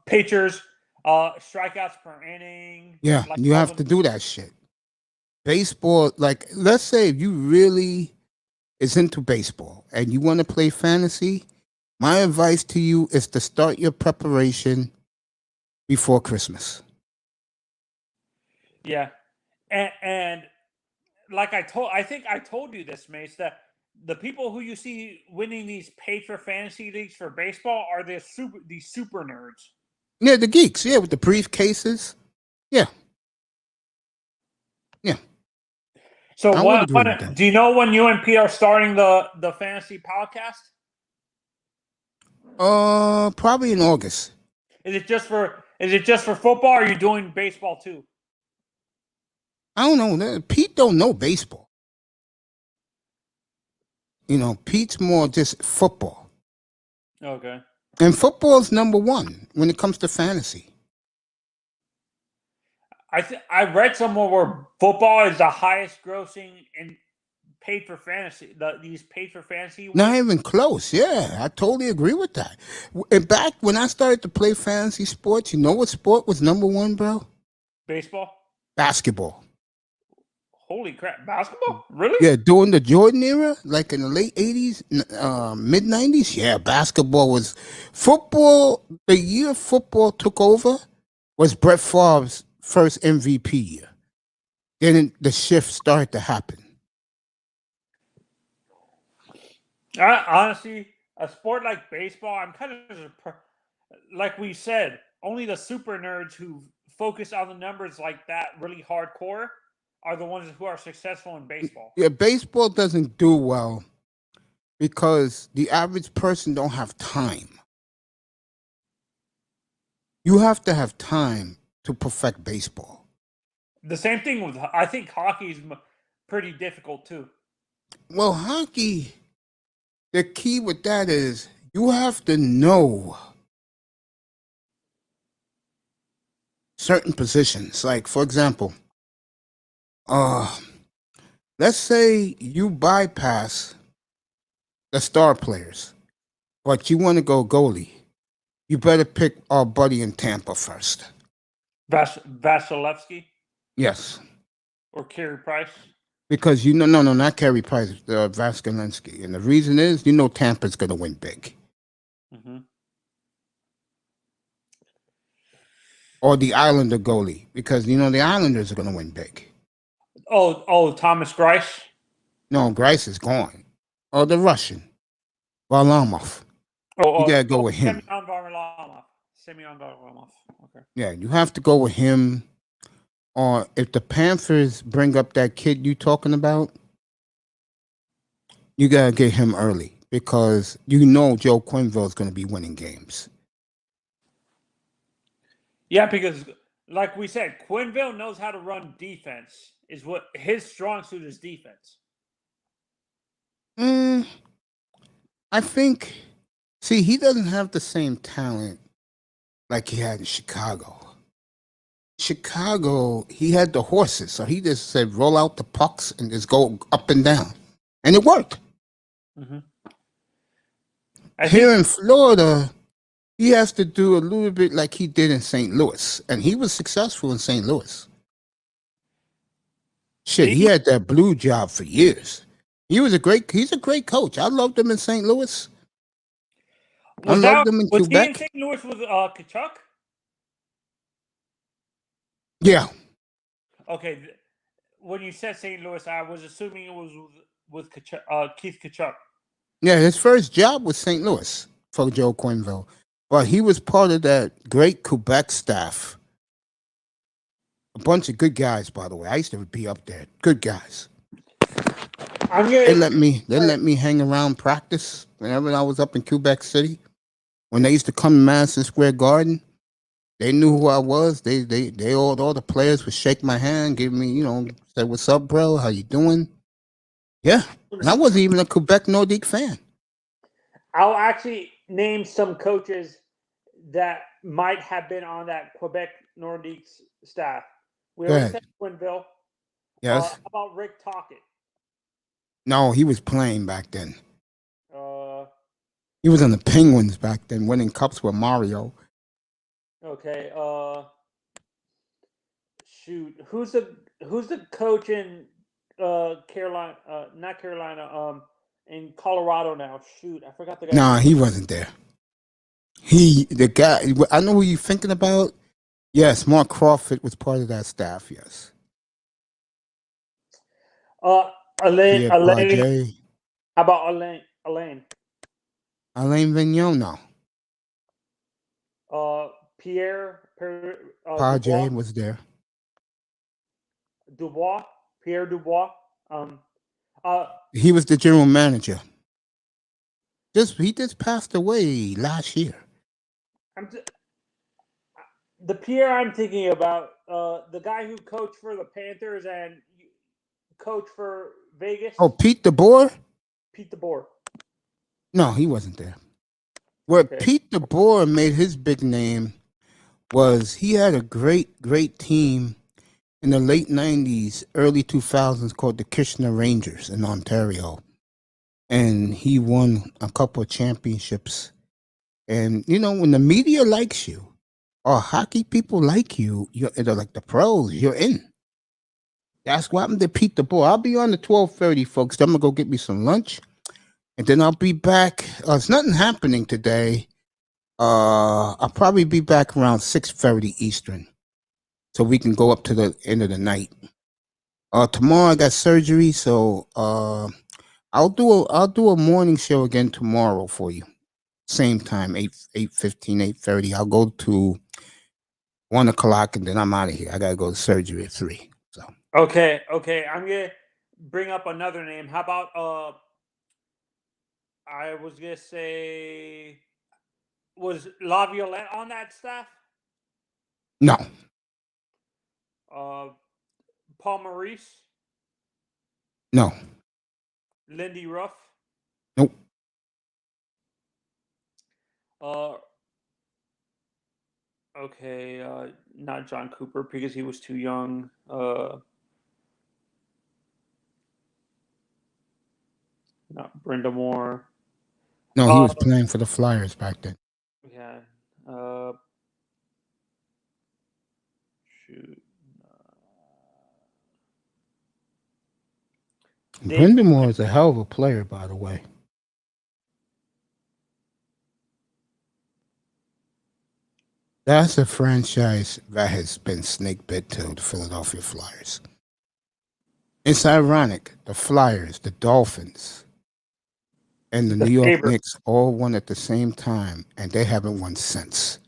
Pitchers, strikeouts per inning. Yeah, like you have to do that shit. Baseball, like, let's say if you really is into baseball and you want to play fantasy, my advice to you is to start your preparation before Christmas. Yeah. And like I think I told you this, Mace, that the people who you see winning these pay for fantasy leagues for baseball are these super nerds. Yeah, the geeks. Yeah, with the briefcases. Yeah. Yeah. So do you know when you and Pete are starting the fantasy podcast? Probably in August. Is it just for football, or are you doing baseball too? I don't know. Pete don't know baseball. You know, Pete's more just football. Okay. And football is number 1 when it comes to fantasy. I read somewhere where football is the highest grossing in paid for fantasy. These paid for fantasy. Not wins. even close. Yeah, I totally agree with that. And back when I started to play fantasy sports, you know what sport was number one, bro? Baseball. Basketball. Holy crap! Basketball? Really? Yeah, during the Jordan era, like in the late 80s, mid 90s, yeah, basketball was football. The year football took over was Brett Favre's first MVP year. Then the shift started to happen. Honestly, a sport like baseball, I'm kind of like we said. Only the super nerds who focus on the numbers like that, really hardcore, are the ones who are successful in baseball. Yeah, baseball doesn't do well because the average person don't have time. You have to have time to perfect baseball. The same thing with, I think hockey is pretty difficult too. Well, hockey, the key with that is you have to know certain positions. Like, for example, let's say you bypass the star players, but you want to go goalie. You better pick our buddy in Tampa first. Vasilevsky Yes. or Carey Price. Because no, not Carey Price, Vasilevsky. And the reason is, Tampa's going to win big. Mm-hmm. Or the Islander goalie, because, the Islanders are going to win big. Oh, Thomas Greiss? No, Grice is gone. Or the Russian, Varlamov. You got to go with him. Semyon Varlamov. Okay. Yeah, you have to go with him. Or if the Panthers bring up that kid you talking about, you got to get him early because Joe Quenneville is going to be winning games. Yeah, because like we said, Quenneville knows how to run defense. Is what his strong suit is defense. I think, he doesn't have the same talent like he had in Chicago. Chicago, he had the horses, so he just said roll out the pucks and just go up and down. And it worked. Mm-hmm. Here in Florida, he has to do a little bit like he did in St. Louis. And he was successful in St. Louis. Shit, he had that blue job for years. He's a great coach. I loved him in St. Louis. I loved him in Quebec. Was he in St. Louis with Kachuk? Yeah. Okay. When you said St. Louis, I was assuming it was with Keith Kachuk. Yeah, his first job was St. Louis for Joe Quenneville. But he was part of that great Quebec staff. A bunch of good guys, by the way. I used to be up there. Good guys. They let me hang around practice whenever I was up in Quebec City. When they used to come to Madison Square Garden, they knew who I was. They all the players would shake my hand, give me, say, "What's up, bro? How you doing?" Yeah. And I wasn't even a Quebec Nordique fan. I'll actually name some coaches that might have been on that Quebec Nordique staff. We already said Quenneville. Yes. How about Rick Tocchet? No, he was playing back then. He was on the Penguins back then, winning cups with Mario. Okay. Shoot. Who's the coach in Carolina? Not Carolina. In Colorado now. Shoot, I forgot the guy. Nah, he wasn't there. The guy. I know who you're thinking about. Yes, Mark Crawford was part of that staff. Yes. Alain. Page. How about Alain? Alain Vigneault, no. Pierre Page was there. Pierre Dubois. He was the general manager. He just passed away last year. The Pierre I'm thinking about, the guy who coached for the Panthers and coached for Vegas. Oh, Pete DeBoer? Pete DeBoer. No, he wasn't there. Where Pete DeBoer made his big name was he had a great, great team in the late 90s, early 2000s called the Kitchener Rangers in Ontario. And he won a couple of championships. And, you know, when the media likes you or hockey people like you, they're like the pros, you're in. That's what happened to Pete the Boy. I'll be on the 12:30, folks. I'm going to go get me some lunch. And then I'll be back. There's nothing happening today. I'll probably be back around 6:30 Eastern. So we can go up to the end of the night. Tomorrow I got surgery, so I'll do a morning show again tomorrow for you. Same time, 8:15, 8:30. I'll go to 1:00 and then I'm out of here. I gotta go to surgery at 3. So Okay. I'm gonna bring up another name. How about I was gonna say, was Laviolette on that staff? no, Paul Maurice, no, Lindy Ruff. nope. Okay, not John Cooper because he was too young. Not Brenda Moore. No, he was playing for the Flyers back then. Yeah. Shoot. Brendan Moore is a hell of a player, by the way. That's a franchise that has been snake bit to the Philadelphia Flyers. It's ironic. The Flyers, the Dolphins, and the New York Sabres. Knicks all won at the same time, and they haven't won since.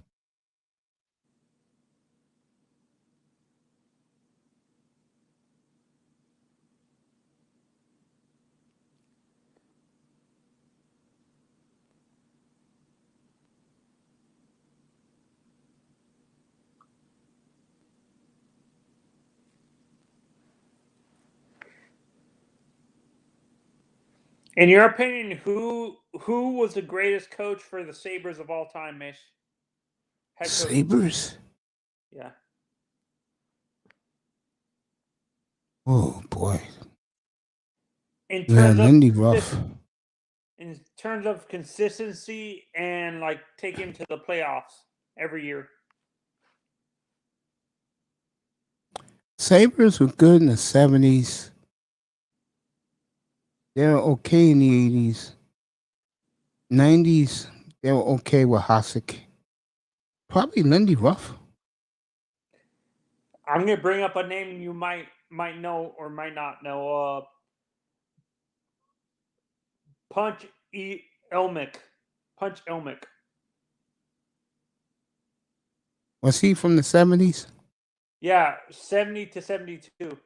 In your opinion, who was the greatest coach for the Sabres of all time, Mish? Head coach. Sabres? Yeah. Oh, boy. In Yeah, terms of Lindy Ruff. in terms of consistency and like taking him to the playoffs every year. Sabres were good in the 70s. They were okay in the 80s. 90s, they were okay with Hasek. Probably Lindy Ruff. I'm gonna bring up a name you might know or might not know. Punch Elmick. Punch Elmick. Was he from the 70s? Yeah, 70 to 72.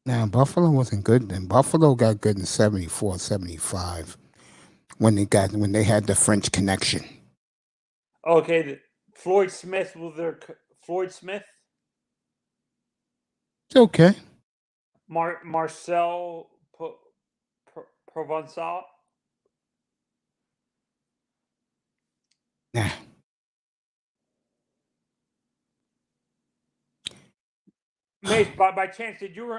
Now, Buffalo wasn't good then. Buffalo got good in 74, 75 when they had the French connection. Okay, Floyd Smith was their Floyd Smith. It's okay. Marcel Provençal. Nah. Mace, by chance, did you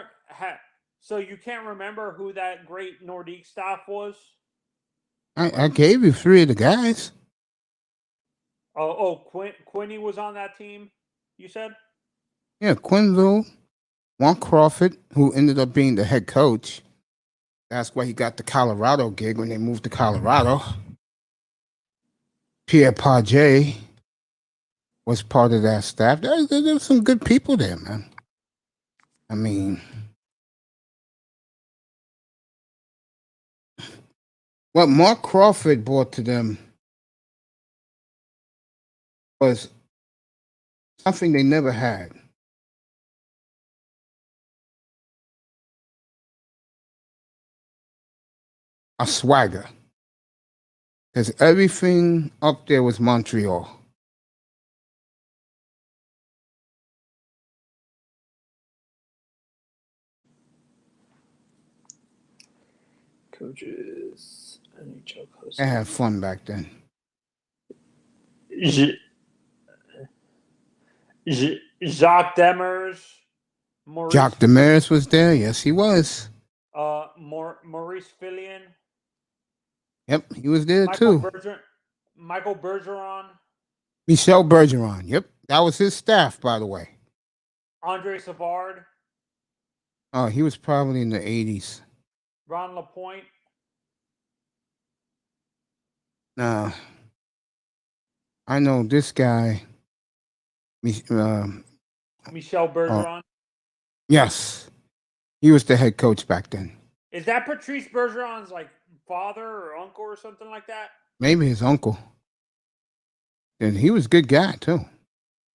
so you can't remember who that great Nordique staff was? I gave you 3 of the guys. Quinny was on that team, you said? Yeah, Quinville, Mark Crawford, who ended up being the head coach. That's why he got the Colorado gig when they moved to Colorado. Pierre Pagé was part of that staff. There were some good people there, man. I mean, what Mark Crawford brought to them was something they never had. A swagger. Because everything up there was Montreal. Coaches, NHL coaches. I had fun back then. Jacques Demers, Maurice, Jacques Demers was there. Yes, he was. Maurice Fillion, Yep, he was there Michael too. Michael Bergeron, Michel Bergeron. Yep, that was his staff, by the way. Andre Savard, Oh, he was probably in the 80s. Ron LaPointe. Nah, I know this guy. Michel Bergeron. Yes, he was the head coach back then. Is that Patrice Bergeron's like father or uncle or something like that? Maybe his uncle. And he was a good guy too.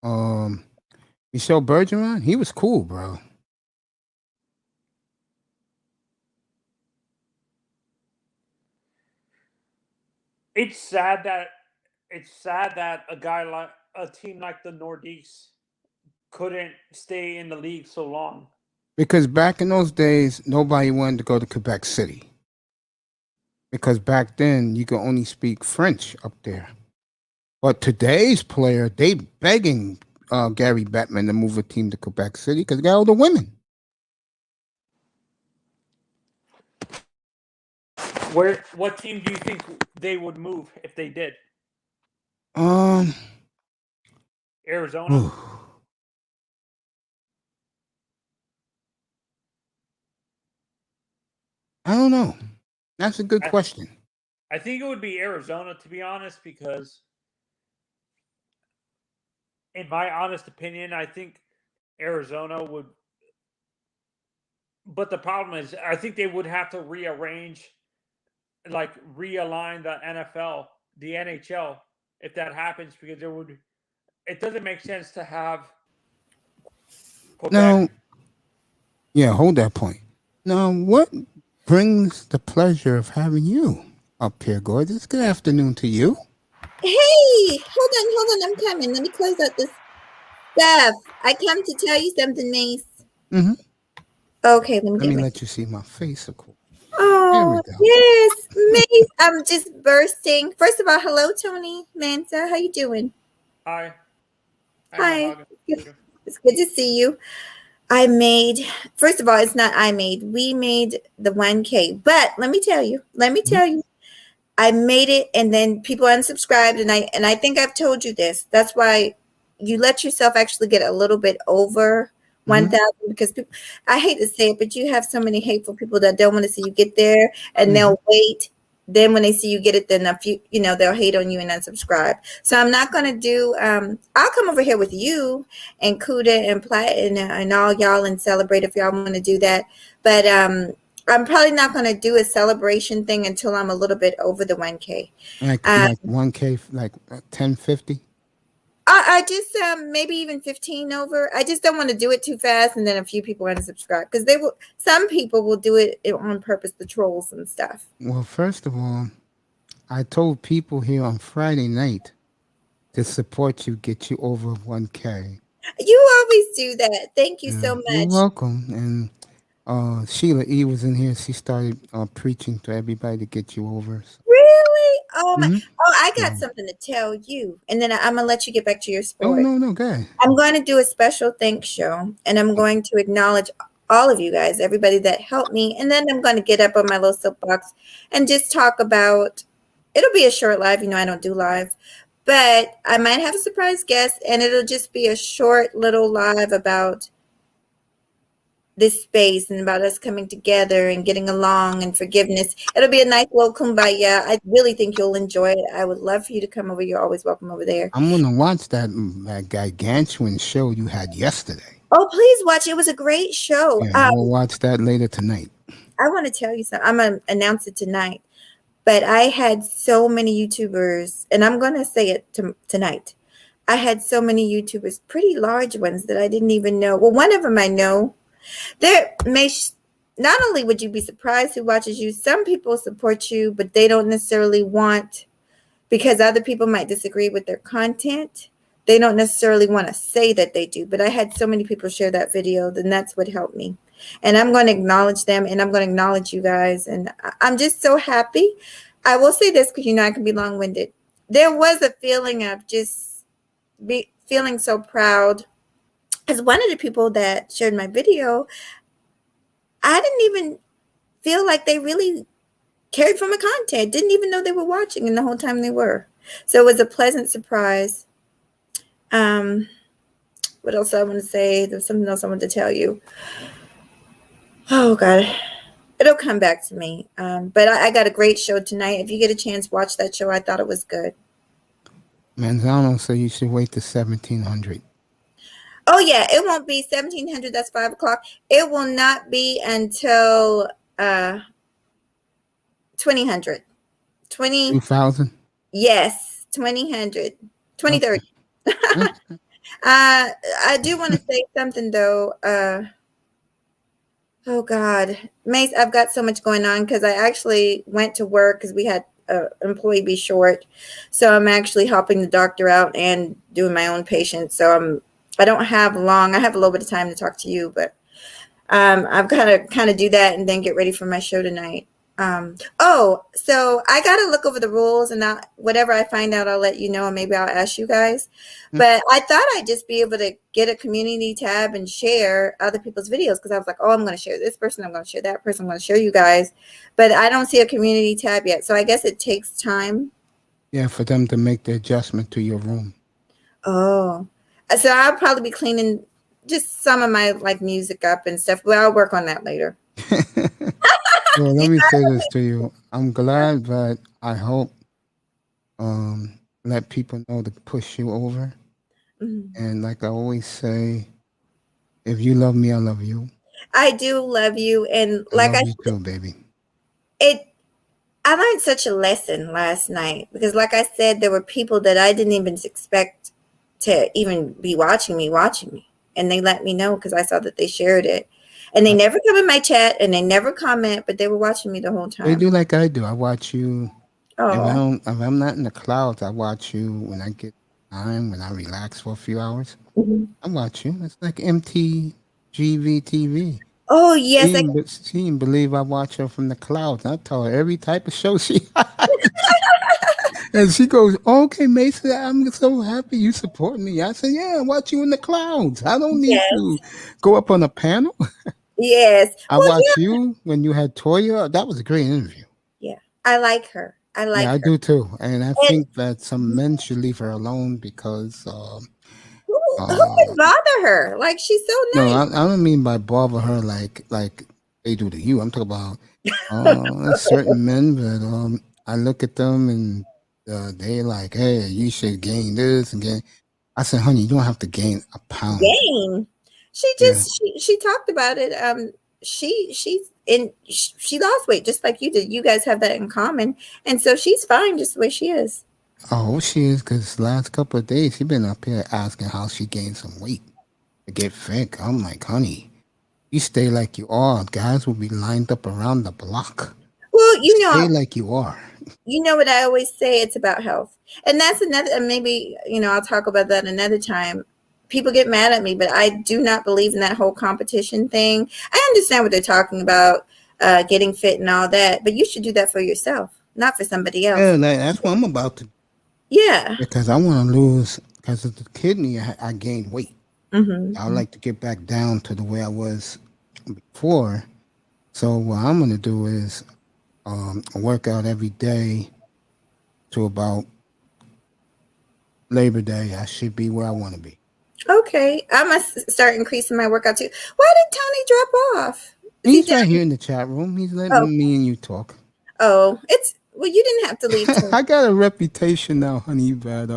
Michel Bergeron, he was cool, bro. It's sad that a team like the Nordiques couldn't stay in the league so long. Because back in those days, nobody wanted to go to Quebec City. Because back then, you could only speak French up there. But today's player, they begging Gary Bettman to move a team to Quebec City because they got all the women. What team do you think they would move if they did? Arizona? I don't know. That's a good question. I think it would be Arizona, to be honest, because in my honest opinion, I think Arizona would. But the problem is, I think they would have to realign the NFL, the NHL, if that happens, because it doesn't make sense to have Quebec. Now, yeah, hold that point. Now, what brings the pleasure of having you up here, gorgeous? Good afternoon to you. Hey, hold on, I'm coming. Let me close out this stuff. I come to tell you something nice. Mm-hmm. Okay, let me let you see my face, of course. Oh, yes, Mace. I'm just bursting. First of all, hello, Tony Mansa. How you doing? Hi. Hi. It's good to see you. First of all, it's not we made the 1K. But let me tell you, I made it and then people unsubscribed. And I think I've told you this. That's why you let yourself actually get a little bit over 1,000 because people, I hate to say it, but you have so many hateful people that don't want to see you get there and they'll wait. Then when they see you get it, then they'll hate on you and unsubscribe. So I'm not going to do, I'll come over here with you and Kuda and Platt and all y'all and celebrate if y'all want to do that. But I'm probably not going to do a celebration thing until I'm a little bit over the 1K. Like 1K, like 1050? I just maybe even 15 over. I just don't want to do it too fast, and then a few people unsubscribe because some people will do it on purpose, the trolls and stuff. Well, first of all, I told people here on Friday night to support you, get you over 1K. You always do that. Thank you so much. You're welcome. And Sheila E was in here. She started preaching to everybody to get you over. So. Really? Oh my! Oh, I got something to tell you, and then I'm gonna let you get back to your sport. No, go ahead. I'm going to do a special thanks show, and I'm going to acknowledge all of you guys, everybody that helped me, and then I'm going to get up on my little soapbox and just talk about. It'll be a short live, I don't do live, but I might have a surprise guest, and it'll just be a short little live about this space and about us coming together and getting along and forgiveness. It'll be a nice little kumbaya. I really think you'll enjoy it. I would love for you to come over. You're always welcome over there. I'm going to watch that gargantuan show you had yesterday. Oh, please watch. It was a great show. Yeah, we'll watch that later tonight. I want to tell you something. I'm going to announce it tonight. But I had so many YouTubers, and I'm going to say it tonight. I had so many YouTubers, pretty large ones that I didn't even know. Well, one of them I know. Not only would you be surprised who watches you, some people support you, but they don't necessarily want, because other people might disagree with their content. They don't necessarily want to say that they do, but I had so many people share that video, then that's what helped me. And I'm going to acknowledge them, and I'm going to acknowledge you guys. And I'm just so happy. I will say this because, I can be long-winded. There was a feeling of just feeling so proud as one of the people that shared my video, I didn't even feel like they really cared for my content. Didn't even know they were watching, and the whole time they were. So it was a pleasant surprise. What else I want to say? There's something else I want to tell you. Oh God, it'll come back to me. But I got a great show tonight. If you get a chance, watch that show. I thought it was good. Manzano said you should wait to 1700. Oh yeah, it won't be 1700. That's 5 o'clock. It will not be until 2000. 2000. Yes, 2000. 2030. Okay. I do want to say something though. Oh God, Mace, I've got so much going on because I actually went to work because we had an employee be short, so I'm actually helping the doctor out and doing my own patients. So I don't have long. I have a little bit of time to talk to you, but I've got to kind of do that and then get ready for my show tonight. So I got to look over the rules, and whatever I find out, I'll let you know, and maybe I'll ask you guys. But I thought I'd just be able to get a community tab and share other people's videos because I was like, oh, I'm going to share this person, I'm going to share that person, I'm going to share you guys. But I don't see a community tab yet, so I guess it takes time. Yeah, for them to make the adjustment to your room. Oh, so I'll probably be cleaning just some of my like music up and stuff, but I'll work on that later. Well, let me say this to you. I'm glad, but I hope let people know to push you over. And like I always say, if you love me, I love you. I do love you, and I like love I you too, baby. I learned such a lesson last night because, like I said, there were people that I didn't even expect to even be watching me, and they let me know because I saw that they shared it, and they never come in my chat and they never comment, but they were watching me the whole time. They do like I do. I watch you. Oh, If I'm not in the clouds, I watch you when I get time, when I relax for a few hours. I watch you. It's like MTGV TV. oh yes, She didn't believe I watch her from the clouds. I tell her every type of show she and she goes, okay, Mason, I'm so happy you support me. I said, yeah, I watch you in the clouds. I don't need to go up on a panel. yes. I watch you when you had Toya. That was a great interview. Yeah, I like her. I like I her. do too. And I think that some men should leave her alone because Who would bother her? Like, she's so no, nice. I don't mean by bother her like they do to you. I'm talking about certain men that I look at them and they like, hey, you should gain this and gain. I said, honey, you don't have to gain a pound. Gain. She just she talked about it. She lost weight just like you did. You guys have that in common, and so she's fine just the way she is. Oh, she is, because last couple of days she been up here asking how she gained some weight to get fit. I'm like, honey, you stay like you are. Guys will be lined up around the block. Well, you know, stay like you are. You know what I always say? It's about health, and that's another. And maybe I'll talk about that another time. People get mad at me, but I do not believe in that whole competition thing. I understand what they're talking about, getting fit and all that, but you should do that for yourself, not for somebody else. Yeah, that's what I'm about to. Yeah. Because I want to lose, because of the kidney, I gained weight. I would like to get back down to the way I was before. So what I'm going to do is work out every day to about Labor Day. I should be where I want to be. Okay. I must start increasing my workout too. Why did Tony drop off? He's right here in the chat room. He's letting me and you talk. Oh, you didn't have to leave. I got a reputation now, honey, but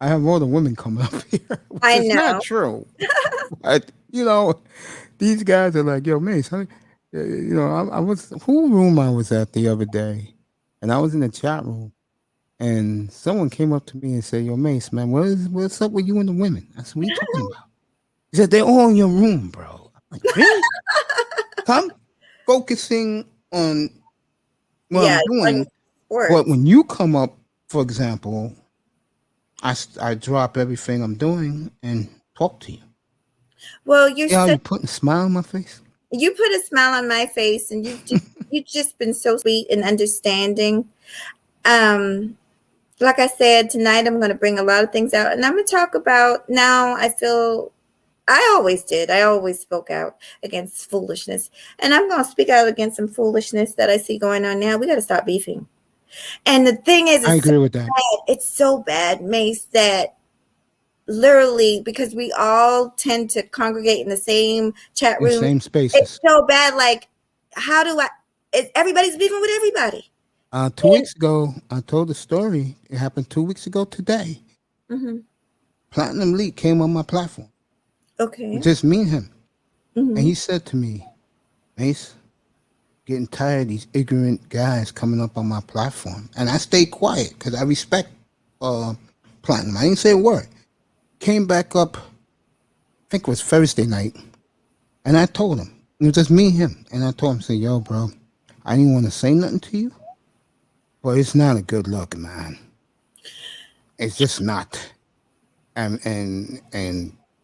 I have all the women coming up here. I know. It's not true. But, these guys are like, yo, Mace, honey, I was, who room I was at the other day, and I was in the chat room, and someone came up to me and said, yo, Mace, man, what's up with you and the women? I said, what are you talking about? He said, they're all in your room, bro. I'm like, really? I'm focusing on what I'm doing. But when you come up, for example, I drop everything I'm doing and talk to you. Well, you putting a smile on my face. You put a smile on my face, and you've just been so sweet and understanding. Like I said, tonight I'm going to bring a lot of things out, and I'm going to talk about now. I feel I always did. I always spoke out against foolishness. And I'm going to speak out against some foolishness that I see going on now. We got to stop beefing. And the thing is, I agree with that. it's so bad, Mace, that literally, because we all tend to congregate in the same chat In room, same it's spaces. so bad. Like, how do everybody's beefing with everybody. 2 weeks ago, I told the story. It happened 2 weeks ago today. Mm-hmm. Platinum Elite came on my platform. Okay. Just me and him. Mm-hmm. And he said to me, Mace, getting tired of these ignorant guys coming up on my platform. And I stayed quiet because I respect Platinum. I didn't say a word. Came back up, I think it was Thursday night, and I told him. It was just me and him. And I told him, say, yo, bro, I didn't want to say nothing to you, but it's not a good look, man. It's just not. And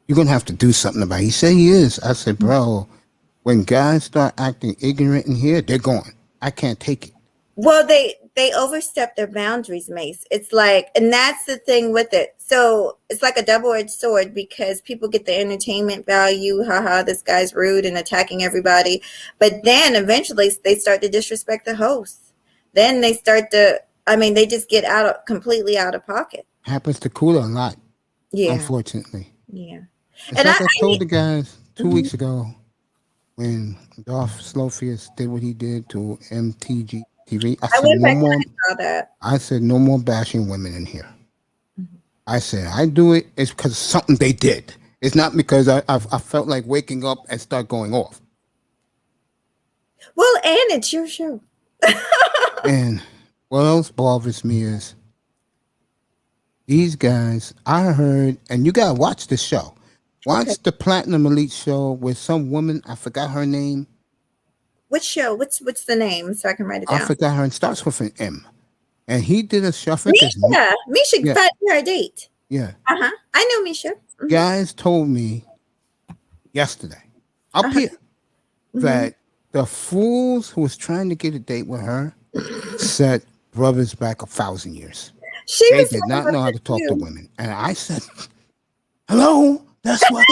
you're going to have to do something about it. He said he is. I said, bro, when guys start acting ignorant in here, they're gone. I can't take it. Well, they overstep their boundaries, Mace. It's like, and that's the thing with it. So it's like a double-edged sword because people get the entertainment value. Haha, this guy's rude and attacking everybody. But then eventually they start to disrespect the hosts. Then they start to, they just get completely out of pocket. Happens to Kula a lot. Yeah. Unfortunately. Yeah. It's like I told the guys 2 weeks ago when Dolph Slofius did what he did to MTG TV. I said no more. I said no more bashing women in here. Mm-hmm. I said I do it. It's because of something they did. It's not because I felt like waking up and start going off. Well, and it's your show. And what else bothers me is these guys. I heard, and you gotta watch the show. Watch the Platinum Elite show with some woman. I forgot her name. Which show? What's the name so I can write it down? I forgot her. It starts with an M. And he did a show. I think Misha got her a date. Yeah. I know Misha. Mm-hmm. Guys told me yesterday up here that the fools who was trying to get a date with her set brothers back 1,000 years. They did not know how to talk to women. And I said, hello? That's why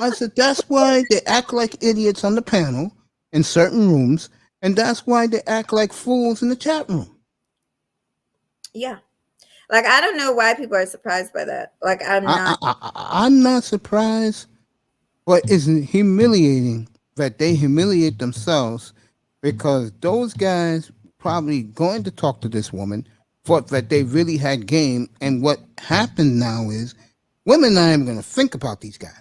I said that's why they act like idiots on the panel in certain rooms, and that's why they act like fools in the chat room. Yeah. Like, I don't know why people are surprised by that. Like, I'm not surprised, but it's humiliating that they humiliate themselves because those guys probably going to talk to this woman, thought that they really had game, and what happened now is women not even going to think about these guys.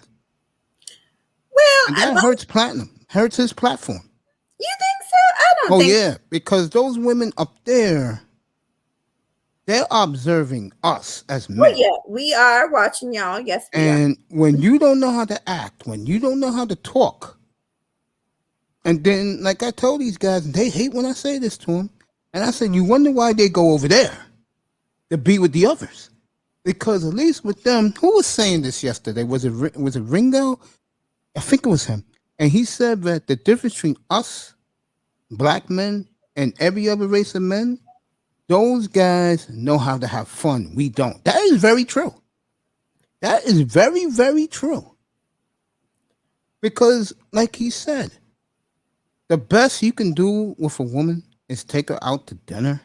Well, and that hurts Platinum, hurts his platform. You think so? I don't think so. Oh, yeah, because those women up there, they're observing us as men. Well, yeah, we are watching y'all. Yes, we and when you don't know how to act, when you don't know how to talk, and then, like I told these guys, they hate when I say this to them, and I said, you wonder why they go over there to be with the others. Because at least with them, who was saying this yesterday? Was it Ringo? I think it was him. And he said that the difference between us, black men, and every other race of men, those guys know how to have fun. We don't. That is very true. That is very, very true. Because, like he said, the best you can do with a woman is take her out to dinner.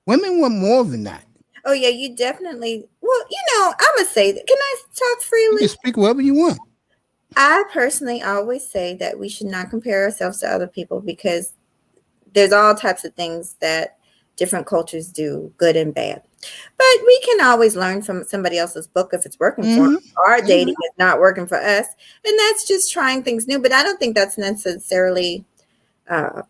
Women want more than that. Oh, yeah, you definitely. Well, I'm going to say that. Can I talk freely? You can speak whatever you want. I personally always say that we should not compare ourselves to other people because there's all types of things that different cultures do, good and bad. But we can always learn from somebody else's book if it's working for them. Our dating is not working for us. And that's just trying things new. But I don't think that's necessarily a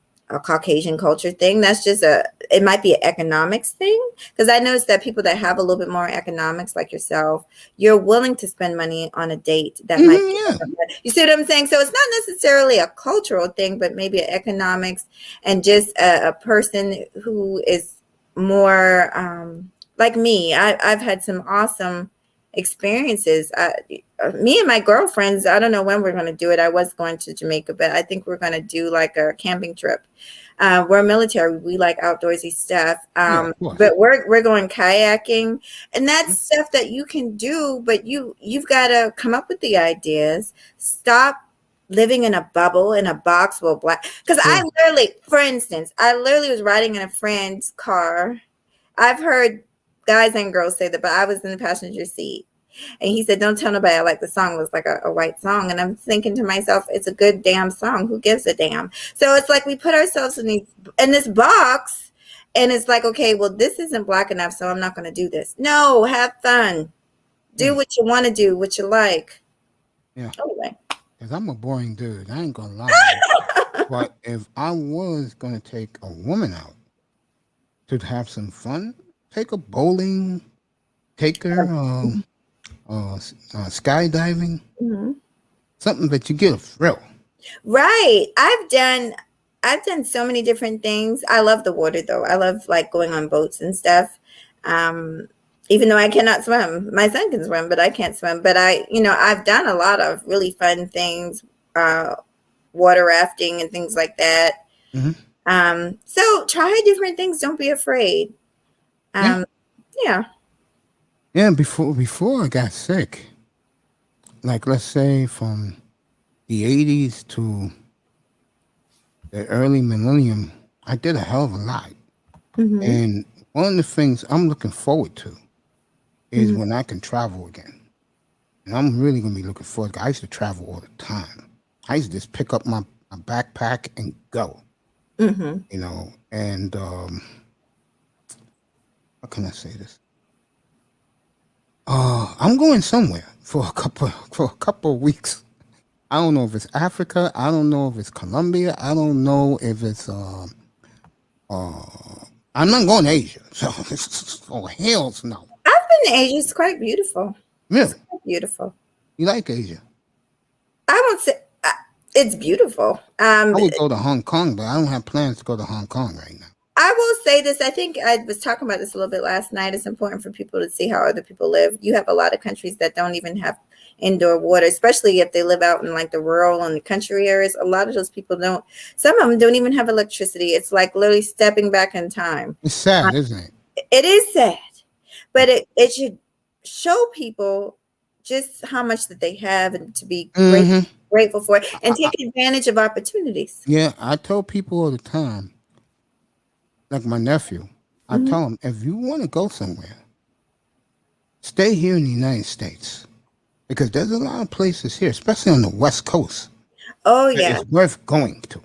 Caucasian culture thing. That's just it might be an economics thing. Because I noticed that people that have a little bit more economics like yourself, you're willing to spend money on a date that might be, you see what I'm saying? So it's not necessarily a cultural thing, but maybe an economics and just a person who is more like me. I've had some awesome experiences. Me and my girlfriends, I don't know when we're going to do it. I was going to Jamaica, but I think we're going to do like a camping trip. We're military. We like outdoorsy stuff. Yeah, of course. But we're going kayaking, and that's stuff that you can do. But you've got to come up with the ideas. Stop living in a bubble in a box with black. Because I literally, for instance, I literally was riding in a friend's car. I've heard guys and girls say that, but I was in the passenger seat. And he said, don't tell nobody I like the song. It was like a white song. And I'm thinking to myself, it's a good damn song. Who gives a damn? So it's like we put ourselves in this box, and it's like, okay, well, this isn't black enough, so I'm not going to do this. No, have fun. Do what you want to do, what you like. Yeah. Anyway. Because I'm a boring dude. I ain't going to lie. But if I was going to take a woman out to have some fun, take her bowling, take her skydiving, something that you get a thrill. Right. I've done so many different things. I love the water though. I love like going on boats and stuff. Even though I cannot swim. My son can swim, but I can't swim. But I've done a lot of really fun things, water rafting and things like that. So try different things. Don't be afraid. Yeah. Yeah, before I got sick, like let's say from the 80s to the early millennium, I did a hell of a lot. And one of the things I'm looking forward to is when I can travel again. And I'm really going to be looking forward. I used to travel all the time. I used to just pick up my backpack and go, and how can I say this? I'm going somewhere for a couple of weeks. I don't know if it's Africa. I don't know if it's Colombia. I don't know if it's I'm not going to Asia. So hell's no. I've been to Asia. It's quite beautiful. Really? It's quite beautiful. You like Asia? I won't say it's beautiful. I would go to Hong Kong, but I don't have plans to go to Hong Kong right now. I will say this. I think I was talking about this a little bit last night. It's important for people to see how other people live. You have a lot of countries that don't even have indoor water, especially if they live out in like the rural and the country areas. A lot of those people don't. Some of them don't even have electricity. It's like literally stepping back in time. It's sad, isn't it? It is sad, but it should show people just how much that they have and to be grateful for it and take advantage of opportunities. Yeah, I tell people all the time, like my nephew, I tell him, if you want to go somewhere, stay here in the United States. Because there's a lot of places here, especially on the West Coast. Oh, yeah. It's worth going to.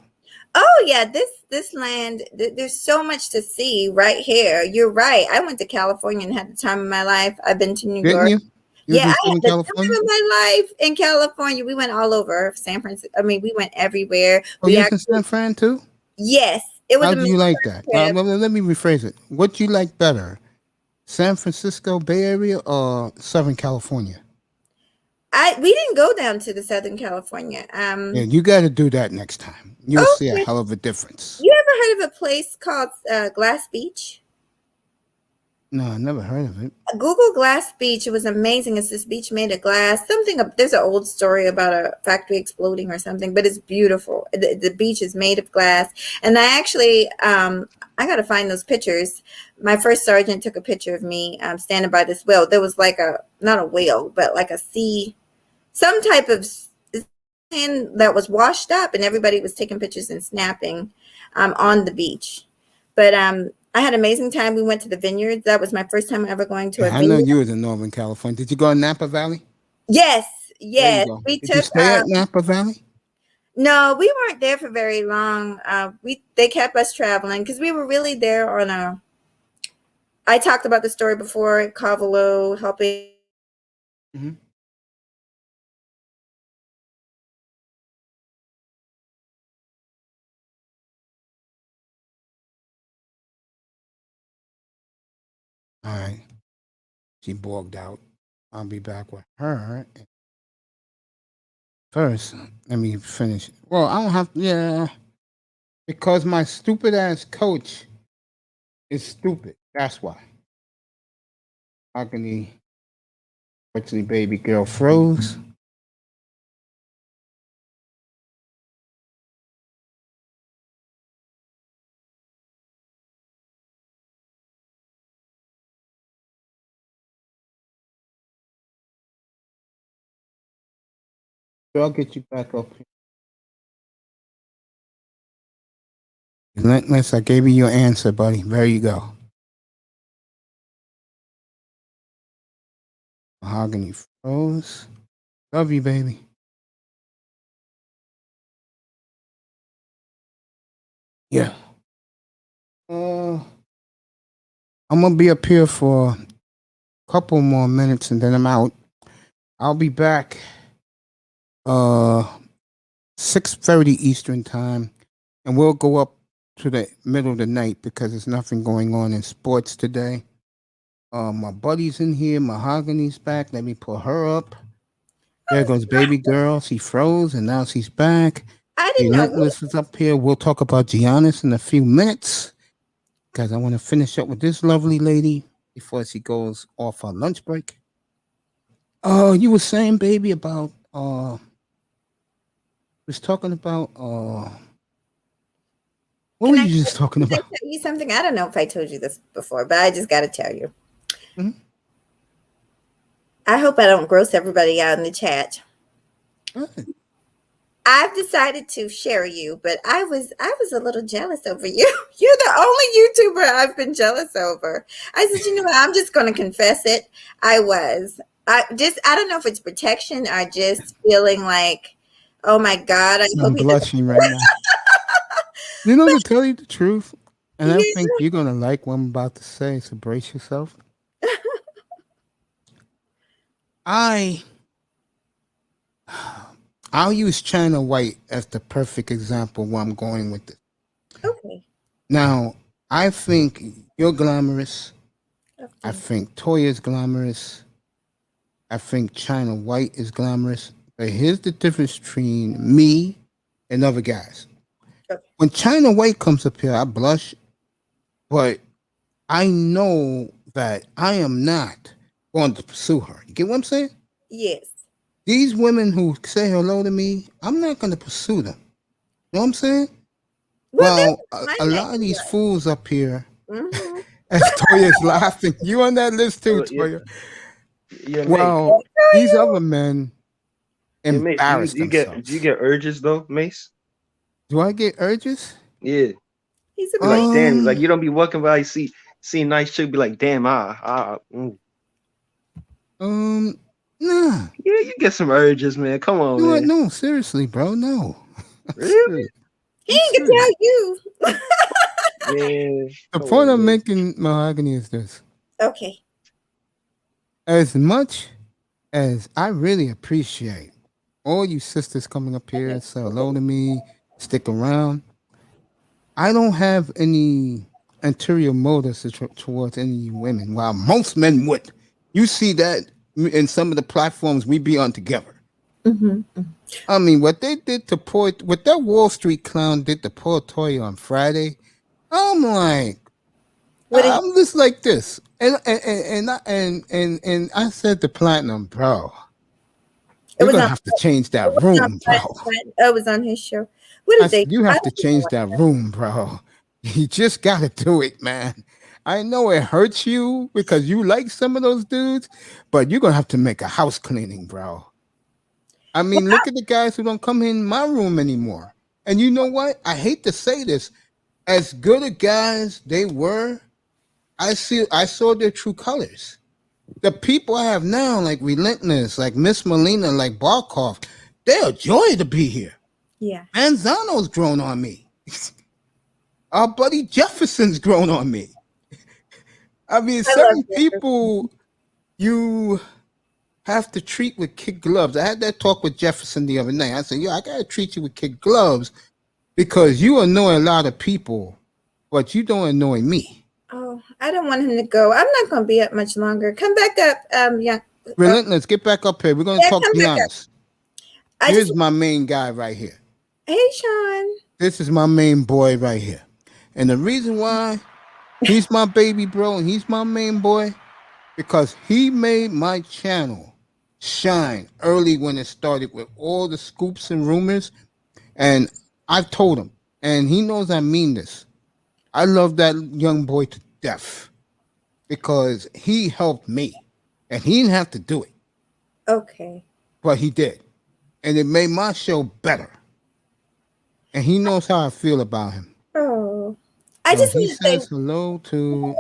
Oh, yeah. This land, there's so much to see right here. You're right. I went to California and had the time of my life. I've been to New York. You? Yeah, I had the time of my life in California. We went all over San Francisco. I mean, we went everywhere. Oh, you in San Fran too? Yes. It was. How do you like that? Let me rephrase it. What do you like better, San Francisco Bay Area or Southern California? We didn't go down to the Southern California. Yeah, you got to do that next time. You'll see a hell of a difference. You ever heard of a place called Glass Beach? No, I never heard of it. Google Glass Beach. It was amazing. It's this beach made of glass. There's an old story about a factory exploding or something, but it's beautiful. The beach is made of glass. And I actually, I got to find those pictures. My first sergeant took a picture of me standing by this whale. There was like not a whale, but like a sea, some type of thing that was washed up, and everybody was taking pictures and snapping on the beach. But I had an amazing time. We went to the vineyards. That was my first time ever going to a vineyard. I know you was in Northern California. Did you go to Napa Valley? Yes. Did you stay at Napa Valley? No, we weren't there for very long. They kept us traveling because we were really there on I talked about the story before, Cavalo helping. All right. She bogged out. I'll be back with her. First, let me finish. Well, I don't have because my stupid ass coach is stupid. That's why. How can he? Fortunately, baby girl froze. I'll get you back up here. Relentless, I gave you your answer, buddy. There you go. Mahogany froze. Love you, baby. Yeah. I'm gonna be up here for a couple more minutes and then I'm out. I'll be back 6:30 Eastern time, and we'll go up to the middle of the night because there's nothing going on in sports today. My buddy's in here. Mahogany's back. Let me pull her up. There goes baby girl. She froze and now she's back. I didn't know. Relentless is up here. We'll talk about Giannis in a few minutes because I want to finish up with this lovely lady before she goes off her lunch break. Oh, you were saying, baby, about was talking about what Can were I you just talking Can I about? tell you something? I don't know if I told you this before, but I just got to tell you. Mhm. I hope I don't gross everybody out in the chat. Good. I've decided to share you, but I was a little jealous over you. You're the only YouTuber I've been jealous over. I said, you know what? I'm just going to confess it. I was. I don't know if it's protection or just feeling like, oh my God, I hope I'm he doesn't. blushing right now. You know, to tell you the truth, and I Yeah. think you're gonna like what I'm about to say, so brace yourself. I'll use China White as the perfect example where I'm going with this. Okay. Now, I think you're glamorous. I Okay. think Toya's glamorous. I think China White is glamorous. But here's the difference between me and other guys. Okay. When China White comes up here, I blush, but I know that I am not going to pursue her. You get what I'm saying? Yes. These women who say hello to me, I'm not going to pursue them. You know what I'm saying? Well, Well, my a next lot of these one. fools up here, Mm-hmm. as Toya's laughing, you on that list too, Oh, yeah, Toya. yeah, Mace. Well, these other men Yeah, Mace. embarrass Do you themselves. get urges though, Mace? Do I get urges? Yeah. He's a Be like, damn, like Um, you don't be walking by, you see nice chick, be like, damn, nah. yeah, you get some urges, man. Come on, You know what? man. No, seriously, bro. No. Really? Serious. He I'm ain't gonna serious. tell you. Man, The come point on, I'm man. making, Mahogany, is this. Okay. As much as I really appreciate all you sisters coming up here, say hello to me, stick around, I don't have any anterior motives towards any of you women, while most men would. You see that in some of the platforms we be on together. Mm-hmm. I mean, what they did to what that Wall Street clown did to poor Toya on Friday, I'm like, What did I'm just like this, and I said to Platinum, bro, it you're was gonna on? have to change It that was on. room, bro. It was on his show. What did they? You I have to don't even know change what that room, bro. You just gotta do it, man. I know it hurts you because you like some of those dudes, but you're gonna have to make a house cleaning, bro. I mean, look at the guys who don't come in my room anymore. And you know what? I hate to say this. As good a guys they were, I saw their true colors. The people I have now, like Relentless, like Miss Molina, like Barkov, they're a joy to be here. Yeah. Manzano's grown on me. Our buddy Jefferson's grown on me. I mean, I certain love Jefferson. people you have to treat with kid gloves. I had that talk with Jefferson the other night. I said, I gotta treat you with kid gloves because you annoy a lot of people, but you don't annoy me. Oh, I don't want him to go. I'm not going to be up much longer. Come back up, young. Relentless, get back up here. We're gonna talk come back up. Giannis. I Here's just, my main guy right here. hey, Sean. This is my main boy right here. And the reason why he's my baby bro and he's my main boy, because he made my channel shine early when it started with all the scoops and rumors. And I've told him, and he knows I mean this. I love that young boy to death because he helped me. And he didn't have to do it, Okay. but he did. and it made my show better. And he knows how I feel about him. Oh, I So just he want to say, says hello to.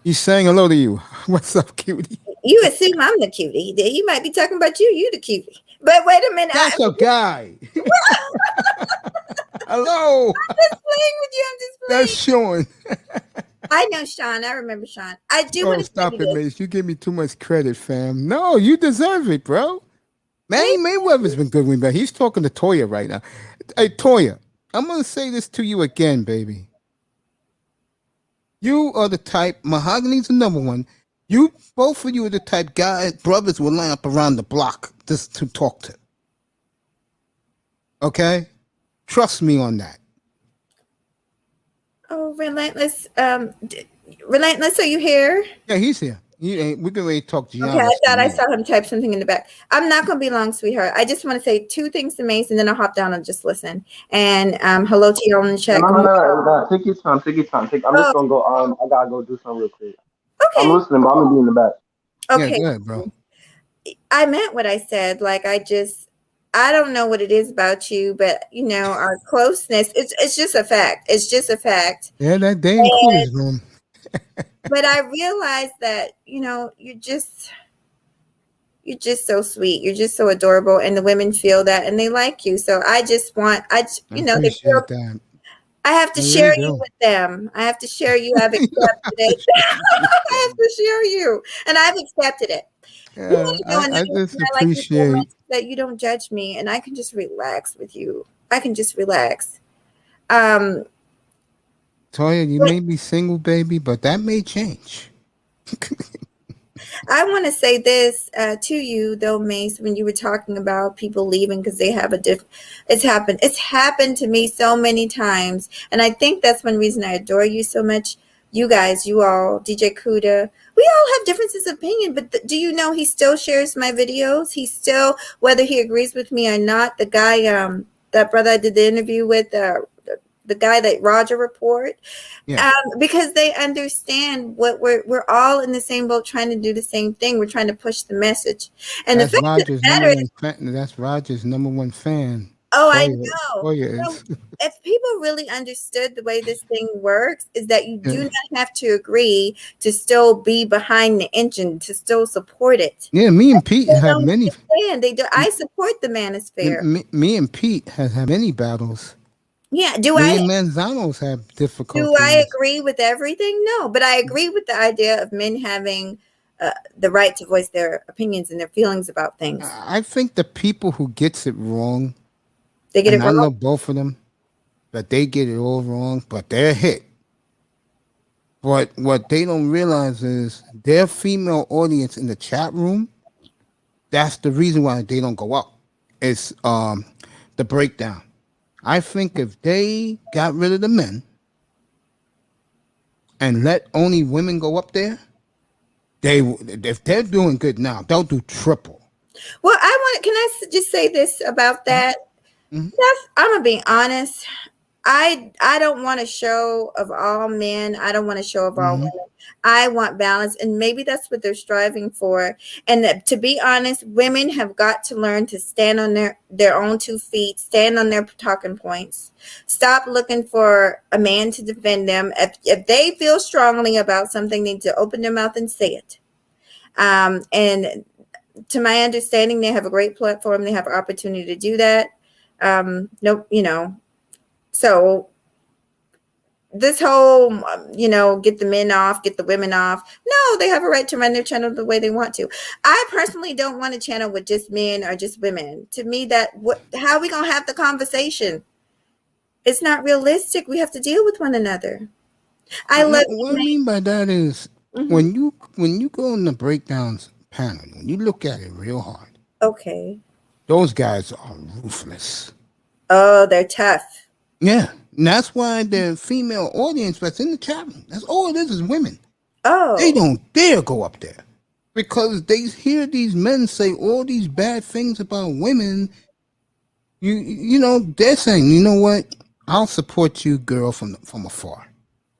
He's saying hello to you. What's up, cutie? you assume I'm the cutie. He might be talking about you. You the cutie. But wait a minute. That's a guy. Hello. I'm just playing with you. I'm just playing. That's Sean. I know Sean. I remember Sean. I do Oh, want to stop say it, this. Mace. You give me too much credit, fam. No, you deserve it, bro. Manny Mayweather's been good with me, but he's talking to Toya right now. Hey, Toya, I'm going to say this to you again, baby. You are the type, Mahogany's the number one. Both of you are the type guys, brothers will line up around the block just to talk to. Okay? Trust me on that. Oh, Relentless. Relentless, are you here? Yeah, he's here. We can ready to talk to you. Okay, I thought I saw him type something in the back. I'm not going to be long, sweetheart. I just want to say two things to Mace, and then I'll hop down and just listen. And hello to you on the chat. No. Take your time. Take your time. I'm just gonna go. I gotta go do something real quick. Okay. I'm listening, but I'm gonna be in the back. Okay. Yeah, go ahead, bro. I meant what I said. Like, I don't know what it is about you, but you know, our closeness, it's just a fact. It's just a fact. Yeah, that damn cool is room. But I realized that, you know, you're just so sweet. You're just so adorable, and the women feel that, and they like you. So I just want, you know, appreciate that. I have to I share really you do. with them. I have to share you. I've accepted it. I have to share you, and I've accepted it. Yeah, You know, I another just thing I like you so much appreciate. is that you don't judge me, and I can just relax with you. I can just relax. Toya, you may be single, baby, but that may change. I want to say this to you, though, Mace, when you were talking about people leaving because they have it's happened. It's happened to me so many times. And I think that's one reason I adore you so much. You guys, you all, DJ Kuda, we all have differences of opinion, but do you know he still shares my videos? He still, whether he agrees with me or not, the guy, that brother I did the interview with, the guy that Roger Report, Yeah. because they understand what we're all in the same boat, trying to do the same thing. We're trying to push the message, and That's the fact of the Roger's matter number is, one fan. That's Roger's number one fan. oh, I Toya- know. Toya So is. if people really understood the way this thing works, is that you do Yeah. not have to agree to still be behind the engine, to still support it. Yeah, me and Pete They have don't many. understand. They do. I support the manosphere. Me and Pete has had many battles. Yeah. Me and Manzanos have difficulties. Do I agree with everything? No, but I agree with the idea of men having the right to voice their opinions and their feelings about things. I think the people who gets it wrong, They get and it I wrong. love both of them, but they get it all wrong, but they're hit. But what they don't realize is their female audience in the chat room, that's the reason why they don't go up. It's the breakdown. I think if they got rid of the men and let only women go up there, if they're doing good now, they'll do triple. Well, can I just say this about that? Mhm. I'm gonna be honest. I don't want a show of all men. I don't want a show of all Mhm. women. I want balance, and maybe that's what they're striving for. And that, to be honest, women have got to learn to stand on their own 2 feet, stand on their talking points. Stop looking for a man to defend them. If they feel strongly about something, they need to open their mouth and say it. And to my understanding, they have a great platform. They have an opportunity to do that. No, you know. So this whole, get the men off, get the women off. No, they have a right to run their channel the way they want to. I personally don't want a channel with just men or just women. To me, how are we going to have the conversation? It's not realistic. We have to deal with one another. What I mean by that is Mhm. when you go in the breakdowns panel, when you look at it real hard, Okay. those guys are ruthless. Oh, they're tough. Yeah. And that's why the female audience that's in the chat room, that's all it is women. Oh. They don't dare go up there because they hear these men say all these bad things about women. You know, they're saying, you know what? I'll support you, girl, from afar.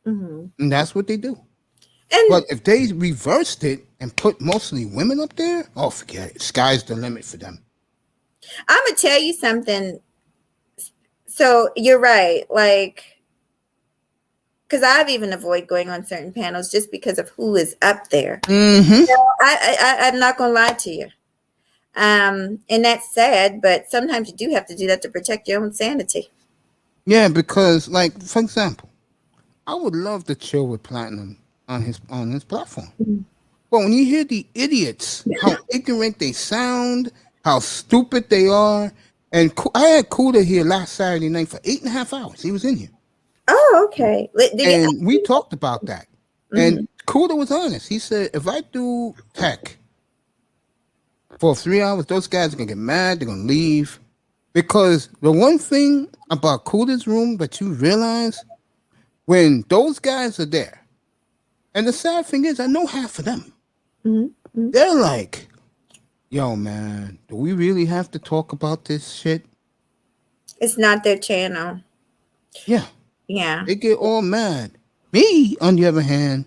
Mm-hmm. And that's what they do. And But if they reversed it and put mostly women up there, oh, forget it. Sky's the limit for them. I'm gonna tell you something. So you're right, like, because I've even avoided going on certain panels just because of who is up there. Mm-hmm. I'm not gonna lie to you. And that's sad, but sometimes you do have to do that to protect your own sanity. Yeah, because like for example, I would love to chill with Platinum on his platform. But when you hear the idiots, how ignorant they sound, how stupid they are, and I had Kuda here last Saturday night for 8.5 hours. He was in here. Oh, okay. And we talked about that. Mhm. And Kuda was honest. He said, if I do tech for 3 hours, those guys are going to get mad. They're going to leave. Because the one thing about Kuda's room that you realize, when those guys are there, and the sad thing is, I know half of them. Mhm. They're like, yo, man, do we really have to talk about this shit? It's not their channel. Yeah. Yeah. They get all mad. Me, on the other hand,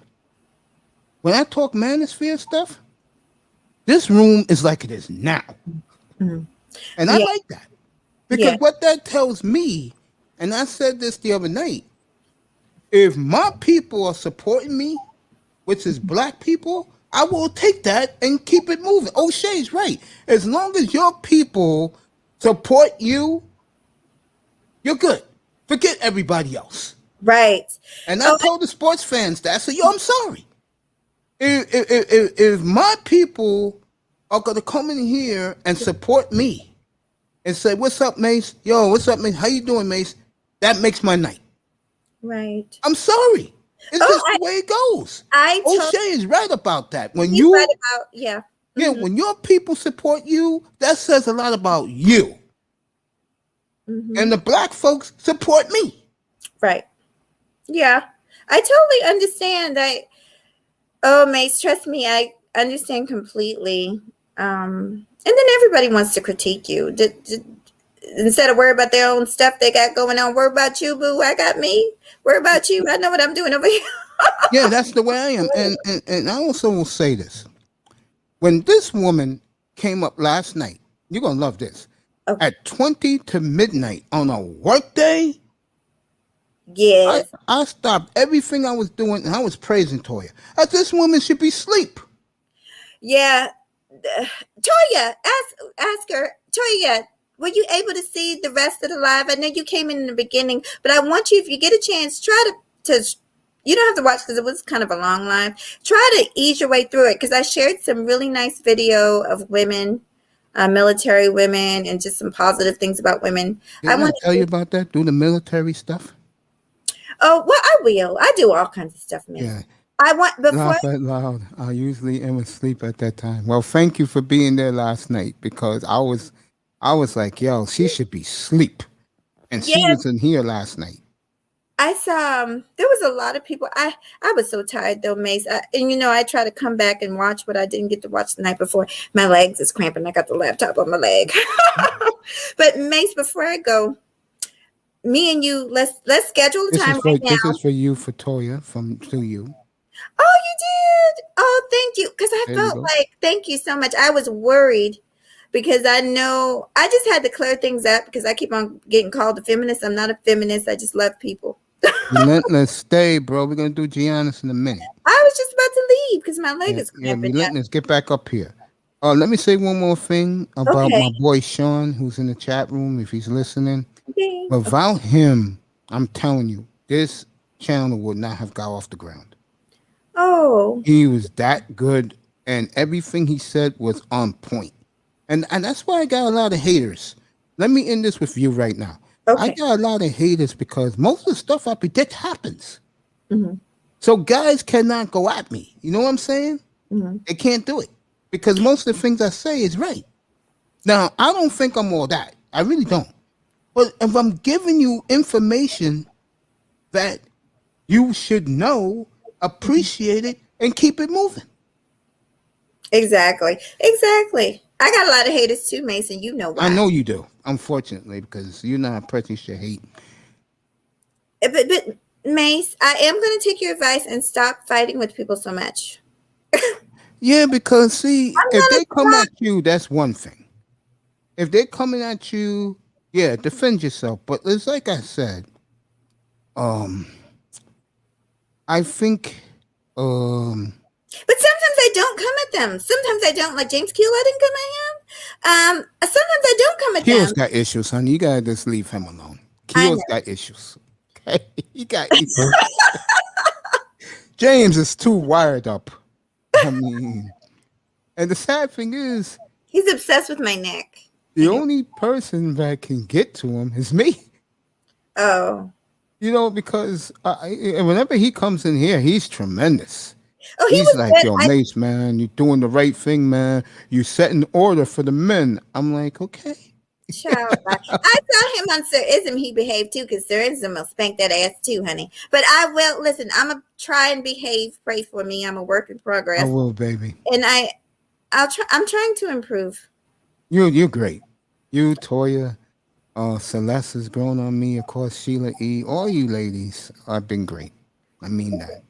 when I talk manosphere stuff, this room is like it is now. Mhm. And I Yeah. like that. Because Yeah. what that tells me, and I said this the other night, if my people are supporting me, which is black people, I will take that and keep it moving. O'Shea's right. As long as your people support you, you're good. Forget everybody else. Right. And I Oh, told the sports fans that. I said, yo, I'm sorry. If my people are going to come in here and support me and say, what's up, Mace? Yo, what's up, Mace? How you doing, Mace? That makes my night. right. I'm sorry. It's Oh, just the way it goes. I O'Shea is right about that. When He's you, right about, yeah. yeah, Mhm. when your people support you, that says a lot about you. Mhm. And the black folks support me. Right. Yeah. I totally understand. Oh, Mace, trust me, I understand completely. And then everybody wants to critique you. Instead of worry about their own stuff they got going on, worry about you, boo. I got me. Worry about you. I know what I'm doing over here. Yeah, that's the way I am. And I also will say this. When this woman came up last night, you're going to love this. Okay. At 20 to midnight on a work day, Yes. I stopped everything I was doing and I was praising Toya. I said, this woman should be asleep. Yeah. Toya, ask her. Toya, were you able to see the rest of the live? I know you came in the beginning, but I want you, if you get a chance, try to you don't have to watch because it was kind of a long live. Try to ease your way through it because I shared some really nice video of women, military women, and just some positive things about women. Didn't I tell you about that? Do the military stuff? Oh, well, I will. I do all kinds of stuff, miss. Yeah. I want before. Laugh out loud. I usually am asleep at that time. Well, thank you for being there last night because I was like, yo, she should be asleep. And she Yeah. was in here last night. I saw there was a lot of people. I was so tired though, Mace. And I try to come back and watch what I didn't get to watch the night before. My legs is cramping. I got the laptop on my leg. But Mace, before I go, me and you, let's schedule a time right now. This is for you, for Toya, to you. Oh, you did? Oh, thank you. Because I There you felt go. like, thank you so much. I was worried because I know I just had to clear things up because I keep on getting called a feminist. I'm not a feminist. I just love people. Relentless, stay, bro. We're gonna do Giannis in a minute. I was just about to leave because my leg is cramping. Relentless, get back up here. Let me say one more thing about Okay. my boy Sean, who's in the chat room, if he's listening. Okay. Without him, I'm telling you, this channel would not have got off the ground. Oh. He was that good, and everything he said was on point. And that's why I got a lot of haters. Let me end this with you right now. Okay. I got a lot of haters because most of the stuff I predict happens. Mhm. So guys cannot go at me. You know what I'm saying? Mhm. They can't do it because most of the things I say is right. Now, I don't think I'm all that. I really don't. But if I'm giving you information that you should know, appreciate it, and keep it moving. Exactly. I got a lot of haters too, Mason. You know why? I know you do, unfortunately, because you're not a person you should hate. But Mace, I am going to take your advice and stop fighting with people so much. Yeah, because see, I'm if gonna they come stop. at you, that's one thing. if they're coming at you, yeah, defend yourself. But it's like I said, I think, But sometimes I don't come at them. Sometimes I don't. Like James Keel, I didn't come at him. Sometimes I don't come at Keel's them. got issues, honey. You gotta just leave him alone. I Keel's know. got issues. Okay, he got issues. James is too wired up. I mean, and the sad thing is, He's obsessed with my neck. the only person that can get to him is me. Oh. You know, because whenever he comes in here, he's tremendous. Oh, he He's was like, good. yo, Mace, man, you're doing the right thing, man. You setting order for the men. I'm like, okay. Child, I saw him on Sir Ism. He behaved too, because Sir Ism will spank that ass too, honey. But I will listen. I'm gonna try and behave. Pray for me. I'm a work in progress. I will, baby. And I'll try. I'm trying to improve. You're great. You, Toya, Celeste has grown on me. Of course, Sheila E. All you ladies have been great. I mean that.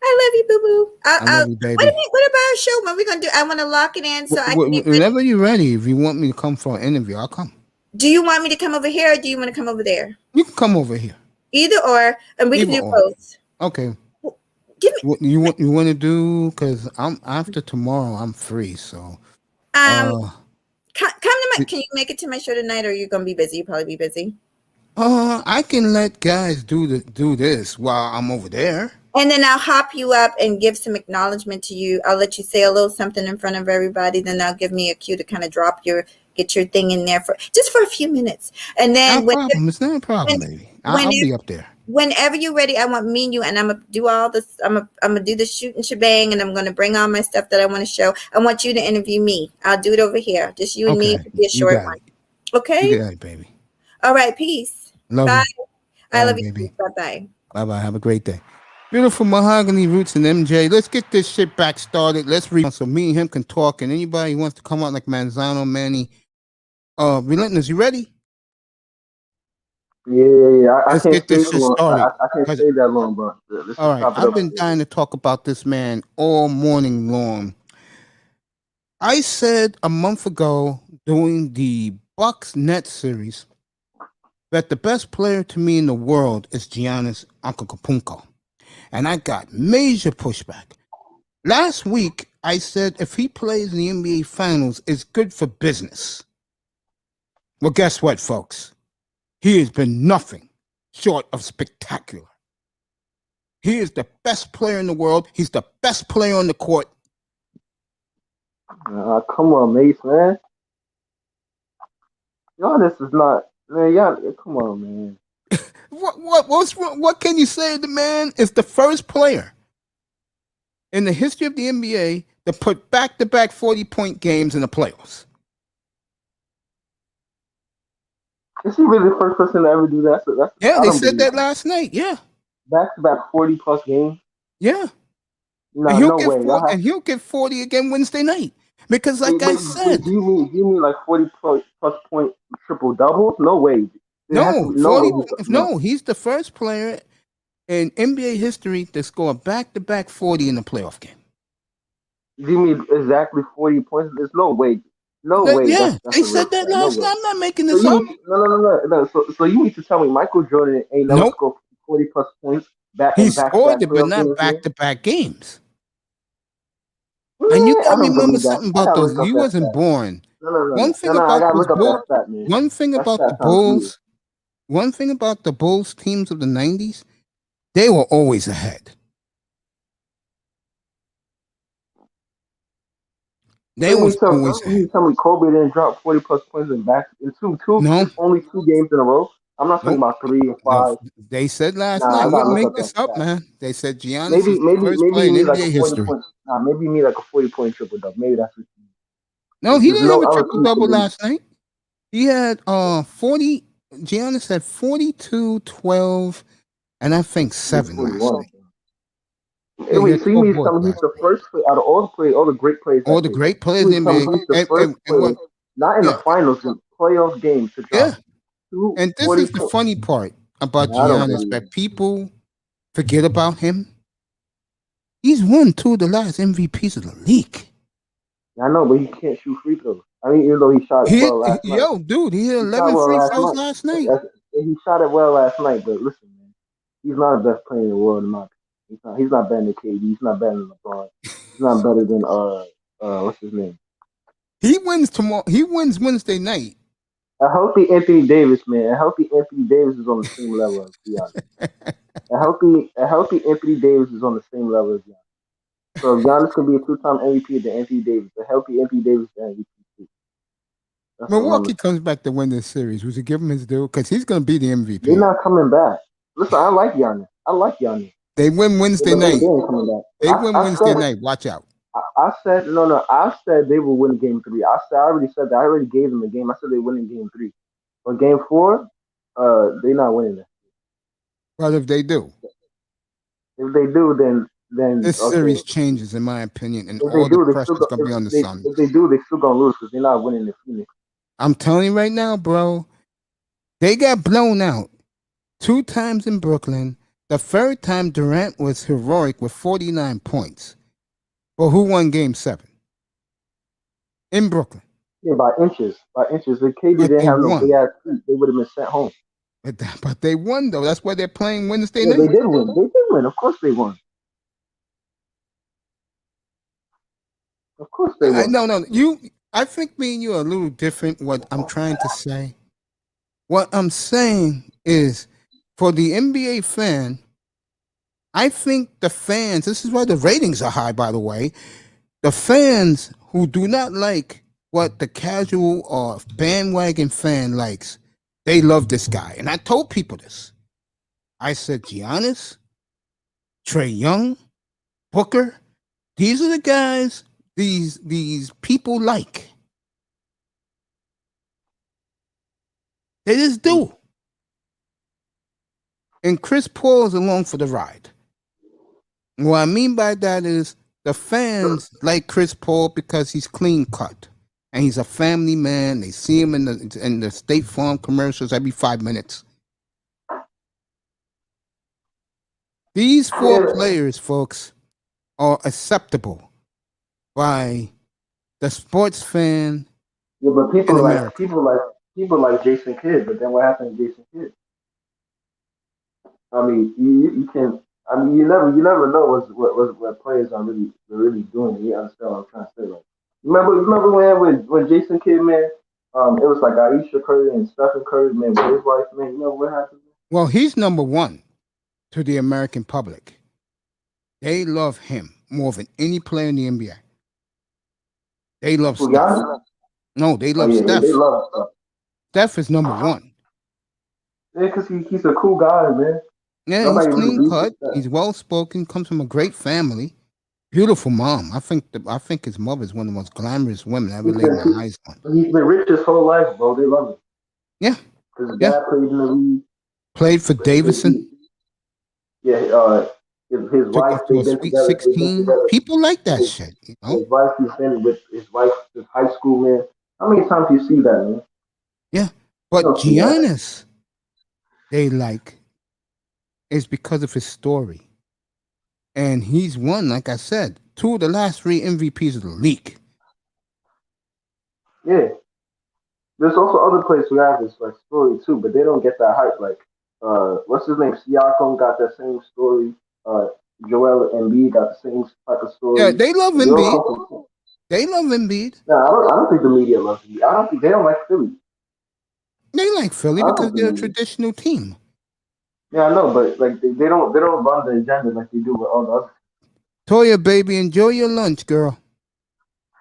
I love you, boo boo. I love you, baby. What about our show? What are we gonna do? I want to lock it in so I can. Whenever you're ready, if you want me to come for an interview, I'll come. Do you want me to come over here, or do you want to come over there? You can come over here. Either or, and we can do both. Okay. Give me. What you want to do? Because I'm after tomorrow. I'm free. So. Come to my. Can you make it to my show tonight, or are you gonna be busy? You'll probably be busy. I can let guys do this while I'm over there. And then I'll hop you up and give some acknowledgement to you. I'll let you say a little something in front of everybody. Then I'll give me a cue to kind of get your thing in there for a few minutes. And then No problem. It's not a problem, baby. I'll be up there. Whenever you're ready, I want me and you, and I'm gonna do all this. I'm gonna do the shoot and shebang, and I'm gonna bring all my stuff that I want to show. I want you to interview me. I'll do it over here, just you and me. It'll be a short one. Okay. You got it, baby. All right. Peace. Love Bye. you. I love baby. you. Bye bye. Bye bye. Have a great day. Beautiful Mahogany Roots and MJ. Let's get this shit back started. Let's read so me and him can talk. And anybody who wants to come out like Manzano, Manny, Relentless, you ready? Yeah. Let's get this shit started. I can't stay that long, bro. All right. I've been dying to talk about this man all morning long. I said a month ago during the Bucks Nets series that the best player to me in the world is Giannis Antetokounmpo. And I got major pushback. Last week, I said if he plays in the NBA Finals, it's good for business. Well, guess what, folks? He has been nothing short of spectacular. He is the best player in the world. He's the best player on the court. Come on, Mace, man. Y'all, this is not, man. Y'all, come on, man. What's wrong? What can you say? The man is the first player in the history of the NBA to put back-to-back 40-point games in the playoffs. Is he really the first person to ever do that? Yeah, they said that last night. Yeah. Back-to-back 40-plus games? Yeah. No, and no way. And he'll get 40 again Wednesday night. Because like I said. Do you mean like 40-plus point triple-doubles? No way. He's the first player in NBA history to score a back-to-back 40 in a playoff game. Do you mean exactly 40 points? There's no way. No way. Yeah, they said that last night. I'm not making this up. No. So you need to tell me Michael Jordan ain't never scored 40-plus points back. He scored it, but not back-to-back games. And you got to remember something about those. You wasn't born. One thing about the Bulls teams of the 90s, they were always ahead. They were always ahead. You tell me Kobe didn't drop 40-plus points only two games in a row? I'm not talking about 3 and 5. No, they said last night. I wouldn't make this up, man. They said Giannis is the first player in NBA history. Maybe you mean like a 40-point triple-double. Maybe that's what you mean. No, he didn't have a triple-double last night. He had 40. Giannis had 42, 12, and I think 7 last night. So you mean something? He's the first player out of all the great players. All the great players in the NBA. He's the first player, not in the finals, in playoff games to drop. And this is the funny part about Giannis, that people forget about him. He's won 2 of the last MVPs of the league. I know, but he can't shoot free throws. I mean, even though he shot it well last night. Dude, he hit He shot 11 well free last throws night. last night. He shot it well last night, but listen, man, he's not the best player in the world in my opinion. He's not better than KD. He's not better than LeBron. He's not better than what's his name? He wins tomorrow. He wins Wednesday night. A healthy Anthony Davis, man. A healthy Anthony Davis is on the same level as Giannis. A healthy Anthony Davis is on the same level as Giannis. So if Giannis can be a two-time MVP, then Anthony Davis, a healthy Anthony Davis, is MVP too. Milwaukee comes back to win this series. Would you give him his due? Because he's going to be the MVP. They're not coming back. Listen, I like Giannis. They win Wednesday night. They ain't coming back. They win Wednesday night. Watch out. I said no. I said they will win Game 3. I already said that. I already gave them a game. I said they win in Game 3. But Game 4, they're not winning that. But if they do, then this series changes, in my opinion, and if all they do, the pressure's gonna be on the Suns. If they do, they're still gonna lose because they're not winning the Phoenix. I'm telling you right now, bro. They got blown out 2 times in Brooklyn. The third time Durant was heroic with 49 points. But who won Game 7? In Brooklyn. Yeah, by inches. If KD didn't have no big ass feet, they would have been sent home. But they won though. That's why they're playing Wednesday night. They did win. Of course they won. Of course they won. No. I think me and you are a little different. What I'm trying to say. What I'm saying is, for the NBA fan, I think the fans. This is why the ratings are high, by the way. The fans who do not like what the casual or bandwagon fan likes, they love this guy. And I told people this. I said, Giannis, Trae Young, Booker, these are the guys these people like. They just do. And Chris Paul is along for the ride. And what I mean by that is the fans like Chris Paul because he's clean cut. And he's a family man. They see him in the State Farm commercials every 5 minutes. These 4 players, folks, are acceptable by the sports fan. Yeah, but people like Jason Kidd. But then what happened to Jason Kidd? I mean, you can. I mean, you never know what players are really doing. You understand what I'm trying to say? Like, remember when Jason Kidd, man, it was like Aisha Curry and Stephen Curry, man, with his wife, man. You know what happened? Well, he's number 1 to the American public. They love him more than any player in the NBA. They love Steph. No, they love Steph. They love Steph. Steph is number 1. Yeah, because he's a cool guy, man. Yeah, he's clean cut. He's well spoken. Comes from a great family. Beautiful mom. I think his mother is one of the most glamorous women I ever laid my eyes on. He's been rich his whole life, bro. They love him. Yeah. Because his dad played in the league. Played for Davidson. Yeah. His wife. To a Sweet 16. People like that shit. You know? His wife. He's been with his wife since high school, man. How many times do you see that, man? Yeah, but Giannis, they like. Is because of his story. And he's won, like I said, 2 of the last 3 MVPs of the league. Yeah. There's also other players who have this like story too, but they don't get that hype. Like what's his name? Siakam got that same story. Joel Embiid got the same type of story. Yeah, they love Embiid. They love Embiid. No, I don't think the media loves Embiid. They don't like Philly. They like Philly because they're a traditional team. Yeah, I know, but like they don't run the agenda like they do with all the others. Toya, baby, enjoy your lunch, girl.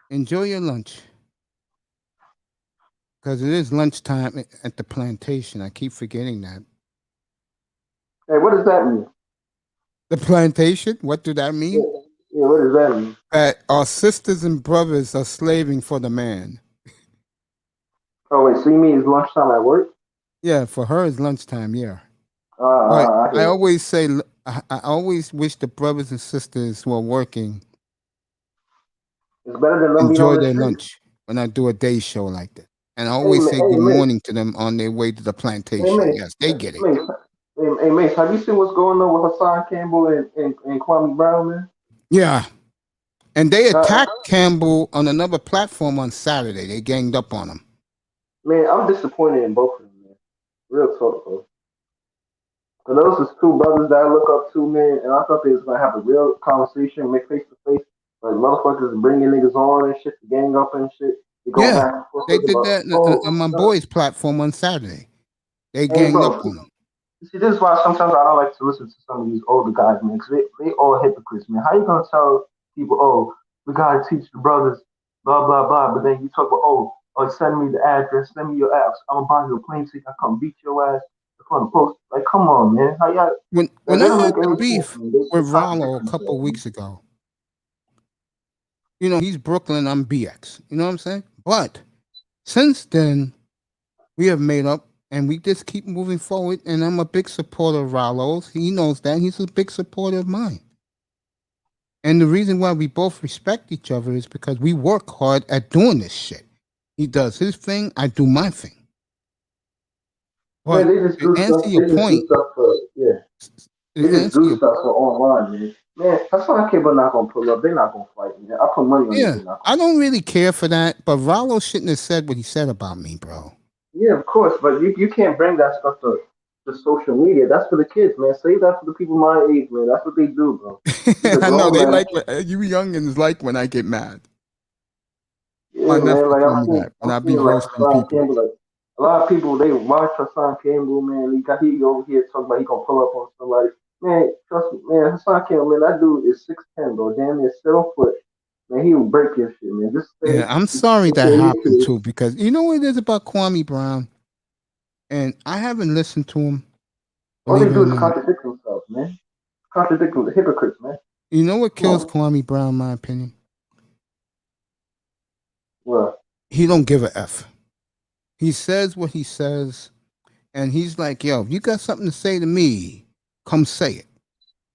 Enjoy your lunch. Because it is lunchtime at the plantation. I keep forgetting that. Hey, what does that mean? The plantation? What do that mean? Yeah, what does that mean? That our sisters and brothers are slaving for the man. Oh, wait, so you mean it's lunchtime at work? Yeah, for her it's lunchtime, yeah. I always say, I always wish the brothers and sisters who are working it's better than them enjoy their lunch when I do a day show like that. And I always say good morning to them on their way to the plantation. Yes, they get it. Hey, Mace, have you seen what's going on with Hassan Campbell and Kwame Brown, man? Yeah. And they attacked Campbell on another platform on Saturday. They ganged up on him. Man, I'm disappointed in both of them, man. Real talk, bro. So those is two brothers that I look up to, man, and I thought they was gonna have a real conversation, make face to face. Like motherfuckers bringing niggas on and shit, to gang up and shit. They go Yeah, back and forth they did about, that on my boy's platform on Saturday. They hey, ganged bro. up on him. See, this is why sometimes I don't like to listen to some of these older guys, man, because they all hypocrites, man. How you gonna tell people, oh, we gotta teach the brothers, blah blah blah, but then you talk about, oh, send me the address, send me your apps, I'm gonna buy you a plane ticket, I come beat your ass on the post. Like, come on, man. How y'all? When That I doesn't had make the any sense, beef man. They with contradict Rollo a couple themselves, man. weeks ago, you know, he's Brooklyn, I'm BX. You know what I'm saying? But since then, we have made up and we just keep moving forward. And I'm a big supporter of Rollo's. He knows that. He's a big supporter of mine. And the reason why we both respect each other is because we work hard at doing this shit. He does his thing, I do my thing. But Man, they just to do stuff. answer They your just do point, stuff for They just do stuff for online, man. Man, that's why Cable not gonna pull up. They're not gonna fight, man. I put money on it. yeah, They're not I don't really care for that. But Rollo shouldn't have said what he said about me, bro. Yeah, of course, but you can't bring that stuff to social media. That's for the kids, man. Save that for the people my age, man. That's what they do, bro. He's a I know grown they man. like you youngins like when I get mad. Yeah, My man. nephew Like told me that when I'm I be seeing like roasting Hassan people. Campbell. Like a lot of people, they watch Hassan Campbell, man. He over here talking about he gonna pull up on somebody. Man, trust me, man. Hassan Campbell, man. That dude is 6'10", bro. Damn near 7 foot. Man, he will break your shit, man. Just Yeah, stay. I'm sorry that Stay happened neutral. too because you know what it is about Kwame Brown, and I haven't listened to him. All Believe they it do or is not, contradict themselves, man. Contradict them, the hypocrites, man. you know what Come kills on. Kwame Brown, in my opinion? Well, He don't give a f. He says what he says, and he's like, "Yo, if you got something to say to me, come say it."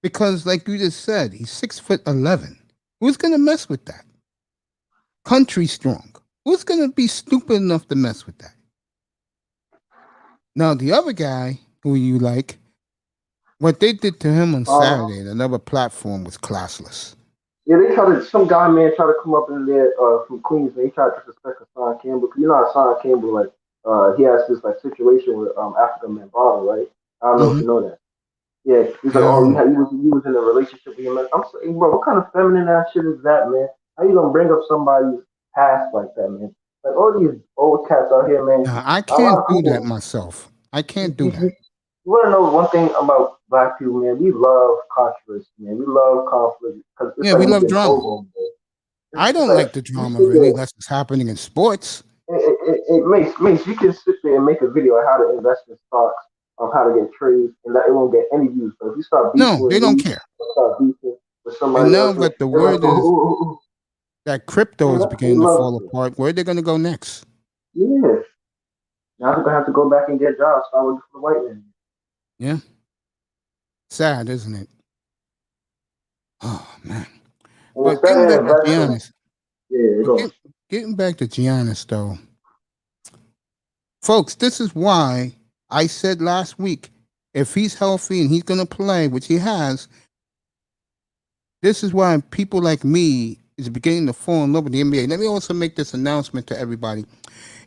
Because, like you just said, he's 6'11". Who's gonna mess with that? Country strong. Who's gonna be stupid enough to mess with that? Now the other guy who you like, what they did to him on Saturday on another platform was classless. yeah, they try to, some guy, man, try to come up in there from Queens, and he tried to disrespect Hassan Campbell. 'Cause you know Hassan Campbell, like, he has this, like, situation with African Bambaataa, right? I don't know if Mm-hmm. you know that. Yeah, he's like, Yeah, I oh, heard. you was in a relationship with him. Like, I'm saying, bro, what kind of feminine ass shit is that, man? How you gonna bring up somebody's past like that, man? Like, all these old cats out here, man, Now, I a lot can't of do that people, myself. I you, can't do you, that. you, you want to know one thing about black people, man? We love controversy, man. We love conflict because it's Yeah, like we we love get drama. over, man. I It's don't like like the you drama sit really there, unless it's happening in sports. it makes you can sit there and make a video on how to invest in stocks, on how to get trades, and that it won't get any views. But if you start beefing No, with they don't me, care. or start beefing with And somebody now else, man, that the they're like, word is that crypto man, is that's what they beginning to love fall to. apart, where are they going to go next? Yeah, now they're gonna have to go back and get jobs, start working for the white man. Yeah, sad, isn't it? Oh man. And But instead getting of back to investing, Giannis, yeah, but go. getting back to Giannis though, folks, this is why I said last week, if he's healthy and he's going to play, which he has, this is why people like me is beginning to fall in love with the NBA. Let me also make this announcement to everybody.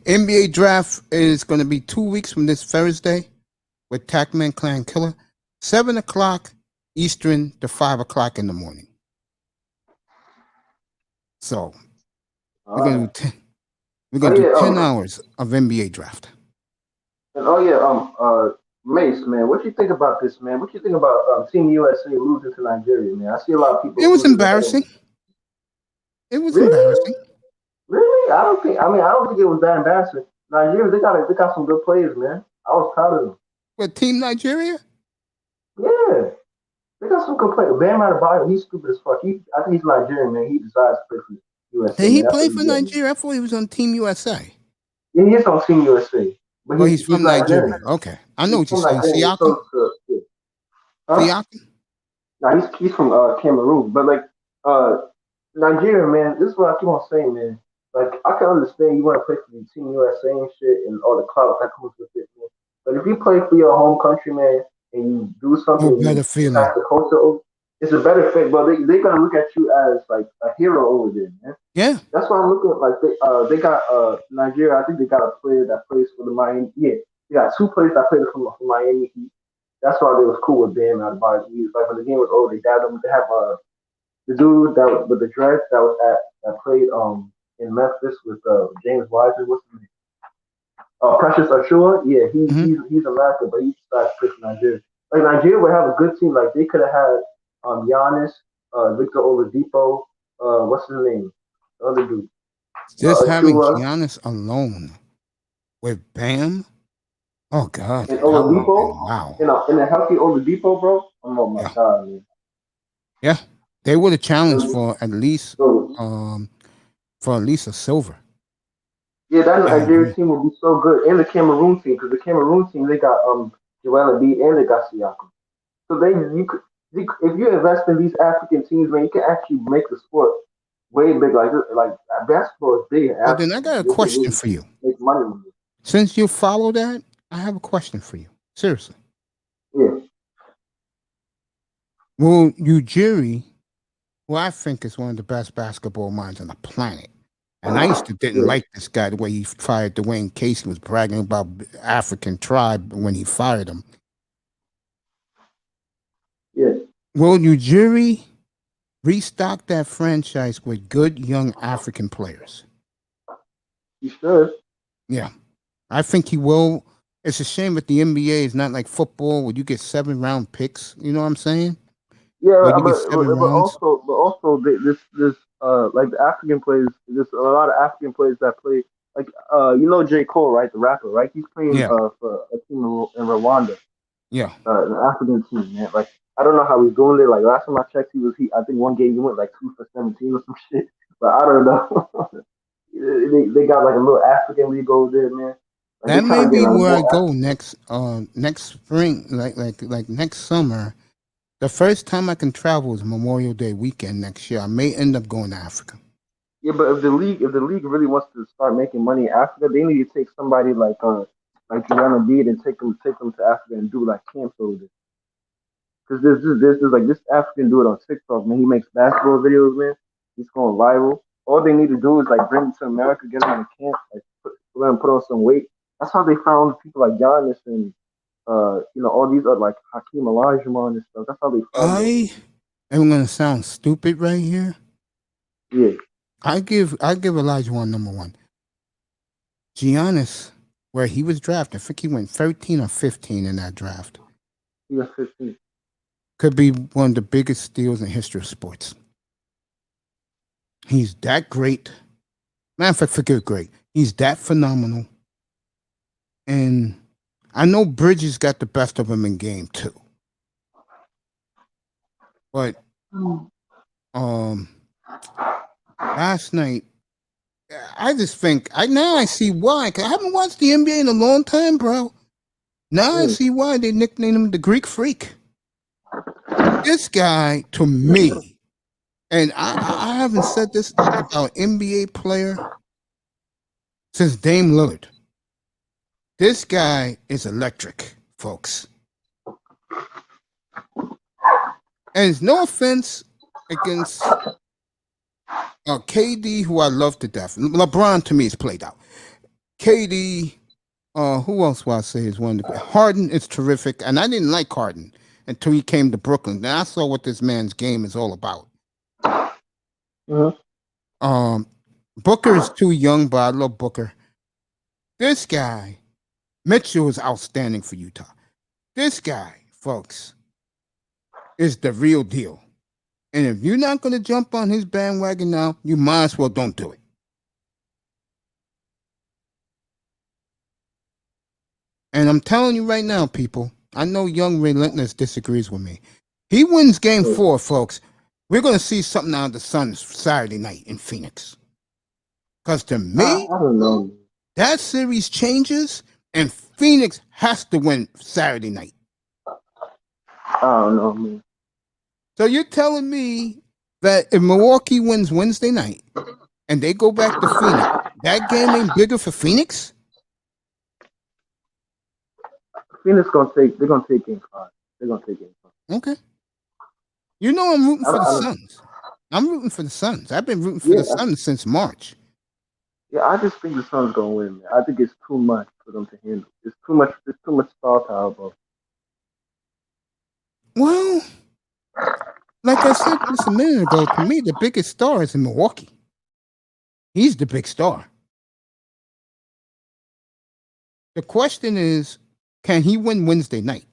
NBA draft is going to be 2 weeks from this Thursday with Tackman Clan Killer, 7 o'clock Eastern to 5 o'clock in the morning. So All we're going right. to do 10, we're Oh going to do yeah, 10 hours of NBA draft. and oh yeah, Mace, man, what you think about this, man? What you think about Team USA losing to Nigeria, man? I see a lot of It people was losing ahead of embarrassing. them. It was Really? embarrassing. Really? I don't think. I mean, I don't think it was that embarrassing. Nigeria, they got some good players, man. I was proud of them. With Team Nigeria? Yeah, they got some good players. Bam Adebayo, he's stupid as fuck. I think he's Nigerian, man. He decides to play for USA, Did he man. That's play what he for did, man. Nigeria? I thought he was on Team USA. Yeah, he is on Team USA, but Well, he's he's he's from Nigeria. Nigerian. Okay. I know He's what you're from saying. Nigeria. He's Siakam? so good. Yeah. Huh? Siakam? Nah, he's from Cameroon, but like uh Nigeria, man, this is what I keep on saying, man. Like I can understand you want to play for the Team USA and shit and all the clout that comes with it, man. But if you play for your home country, man, and you do something No and you better feeling. pass the culture over, it's a better fit, but they gonna look at you as like a hero over there, man. Yeah. That's why I'm looking at, like they got Nigeria. I think they got a player that plays for the Miami. Yeah, they got two players that played for Miami Heat. That's why they was cool with Bam out of He was like when the game was over, they dabbed him. They have the dude that was with the dress that was at that played in Memphis with James Wiseman. What's his name? Precious Achua. Yeah, Hmm. he's a master, but he decided to play for Nigeria. Like Nigeria would have a good team. Like they could have had Giannis, Victor Oladipo. What's his name? The other dude. Just having Achua Giannis alone with Bam. Oh God, and that would have Oladipo. been wow. In a healthy Oladipo, bro. Oh my Yeah, god, man. yeah. They would have challenged So, so, for at least a silver. yeah, that I Nigeria agree. team would be so good, and the Cameroon team, because the Cameroon team they got Joel Embiid and they got Siakam. So if you invest in these African teams, man, you can actually make the sport way big. Like basketball is big in Well, then Africa. I Man. got a They can question really for you. make money with Since you follow that, I have a question for you. Seriously, it. Yeah. will Ujiri, who I think is one of the best basketball minds on the planet, and I used to didn't Yeah. like this guy the way he fired Dwayne Casey, was bragging about African tribe when he fired him. Yeah. Will Ujiri restock that franchise with good young African players? You should. Yeah, I think he will. It's a shame that the NBA is not like football where you get 7 round picks. You know what I'm saying? Yeah, Where you get seven but rounds. also this like the African players. There's a lot of African players that play like J Cole, right, the rapper, right? He's playing Yeah, for a team in Rwanda, yeah. an African team, man. Like I don't know how he's doing it. Like last time I checked, he I think one game he went like 2 for 17 or some shit. But I don't know. They got like a little African league over there, man. Like they That may trying to get be like where I more go African. next spring, like next summer. The first time I can travel is Memorial Day weekend next year. I may end up going to Africa. Yeah, but if the league really wants to start making money in Africa, they need to take somebody like Joanna Embiid and take them to Africa and do like camps over there. Because there's like this African dude on TikTok, man. He makes basketball videos, man. He's going viral. All they need to do is like bring him to America, get him in a camp, like let him put on some weight. That's how they found people like Giannis and all these other like Hakeem Olajuwon and stuff. That's how they found them. I am gonna sound stupid right here. Yeah, I give Elijah one number one. Giannis, where he was drafted, I think he went 13 or 15 in that draft. he was 15. Could be one of the biggest steals in history of sports. He's that great. Matter of fact, forget great. He's that phenomenal. And I know Bridges got the best of him in game too. But last night, I just think I see why. 'Cause I haven't watched the NBA in a long time, bro. Now I Mm. see why they nicknamed him the Greek Freak. This guy, to me, and I haven't said this about NBA player since Dame Lillard. This guy is electric, folks. And it's no offense against KD, who I love to death. LeBron, to me, is played out. KD, who else will I say is one of the Harden is terrific. And I didn't like Harden until he came to Brooklyn. Then I saw what this man's game is all about. Uh-huh. Booker is too young, but I love Booker. This guy, Mitchell, is outstanding for Utah. This guy, folks, is the real deal. And if you're not going to jump on his bandwagon now, you might as well don't do it. And I'm telling you right now, people, I know Young Relentless disagrees with me. He wins game 4, folks. We're going to see something out of the Suns Saturday night in Phoenix. Because to me, I don't know. that series changes, and Phoenix has to win Saturday night. I don't know, man. So you're telling me that if Milwaukee wins Wednesday night and they go back to Phoenix, that game ain't bigger for Phoenix? They're gonna take game 5. They're gonna take game 5. Okay. You know I'm rooting I, for the I, Suns. I'm rooting for the Suns. I've been rooting for yeah, the Suns since March. yeah. I just think the Suns gonna win, man. I think it's too much for them to handle. It's too much. It's too much star power, bro. Well, like I said just a minute ago, to me, the biggest star is in Milwaukee. He's the big star. The question is, can he win Wednesday night?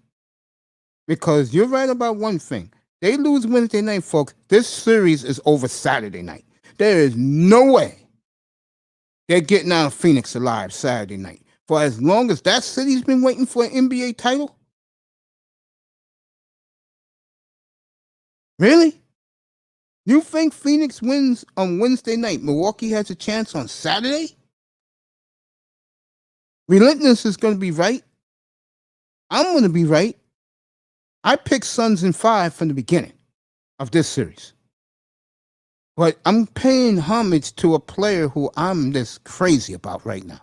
Because you're right about one thing. They lose Wednesday night, folks. This series is over Saturday night. There is no way they're getting out of Phoenix alive Saturday night. For as long as that city's been waiting for an NBA title? Really? You think Phoenix wins on Wednesday night? Milwaukee has a chance on Saturday? Relentless is going to be right. I'm going to be right. I picked Suns in 5 from the beginning of this series. But I'm paying homage to a player who I'm just crazy about right now.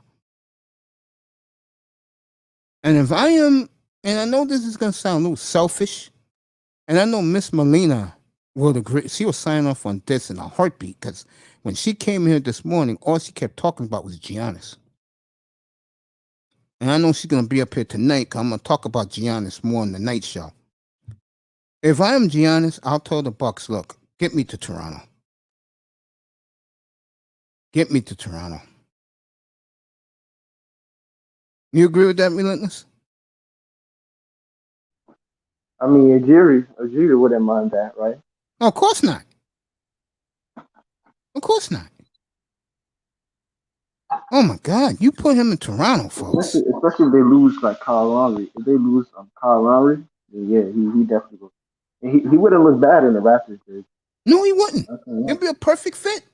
And if I am, and I know this is going to sound a little selfish, and I know Miss Molina will agree. She will sign off on this in a heartbeat because when she came here this morning, all she kept talking about was Giannis. And I know she's going to be up here tonight because I'm going to talk about Giannis more in the night show. If I am Giannis, I'll tell the Bucks, look, get me to Toronto. Get me to Toronto. You agree with that, Relentless? I mean, Ajiri wouldn't mind that, right? No, of course not. Of course not. Oh my God, you put him in Toronto, folks. Especially if they lose like Kyle Lowry. If they lose Kyle Lowry, then yeah, he definitely goes. And he wouldn't look bad in the Raptors jersey. No, he wouldn't. He'd be a perfect fit.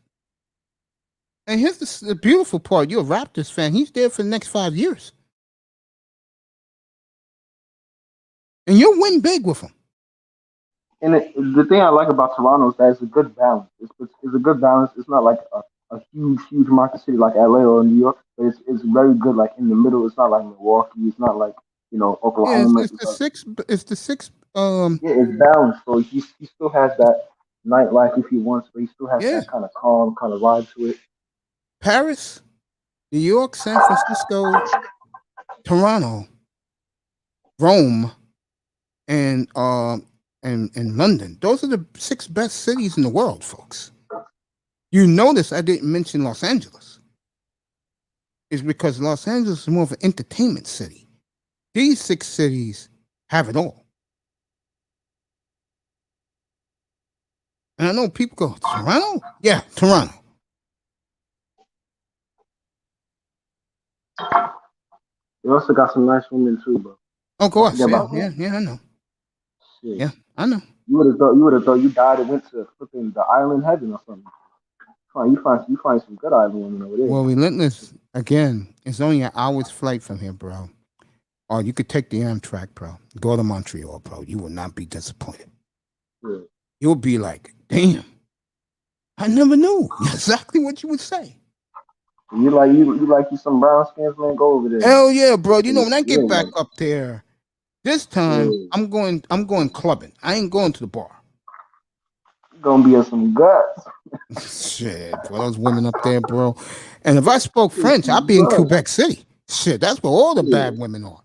And here's the beautiful part. You're a Raptors fan. He's there for the next 5 years. And you'll win big with him. And the thing I like about Toronto is that it's a good balance. It's a good balance. It's not like a huge market city like LA or New York, but it's very good like in the middle. It's not like Milwaukee. It's not like Oklahoma. Yeah, it's the six. Yeah, it's balanced. So he still has that nightlife if he wants, but he still has that kind of calm kind of vibe to it. Paris, New York, San Francisco, Toronto, Rome, and London. Those are the 6 best cities in the world, folks. You notice I didn't mention Los Angeles. It's because Los Angeles is more of an entertainment city. These 6 cities have it all. And I know people go, Toronto? Yeah, Toronto. They also got some nice women too, bro. Oh, of course. Yeah, I know. Shit. Yeah, I know. You would have thought you died and went to flipping the island heaven or something. You find some good island women over there. Well, Relentless, again, it's only an hour's flight from here, bro. Or you could take the Amtrak, bro. Go to Montreal, bro. You will not be disappointed. Yeah. You'll be like, damn, I never knew exactly what you would say. You like some brown skins, man, go over there. Hell yeah, bro. You know, when I get back up there, this time I'm going clubbing. I ain't going to the bar. Gonna be some guts. Shit, bro, those women up there, bro. And if I spoke French, I'd be in Quebec City. Shit, that's where all the bad women are.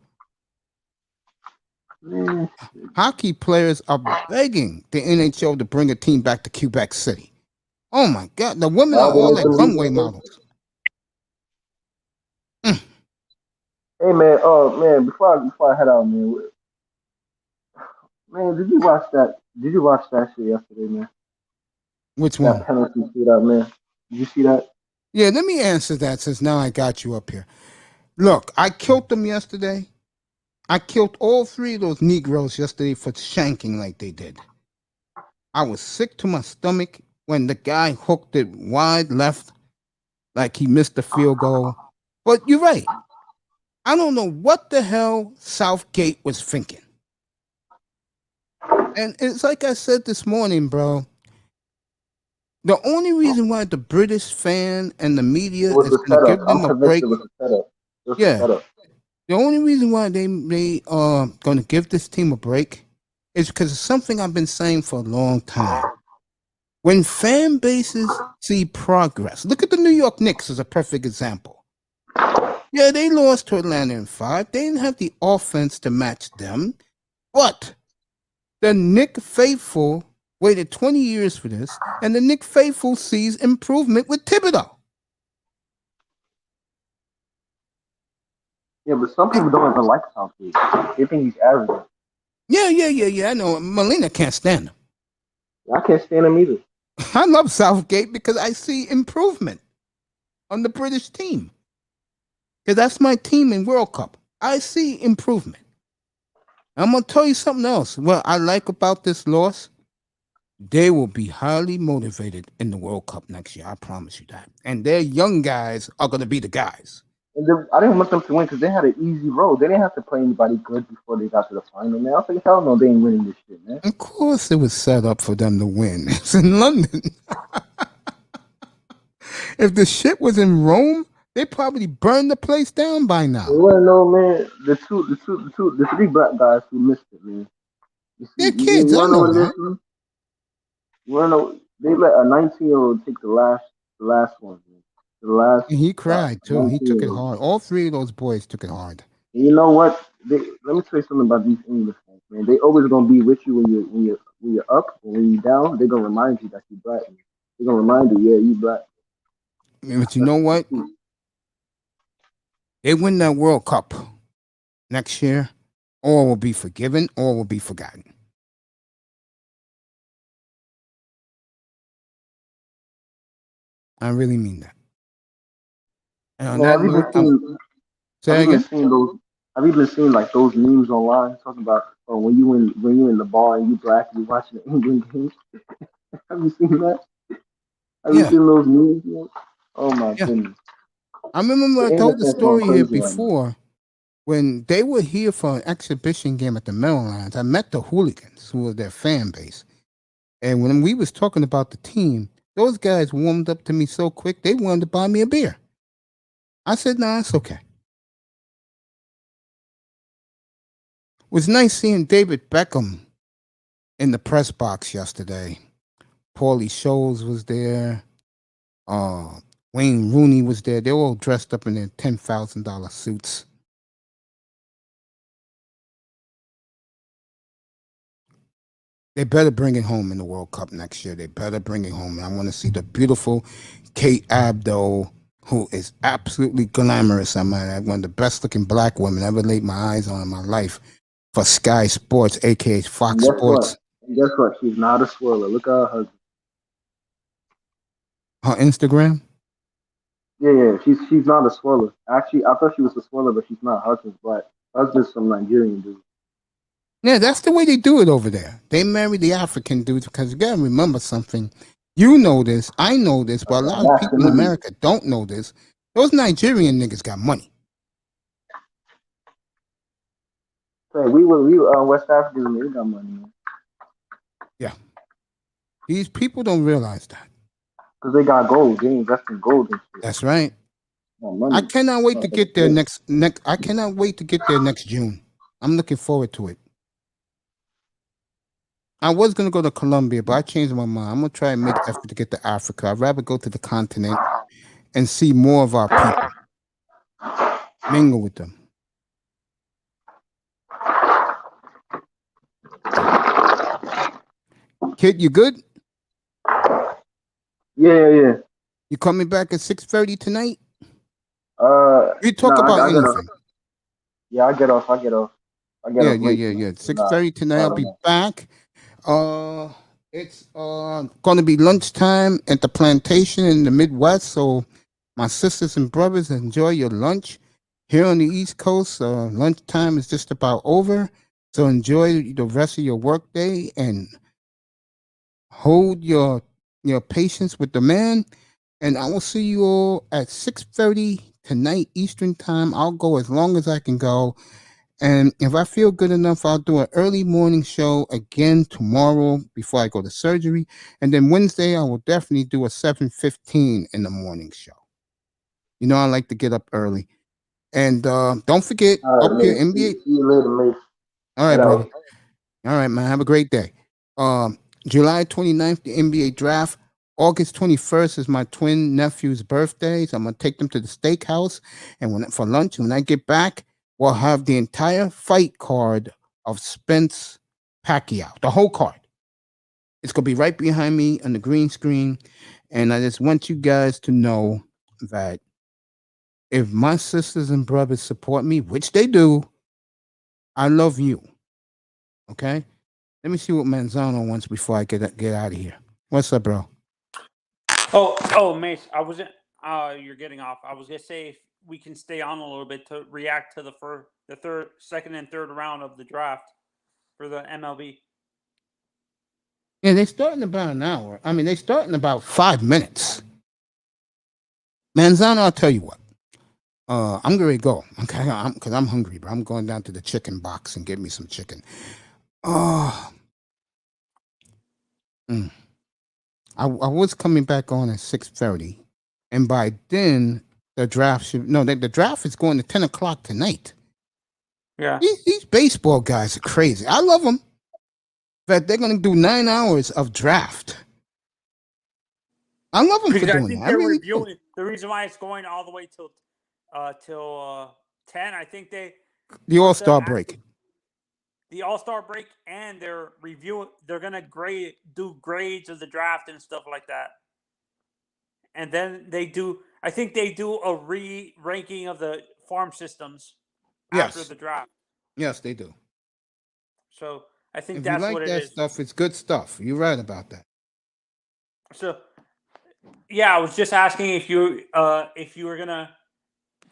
Man. Hockey players are begging the NHL to bring a team back to Quebec City. Oh my God, the women are all like runway models. Hey man, before I head out, man, did you watch that? Did you watch that shit yesterday, man? Which one? That penalty shootout, man. Did you see that? Yeah, let me answer that since now I got you up here. Look, I killed them yesterday. I killed all 3 of those Negroes yesterday for shanking like they did. I was sick to my stomach when the guy hooked it wide left like he missed the field goal. But you're right. I don't know what the hell Southgate was thinking. And it's like I said this morning, bro. The only reason why the British fan and the media is going to give them a break. Yeah. The only reason why they going to give this team a break is because it's something I've been saying for a long time. When fan bases see progress, look at the New York Knicks as a perfect example. Yeah, they lost to Atlanta in 5. They didn't have the offense to match them, but the Knick faithful waited 20 years for this, and the Knick faithful sees improvement with Thibodeau. Yeah, but some people don't even like Southgate. They think he's arrogant. Yeah. I know. Melina can't stand him. I can't stand him either. I love Southgate because I see improvement on the British team. Because that's my team in World Cup. I see improvement. I'm going to tell you something else. What I like about this loss, they will be highly motivated in the World Cup next year. I promise you that. And their young guys are going to be the guys. And I didn't want them to win because they had an easy road. They didn't have to play anybody good before they got to the final, man. I was like, hell no, they ain't winning this shit, man. Of course it was set up for them to win. It's in London. If the shit was in Rome, they probably burned the place down by now. You wanna know, man? The three black guys who missed it, man. They're kids. I know that. You wanna know? They let a 19-year-old take the last one, man. The last. And he cried too. He took it hard. All 3 of those boys took it hard. And you know what? Let me tell you something about these English fans, man. They always gonna be with you when you're up, and when you're down. They're gonna remind you that you black. Man. They're gonna remind you, yeah, you black. But you know what? They win that World Cup next year, all will be forgiven, all will be forgotten. I really mean that. And on that note, have you been seeing like those memes online talking about when you in the bar and you black and you watching the England game? Have you seen that? Have you seen those memes? Man? Oh my goodness! I remember I told the story here before when they were here for an exhibition game at the Meadowlands. I met the hooligans who were their fan base, and when we was talking about the team, those guys warmed up to me so quick they wanted to buy me a beer. I said, "Nah, it's okay." It was nice seeing David Beckham in the press box yesterday. Paulie Scholes was there. Wayne Rooney was there. They were all dressed up in their $10,000 suits. They better bring it home in the World Cup next year. They better bring it home. And I want to see the beautiful Kate Abdo, who is absolutely glamorous. I might add, one of the best looking black women I ever laid my eyes on in my life, for Sky Sports, aka Fox Sports. And guess what? She's not a swirler. Look at her husband. Her Instagram? Yeah. She's not a swirler. Actually, I thought she was a swirler, but she's not. Her husband's black. Her husband's some Nigerian dude. Yeah, that's the way they do it over there. They marry the African dudes because you gotta remember something. You know this, I know this, but a lot of people in America don't know this. Those Nigerian niggas got money. Hey, we were West Africans and they got money, man. Yeah. These people don't realize that. Because they got gold. They invest in gold and shit. That's right. I cannot wait to get there next I cannot wait to get there next June. I'm looking forward to it. I was gonna go to Colombia, but I changed my mind. I'm gonna try and make an effort to get to Africa. I'd rather go to the continent and see more of our people. Mingle with them. Kid, you good? Yeah. You coming back at 6:30 tonight? You talk about anything. Yeah, I get off. Yeah. 6:30 tonight. I'll be back. It's gonna be lunchtime at the plantation in the Midwest. So my sisters and brothers, enjoy your lunch. Here on the East Coast, lunchtime is just about over. So enjoy the rest of your workday and hold your patience with the man. And I will see you all at 6:30 tonight Eastern time. I'll go as long as I can go. And if I feel good enough, I'll do an early morning show again tomorrow before I go to surgery. And then Wednesday, I will definitely do a 7:15 in the morning show. You know, I like to get up early. And don't forget, up here, NBA. See you later, mate. All right, brother. All right, man. Have a great day. July 29th, the NBA draft. August 21st is my twin nephew's birthday. So I'm going to take them to the steakhouse. And for lunch, when I get back, we'll have the entire fight card of Spence Pacquiao, the whole card. It's going to be right behind me on the green screen. And I just want you guys to know that if my sisters and brothers support me, which they do, I love you. Okay? Let me see what Manzano wants before I get out of here. What's up, bro? Oh, Mace, I wasn't. You're getting off. I was gonna say if we can stay on a little bit to react to the second and third round of the draft for the MLB. Yeah, they start in about an hour. I mean, they start in about 5 minutes. Manzano, I'll tell you what. I'm going to go. Okay, because I'm hungry, bro. I'm going down to the chicken box and get me some chicken. I was coming back on at 6:30, and by then the draft the draft is going to 10 o'clock tonight. Yeah, these baseball guys are crazy. I love them. In fact, they're going to do 9 hours of draft. I love them for doing that. I really do. The reason why it's going all the way till 10. I think the All-Star break. The All-Star break, and they're gonna do grades of the draft and stuff like that. And then I think they do a re-ranking of the farm systems after the draft. Yes, they do. So I think if that's you like what it that is. stuff, it's good stuff. You're right about that. So yeah, I was just asking if you were gonna,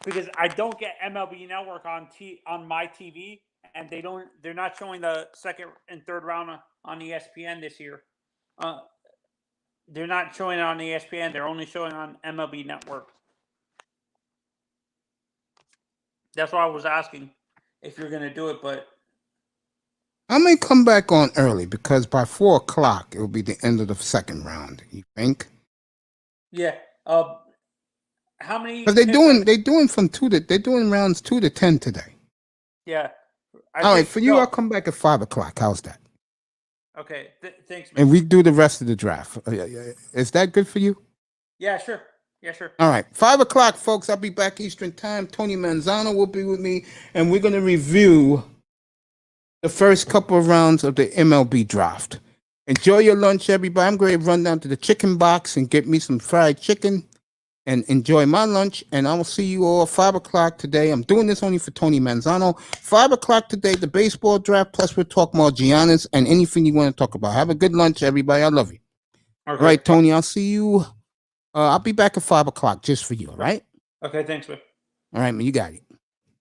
because I don't get MLB Network on my TV. And they're not showing the second and third round on ESPN this year. They're not showing it on ESPN. They're only showing on MLB Network. That's why I was asking if you're going to do it, but I may come back on early because by 4 o'clock it will be the end of the second round. You think? Yeah. How many? Because they're doing they're doing rounds 2 to 10 today. Yeah. All right, for you, I'll come back at 5 o'clock. How's that? Okay, thanks, man. And we do the rest of the draft. Is that good for you? Yeah, sure. Yeah, sure. All right, 5 o'clock, folks. I'll be back Eastern time. Tony Manzano will be with me, and we're going to review the first couple of rounds of the MLB draft. Enjoy your lunch, everybody. I'm going to run down to the chicken box and get me some fried chicken and enjoy my lunch, and I will see you all 5 o'clock today. I'm doing this only for Tony Manzano. 5 o'clock today, the baseball draft, plus we'll talk more Giannis and anything you want to talk about. Have a good lunch, everybody. I love you. Okay. All right, Tony, I'll see you. I'll be back at 5 o'clock just for you, all right? Okay, thanks, man. All right, man, you got it.